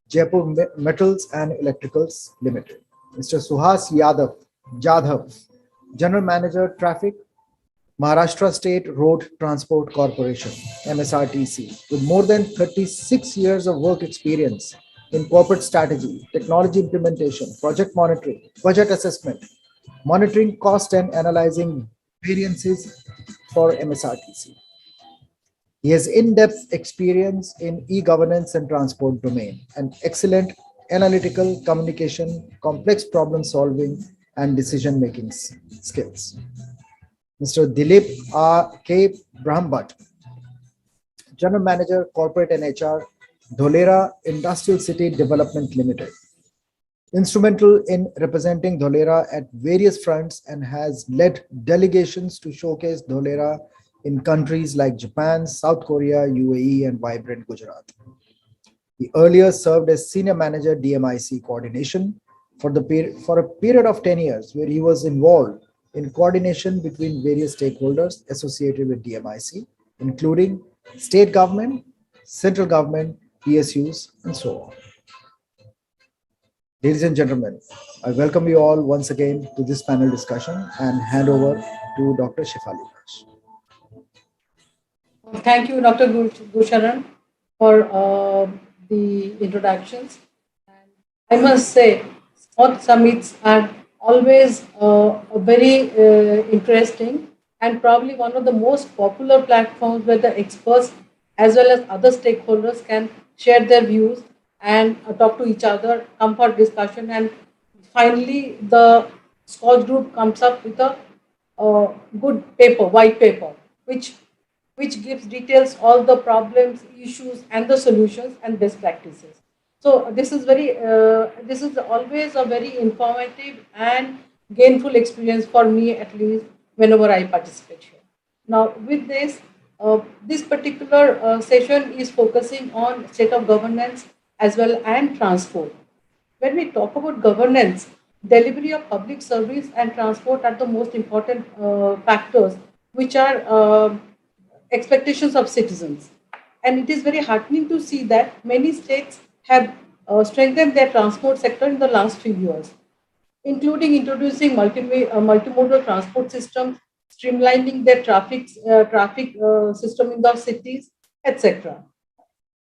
Jaipur Metals and Electricals Limited. Mr. Suhas Jadhav, General Manager, Traffic, Maharashtra State Road Transport Corporation, MSRTC, with more than 36 years of work experience in corporate strategy, technology implementation, project monitoring, budget assessment, monitoring cost, and analyzing variances for MSRTC. He has in-depth experience in e-governance and transport domain, and excellent analytical communication, complex problem solving, and decision-making skills. Mr. Dilip K. Brahmbhatt, General Manager, Corporate and HR, Dholera Industrial City Development Limited. Instrumental in representing Dholera at various fronts, and has led delegations to showcase Dholera in countries like Japan, South Korea, UAE, and vibrant Gujarat. He earlier served as Senior Manager, DMIC Coordination for a period of 10 years, where he was involved in coordination between various stakeholders associated with DMIC, including state government, central government, PSUs, and so on. Ladies and gentlemen, I welcome you all once again to this panel discussion and hand over to Dr. Shefali Raj. Thank you, Dr. Gusharan, for the introductions. And I must say, SKOCH summits are always very interesting, and probably one of the most popular platforms where the experts as well as other stakeholders can share their views and talk to each other, come for discussion, and finally the SKOCH group comes up with a good paper, white paper, which gives details all the problems, issues, and the solutions and best practices. So this is always a very informative and gainful experience for me, at least whenever I participate here. Now with this, this particular session is focusing on state of governance as well and transport. When we talk about governance, delivery of public service and transport are the most important factors, which are expectations of citizens. And it is very heartening to see that many states have strengthened their transport sector in the last few years, including introducing multimodal transport systems, streamlining their traffic system in the cities, etc.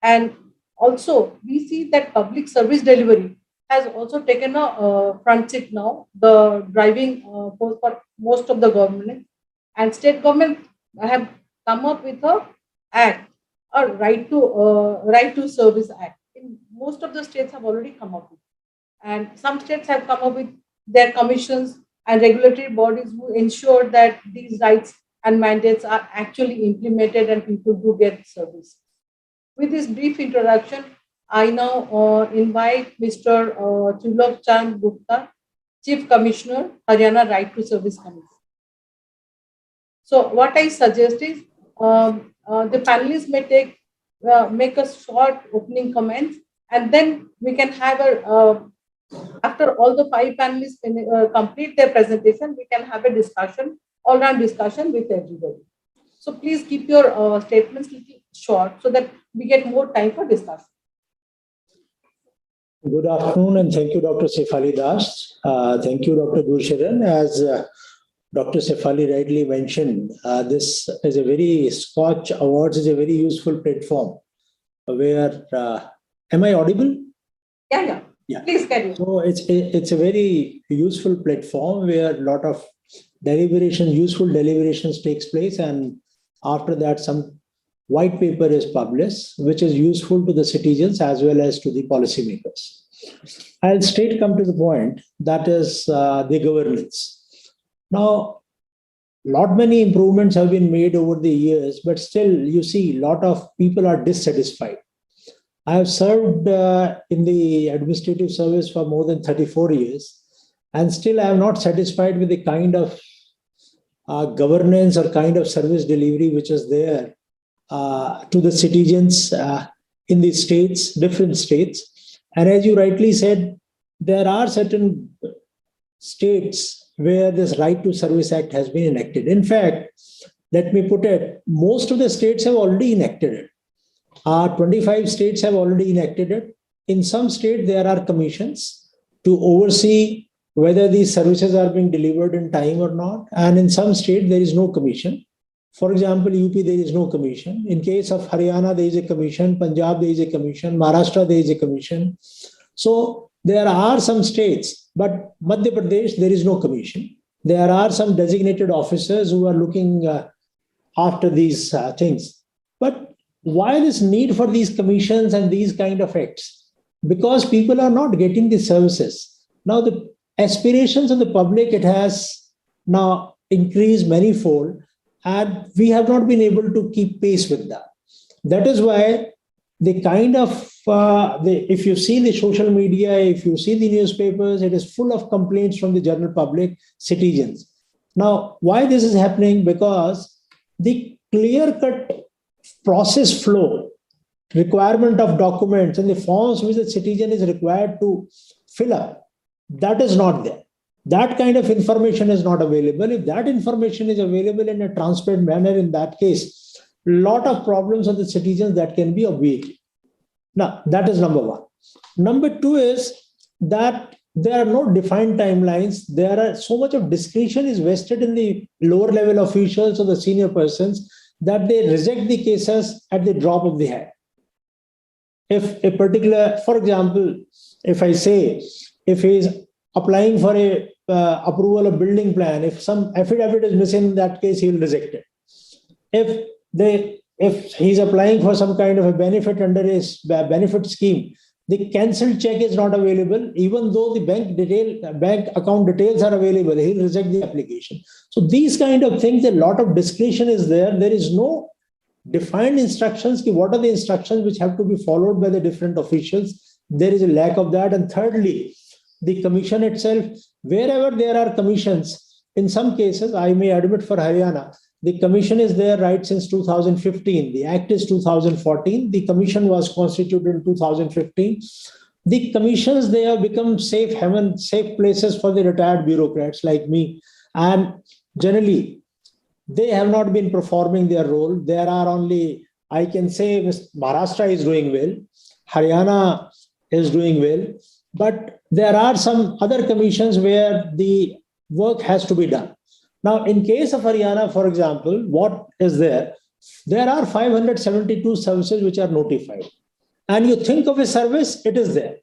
And also, we see that public service delivery has also taken a front seat now, the driving force for most of the government, and state government have come up with a act, a right to service act. In most of the states have already come up with, and some states have come up with their commissions and regulatory bodies who ensure that these rights and mandates are actually implemented and people do get service. With this brief introduction, I now invite Mr. Trilok Chand Gupta, Chief Commissioner, Haryana Right to Service Commission. So what I suggest is the panelists may make a short opening comments, and then we can have a after all the 5 panelists complete their presentation, we can have a discussion, all-round discussion with everybody. So please keep your statements little short so that we get more time for discussion. Good afternoon, and thank you, Dr. Sefali Das. Thank you, Dr. Gulsharan. As Dr. Sefali rightly mentioned, this is a very SKOCH Awards is a very useful platform where, am I audible? Yeah. Please carry. So it's a very useful platform where a lot of useful deliberations takes place, and after that some white paper is published, which is useful to the citizens as well as to the policymakers. I'll straight come to the point, that is the governance. Now, many improvements have been made over the years, but still you see a lot of people are dissatisfied. I have served in the administrative service for more than 34 years, and still I am not satisfied with the kind of governance or kind of service delivery which is there to the citizens in the states, different states. And as you rightly said, there are certain states where this Right to Service Act has been enacted. In fact, let me put it, most of the states have already enacted it. 25 states have already enacted it. In some states, there are commissions to oversee whether these services are being delivered in time or not. And in some states, there is no commission. For example, UP, there is no commission. In case of Haryana, there is a commission. Punjab, there is a commission. Maharashtra, there is a commission. So there are some states, but Madhya Pradesh, there is no commission. There are some designated officers who are looking after these things. But why this need for these commissions and these kind of acts? Because people are not getting the services. Now the aspirations of the public, it has now increased manifold, and we have not been able to keep pace with that. That is why the kind of, if you see the social media, if you see the newspapers, it is full of complaints from the general public, citizens. Now, why this is happening? Because the clear-cut process flow, requirement of documents and the forms which the citizen is required to fill up, that is not there. That kind of information is not available. If that information is available in a transparent manner, in that case, a lot of problems of the citizens that can be obviated. Now, that is number one. Number two is that there are no defined timelines. There are so much of discretion is vested in the lower level officials or the senior persons that they reject the cases at the drop of the hat. If a particular, for example, if I say, if he is applying for a approval of building plan, if some affidavit is missing, in that case, he will reject it. If he's applying for some kind of a benefit under his benefit scheme, the cancelled check is not available, even though the bank account details are available, he'll reject the application. So these kind of things, a lot of discretion is there. There is no defined instructions. What are the instructions which have to be followed by the different officials? There is a lack of that. And thirdly, the commission itself, wherever there are commissions, in some cases, I may admit for Haryana, the commission is there right since 2015. The act is 2014. The commission was constituted in 2015. The commissions, they have become safe haven, safe places for the retired bureaucrats like me. And generally, they have not been performing their role. There are only, I can say, Maharashtra is doing well, Haryana is doing well, but there are some other commissions where the work has to be done. Now, in case of Haryana, for example, what is there? There are 572 services which are notified. And you think of a service, it is there.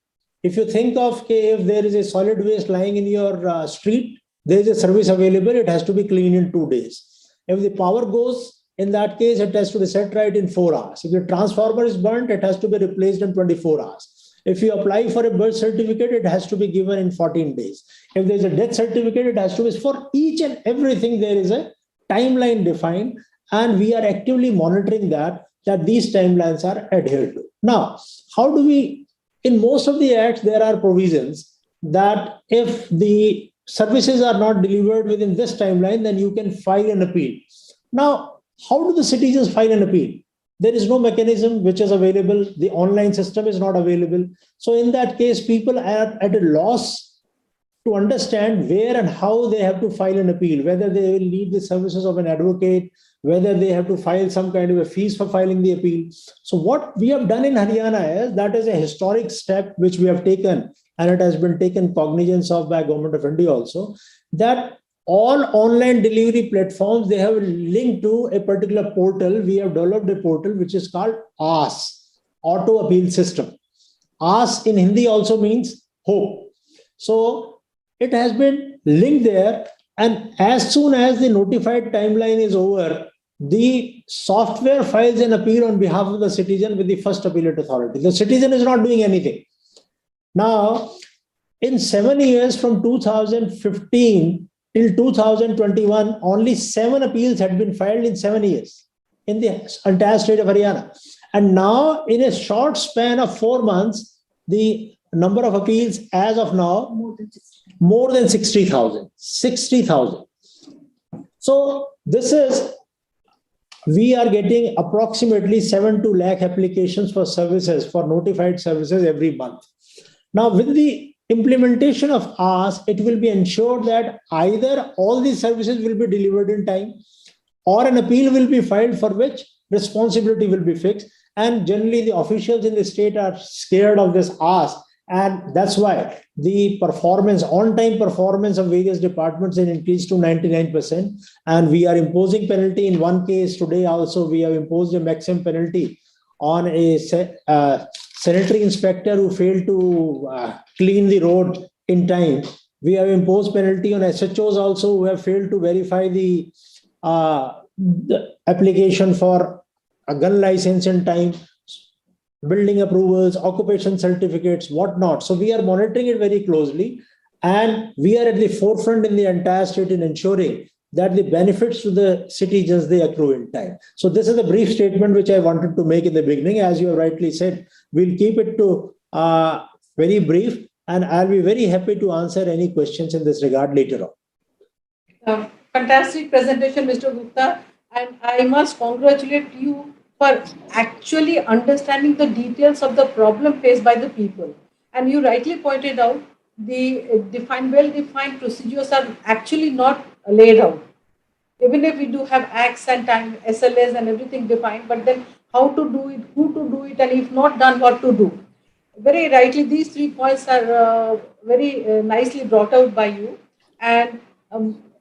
If you think of if there is a solid waste lying in your street, there is a service available, it has to be cleaned in 2 days. If the power goes, in that case, it has to be set right in 4 hours. If the transformer is burnt, it has to be replaced in 24 hours. If you apply for a birth certificate, it has to be given in 14 days. If there's a death certificate, it has to be for each and everything. There is a timeline defined, and we are actively monitoring that these timelines are adhered to. Now, how do we, in most of the acts, there are provisions that if the services are not delivered within this timeline, then you can file an appeal. Now, how do the citizens file an appeal? There is no mechanism which is available. The online system is not available. So in that case, people are at a loss to understand where and how they have to file an appeal, whether they will need the services of an advocate, whether they have to file some kind of a fees for filing the appeal. So what we have done in Haryana is, that is a historic step which we have taken, and it has been taken cognizance of by Government of India also, that all online delivery platforms, they have linked to a particular portal. We have developed a portal which is called AAS, Auto Appeal System. AAS in Hindi also means hope. So it has been linked there, and as soon as the notified timeline is over, the software files an appeal on behalf of the citizen with the first appellate authority. The citizen is not doing anything. Now, in 7 years from 2015 till 2021, only 7 appeals had been filed in 7 years in the entire state of Haryana. And now, in a short span of 4 months, the number of appeals as of now, more than 60,000. 60,000. So this is, we are getting approximately 7 to lakh applications for services, for notified services every month. Now, with the implementation of AAS, it will be ensured that either all these services will be delivered in time, or an appeal will be filed for which responsibility will be fixed. And generally, the officials in the state are scared of this AAS. And that's why the performance, on-time performance of various departments has increased to 99%. And we are imposing penalty. In one case today also, we have imposed a maximum penalty on a sanitary inspector who failed to clean the road in time. We have imposed penalty on SHOs also who have failed to verify the application for a gun license in time, building approvals, occupation certificates, whatnot. So we are monitoring it very closely, and we are at the forefront in the entire state in ensuring that the benefits to the citizens, they accrue in time. So this is a brief statement which I wanted to make in the beginning. As you have rightly said, we'll keep it to very brief, and I'll be very happy to answer any questions in this regard later on. Fantastic presentation, Mr. Gupta, and I must congratulate you for actually understanding the details of the problem faced by the people. And you rightly pointed out the well-defined procedures are actually not laid out. Even if we do have acts and time, SLAs and everything defined, but then how to do it, who to do it, and if not done, what to do. Very rightly, these 3 points are very nicely brought out by you. And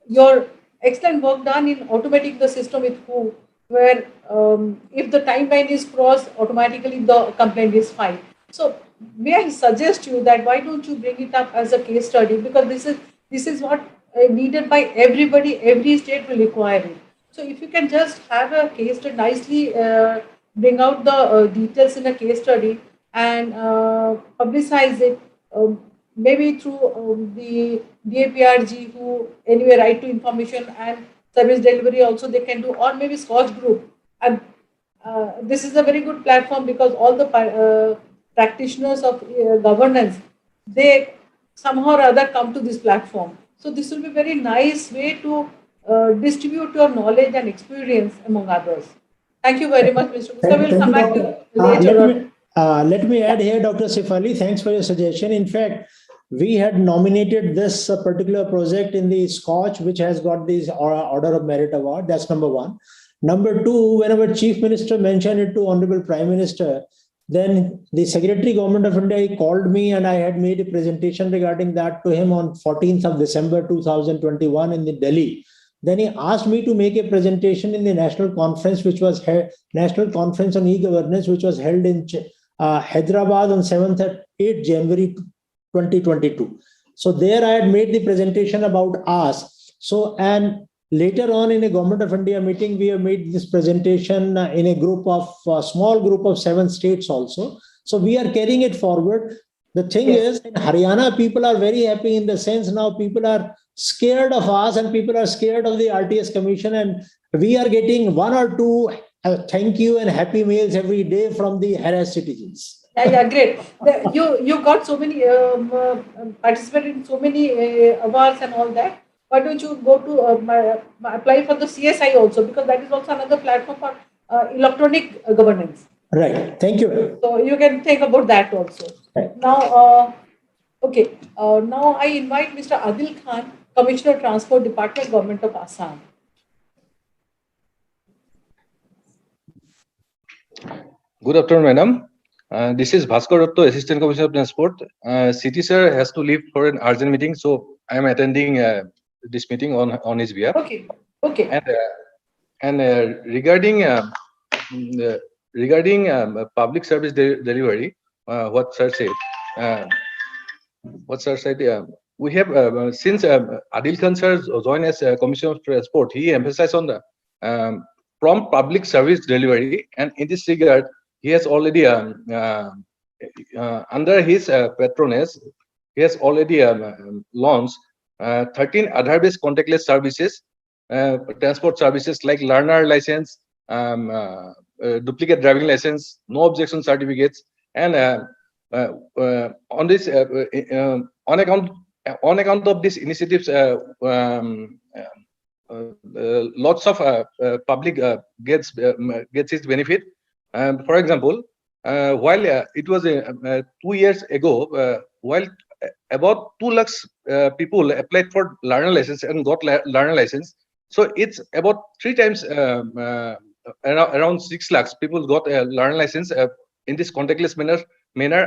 your excellent work done in automating the system with who, where if the timeline is crossed, automatically the complaint is filed. So may I suggest you that why don't you bring it up as a case study, because this is what needed by everybody, every state will require it. So if you can just have a case study, nicely bring out the details in a case study and publicize it, maybe through the DAPRG, who anyway right to information and service delivery also they can do, or maybe SKOCH group. And this is a very good platform because all the practitioners of governance, they somehow or other come to this platform. So this will be a very nice way to distribute your knowledge and experience among others. Thank you very much, Mr. Gupta. We'll come back to later. Let me add here, Dr. Sifali, thanks for your suggestion. In fact, we had nominated this particular project in the SKOCH, which has got this Order of Merit Award. That's number 1. Number 2, whenever Chief Minister mentioned it to Honorable Prime Minister, then the Secretary Government of India called me, and I had made a presentation regarding that to him on 14th of December 2021 in the Delhi. Then he asked me to make a presentation in the national conference, which was National Conference on E-Governance, which was held in Hyderabad on 7th and 8th January 2022. So there I had made the presentation about us. So, and later on in a Government of India meeting, we have made this presentation in a group of, small group of 7 states also. So we are carrying it forward. The thing is, in Haryana, people are very happy in the sense now people are scared of us and people are scared of the RTS Commission, and we are getting 1 or 2 thank you and happy mails every day from the harassed citizens. Yeah, great. You got so many participated in so many awards and all that. Why don't you go to apply for the CSI also, because that is also another platform for electronic governance. Right. Thank you. So you can think about that also. Right. Now, okay. Now I invite Mr. Adil Khan, Commissioner Transport Department, Government of Assam. Good afternoon, madam. This is Bhaskar Ratto, Assistant Commissioner of Transport. City sir has to leave for an urgent meeting, so I am attending this meeting on his behalf. Okay. Okay. And regarding public service delivery, what sir said. We have since Adil Khan sir joined as Commissioner of Transport, he emphasized on the prompt public service delivery, and in this regard, he has already under his patronage, he has already launched 13 Aadhaar-based contactless services, transport services like learner license, duplicate driving license, no objection certificates, and on this on account of these initiatives, lots of public gets its benefit. For example, while it was 2 years ago, while about 2 lakhs people applied for learner license and got learner license, so it's about 3 times around 6 lakhs people got a learner license in this contactless manner,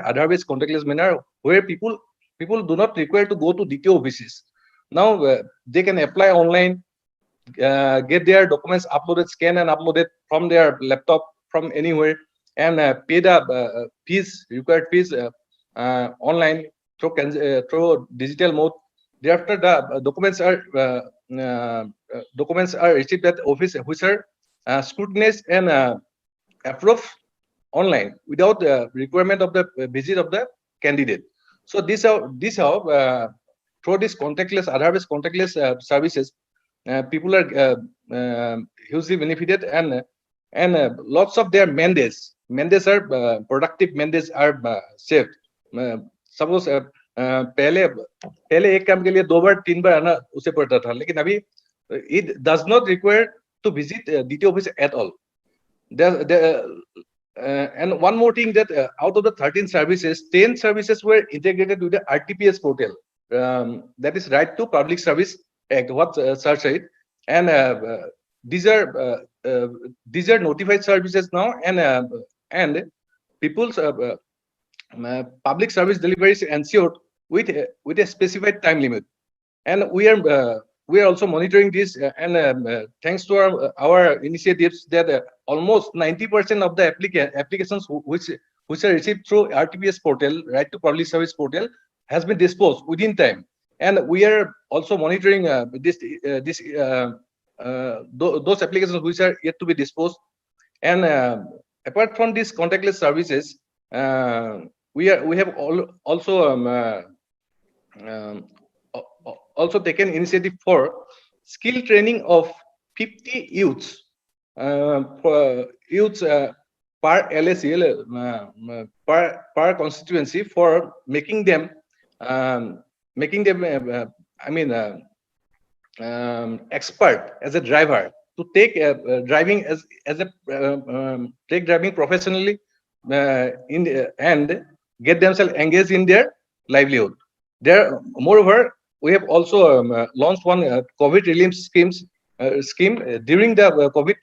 Aadhaar-based contactless manner, where people do not require to go to DTO offices. Now they can apply online, get their documents uploaded, scan and uploaded from their laptop from anywhere, and pay the required fees online through digital mode. Thereafter, the documents are received at office, which are scrutinized and approved online without the requirement of the visit of the candidate. So this how through this contactless Aadhaar-based contactless services, people are hugely benefited, and lots of their mandates are productive mandates are saved. Suppose पहले एक काम के लिए 2 बार 3 बार आना उसे पड़ता था, लेकिन अभी it does not require to visit DTO office at all. And one more thing, that out of the 13 services, 10 services were integrated with the RTPS portal. That is Right to Public Service Act, what sir said, and these are notified services now, and people's public service delivery is ensured with a specified time limit, and we are also monitoring this, and thanks to our initiatives, that almost 90% of the applications which are received through RTPS portal, Right to Public Service portal, has been disposed within time. And we are also monitoring those applications which are yet to be disposed. And apart from these contactless services, we have also taken initiative for skill training of 50 youths per LSC, per constituency, for making them expert as a driver, to take driving take driving professionally, and get themselves engaged in their livelihood. Moreover, we have also launched one COVID relief scheme. During the COVID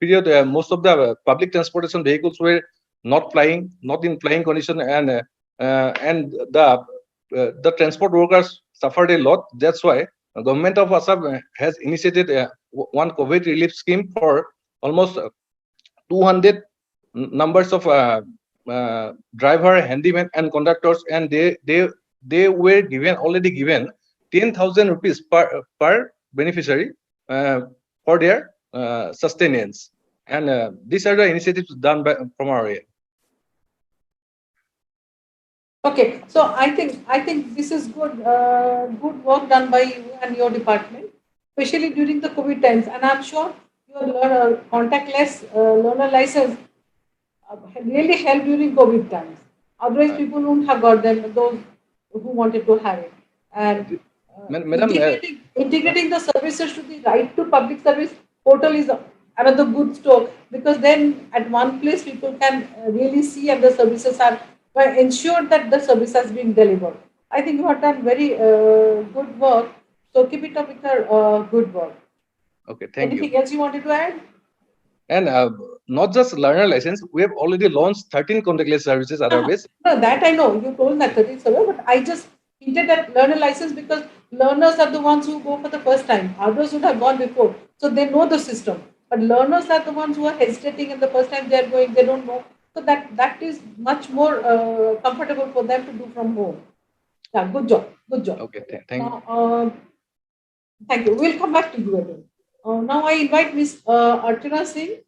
period, most of the public transportation vehicles were not in flying condition, and the transport workers suffered a lot. That's why the government of Assam has initiated one COVID relief scheme for almost 200 numbers of driver, handyman, and conductors, and they were already given 10,000 rupees per beneficiary for their sustenance. And these are the initiatives done from our end. Okay, so I think this is good work done by you and your department, especially during the COVID times. And I'm sure your contactless learner license really helped during COVID times. Otherwise, people wouldn't have got them. Those who wanted to have it. And Madam, integrating the services to the right to public service portal is another good stroke, because then at one place people can really see and the services are ensured that the service has been delivered. I think you have done very good work. So keep it up with your good work. Okay, thank you. Anything else you wanted to add? And not just learner license, we have already launched 13 contactless services otherwise. No, that I know. You told that 13 server, but I just hinted at learner license because learners are the ones who go for the first time. Others would have gone before. So they know the system. But learners are the ones who are hesitating, and the first time they are going, they don't know. So that is much more comfortable for them to do from home. Yeah, good job. Good job. Okay, thank you. Now, thank you. We'll come back to you again. Now I invite Ms. Archana Singh,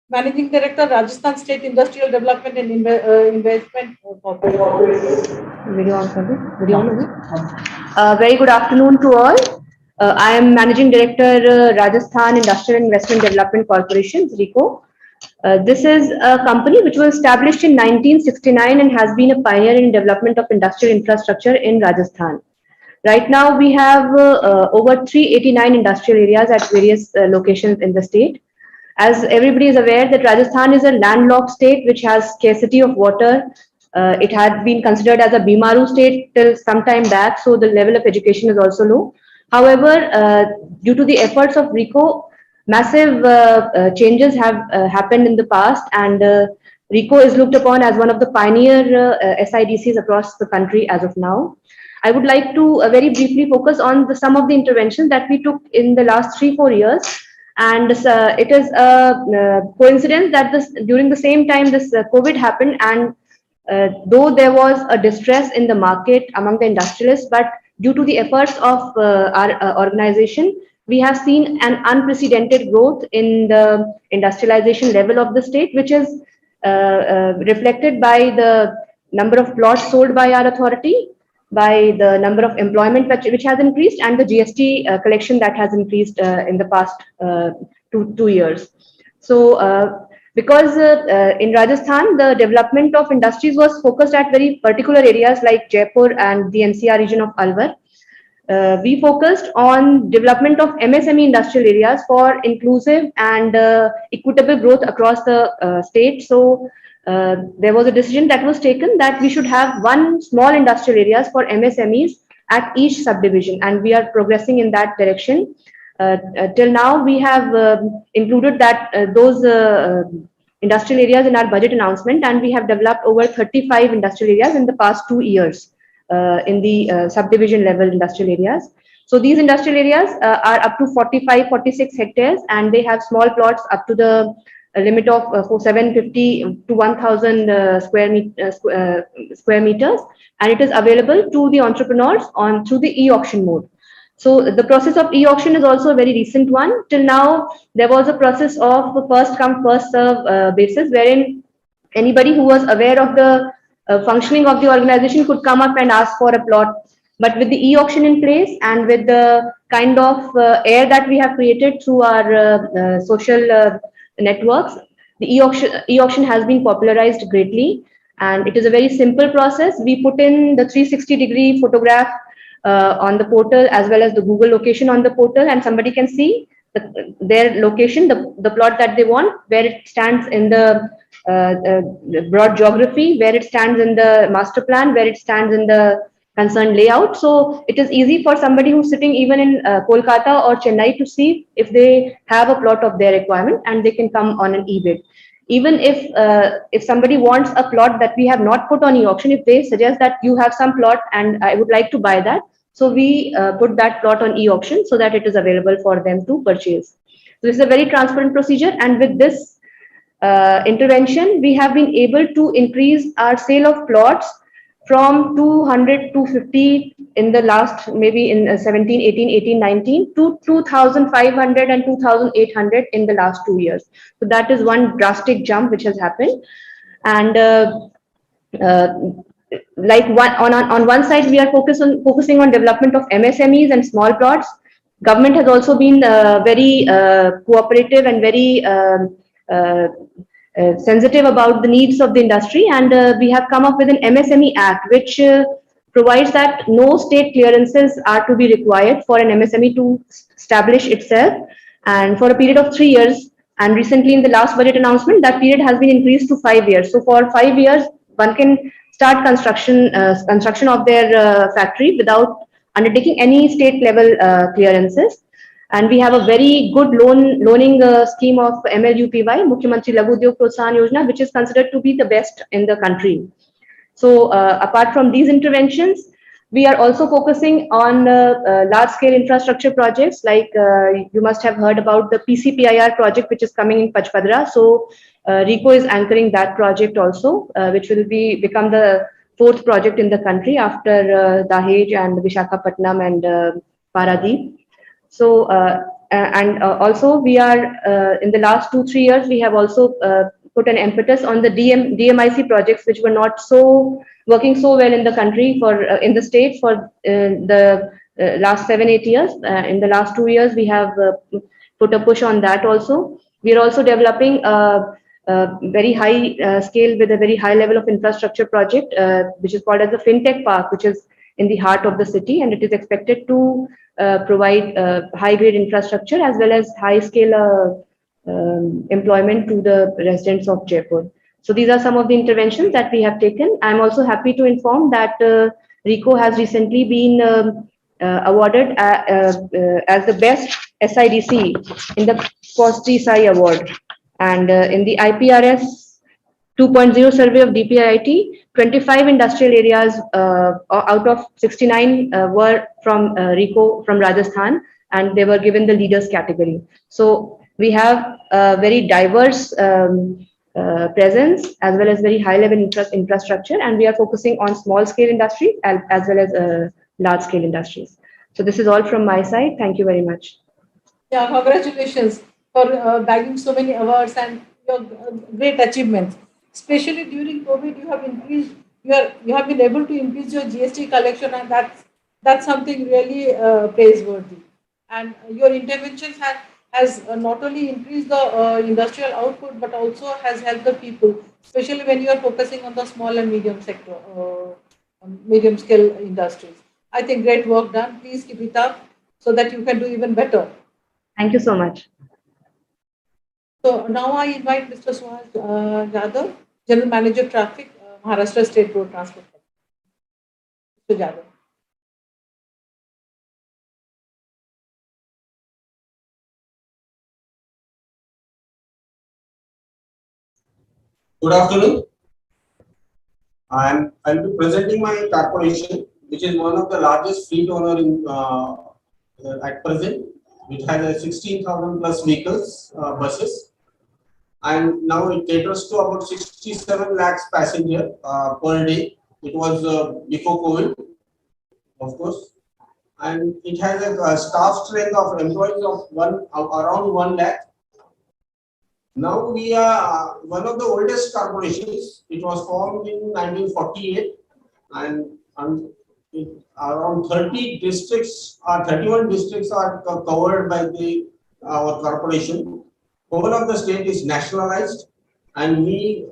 Managing Director, Rajasthan State Industrial Development and Investment Corporation. Very good afternoon to all. I am Managing Director, Rajasthan Industrial Investment Development Corporation, RICO. This is a company which was established in 1969 and has been a pioneer in development of industrial infrastructure in Rajasthan. Right now, we have over 389 industrial areas at various locations in the state. As everybody is aware that Rajasthan is a landlocked state which has scarcity of water. It had been considered as a Bimaru state till some time back, so the level of education is also low. However, due to the efforts of RICO, massive changes have happened in the past, and RICO is looked upon as one of the pioneer SIDCs across the country as of now. I would like to very briefly focus on some of the interventions that we took in the last 3-4 years. And it is a coincidence that during the same time this COVID happened, and though there was a distress in the market among the industrialists, but due to the efforts of our organization, we have seen an unprecedented growth in the industrialization level of the state, which is reflected by the number of plots sold by our authority, by the number of employment which has increased, and the GST collection that has increased in the past 2 years. So because in Rajasthan, the development of industries was focused at very particular areas like Jaipur and the NCR region of Alwar. We focused on development of MSME industrial areas for inclusive and equitable growth across the state. So there was a decision that was taken that we should have one small industrial areas for MSMEs at each subdivision, and we are progressing in that direction. Till now, we have included those industrial areas in our budget announcement, and we have developed over 35 industrial areas in the past 2 years in the subdivision level industrial areas. So these industrial areas are up to 45-46 hectares, and they have small plots up to the limit of 750 to 1,000 square meters, and it is available to the entrepreneurs through the e-auction mode. So the process of e-auction is also a very recent one. Till now, there was a process of first come first serve basis, wherein anybody who was aware of the functioning of the organization could come up and ask for a plot. But with the e-auction in place and with the kind of air that we have created through our social networks, the e-auction has been popularized greatly, and it is a very simple process. We put in the 360-degree photograph on the portal as well as the Google location on the portal, and somebody can see their location, the plot that they want, where it stands in the broad geography, where it stands in the master plan, where it stands in the concerned layout. So it is easy for somebody who's sitting even in Kolkata or Chennai to see if they have a plot of their requirement, and they can come on an e-bid. Even if somebody wants a plot that we have not put on e-auction, if they suggest that you have some plot and I would like to buy that, so we put that plot on e-auction so that it is available for them to purchase. So this is a very transparent procedure, and with this, intervention, we have been able to increase our sale of plots from 200 to 50 in the last, maybe in 17, 18, 18, 19 to 2,500 and 2,800 in the last 2 years. So that is one drastic jump which has happened. And uh, like on one side, we are focusing on development of MSMEs and small plots. Government has also been very cooperative and very sensitive about the needs of the industry, and we have come up with an MSME Act, which provides that no state clearances are to be required for an MSME to establish itself, and for a period of 3 years. And recently, in the last budget announcement, that period has been increased to 5 years. So for 5 years, one can start construction of their factory without undertaking any state level clearances. And we have a very good loaning scheme of MLUPY, Mukhyamantri Laghu Udyog Protsahan Yojana, which is considered to be the best in the country. So apart from these interventions, we are also focusing on large-scale infrastructure projects, like you must have heard about the PCPIR project, which is coming in Pachpadra. So RICO is anchoring that project also, which will become the fourth project in the country after Dahej and Visakhapatnam and Paradip. So and also we are in the last 2-3 years, we have also put an impetus on the DMIC projects, which were not so working so well in the country for in the state for the last 7-8 years. In the last 2 years, we have put a push on that also. We are also developing very high scale with a very high level of infrastructure project, which is called as the FinTech Park, which is in the heart of the city, and it is expected to provide high-grade infrastructure as well as high-scale employment to the residents of Jaipur. So these are some of the interventions that we have taken. I'm also happy to inform that RICO has recently been awarded as the best SIDC in the Costly Sai Award. And in the IPRS 2.0 survey of DPIIT, 25 industrial areas out of 69 were from RICO from Rajasthan, and they were given the leaders category. So we have a very diverse presence as well as very high level infrastructure, and we are focusing on small scale industries as well as large scale industries. So this is all from my side. Thank you very much. Yeah, congratulations for bagging so many awards and your great achievements. Especially during COVID, you have been able to increase your GST collection, and that's something really praiseworthy. And your interventions has not only increased the industrial output, but also has helped the people, especially when you are focusing on the small and medium sector, medium scale industries. I think great work done. Please keep it up so that you can do even better. Thank you so much. So now I invite Mr. Suhas Jadhav, General Manager Traffic, Maharashtra State Road Transport. Mr. Jadhav. Good afternoon. I'll be presenting my corporation, which is one of the largest fleet owner in at present, which has 16,000 plus vehicles, buses, and now it caters to about 67 lakhs passenger per day. It was before COVID, of course, and it has a staff strength of employees of around 1 lakh. Now we are one of the oldest corporations. It was formed in 1948, and around 30 districts or 31 districts are covered by our corporation. Whole of the state is nationalized, and we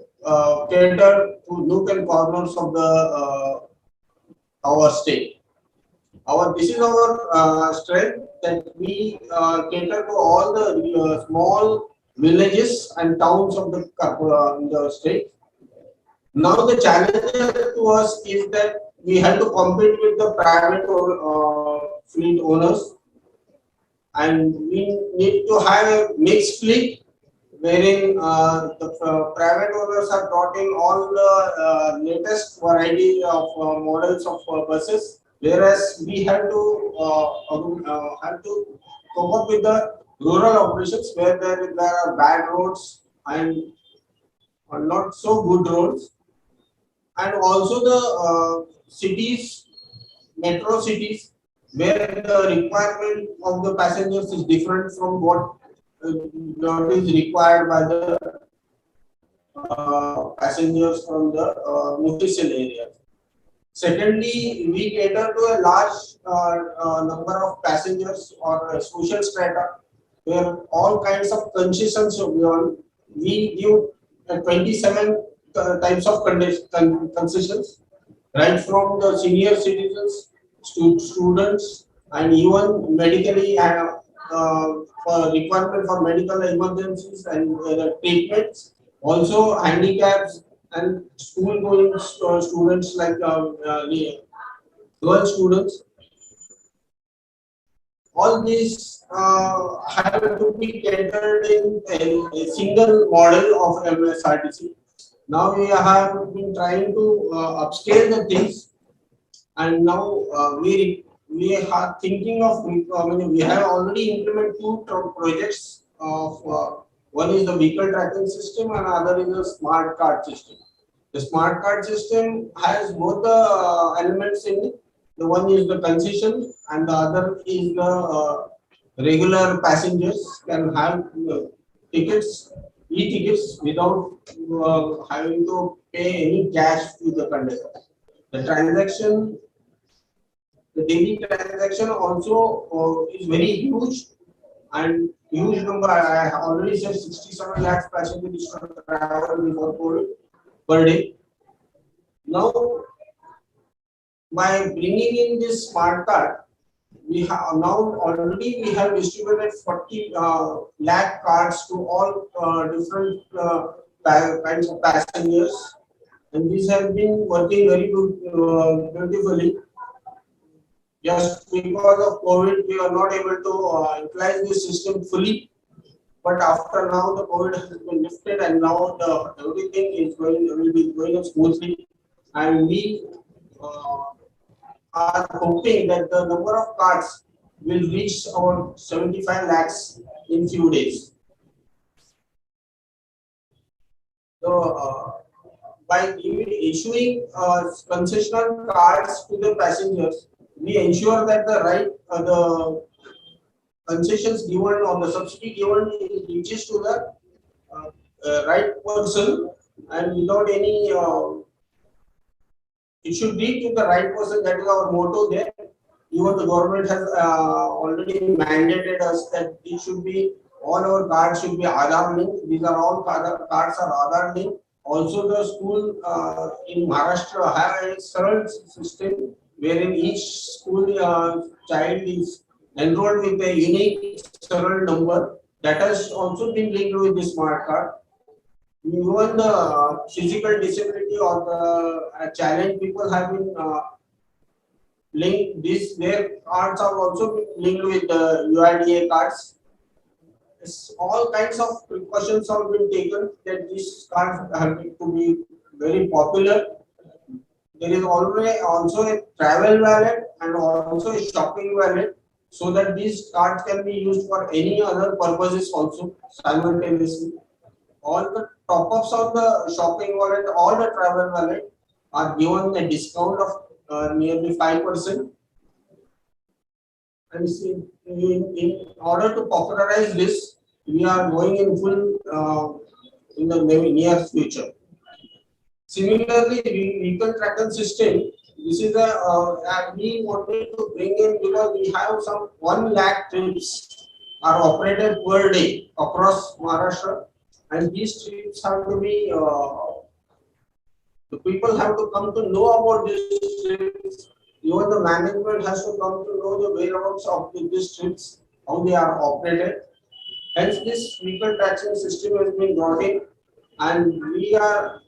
cater to nook and corners of our state. This is our strength, that we cater to all the small villages and towns of the state. Now the challenge to us is that we have to compete with the private fleet owners, and we need to have a mixed fleet wherein the private owners are brought in all the latest variety of models of buses, whereas we have to cope up with the rural operations where there are bad roads and not so good roads, and also the cities, metro cities, where the requirement of the passengers is different from what is required by the passengers from the official areas. Secondly, we cater to a large number of passengers or social strata where all kinds of concessions are given. We give 27 types of concessions, right from the senior citizens, students, and even medically for requirement for medical emergencies and treatments. Also, handicaps and school-going students like girl students. All these have to be catered in a single model of MSRTC. Now we have been trying to upscale the things, and now we are thinking of. We have already implemented two projects of. One is the vehicle tracking system, and other is the smart card system. The smart card system has both the elements in it. The one is the concession, and the other is the regular passengers can have tickets, e-tickets without having to pay any cash to the conductor. The transaction, the daily transaction also is very huge, and huge number. I already said 67 lakhs passengers travel before COVID per day. Now, by bringing in this smart card, we have distributed 40 lakh cards to all different kinds of passengers, and these have been working very good, beautifully. Just because of COVID, we are not able to utilize this system fully. But after now, the COVID has been lifted, and now everything will be going smoothly, and we are hoping that the number of cards will reach around 75 lakhs in few days. So, by issuing concessional cards to the passengers, we ensure that the concessions given or the subsidy given reaches to the right person, and without any. It should reach to the right person. That is our motto there. Even the government has already mandated us that it should be all our cards should be Aadhaar linked. These are all cards are Aadhaar linked. Also, the school in Maharashtra have a SKOCH system wherein each school child is enrolled with a unique SKOCH number that has also been linked with the smart card. Even the physical disability or the challenge people have been linked. Their cards are also been linked with the UIDA cards. All kinds of precautions have been taken that these cards have to be very popular. There is always also a travel wallet and also a shopping wallet, so that these cards can be used for any other purposes also simultaneously. All the top-ups of the shopping wallet, all the travel wallet are given a discount of nearly 5%. And in order to popularize this, we are going in full in the near future. Similarly, vehicle tracking system. This is we wanted to bring in because we have some 1 lakh trips are operated per day across Maharashtra. And these trips have to be, the people have to come to know about these trips. Even the management has to come to know the whereabouts of these trips, how they are operated. Hence, this vehicle tracking system has been brought in, and we are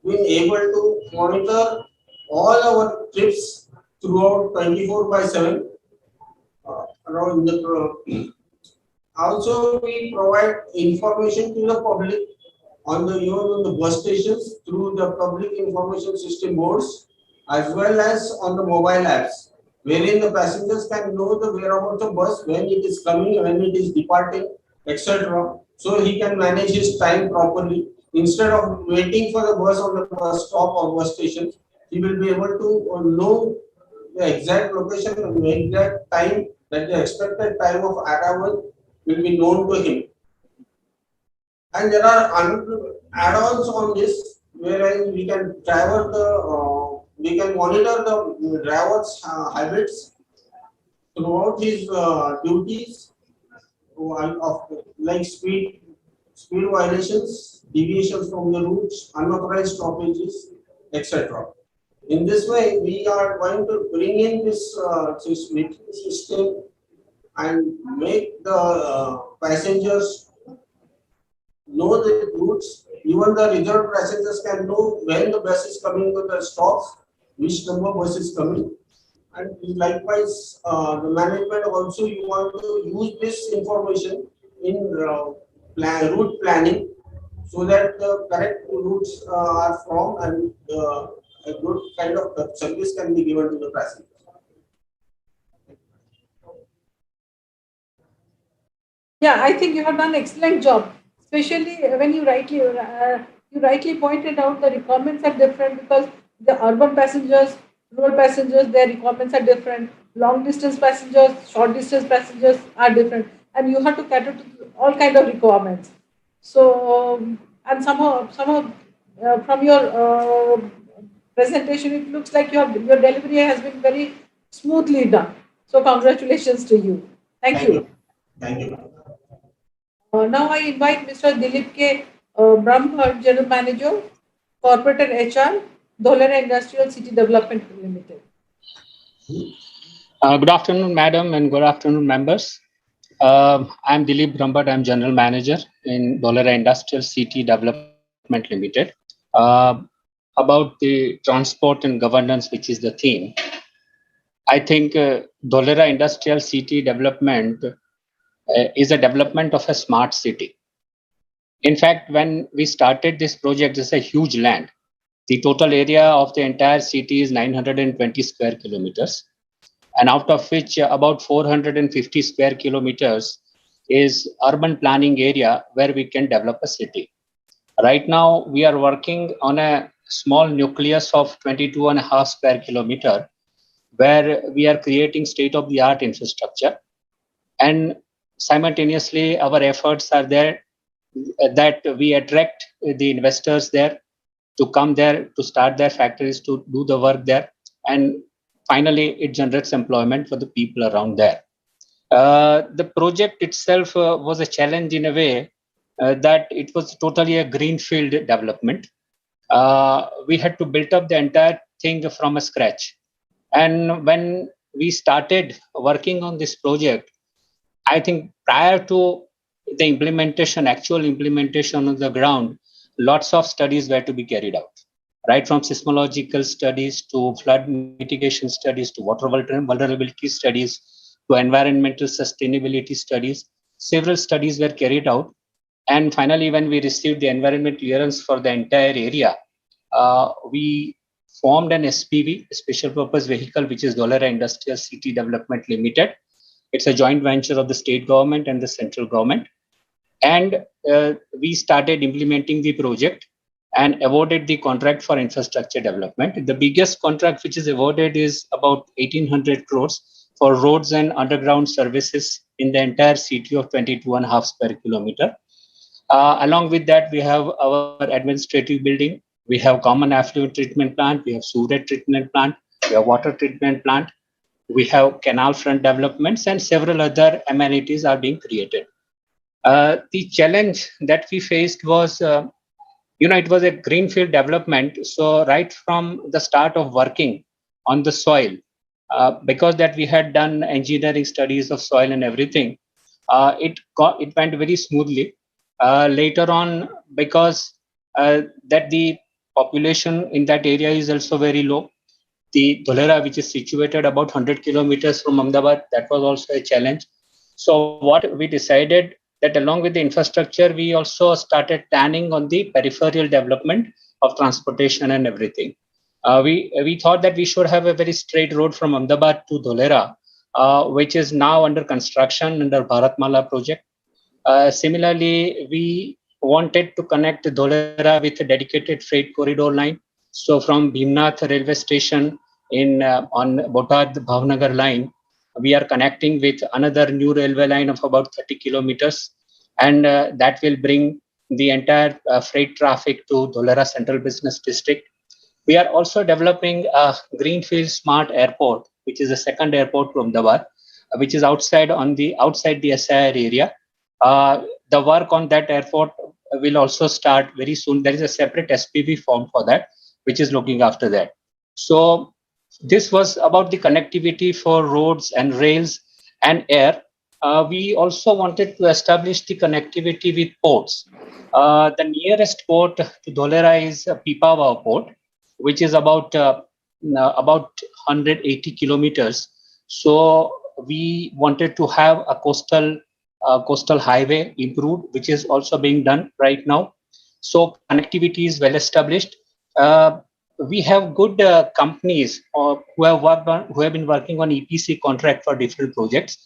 being able to monitor all our trips throughout 24/7 around the. Also, we provide information to the public on the even on the bus stations through the public information system boards, as well as on the mobile apps, wherein the passengers can know the whereabouts of bus, when it is coming, when it is departing, etc. So he can manage his time properly. instead of waiting for the bus on the bus stop or bus station, he will be able to know the exact location and the exact time, that the expected time of arrival will be known to him. And there are add-ons on this, wherein we can we can monitor the driver's habits throughout his duties of like speed violations, deviations from the routes, unauthorized stoppages, etc. In this way, we are going to bring in this system and make the passengers know the routes. Even the reserved passengers can know when the bus is coming to the stops, which number bus is coming. And likewise, the management also, you want to use this information in route planning, so that the correct routes are formed and a good kind of service can be given to the passengers. Yeah, I think you have done an excellent job, especially when you rightly pointed out the requirements are different, because the urban passengers, rural passengers, their requirements are different. Long distance passengers, short distance passengers are different, and you have to cater to all kind of requirements. So, and somehow from your presentation, it looks like your delivery has been very smoothly done. So, congratulations to you. Thank you. Thank you. Now I invite Mr. Dilip K. Brahmbhatt, General Manager, Corporate and HR, Dholera Industrial City Development Limited. Good afternoon, madam, and good afternoon, members. I'm Dilip Brahmbhatt. I'm General Manager in Dholera Industrial City Development Limited. About the transport and governance, which is the theme, I think Dholera Industrial City Development is a development of a smart city. In fact, when we started this project, it's a huge land. The total area of the entire city is 920 square kilometers, and out of which about 450 square kilometers is urban planning area where we can develop a city. Right now, we are working on a small nucleus of 22.5 square kilometer, where we are creating state-of-the-art infrastructure, and simultaneously our efforts are there that we attract the investors there to come there to start their factories, to do the work there, and finally it generates employment for the people around there. The project itself was a challenge in a way that it was totally a greenfield development. We had to build up the entire thing from a scratch, and when we started working on this project, I think prior to the implementation, actual implementation on the ground, lots of studies were to be carried out, right from seismological studies to flood mitigation studies to water vulnerability studies to environmental sustainability studies. Several studies were carried out. And finally, when we received the environment clearance for the entire area, we formed an SPV, a special purpose vehicle, which is Dholera Industrial City Development Limited. It's a joint venture of the state government and the central government. And we started implementing the project and awarded the contract for infrastructure development. The biggest contract which is awarded is about 1,800 crores for roads and underground services in the entire city of 22.5 square kilometer. Along with that, we have our administrative building, we have common affluent treatment plant, we have sewage treatment plant, we have water treatment plant, we have canal front developments, and several other amenities are being created. The challenge that we faced was, it was a greenfield development. So right from the start of working on the soil, because that we had done engineering studies of soil and everything, it went very smoothly. Later on, because that the population in that area is also very low, the Dholera, which is situated about 100 kilometers from Ahmedabad, that was also a challenge. So what we decided that along with the infrastructure, we also started planning on the peripheral development of transportation and everything. We thought that we should have a very straight road from Ahmedabad to Dholera, which is now under construction under Bharatmala project. Similarly, we wanted to connect Dholera with a dedicated freight corridor line. So from Bhimnath railway station on Botad Bhavnagar line, we are connecting with another new railway line of about 30 kilometers, and that will bring the entire freight traffic to Dholera Central Business District. We are also developing a greenfield smart airport, which is the second airport to Ahmedabad, which is outside the SIR area. The work on that airport will also start very soon. There is a separate SPV formed for that, which is looking after that. So this was about the connectivity for roads and rails and air. We also wanted to establish the connectivity with ports. The nearest port to Dholera is Pipavav port, which is about 180 kilometers. So we wanted to have a coastal highway improved, which is also being done right now. So connectivity is well established. We have good companies who have been working on EPC contract for different projects.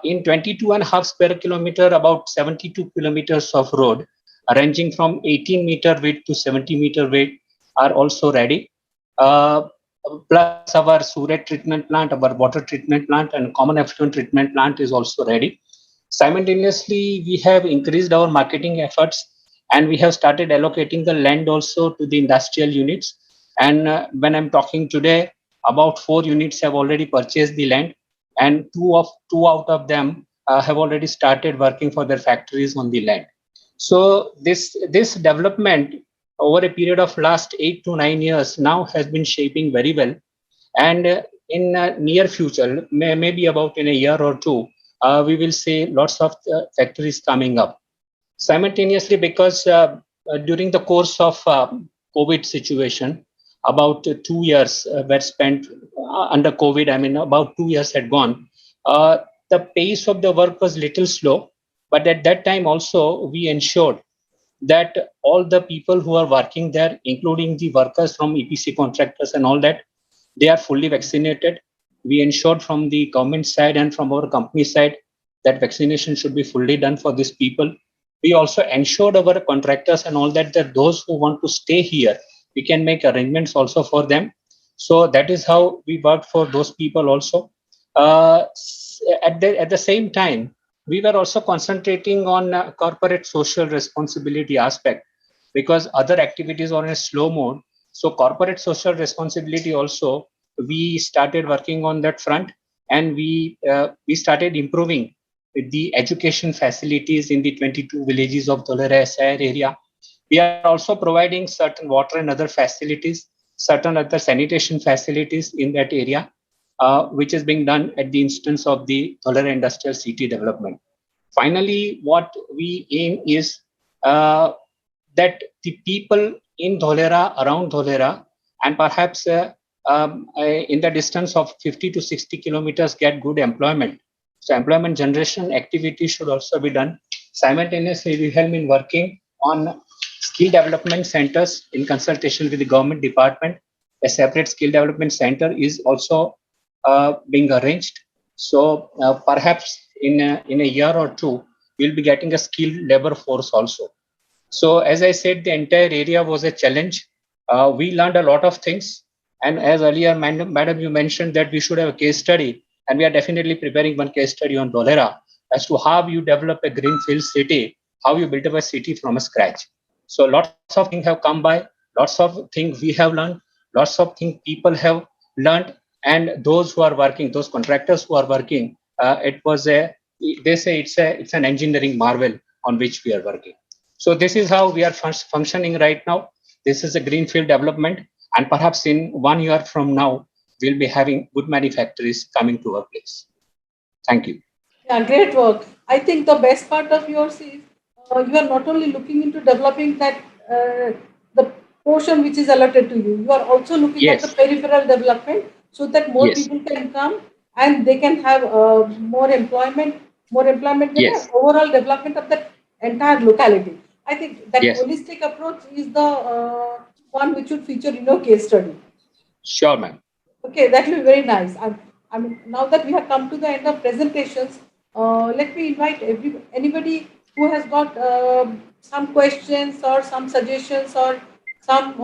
In 22.5 square kilometer, about 72 kilometers of road, ranging from 18-meter width to 70-meter width, are also ready. Plus our sewage treatment plant, our water treatment plant, and common effluent treatment plant is also ready. Simultaneously, we have increased our marketing efforts, and we have started allocating the land also to the industrial units. And when I'm talking today, about 4 units have already purchased the land, and two out of them have already started working for their factories on the land. So this development over a period of last 8 to 9 years now has been shaping very well, and in near future, maybe about in a year or two, we will see lots of factories coming up. Simultaneously, because during the course of COVID situation, about 2 years were spent under COVID. I mean, about 2 years had gone. The pace of the work was little slow, but at that time also we ensured that all the people who are working there, including the workers from EPC contractors and all that, they are fully vaccinated. We ensured from the government side and from our company side that vaccination should be fully done for these people. We also ensured our contractors and all that those who want to stay here, we can make arrangements also for them. So that is how we worked for those people also. At the same time, we were also concentrating on corporate social responsibility aspect, because other activities are in a slow mode. So corporate social responsibility also, we started working on that front, and we started improving the education facilities in the 22 villages of Dholera SIR area. We are also providing certain water and other facilities, certain other sanitation facilities in that area, which is being done at the instance of the Dholera Industrial City development. Finally, what we aim is that the people in Dholera, around Dholera, and perhaps in the distance of 50 to 60 kilometers get good employment. So employment generation activity should also be done. Simultaneously, we have been working on skill development centers in consultation with the government department. A separate skill development center is also being arranged. So perhaps in a year or two, we'll be getting a skilled labor force also. So as I said, the entire area was a challenge. We learned a lot of things. And as earlier, madam, you mentioned that we should have a case study. And we are definitely preparing one case study on Dholera as to how you develop a greenfield city, how you build up a city from scratch. So lots of things have come by, lots of things we have learned, lots of things people have learned, and those who are working, those contractors who are working, they say it's an engineering marvel on which we are working. So this is how we are functioning right now. This is a greenfield development, and perhaps in 1 year from now, we'll be having good many factories coming to our place. Thank you. Yeah, great work. I think the best part of yours is you are not only looking into developing that the portion which is allotted to you, you are also looking at the peripheral development so that more people can come and they can have more employment with the overall development of that entire locality. I think that holistic approach is the one which should feature in your case study. Sure, ma'am. Okay, that will be very nice. I mean, now that we have come to the end of presentations, let me invite anybody who has got some questions or some suggestions or some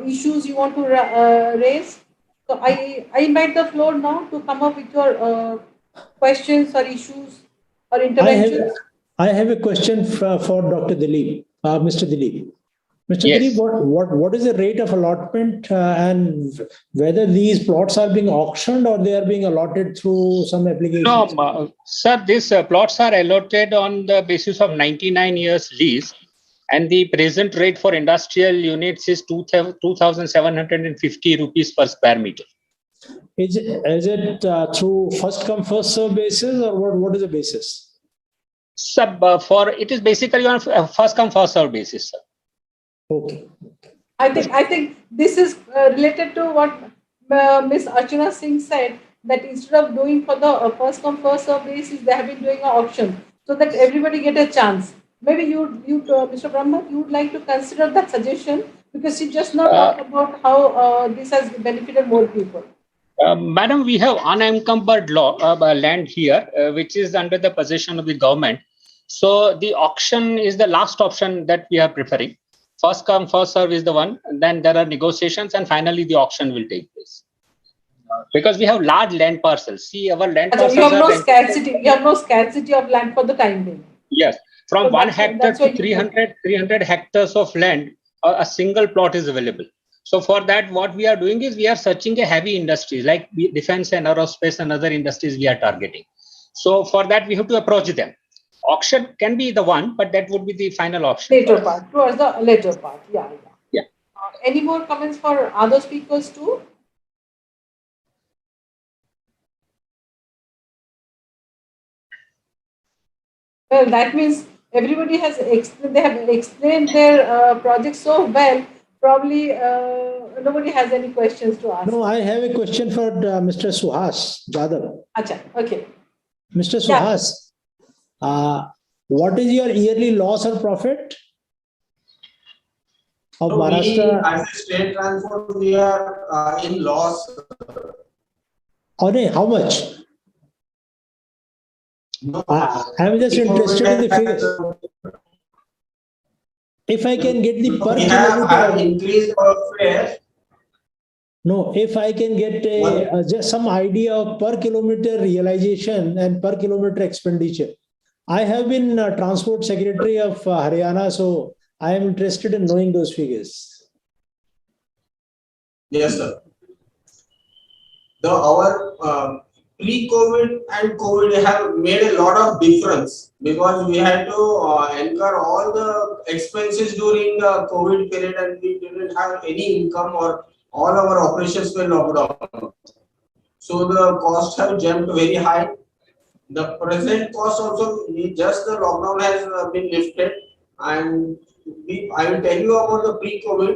issues you want to raise. So I invite the floor now to come up with your questions or issues or interventions. I have a question for Dr. Dilip, Mr. Dilip. Mr. Yes. Dilip, what is the rate of allotment and whether these plots are being auctioned or they are being allotted through some application? No, sir, these plots are allotted on the basis of 99 years lease, and the present rate for industrial units is 2,750 rupees per square meter. Is it through first come first serve basis, or what is the basis? For it is basically on first come first serve basis, sir. Okay. I think this is related to what Ms. Archana Singh said, that instead of doing for the first come first serve basis, they have been doing an auction so that everybody get a chance. Maybe you Mr. Brahma, you would like to consider that suggestion, because she just not talked about how this has benefited more people. Madam, we have unencumbered land here, which is under the possession of the government. So the auction is the last option that we are preferring. First come, first serve is the one. And then there are negotiations, and finally the auction will take place. Because we have large land parcels. See, our land parcels you have no scarcity. You have no scarcity of land for the time being. Yes, from So 1 hectare to 300 hectares of land, a single plot is available. So for that, what we are doing is we are searching a heavy industries like defense and aerospace and other industries we are targeting. So for that, we have to approach them. Auction can be the one, but that would be the final option. Later part, towards the later part. Yeah. Yeah. Any more comments for other speakers too? Well, that means everybody has they have explained their project so well. Probably nobody has any questions to ask. No, I have a question for Mr. Suhas Jadhav. Acha, okay. Mr. Suhas, what is your yearly loss or profit of Maharashtra? As a state transport, we are in loss. How much? No, I'm just interested in the figures. If I can get the per kilometer increased our fare. No, if I can get just some idea of per kilometer realization and per kilometer expenditure. I have been Transport Secretary of Haryana, so I am interested in knowing those figures. Yes, sir. Our pre-COVID and COVID have made a lot of difference, because we had to incur all the expenses during the COVID period, and we didn't have any income, or all our operations were locked down. So the costs have jumped very high. The present cost also, just the lockdown has been lifted, and I will tell you about the pre-COVID.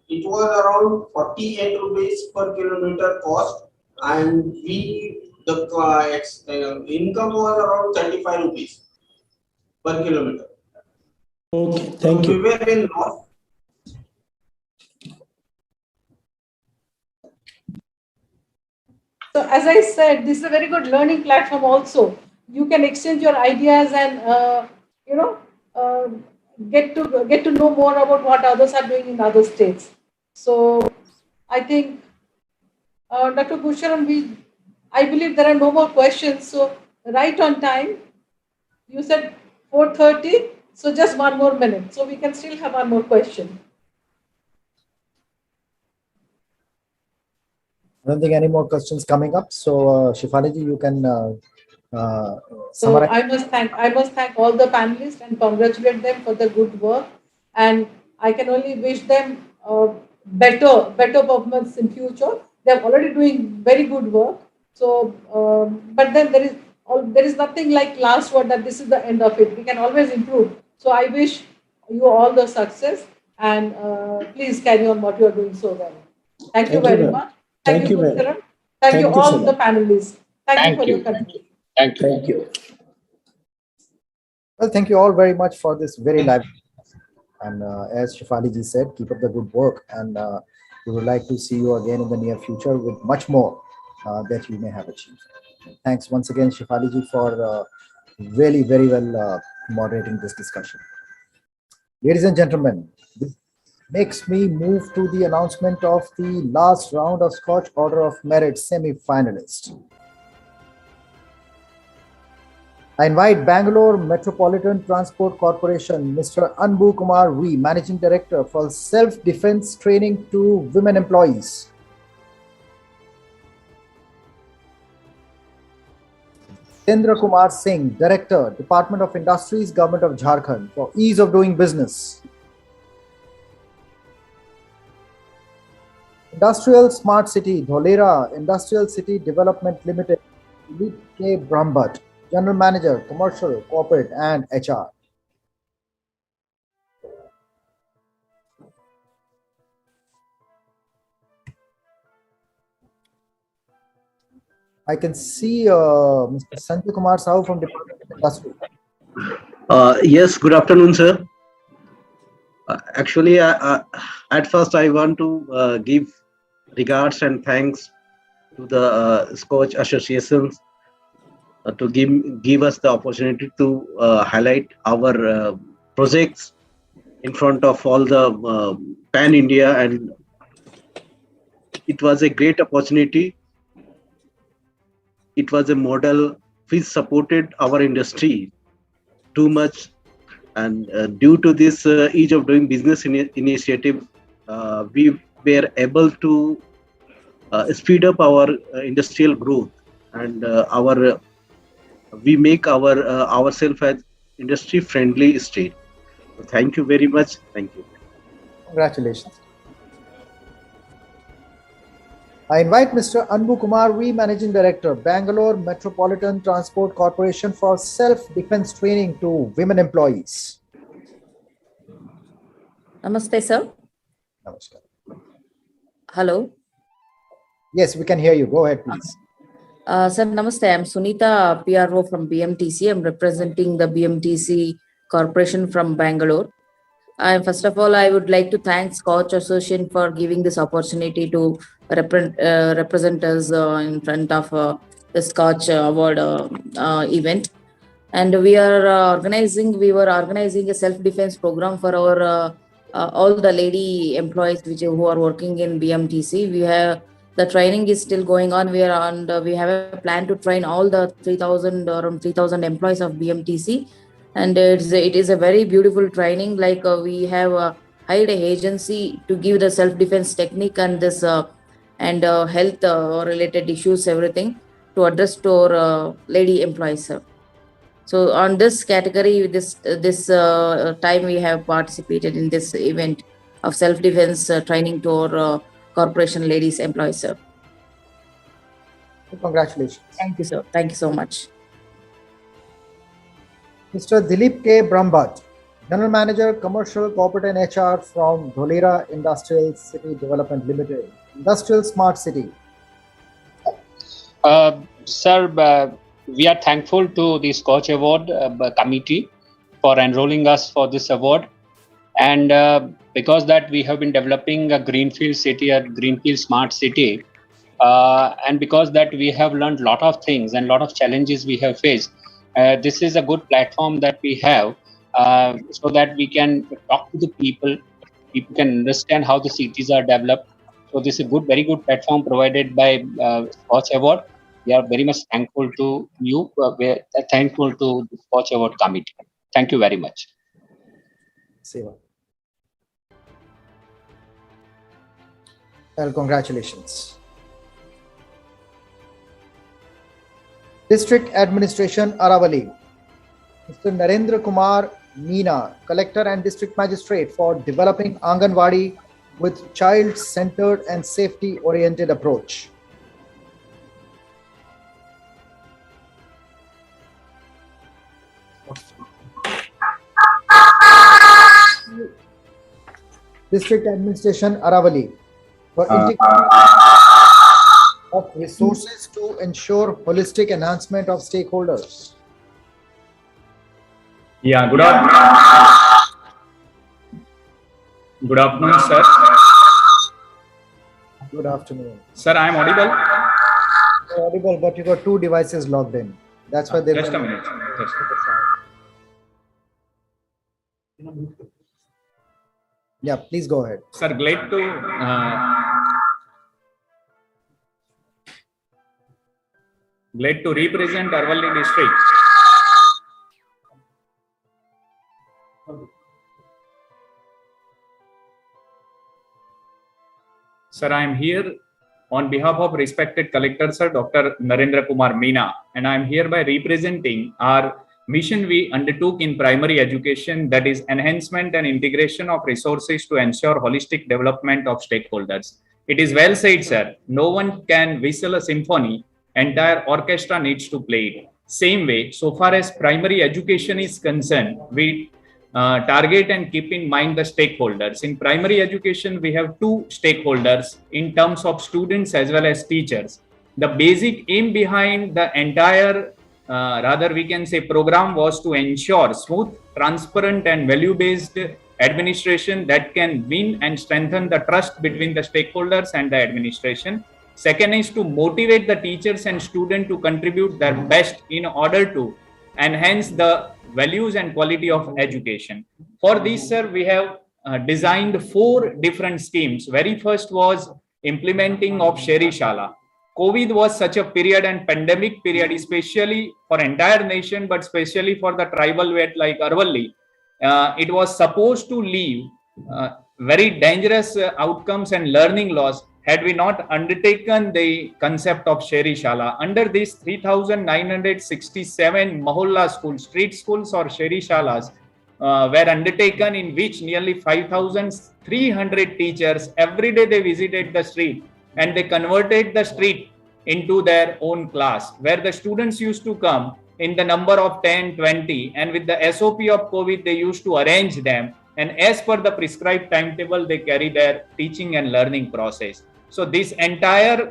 It was around 48 rupees per kilometer cost, and the income was around 35 rupees per kilometer. Okay, thank you. We were in loss. So as I said, this is a very good learning platform also. You can exchange your ideas and get to know more about what others are doing in other states. So I think Dr. Bhusharan, I believe there are no more questions. So right on time. You said 4:30, so just one more minute. So we can still have one more question. I don't think any more questions coming up. So, Shefali ji, you can So summarize. I must thank all the panelists and congratulate them for the good work. And I can only wish them better performance in future. They're already doing very good work. So, but then there is nothing like last word that this is the end of it. We can always improve. So I wish you all the success, and please carry on what you are doing so well. Thank you very much. Thank you, Bhusharan. Thank you all the panelists. Thank you for your contribution. Thank you. Well, thank you all very much for this very live. And as Shefali ji said, keep up the good work, and we would like to see you again in the near future with much more that you may have achieved. Thanks once again, Shefali ji, for really very well moderating this discussion. Ladies and gentlemen, this makes me move to the announcement of the last round of Scotch Order of Merit semi-finalists. I invite Bangalore Metropolitan Transport Corporation, Mr. Anbu Kumar V, Managing Director for Self-Defense Training to Women Employees. Chandra Kumar Singh, Director, Department of Industries, Government of Jharkhand, for ease of doing business. Industrial Smart City, Dholera Industrial City Development Limited, Dilip K. Brahmbhatt, General Manager, Commercial, Corporate and HR. I can see Mr. Sanjay Kumar Sahu from Department of Industry. Yes, good afternoon, sir. Actually, at first I want to give regards and thanks to the Scotch associations to give us the opportunity to highlight our projects in front of all the pan India, and it was a great opportunity. It was a model which supported our industry too much, and due to this ease of doing business initiative, we were able to speed up our industrial growth, and we make our ourselves as industry friendly state. So thank you very much. Thank you. Congratulations. I invite Mr. Anbu Kumar V, Managing Director, Bangalore Metropolitan Transport Corporation, for self-defense training to women employees. Namaste, sir. Namaskar. Hello. Yes, we can hear you. Go ahead, please. Sir, namaste. I'm Sunita, PRO from BMTC. I'm representing the BMTC Corporation from Bangalore. First of all, I would like to thank Scotch Association for giving this opportunity to represent us in front of the Scotch Award event. And we were organizing a self-defense program for our all the lady employees who are working in BMTC. The training is still going on. We have a plan to train all the 3,000 employees of BMTC. And it is a very beautiful training. Like we have hired an agency to give the self-defense technique and this and health related issues, everything to address to our lady employees, sir. So on this category, this time we have participated in this event of self-defense training to our corporation ladies employees, sir. Congratulations. Thank you, sir. Thank you so much. Mr. Dilip K. Brahmbhatt, General Manager, Commercial, Corporate and HR from Dholera Industrial City Development Limited, Industrial Smart City. Sir, we are thankful to the Scotch Award committee for enrolling us for this award. And because that we have been developing a greenfield city, a greenfield smart city, and because that we have learned a lot of things and a lot of challenges we have faced, this is a good platform that we have so that we can talk to the people can understand how the cities are developed. So this is a very good platform provided by Scotch Award. We are very much thankful to you. We are thankful to the Scotch Award committee. Thank you very much. Seva. Well, congratulations. District Administration, Aravali. Mr. Narendra Kumar Meena, Collector and District Magistrate, for developing Anganwadi with child-centered and safety-oriented approach. District Administration, Aravali, for integration of resources to ensure holistic enhancement of stakeholders. Yeah, good afternoon. Good afternoon, sir. Good afternoon. Sir, I am audible? You're audible, but you got two devices logged in. That's why they Just a minute. Yeah, please go ahead. Sir, glad to represent Aravalli district. Sir, I am here on behalf of respected Collector Sir Dr. Narendra Kumar Meena, and I am hereby representing our mission we undertook in primary education, that is enhancement and integration of resources to ensure holistic development of stakeholders. It is well said, sir. No one can whistle a symphony, entire orchestra needs to play it. Same way, so far as primary education is concerned, we target and keep in mind the stakeholders. In primary education, we have two stakeholders in terms of students as well as teachers. The basic aim behind the entire, rather we can say, program was to ensure smooth, transparent and value-based administration that can win and strengthen the trust between the stakeholders and the administration. Second is to motivate the teachers and students to contribute their best in order to enhance the values and quality of education. For this, sir, we have designed 4 different schemes. Very first was implementing of Sheri Shala. COVID was such a period and pandemic period, especially for entire nation, but especially for the tribal belt like Aravalli. It was supposed to leave very dangerous outcomes and learning loss had we not undertaken the concept of Sheri Shala. Under this, 3,967 Mahalla schools, street schools or Sheri Shalas were undertaken, in which nearly 5,300 teachers, every day they visited the street and they converted the street into their own class, where the students used to come in the number of 10, 20, and with the SOP of COVID, they used to arrange them. And as per the prescribed timetable, they carry their teaching and learning process. So this entire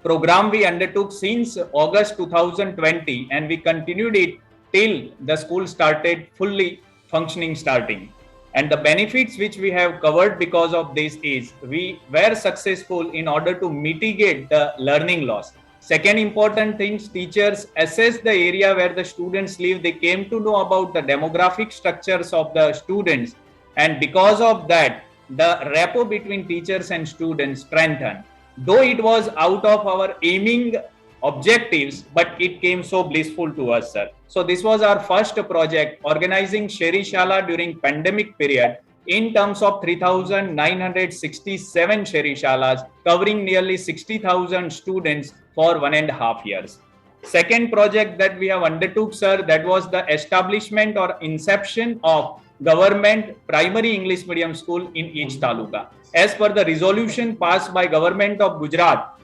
program we undertook since August 2020, and we continued it till the school started fully functioning starting. And the benefits which we have covered because of this is we were successful in order to mitigate the learning loss. Second important thing, teachers assess the area where the students live. They came to know about the demographic structures of the students. And because of that, the rapport between teachers and students strengthened. Though it was out of our aiming objectives, but it came so blissful to us, sir. So this was our first project, organizing Sheri Shala during pandemic period in terms of 3,967 Sheri Shalas, covering nearly 60,000 students for 1.5 years. Second project that we have undertook, sir, that was the establishment or inception of government primary English medium school in each taluka. As per the resolution passed by government of Gujarat,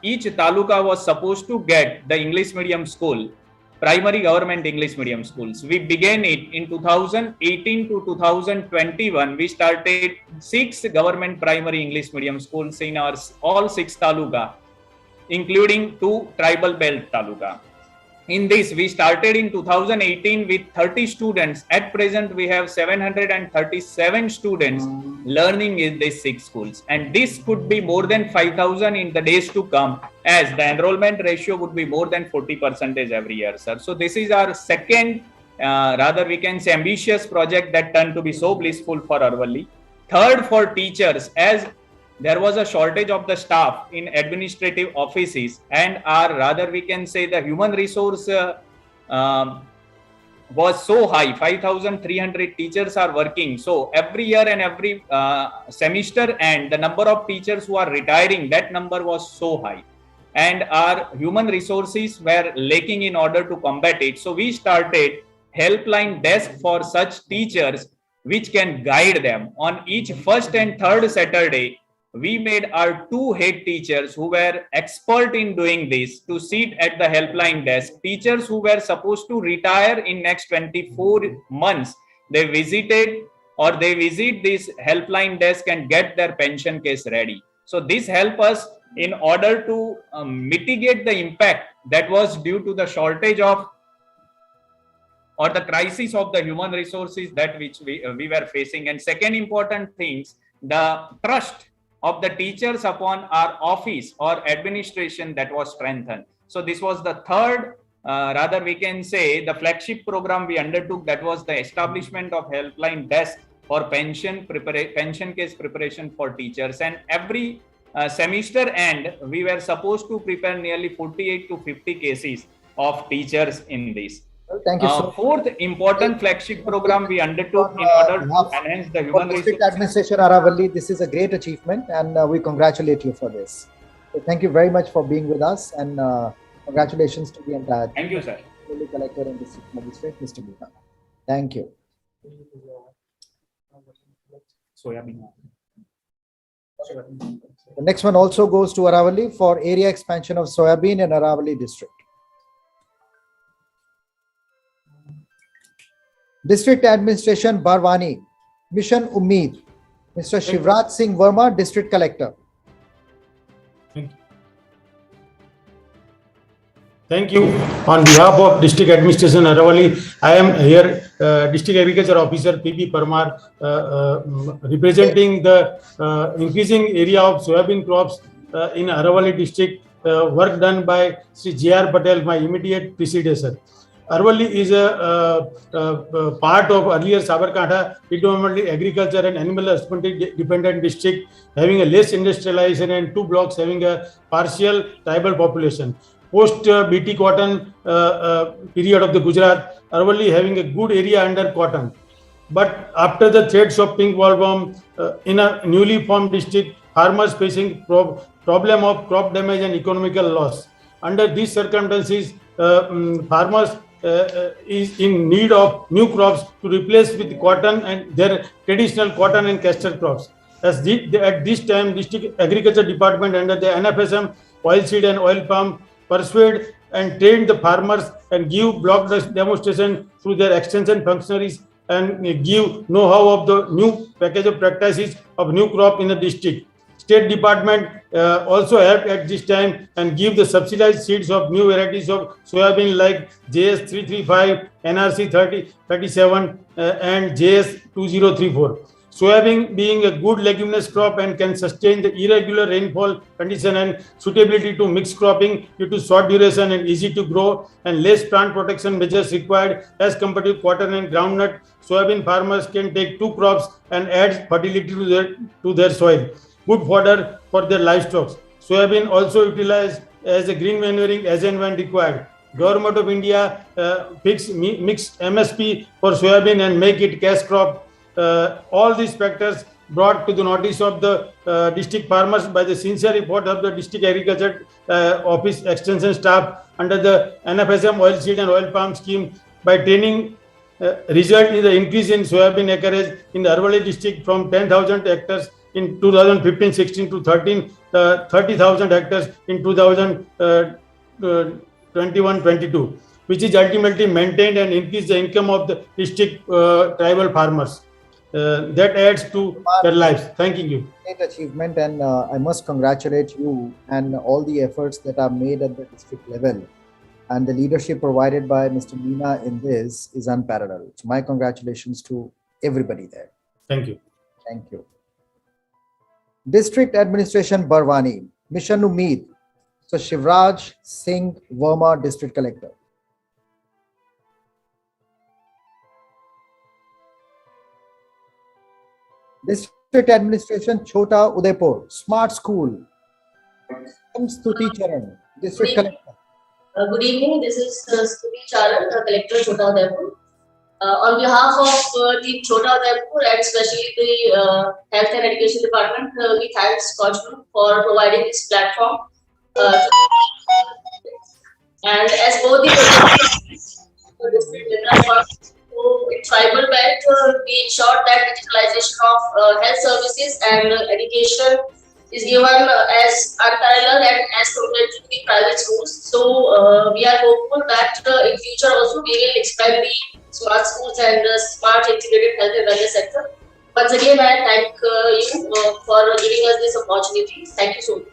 each taluka was supposed to get the English medium school, primary government English medium schools. We began it in 2018 to 2021. We started 6 government primary English medium schools in our all 6 taluka, including 2 tribal belt taluka. In this, we started in 2018 with 30 students. At present, we have 737 students learning in these 6 schools. And this could be more than 5,000 in the days to come, as the enrollment ratio would be more than 40% every year, sir. So this is our second, rather we can say ambitious project that turned to be so blissful for Aravalli. Third, for teachers, as there was a shortage of the staff in administrative offices, and rather we can say the human resource was so high. 5,300 teachers are working. So every year and every semester, and the number of teachers who are retiring, that number was so high. And our human resources were lacking in order to combat it. So we started helpline desk for such teachers, which can guide them. On each first and third Saturday, we made our 2 head teachers who were expert in doing this to sit at the helpline desk. Teachers who were supposed to retire in next 24 months, they visited or they visit this helpline desk and get their pension case ready. So this helped us in order to mitigate the impact that was due to the shortage of or the crisis of the human resources that which we were facing. And second important things, the trust of the teachers upon our office or administration that was strengthened. So this was the third rather we can say the flagship program we undertook, that was the establishment of helpline desk for pension case preparation for teachers. And every semester end, we were supposed to prepare nearly 48 to 50 cases of teachers in this. Thank you so much. Fourth important flagship program we undertook in order to enhance the human District resources. Administration Aravalli, this is a great achievement and we congratulate you for this. So thank you very much for being with us and congratulations to the entire team. Thank you, sir. Collector and District Magistrate, Mr. Meena. Thank you. The next one also goes to Aravalli for area expansion of soybean in Aravalli district. District Administration Barwani, Mission Ummeed, Mr. Shivraj Singh Verma, District Collector. Thank you. On behalf of District Administration Aravalli, I am here, District Agriculture Officer P.B. Parmar, representing the increasing area of soybean crops in Aravalli district, work done by Sri J.R. Patel, my immediate predecessor. Aravalli is a part of earlier Sabarkantha, predominantly agriculture and animal husbandry dependent district, having a less industrialization and 2 blocks having a partial tribal population. Post BT cotton period of the Gujarat, Aravalli having a good area under cotton. But after the threats of pink bollworm in a newly formed district, farmers facing problem of crop damage and economical loss. Under these circumstances, farmers is in need of new crops to replace with cotton and their traditional cotton and castor crops. At this time, District Agriculture Department under the NFSM, oilseed and oil palm, persuade and train the farmers and give block demonstration through their extension functionaries and give know-how of the new package of practices of new crop in the district. State Department also helped at this time and give the subsidized seeds of new varieties of soybean like JS335, NRC 3037 and JS2034. Soybean being a good leguminous crop and can sustain the irregular rainfall condition and suitability to mixed cropping due to short duration and easy to grow and less plant protection measures required as compared to cotton and groundnut. Soybean farmers can take 2 crops and add fertility to their soil. Good fodder for their livestock. Soybean also utilized as a green manuring as and when required. Government of India mixed MSP for soybean and make it cash crop. All these factors brought to the notice of the district farmers by the sincere effort of the District Agriculture Office Extension staff under the NFSM oilseed and oil palm scheme by training result in the increase in soybean acreage in the Aravalli district from 10,000 hectares in 2015-16 to 30,000 hectares in 2021-22, which is ultimately maintained and increased the income of the district tribal farmers. That adds to their lives. Thank you. Great achievement, and I must congratulate you and all the efforts that are made at the district level. And the leadership provided by Mr. Meena in this is unparalleled. So my congratulations to everybody there. Thank you. Thank you. District Administration Barwani, Mission Ummeed. So Shivraj Singh Verma, District Collector. District Administration Chota Udaipur, Smart School. Stuti Charan, District Collector. Good evening, this is Stuti Charan, Collector Chota Udaipur. On behalf of Team Chota Udaipur and especially the Health and Education Department, we thank SKOCH Group for providing this platform. And as both the district in tribal belt, we ensured that digitalization of health services and education is given as unparalleled and as compared to the private schools. So we are hopeful that in future also we will expand the smart schools and smart integrated health and wellness sector. Once again, I thank you for giving us this opportunity. Thank you so much.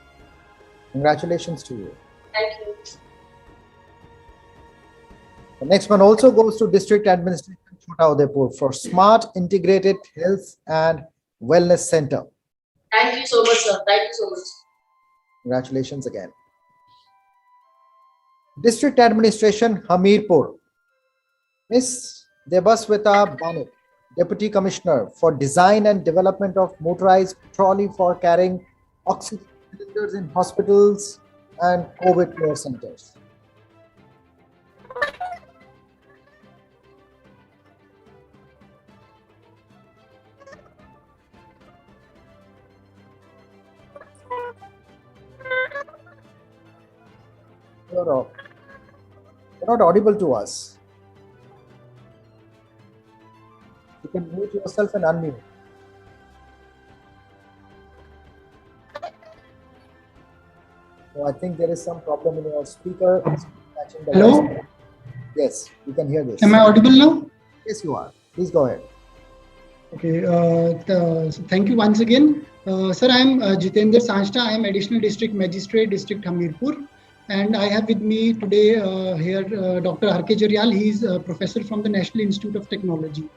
Congratulations to you. Thank you. The next one also goes to District Administration Chota Udaipur for Smart Integrated Health and Wellness Center. Thank you so much, sir. Thank you so much. Congratulations again. District Administration, Hamirpur. Ms. Debasweta Banik, Deputy Commissioner for Design and Development of Motorized Trolley for carrying oxygen cylinders in hospitals and COVID care centers. You're not audible to us. You can mute yourself and unmute. So I think there is some problem in your speaker. Hello? Voice. Yes, you can hear this. Am I audible now? Yes, you are. Please go ahead. Okay. Thank you once again. Sir, I am Jitendra Sanjta. I am Additional District Magistrate, District Hamirpur. And I have with me today here Dr. R.K. Jaryal. He is a professor from the National Institute of Technology.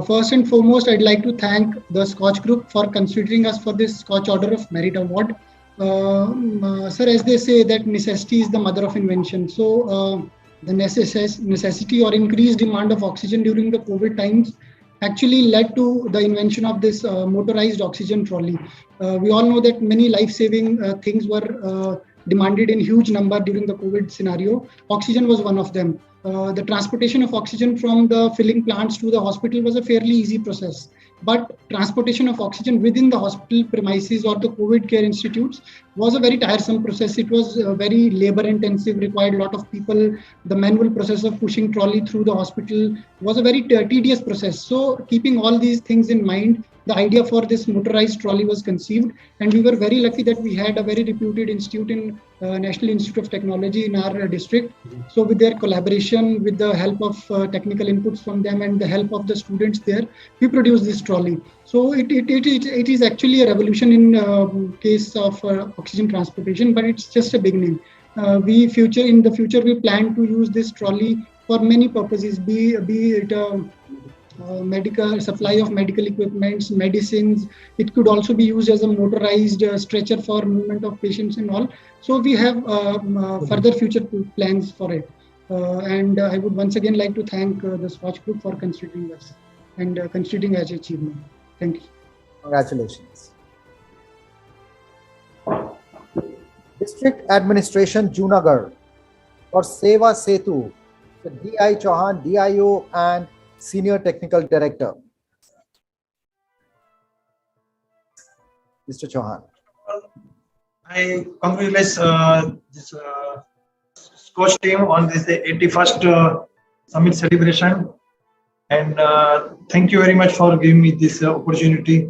First and foremost, I'd like to thank the SKOCH Group for considering us for this SKOCH Order of Merit Award. Sir, as they say that necessity is the mother of invention. So the necessity or increased demand of oxygen during the COVID times actually led to the invention of this motorized oxygen trolley. We all know that many life-saving things were demanded in huge number during the COVID scenario. Oxygen was one of them. The transportation of oxygen from the filling plants to the hospital was a fairly easy process. But transportation of oxygen within the hospital premises or the COVID care institutes was a very tiresome process. It was very labor intensive, required a lot of people. The manual process of pushing trolley through the hospital was a very tedious process. So keeping all these things in mind, the idea for this motorized trolley was conceived, and we were very lucky that we had a very reputed institute in National Institute of Technology in our district. So with their collaboration, with the help of technical inputs from them and the help of the students there, we produced this trolley. So it is actually a revolution in case of oxygen transportation, but it's just a beginning. In the future, we plan to use this trolley for many purposes, be it medical supply of medical equipments, medicines. It could also be used as a motorized stretcher for movement of patients and all. So we have further future plans for it. And I would once again like to thank the SKOCH Group for considering us and considering as achievement. Thank you. Congratulations. District Administration, Junagadh, for Seva Setu, the D.I. Chauhan, DIO and Senior Technical Director. Mr. Chauhan. I congratulate this SKOCH team on this 81st summit celebration, and thank you very much for giving me this opportunity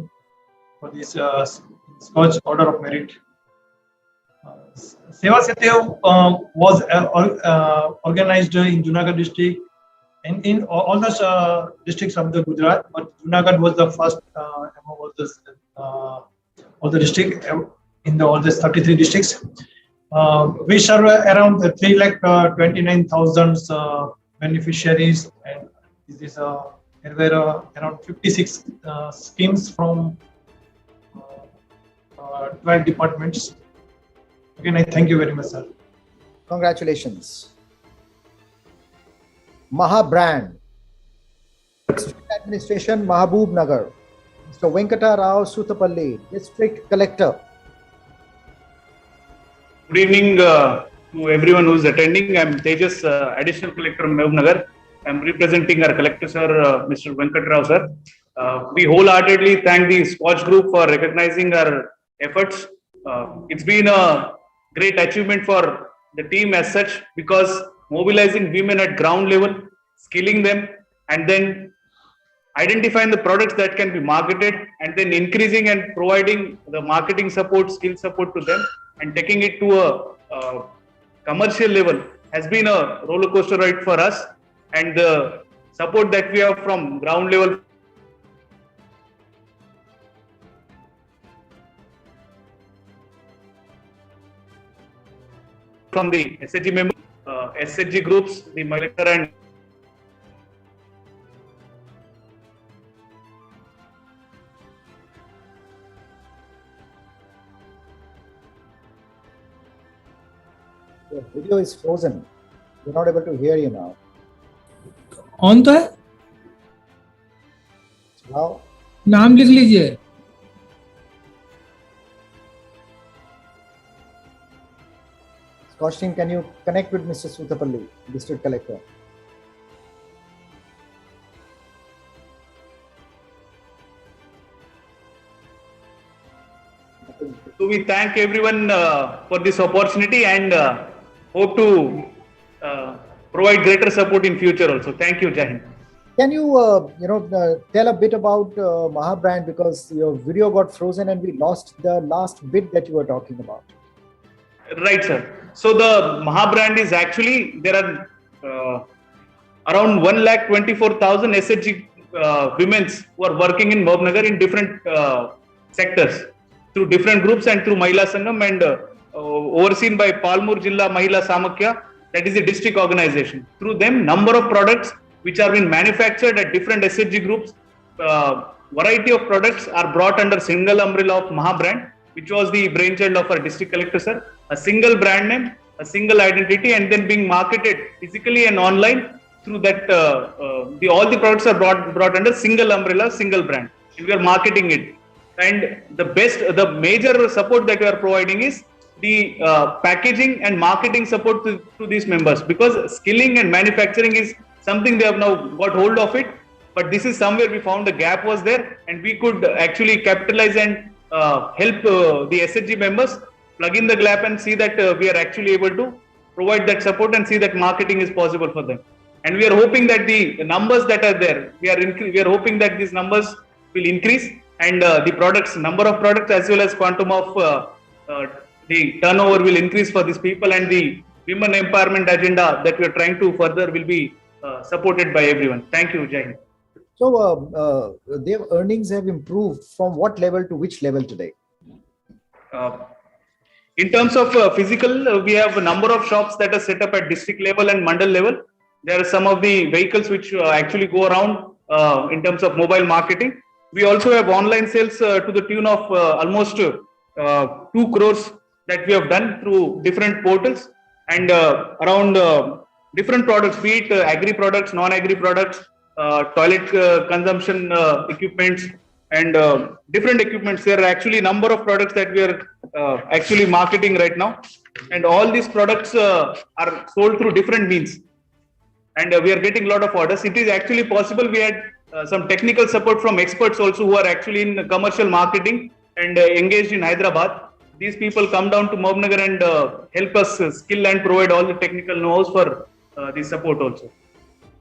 for this SKOCH Order of Merit. Seva Setu was organized in Junagadh district and in all the districts of the Gujarat, but Junagadh was the first among all the district in all the 33 districts. We serve around 3,29,000 beneficiaries, and this is there were around 56 schemes from 12 departments. Again, I thank you very much, sir. Congratulations. Mahabrand, District Administration, Mahabub Nagar. Mr. Venkata Rao Sutapalli, District Collector. Good evening to everyone who is attending. I am Tejas, Additional Collector of Mahabub Nagar. I am representing our Collector, sir, Mr. Venkata Rao, sir. We wholeheartedly thank the SKOCH Group for recognizing our efforts. It's been a great achievement for the team as such, because mobilizing women at ground level, skilling them, and then identifying the products that can be marketed, and then increasing and providing the marketing support, skill support to them, and taking it to a commercial level has been a roller coaster ride for us. And the support that we have from ground level from the SHG members, SHG groups, the Malekar and Your video is frozen. We're not able to hear you now. On तो है, Now, नाम लिख लीजिए. SKOCH team, can you connect with Mr. Sutapalli, District Collector? So we thank everyone for this opportunity and hope to provide greater support in future also. Thank you, Jai Hind. Can you, tell a bit about Mahabrand, because your video got frozen and we lost the last bit that you were talking about. Right, sir. So the Mahabrand is actually, there are around 1,24,000 SHG women who are working in Mahabnagar in different sectors through different groups and through Mahila Sangam and overseen by Palmur Jilla Mahila Samakya, that is the district organization. Through them, number of products which are being manufactured at different SHG groups, variety of products are brought under single umbrella of Mahabrand, which was the brainchild of our district collector, sir. A single brand name, a single identity, and then being marketed physically and online through that. All the products are brought under single umbrella, single brand. And we are marketing it. And the major support that we are providing is the packaging and marketing support to these members, because skilling and manufacturing is something they have now got hold of it. But this is somewhere we found the gap was there, and we could actually capitalize and help the SHG members plug in the gap and see that we are actually able to provide that support and see that marketing is possible for them. And we are hoping that the numbers that are there, we are hoping that these numbers will increase, and the products, number of products as well as quantum of the turnover will increase for these people, and the women empowerment agenda that we are trying to further will be supported by everyone. Thank you, Jai Hind. So their earnings have improved from what level to which level today? In terms of physical, we have a number of shops that are set up at district level and mandal level. There are some of the vehicles which actually go around in terms of mobile marketing. We also have online sales to the tune of almost 2 crores that we have done through different portals, and around different products, be it agri products, non-agri products, toilet consumption equipments, and different equipments. There are actually a number of products that we are actually marketing right now, and all these products are sold through different means, and we are getting a lot of orders. It is actually possible. We had some technical support from experts also who are actually in commercial marketing and engaged in Hyderabad. These people come down to Mahabnagar and help us skill and provide all the technical know-hows for the support also.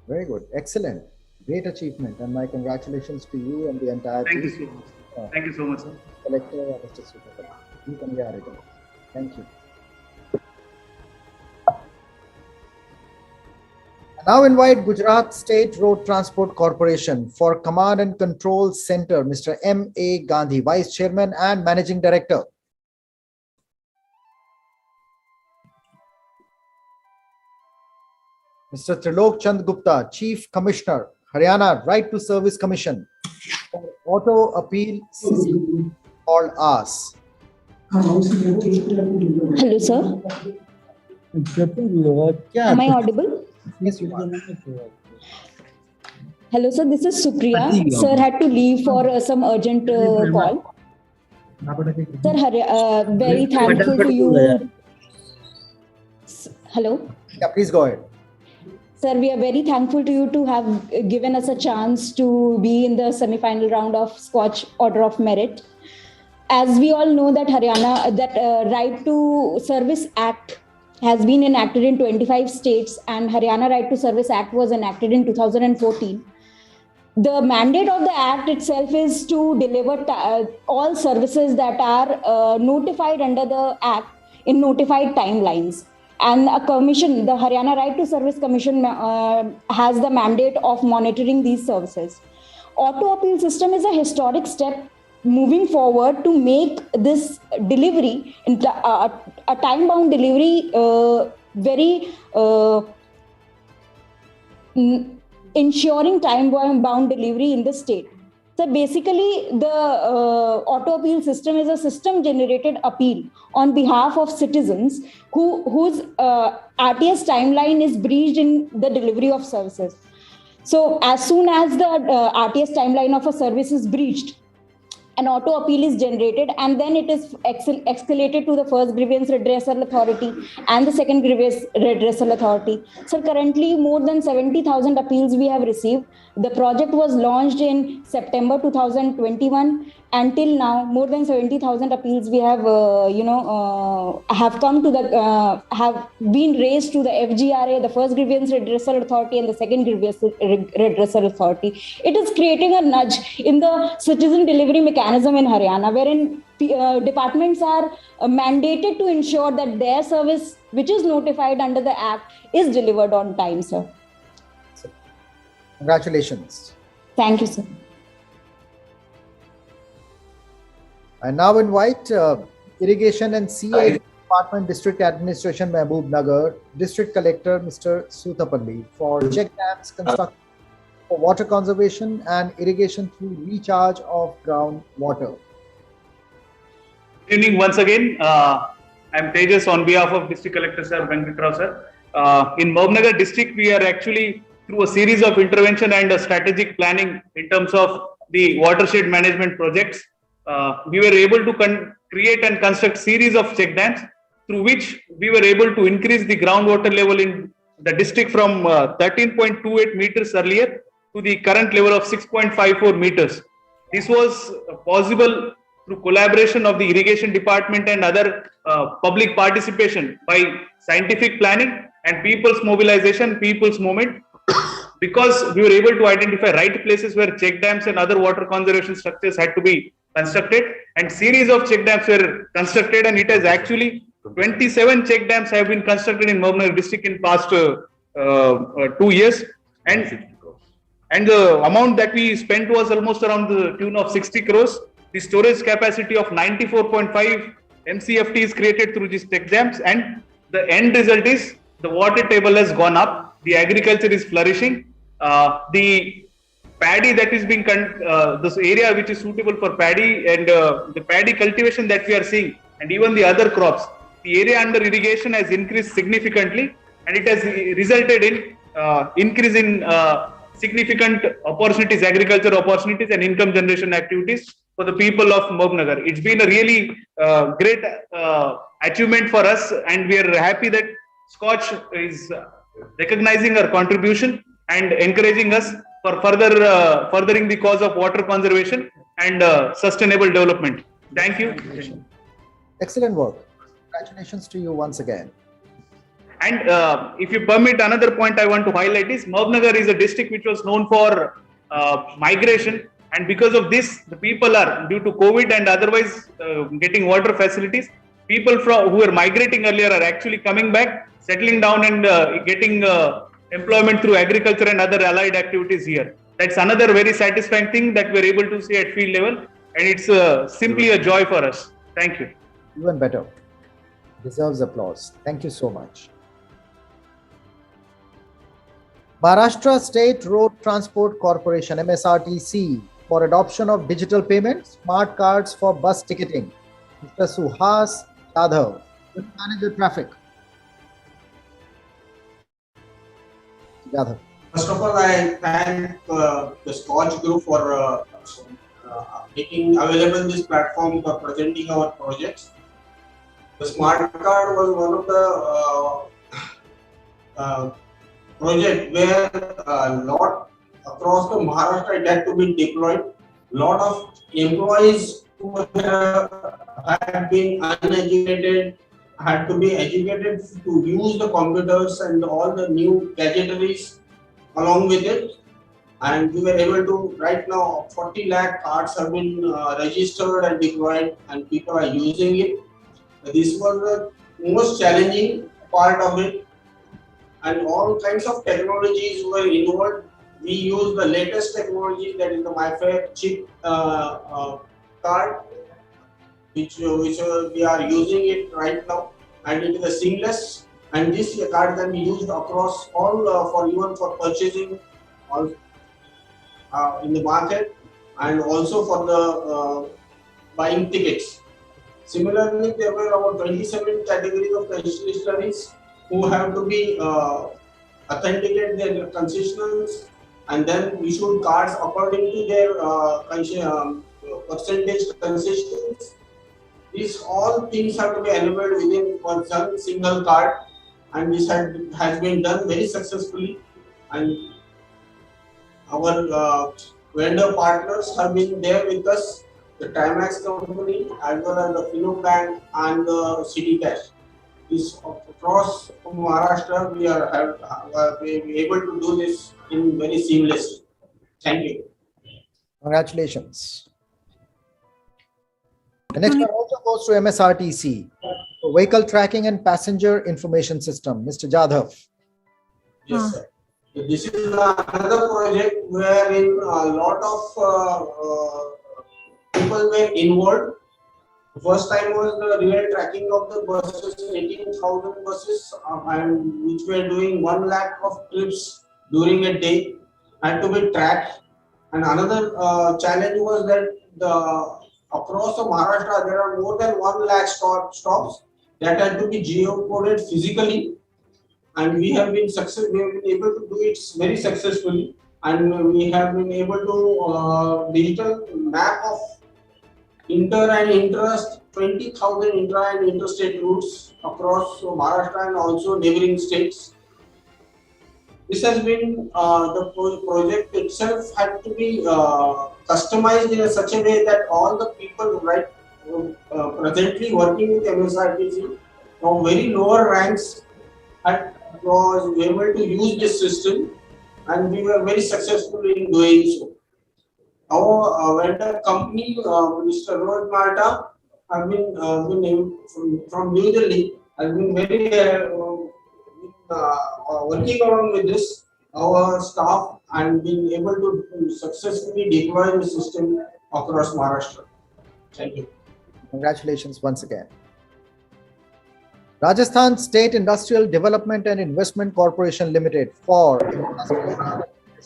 Very good. Excellent. Great achievement. And my congratulations to you and the entire team. Thank you so much. Thank you so much, sir. Collector, Mr. Sutapalli. Thank you. I now invite Gujarat State Road Transport Corporation for Command and Control Center, Mr. M.A. Gandhi, Vice Chairman and Managing Director. Mr. Trilok Chand Gupta, Chief Commissioner, Haryana Right to Service Commission for Auto Appeal System called AS. Hello, sir. Am I audible? Yes, you are. Hello, sir. This is Supriya. Sir had to leave for some urgent call. Sir, very thankful to you. Hello. Yeah, please go ahead. Sir, we are very thankful to you to have given us a chance to be in the semi-final round of SKOCH Order of Merit. As we all know that Haryana, Right to Service Act has been enacted in 25 states, and Haryana Right to Service Act was enacted in 2014. The mandate of the act itself is to deliver all services that are notified under the act in notified timelines. And a commission, the Haryana Right to Service Commission, has the mandate of monitoring these services. Auto appeal system is a historic step moving forward to make this delivery, a time-bound delivery, very ensuring time-bound delivery in the state. So basically, the auto appeal system is a system-generated appeal on behalf of citizens whose RTS timeline is breached in the delivery of services. So as soon as the RTS timeline of a service is breached, an auto appeal is generated, and then it is escalated to the first grievance redressal authority and the second grievance redressal authority. So currently more than 70,000 appeals we have received. The project was launched in September 2021. Until now, more than 70,000 appeals we have, have come to the, have been raised to the FGRA, the first grievance redressal authority, and the second grievance redressal authority. It is creating a nudge in the citizen delivery mechanism in Haryana, wherein departments are mandated to ensure that their service, which is notified under the Act, is delivered on time, sir. Congratulations. Thank you, sir. I now invite Irrigation and CA Department District Administration Mehboob Nagar, District Collector Mr. Sutapalli for check dams construction for water conservation and irrigation through recharge of groundwater. Good evening once again. I'm Tejas on behalf of District Collector Sir Venkatrao sir. In Mehboob Nagar district, we are actually through a series of intervention and a strategic planning in terms of the watershed management projects. We were able to create and construct series of check dams through which we were able to increase the groundwater level in the district from 13.28 meters earlier to the current level of 6.54 meters. This was possible through collaboration of the irrigation department and other public participation by scientific planning and people's mobilization, people's movement, because we were able to identify right places where check dams and other water conservation structures had to be constructed, and series of check dams were constructed, and it has actually 27 check dams have been constructed in Mehboob Nagar district in past 2 years, and the amount that we spent was almost around the tune of 60 crores. The storage capacity of 94.5 MCFT is created through these check dams, and the end result is the water table has gone up, the agriculture is flourishing, the paddy that is being this area which is suitable for paddy and the paddy cultivation that we are seeing, and even the other crops, the area under irrigation has increased significantly, and it has resulted in increase in significant opportunities, agriculture opportunities and income generation activities for the people of Mehboob Nagar. It's been a really great achievement for us, and we are happy that SKOCH is recognizing our contribution and encouraging us for furthering the cause of water conservation and sustainable development. Thank you. Excellent work. Congratulations to you once again. And if you permit, another point I want to highlight is Mehboob Nagar is a district which was known for migration, and because of this, the people are, due to COVID and otherwise getting water facilities, people who were migrating earlier are actually coming back, settling down and getting employment through agriculture and other allied activities here. That's another very satisfying thing that we're able to see at field level, and it's simply a joy for us. Thank you. Even better. Deserves applause. Thank you so much. Maharashtra State Road Transport Corporation, MSRTC, for adoption of digital payments, smart cards for bus ticketing. Mr. Suhas Yadav, Manager Traffic. Yadav. First of all, I thank the SKOCH group for making available this platform for presenting our projects. The smart card was one of the project where a lot across the Maharashtra it had to be deployed. Lot of employees who had been uneducated had to be educated to use the computers and all the new gadgetaries along with it, and we were able to, right now 40 lakh cards have been registered and deployed and people are using it. This was the most challenging part of it, and all kinds of technologies were involved. We use the latest technology, that is the MyFair chip card, which we are using it right now, and it is a seamless, and this card can be used across all for even for purchasing all in the market, and also for the buying tickets. Similarly, there were about 27 categories of tertiary studies who have to be authenticate their concessions, and then issue cards according to their percentage concessions. These all things have to be enabled within one single card, and this has been done very successfully. And our vendor partners have been there with us, the Timax company as well as the Fino Bank and the City Cash. Is across Maharashtra, we are able to do this in very seamlessly. Thank you. Congratulations. The next one also goes to MSRTC, Vehicle Tracking and Passenger Information System. Mr. Jadhav. Yes, sir. This is another project wherein a lot of people were involved. The first time was the real tracking of the buses, 18,000 buses, and which were doing 1 lakh of trips during a day, had to be tracked. And another challenge was that across Maharashtra there are more than 1 lakh stops that had to be geocoded physically, and we have been able to do it very successfully, and we have been able to digital map of inter and interest 20,000 intra and interstate routes across Maharashtra and also neighboring states. This has been the project itself had to be customized in such a way that all the people presently working with MSRTC from very lower ranks was able to use this system, and we were very successful in doing so. Our vendor company, Mr. Rohit Malta, have been from New Delhi, has been very working along with this, our staff, and being able to successfully deploy the system across Maharashtra. Thank you. Congratulations once again. Rajasthan State Industrial Development and Investment Corporation Limited for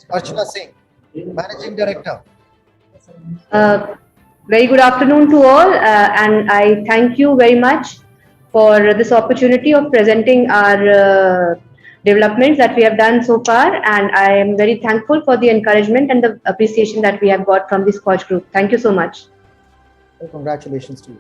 Archana Singh, Managing Director. Very good afternoon to all, and I thank you very much for this opportunity of presenting our developments that we have done so far, and I am very thankful for the encouragement and the appreciation that we have got from the SKOCH group. Thank you so much. Well, congratulations to you.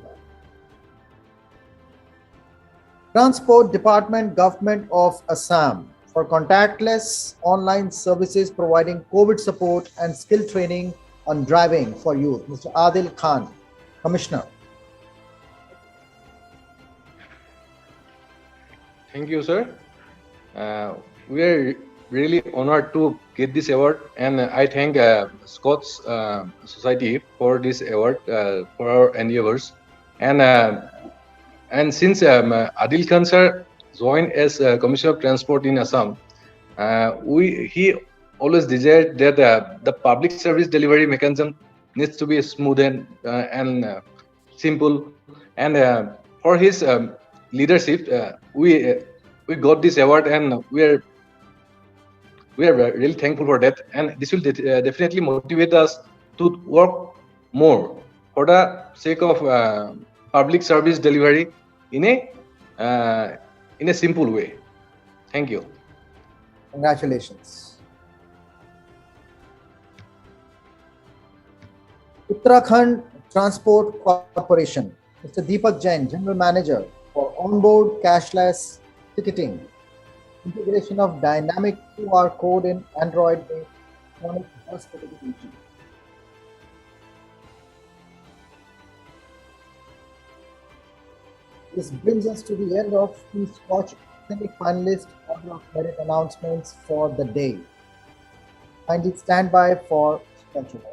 Transport Department, Government of Assam for contactless online services providing COVID support and skill training on driving for youth. Mr. Adil Khan, Commissioner. Thank you, sir. We are really honored to get this award, and I thank SKOCH Society for this award for our endeavors. And since Adil Khan sir joined as Commissioner of Transport in Assam, he always desired that the public service delivery mechanism needs to be smooth and simple. And for his leadership, we got this award, and we are really thankful for that. And this will definitely motivate us to work more for the sake of public service delivery in a simple way. Thank you. Congratulations. Uttarakhand Transport Corporation, Mr. Deepak Jain, General Manager for onboard cashless ticketing, integration of dynamic QR code in Android-based electronic bus certification. This brings us to the end of the SKOCH semi-finalist order of merit announcements for the day. Kindly stand by for SKOCH award.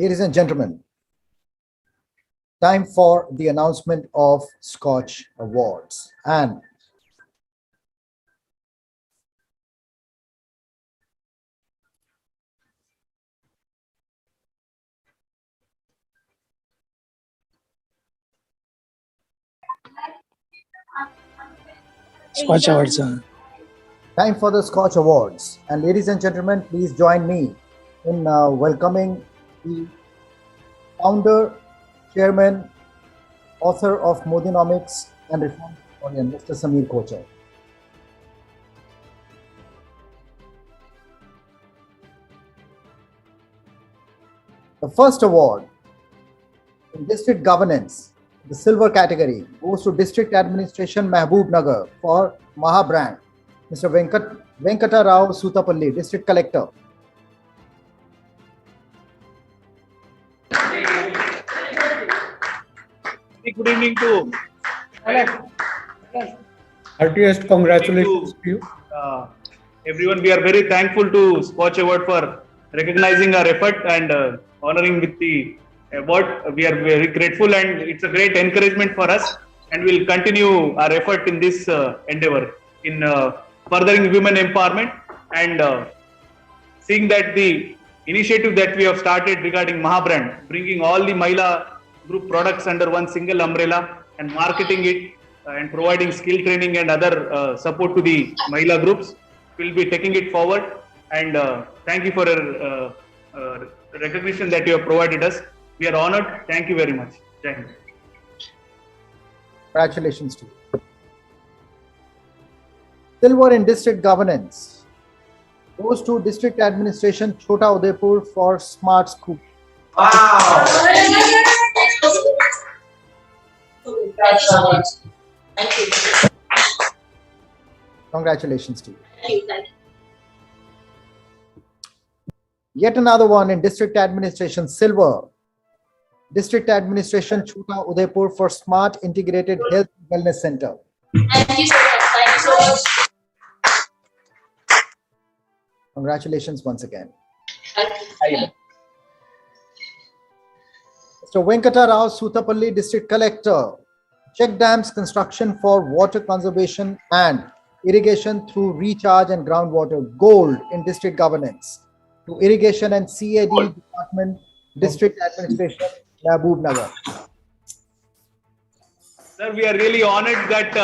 Ladies and gentlemen, time for the announcement of SKOCH Awards. And SKOCH Awards. time for the SKOCH Awards. And ladies and gentlemen, please join me in welcoming the founder, chairman, author of Modinomics and Reform Historian, Mr. Samir Kochar. The first award in district governance, the silver category, goes to District Administration Mehboob Nagar for Maha brand, Mr. Venkata Rao Sutapalli, District Collector. Good evening to Heartiest congratulations to you. everyone. We are very thankful to SKOCH Award for recognizing our effort and honoring with the award. We are very grateful and it's a great encouragement for us, and we'll continue our effort in this endeavor in furthering women empowerment and seeing that the initiative that we have started regarding Maha brand, bringing all the Mahila group products under one single umbrella and marketing it and providing skill training and other support to the Mahila groups. We'll be taking it forward, and thank you for your recognition that you have provided us. We are honored. Thank you very much. Jai Hind. Congratulations to you. Silver in district governance goes to District Administration Chota Udaipur for Smart School. Wow. Thank you. Congratulations to you. Thank you. Thank you. Yet another one in District Administration Silver, District Administration Chota Udaipur for Smart Integrated Health and Wellness Center. Thank you so much. Thank you so much. Congratulations once again. Thank you. Mr. Venkata Rao Sutapalli, District Collector, check dams construction for water conservation and irrigation through recharge and groundwater, gold in district governance, to Irrigation and CAD Department, District Administration, Mehboob Nagar. Sir, we are really honored that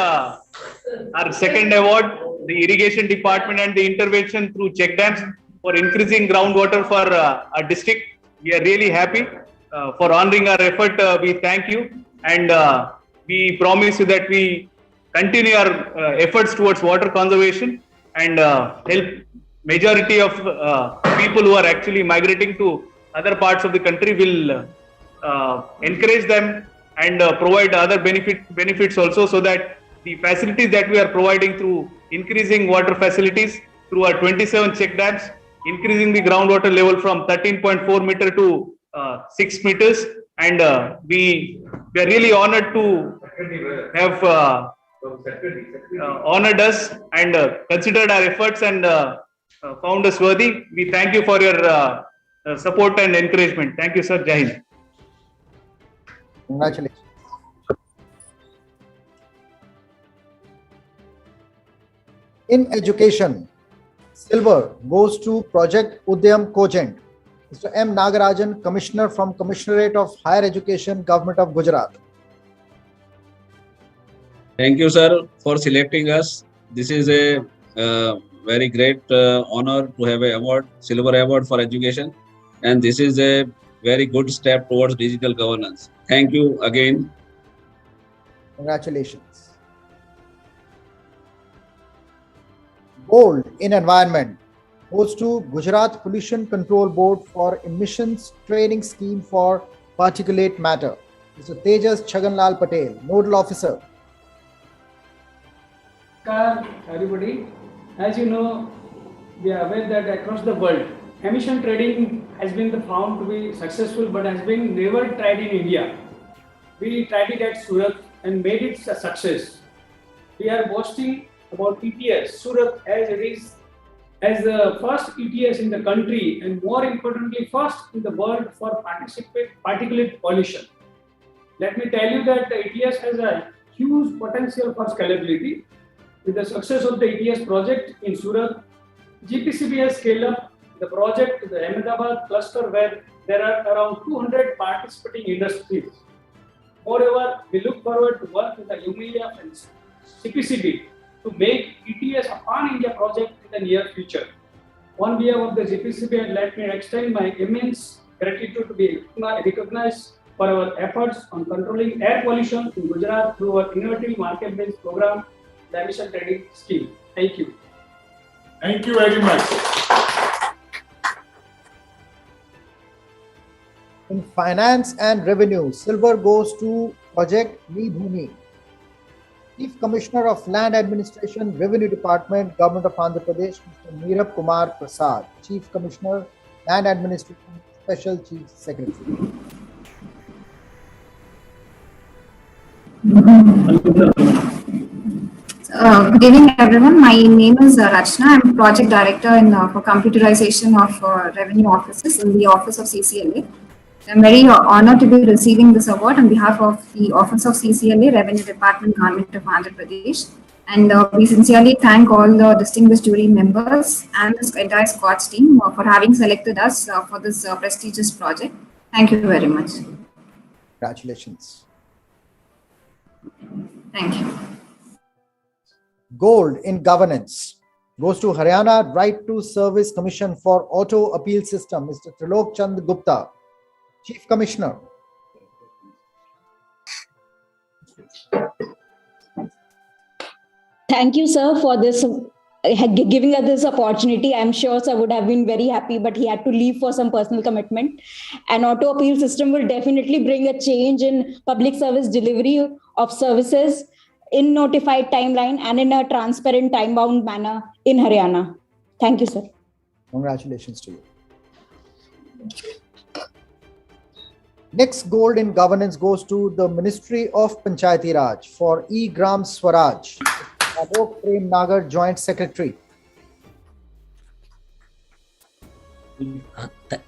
our second award, the Irrigation Department and the intervention through check dams for increasing groundwater for our district. We are really happy for honoring our effort. We thank you, and we promise you that we continue our efforts towards water conservation and help majority of people who are actually migrating to other parts of the country. Will encourage them and provide other benefits also, so that the facilities that we are providing through increasing water facilities through our 27 check dams, increasing the groundwater level from 13.4 meter to 6 meters, and we are really honored to have honored us and considered our efforts and found us worthy. We thank you for your support and encouragement. Thank you, sir. Jai Hind. Congratulations. In education, silver goes to Project Udyam Cogent, Mr. M. Nagarajan, Commissioner from Commissionerate of Higher Education, Government of Gujarat. Thank you, sir, for selecting us. This is a very great honor to have an award, Silver Award for Education, and this is a very good step towards digital governance. Thank you again. Congratulations. Gold in environment goes to Gujarat Pollution Control Board for emissions training scheme for particulate matter. Mr. Tejas Chhaganlal Patel, Nodal Officer. Everybody, as you know, we are aware that across the world, emission trading has been found to be successful, but has been never tried in India. We tried it at Surat and made it a success. We are boasting about ETS, Surat, as it is as the first ETS in the country and more importantly first in the world for particulate pollution. Let me tell you that the ETS has a huge potential for scalability. With the success of the ETS project in Surat, GPCB has scaled up the project to the Ahmedabad cluster where there are around 200 participating industries. Moreover, we look forward to work with the UMEF and CPCB to make ETS a pan-India project in the near future. On behalf of the GPCB, let me extend my immense gratitude to be recognized for our efforts on controlling air pollution in Gujarat through our innovative market-based program, the emission trading scheme. Thank you. Thank you very much. In finance and revenue, silver goes to Project Me Bhumi. Chief Commissioner of Land Administration, Revenue Department, Government of Andhra Pradesh, Mr. Meerab Kumar Prasad. Chief Commissioner, Land Administration, Special Chief Secretary. Good evening, everyone. My name is Rachna. I'm Project Director for Computerization of Revenue Offices in the Office of CCLA. I'm very honored to be receiving this award on behalf of the Office of CCLA, Revenue Department, Government of Andhra Pradesh. And we sincerely thank all the distinguished jury members and the entire SKOCH team for having selected us for this prestigious project. Thank you very much. Congratulations. Thank you. Gold in governance goes to Haryana Right to Service Commission for Auto Appeal System, Mr. Trilok Chand Gupta, Chief Commissioner. Thank you, sir, for this giving us this opportunity. I'm sure sir would have been very happy, but he had to leave for some personal commitment. An auto appeal system will definitely bring a change in public service delivery of services in notified timeline and in a transparent time-bound manner in Haryana. Thank you, sir. Congratulations to you. Next gold in governance goes to the Ministry of Panchayati Raj for E-Gram Swaraj. Alok Prem Nagar, Joint Secretary.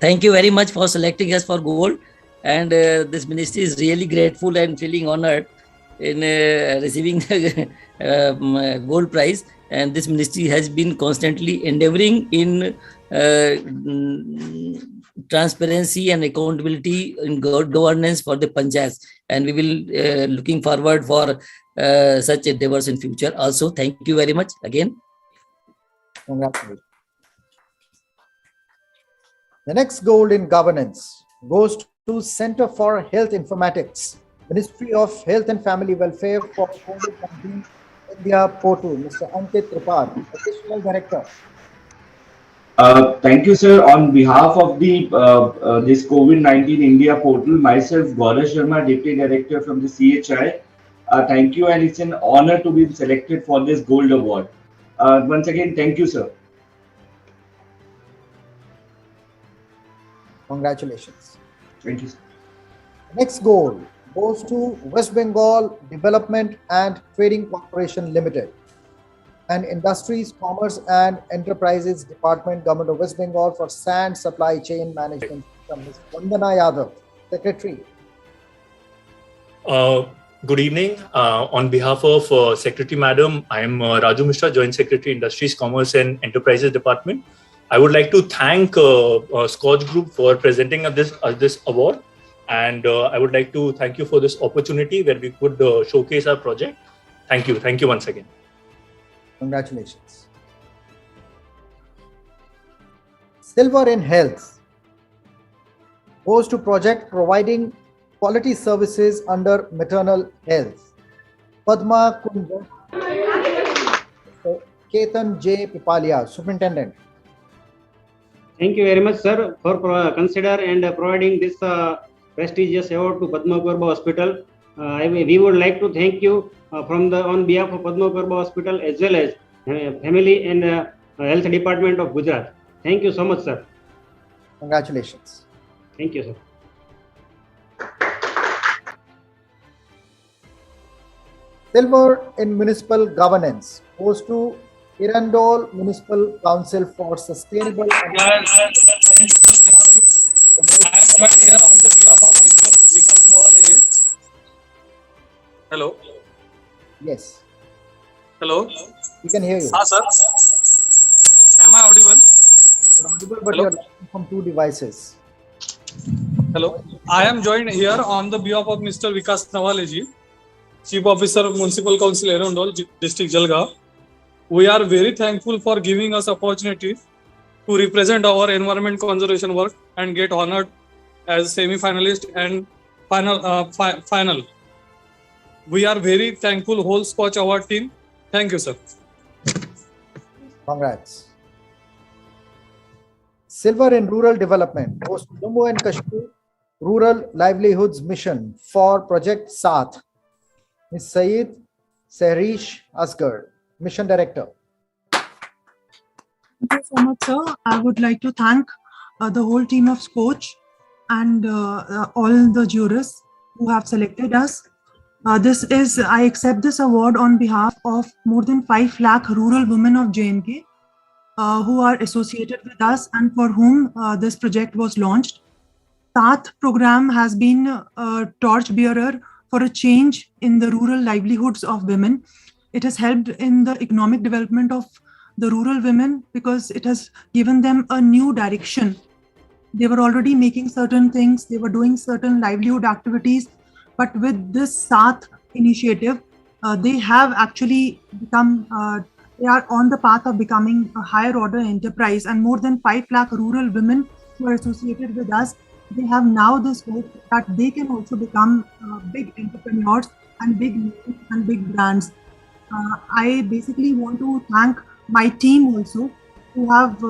Thank you very much for selecting us for gold. And this ministry is really grateful and feeling honored in receiving the gold prize. And this ministry has been constantly endeavoring in transparency and accountability in good governance for the panchayats. And we will looking forward for such endeavors in future. Also, thank you very much again. Congratulations. The next gold in governance goes to Center for Health Informatics, Ministry of Health and Family Welfare for COVID-19 India Portal, Mr. Ankit Tripad, Additional Director. Thank you, sir. On behalf of the this COVID-19 India Portal, myself, Gaurav Sharma, Deputy Director from the CHI, thank you, and it's an honor to be selected for this Gold Award. Once again, thank you, sir. Congratulations. Thank you, sir. Next gold goes to West Bengal Development and Trading Corporation Limited and Industries, Commerce and Enterprises Department, Government of West Bengal for Sand Supply Chain Management System. Ms. Vandana Yadav, Secretary. Good evening. On behalf of Secretary Madam, I am Raju Mishra, Joint Secretary, Industries, Commerce and Enterprises Department. I would like to thank SKOCH Group for presenting this award. And I would like to thank you for this opportunity where we could showcase our project. Thank you. Thank you once again. Congratulations. Silver in Health goes to project providing quality services under maternal health. Padma Kunja, Ketan J. Pipalia, Superintendent. Thank you very much, sir, for consider and providing this prestigious award to Padma Korba Hospital. We would like to thank you on behalf of Padma Korba Hospital as well as Family and Health Department of Gujarat. Thank you so much, sir. Congratulations. Thank you, sir. Silver in municipal governance goes to Irandol Municipal Council for Sustainable Hello. Yes, Hello. we can hear you. Sir. Am I audible? You're audible, but Hello? you're listening from two devices. Hello. I am joined here on the behalf of Mr. Vikas Nawaleji, Chief Officer of Municipal Council Erondol, District Jalgaon. We are very thankful for giving us opportunity to represent our environment conservation work and get honored as semi-finalist and final. We are very thankful whole SKOCH award team. Thank you, sir. Congrats. Silver in Rural Development goes to Jammu and Kashmir Rural Livelihoods Mission for Project Saath. Ms. Saeed Sehrish Asgar, Mission Director. Thank you so much, sir. I would like to thank the whole team of SKOCH and all the jurors who have selected us. I accept this award on behalf of more than 5 lakh rural women of J&K who are associated with us and for whom this project was launched. Saath program has been a torchbearer for a change in the rural livelihoods of women. It has helped in the economic development of the rural women because it has given them a new direction. They were already making certain things, they were doing certain livelihood activities, but with this Saath initiative, they have actually become, they are on the path of becoming a higher order enterprise, and more than 5 lakh rural women who are associated with us, they have now this hope that they can also become big entrepreneurs and big names and big brands. I basically want to thank my team also who have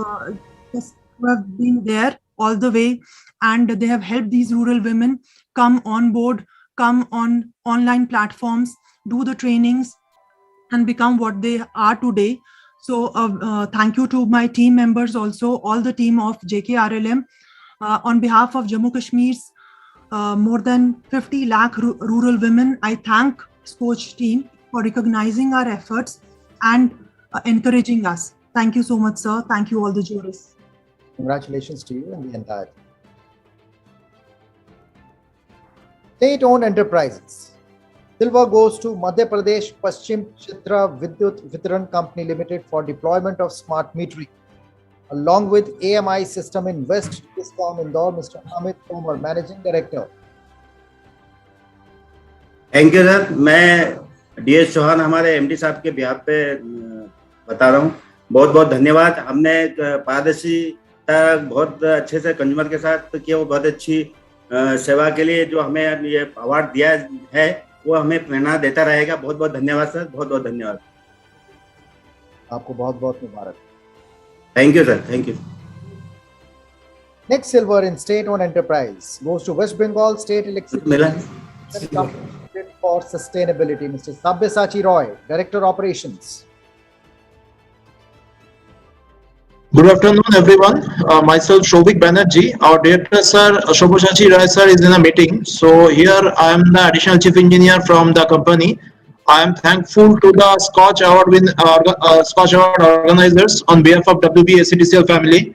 been there all the way, and they have helped these rural women come on board, come on online platforms, do the trainings and become what they are today. So thank you to my team members also, all the team of JKRLM. On behalf of Jammu Kashmir's more than 50 lakh rural women, I thank SKOCH team for recognizing our efforts and encouraging us. Thank you so much, sir. Thank you all the jurors. Congratulations to you and the entire team. State-owned enterprises. Silver goes to Madhya Pradesh Paschim Kshetra Vidyut Vitran Company Limited for deployment of smart metering. Along with AMI system in West Discom Indore, Mr. Amit Tomar, Managing Director. Thank you sir. मैं DS Chauhan हमारे MD साहब के behalf पे बता रहा हूँ. बहुत बहुत धन्यवाद. हमने पारदर्शिता बहुत अच्छे से कंज्यूमर के साथ किया. वो बहुत अच्छी सेवा के लिए जो हमें ये अवार्ड दिया है वो हमें प्रेरणा देता रहेगा. बहुत बहुत धन्यवाद सर. बहुत बहुत धन्यवाद. आपको बहुत बहुत मुबारक. Thank you, sir. Thank you. Next silver in state-owned enterprise goes to West Bengal State Electricity for Sustainability, Mr. Sabyasachi Roy, Director Operations. Good afternoon, everyone. Myself, Shobik Banerjee. Our director, sir, Sabyasachi Roy, sir, is in a meeting. So here I am the additional chief engineer from the company. I am thankful to the SKOCH Award organizers on behalf of WBACTCL family.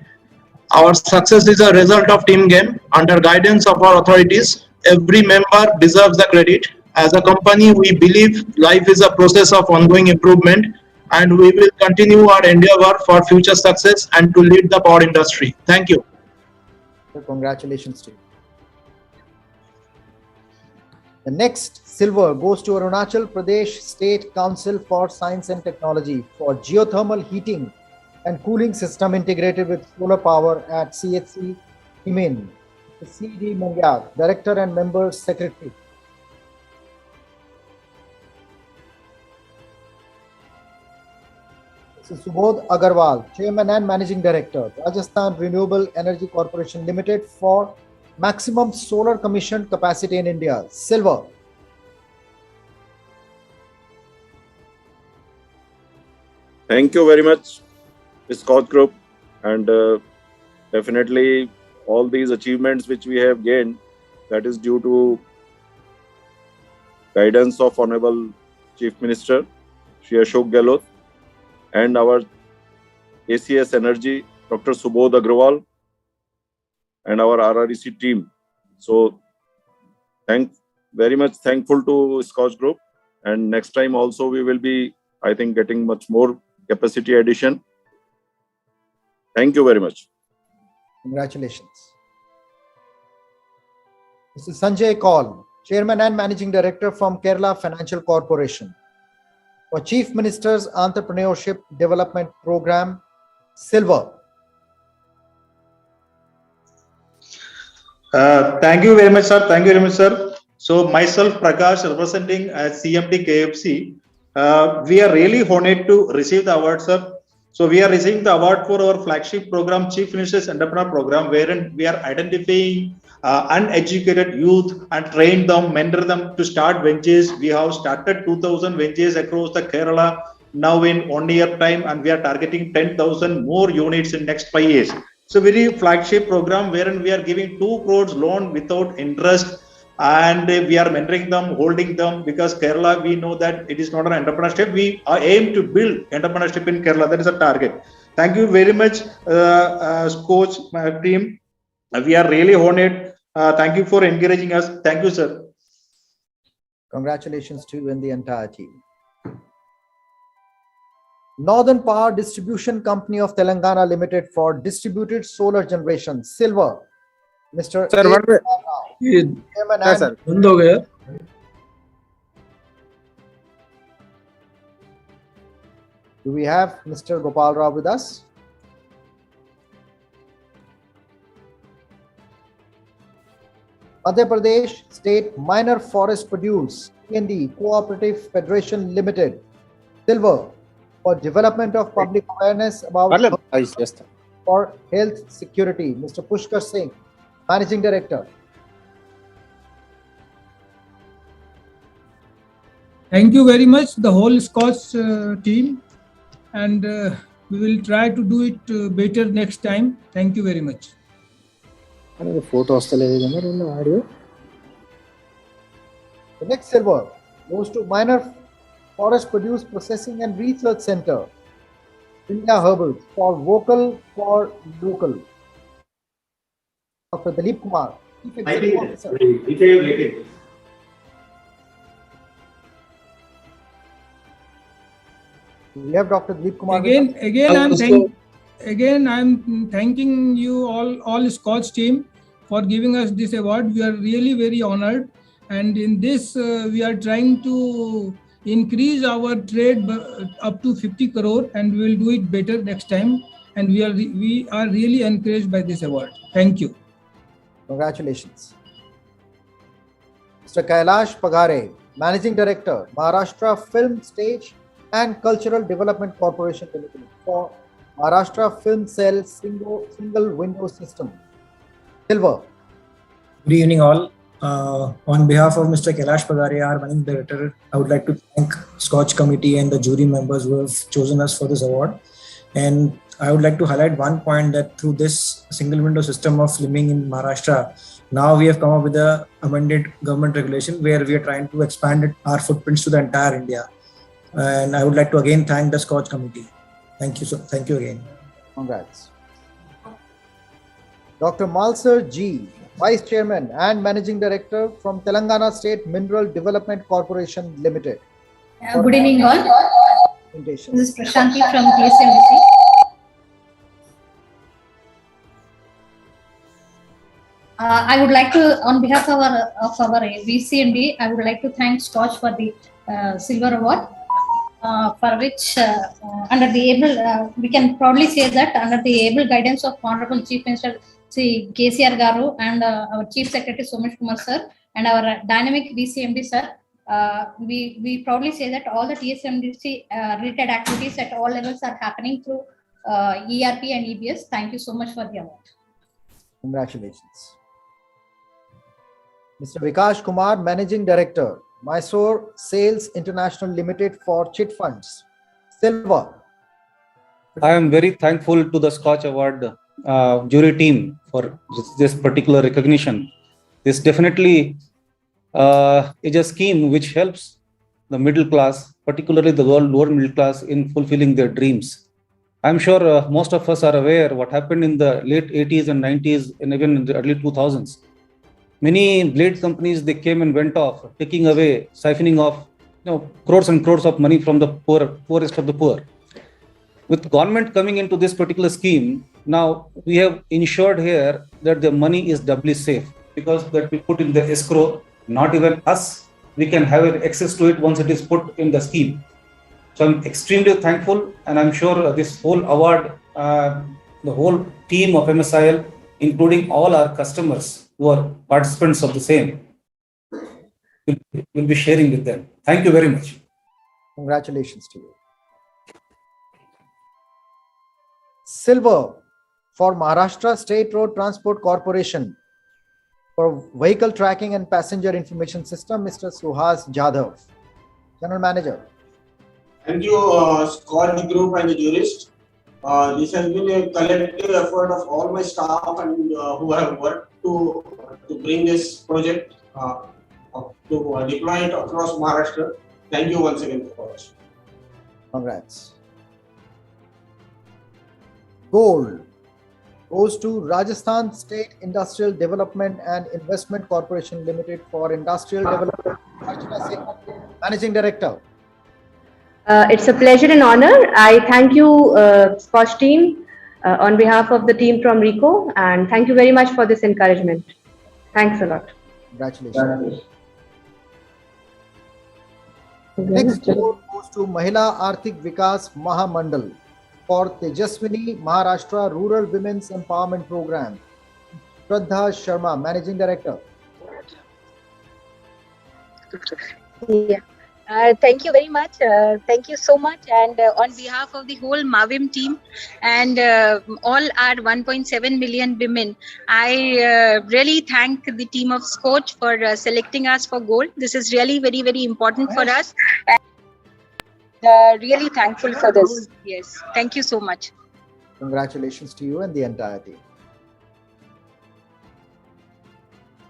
Our success is a result of team game under guidance of our authorities. Every member deserves the credit. As a company, we believe life is a process of ongoing improvement, and we will continue our endeavor for future success and to lead the power industry. Thank you. Congratulations to you. The next silver goes to Arunachal Pradesh State Council for Science and Technology for geothermal heating and cooling system integrated with solar power at CHC Himen. CD Mongyar, Director and Member Secretary. This is Subodh Agarwal, Chairman and Managing Director, Rajasthan Renewable Energy Corporation Limited for maximum solar commissioned capacity in India. Silver. Thank you very much, SKOCH Group, and definitely all these achievements which we have gained, that is due to guidance of Honorable Chief Minister, Shri Ashok Gehlot, and our ACS Energy, Dr. Subodh Agrawal, and our RREC team. So very much thankful to Scotch Group. And next time also we will be, I think, getting much more capacity addition. Thank you very much. Congratulations. Mr. Sanjay Kaul, Chairman and Managing Director from Kerala Financial Corporation, for Chief Minister's Entrepreneurship Development Program, Silver. Thank you very much, sir. Thank you very much, sir. So myself, Prakash, representing CMD KFC, we are really honored to receive the award, sir. So we are receiving the award for our flagship program, Chief Minister's Entrepreneur Program, wherein we are identifying uneducated youth and train them, mentor them to start ventures. We have started 2,000 ventures across the Kerala now in 1 year time, and we are targeting 10,000 more units in next 5 years. So very flagship program wherein we are giving 2 crores loan without interest, and we are mentoring them, holding them, because Kerala, we know that it is not an entrepreneurship. We aim to build entrepreneurship in Kerala. That is a target. Thank you very much, SKOCH team. We are really honored. Thank you for encouraging us. Thank you, sir. Congratulations to you and the entire team. Northern Power Distribution Company of Telangana Limited for distributed solar generation, Silver. Mr. Sir, what Chairman sir. Do we have Mr. Gopal Rao with us? Madhya Pradesh State Minor Forest Produce C&D Cooperative Federation Limited, Silver, for development of public awareness about for health security, Mr. Pushkar Singh, Managing Director. Thank you very much, the whole SKOCH team, and we will try to do it better next time. Thank you very much. The next silver goes to Minor Forest Produce Processing and Research Center, India Herbals, for Vocal for Local. Dr. Dilip Kumar, Chief Executive Officer. We have Dr. Dilip Kumar. Again, I'm thanking you all SKOCH team for giving us this award. We are really very honored, and in this we are trying to increase our trade up to 50 crore, and we will do it better next time. And we are really encouraged by this award. Thank you. Congratulations. Mr. Kailash Pagare, Managing Director, Maharashtra Film Stage and Cultural Development Corporation Limited, for Maharashtra Film Cell Single Window System, Silver. Good evening all. On behalf of Mr. Kailash Pagare, our Managing Director, I would like to thank SKOCH Committee and the jury members who have chosen us for this award. And I would like to highlight one point, that through this single window system of filming in Maharashtra, now we have come up with a amended government regulation where we are trying to expand our footprints to the entire India. And I would like to again thank the SKOCH Committee. Thank you. Thank you again. Congrats. Dr. Malsar G, Vice Chairman and Managing Director from Telangana State Mineral Development Corporation Limited. Good evening all. This is Prashanti from TSMC. I would like to, on behalf of our VCMD, I would like to thank SKOCH for the Silver Award, for which under the able, we can proudly say that under the able guidance of Honorable Chief Minister Sri KCR Garu and our Chief Secretary Somesh Kumar sir and our dynamic VCMD sir, we proudly say that all the TSMDC related activities at all levels are happening through ERP and EBS. Thank you so much for the award. Congratulations. Mr. Vikash Kumar, Managing Director, Mysore Sales International Limited, for Chit Funds, Silver. I am very thankful to the SKOCH Award jury team for this particular recognition. This definitely is a scheme which helps the middle class, particularly the lower middle class, in fulfilling their dreams. I'm sure most of us are aware what happened in the late 80s and 90s and even in the early 2000s. Many blade companies, they came and went off, taking away, siphoning off, crores and crores of money from the poorest of the poor. With government coming into this particular scheme, now we have ensured here that the money is doubly safe, because that we put in the escrow, not even us, we can have access to it once it is put in the scheme. So I'm extremely thankful, and I'm sure this whole award, the whole team of MSIL, including all our customers who are participants of the same, will be sharing with them. Thank you very much. Congratulations to you. Silver for Maharashtra State Road Transport Corporation for Vehicle Tracking and Passenger Information System, Mr. Suhas Jadhav, General Manager. Thank you, SKOCH Group and the jurist. This has been a collective effort of all my staff and who have worked to bring this project to deploy it across Maharashtra. Thank you once again, SKOCH. Congrats. Gold goes to Rajasthan State Industrial Development and Investment Corporation Limited for Industrial Development. Managing Director. It's a pleasure and honor. I thank you, SKOCH team, on behalf of the team from RICO, and thank you very much for this encouragement. Thanks a lot. Congratulations. Next award goes to Mahila Arthik Vikas Mahamandal for Tejaswini Maharashtra Rural Women's Empowerment Program. Shraddha Sharma, Managing Director. Yeah. Thank you very much. Thank you so much. And on behalf of the whole MAVIM team and all our 1.7 million women, I really thank the team of SKOCH for selecting us for gold. This is really very, very important for us. And really thankful for this. Yes. Thank you so much. Congratulations to you and the entire team.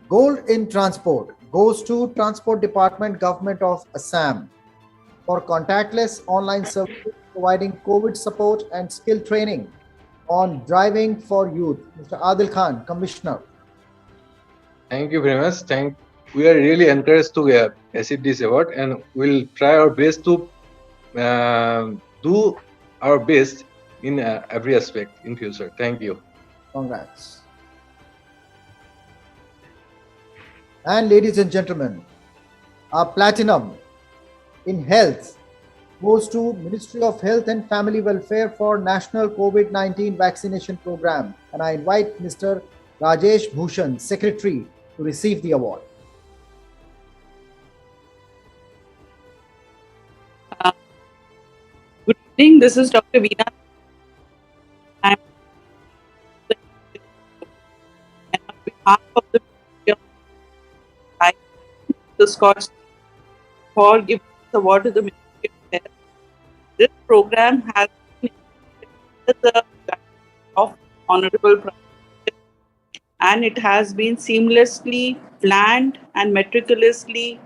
Gold in Transport goes to Transport Department, Government of Assam for contactless online services providing COVID support and skill training on driving for youth. Mr. Adil Khan, Commissioner. Thank you very much. We are really encouraged to receive this award, and we'll try our best to do our best in every aspect in future. Thank you. Congrats. And ladies and gentlemen, our platinum in health goes to Ministry of Health and Family Welfare for National COVID-19 Vaccination Program. And I invite Mr. Rajesh Bhushan, Secretary, to receive the award. Good evening. This is Dr. Veena. I'm and on behalf of the SKOCH for giving this award to the Ministry of Health. This program has been under the guidance of Honorable Prime Minister, and it has been seamlessly planned and meticulously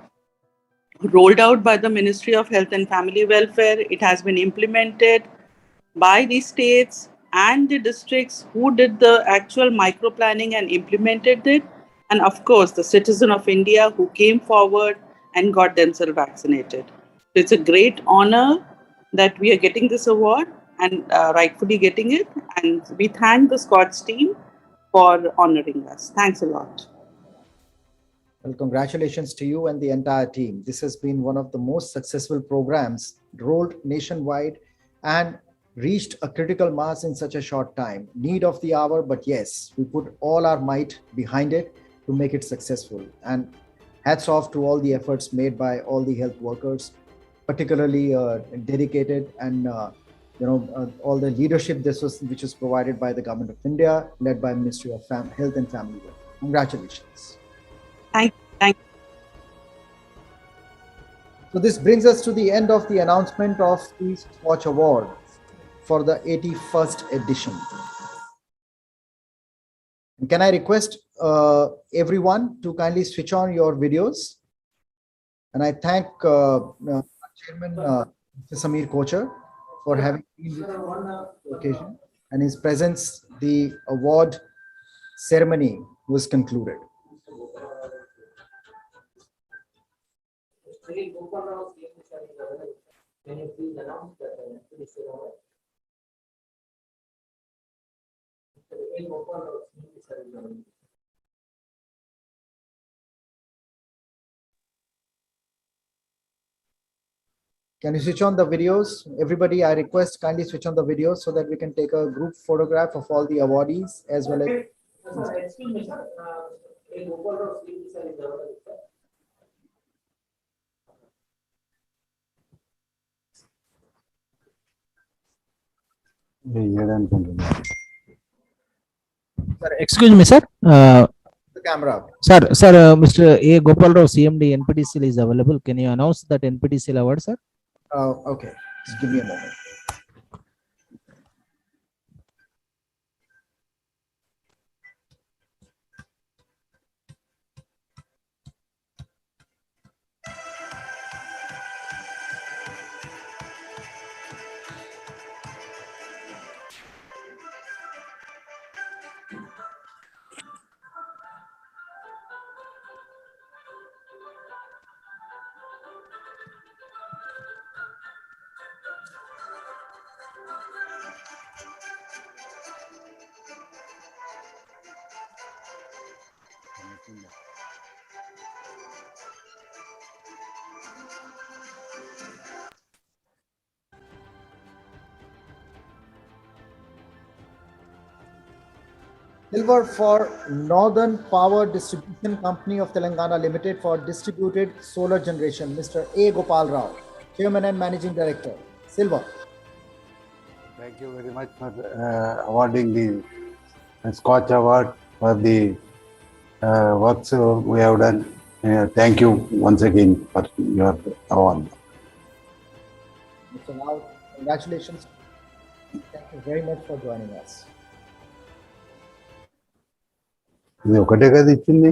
rolled out by the Ministry of Health and Family Welfare. It has been implemented by the states and the districts who did the actual micro planning and implemented it. And of course, the citizen of India who came forward and got themselves vaccinated. It's a great honor that we are getting this award and rightfully getting it. And we thank the SKOCH team for honoring us. Thanks a lot. Well, congratulations to you and the entire team. This has been one of the most successful programs rolled nationwide and reached a critical mass in such a short time. Need of the hour, but yes, we put all our might behind it to make it successful. And hats off to all the efforts made by all the health workers, particularly dedicated and all the leadership which was provided by the Government of India, led by Ministry of Health and Family Welfare. Congratulations. Thank you. So this brings us to the end of the announcement of the SKOCH Award for the 81st edition. Can I request everyone to kindly switch on your videos? And I thank Chairman Mr. Samir Kocher for having been with us on the occasion, and his presence, the award ceremony was concluded. Can you please announce that NPDC award? Can you switch on the videos? Everybody, I request kindly switch on the videos so that we can take a group photograph of all the awardees as well as. Excuse me, sir. A Gopal Rao CMD sir is available, sir. Sir, excuse me, sir. The camera. Sir, Mr. A. Gopal Rao, CMD, NPTCL is available. Can you announce that NPTCL award, sir? Okay, just give me a moment. Silver for Northern Power Distribution Company of Telangana Limited for distributed solar generation, Mr. A. Gopal Rao, Chairman and Managing Director. Silver. Thank you very much for awarding the SKOCH Award for the works we have done. Thank you once again for your award. Mr. Rao, congratulations. Thank you very much for joining us. ఇది ఒకటే కదా ఇచ్చింది.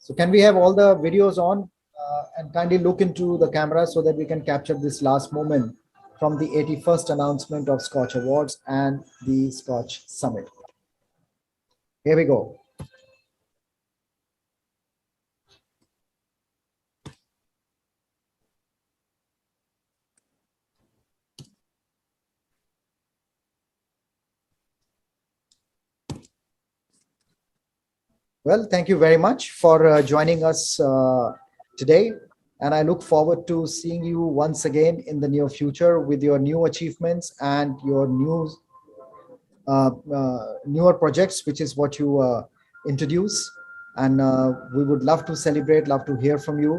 So can we have all the videos on and kindly look into the camera so that we can capture this last moment from the 81st announcement of SKOCH Awards and the SKOCH Summit. Here we go. Well, thank you very much for joining us today. And I look forward to seeing you once again in the near future with your new achievements and your newer projects, which is what you introduce. And we would love to celebrate, love to hear from you.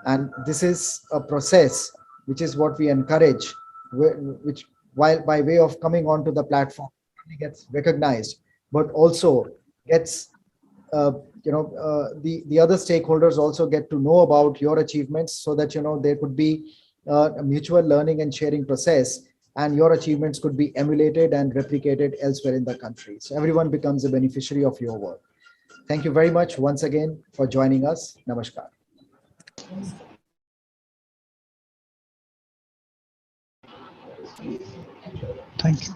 And this is a process, which is what we encourage, which while by way of coming onto the platform, gets recognized, but also gets the other stakeholders also get to know about your achievements so that there could be a mutual learning and sharing process, and your achievements could be emulated and replicated elsewhere in the country. So everyone becomes a beneficiary of your work. Thank you very much once again for joining us. Namaskar. Thank you.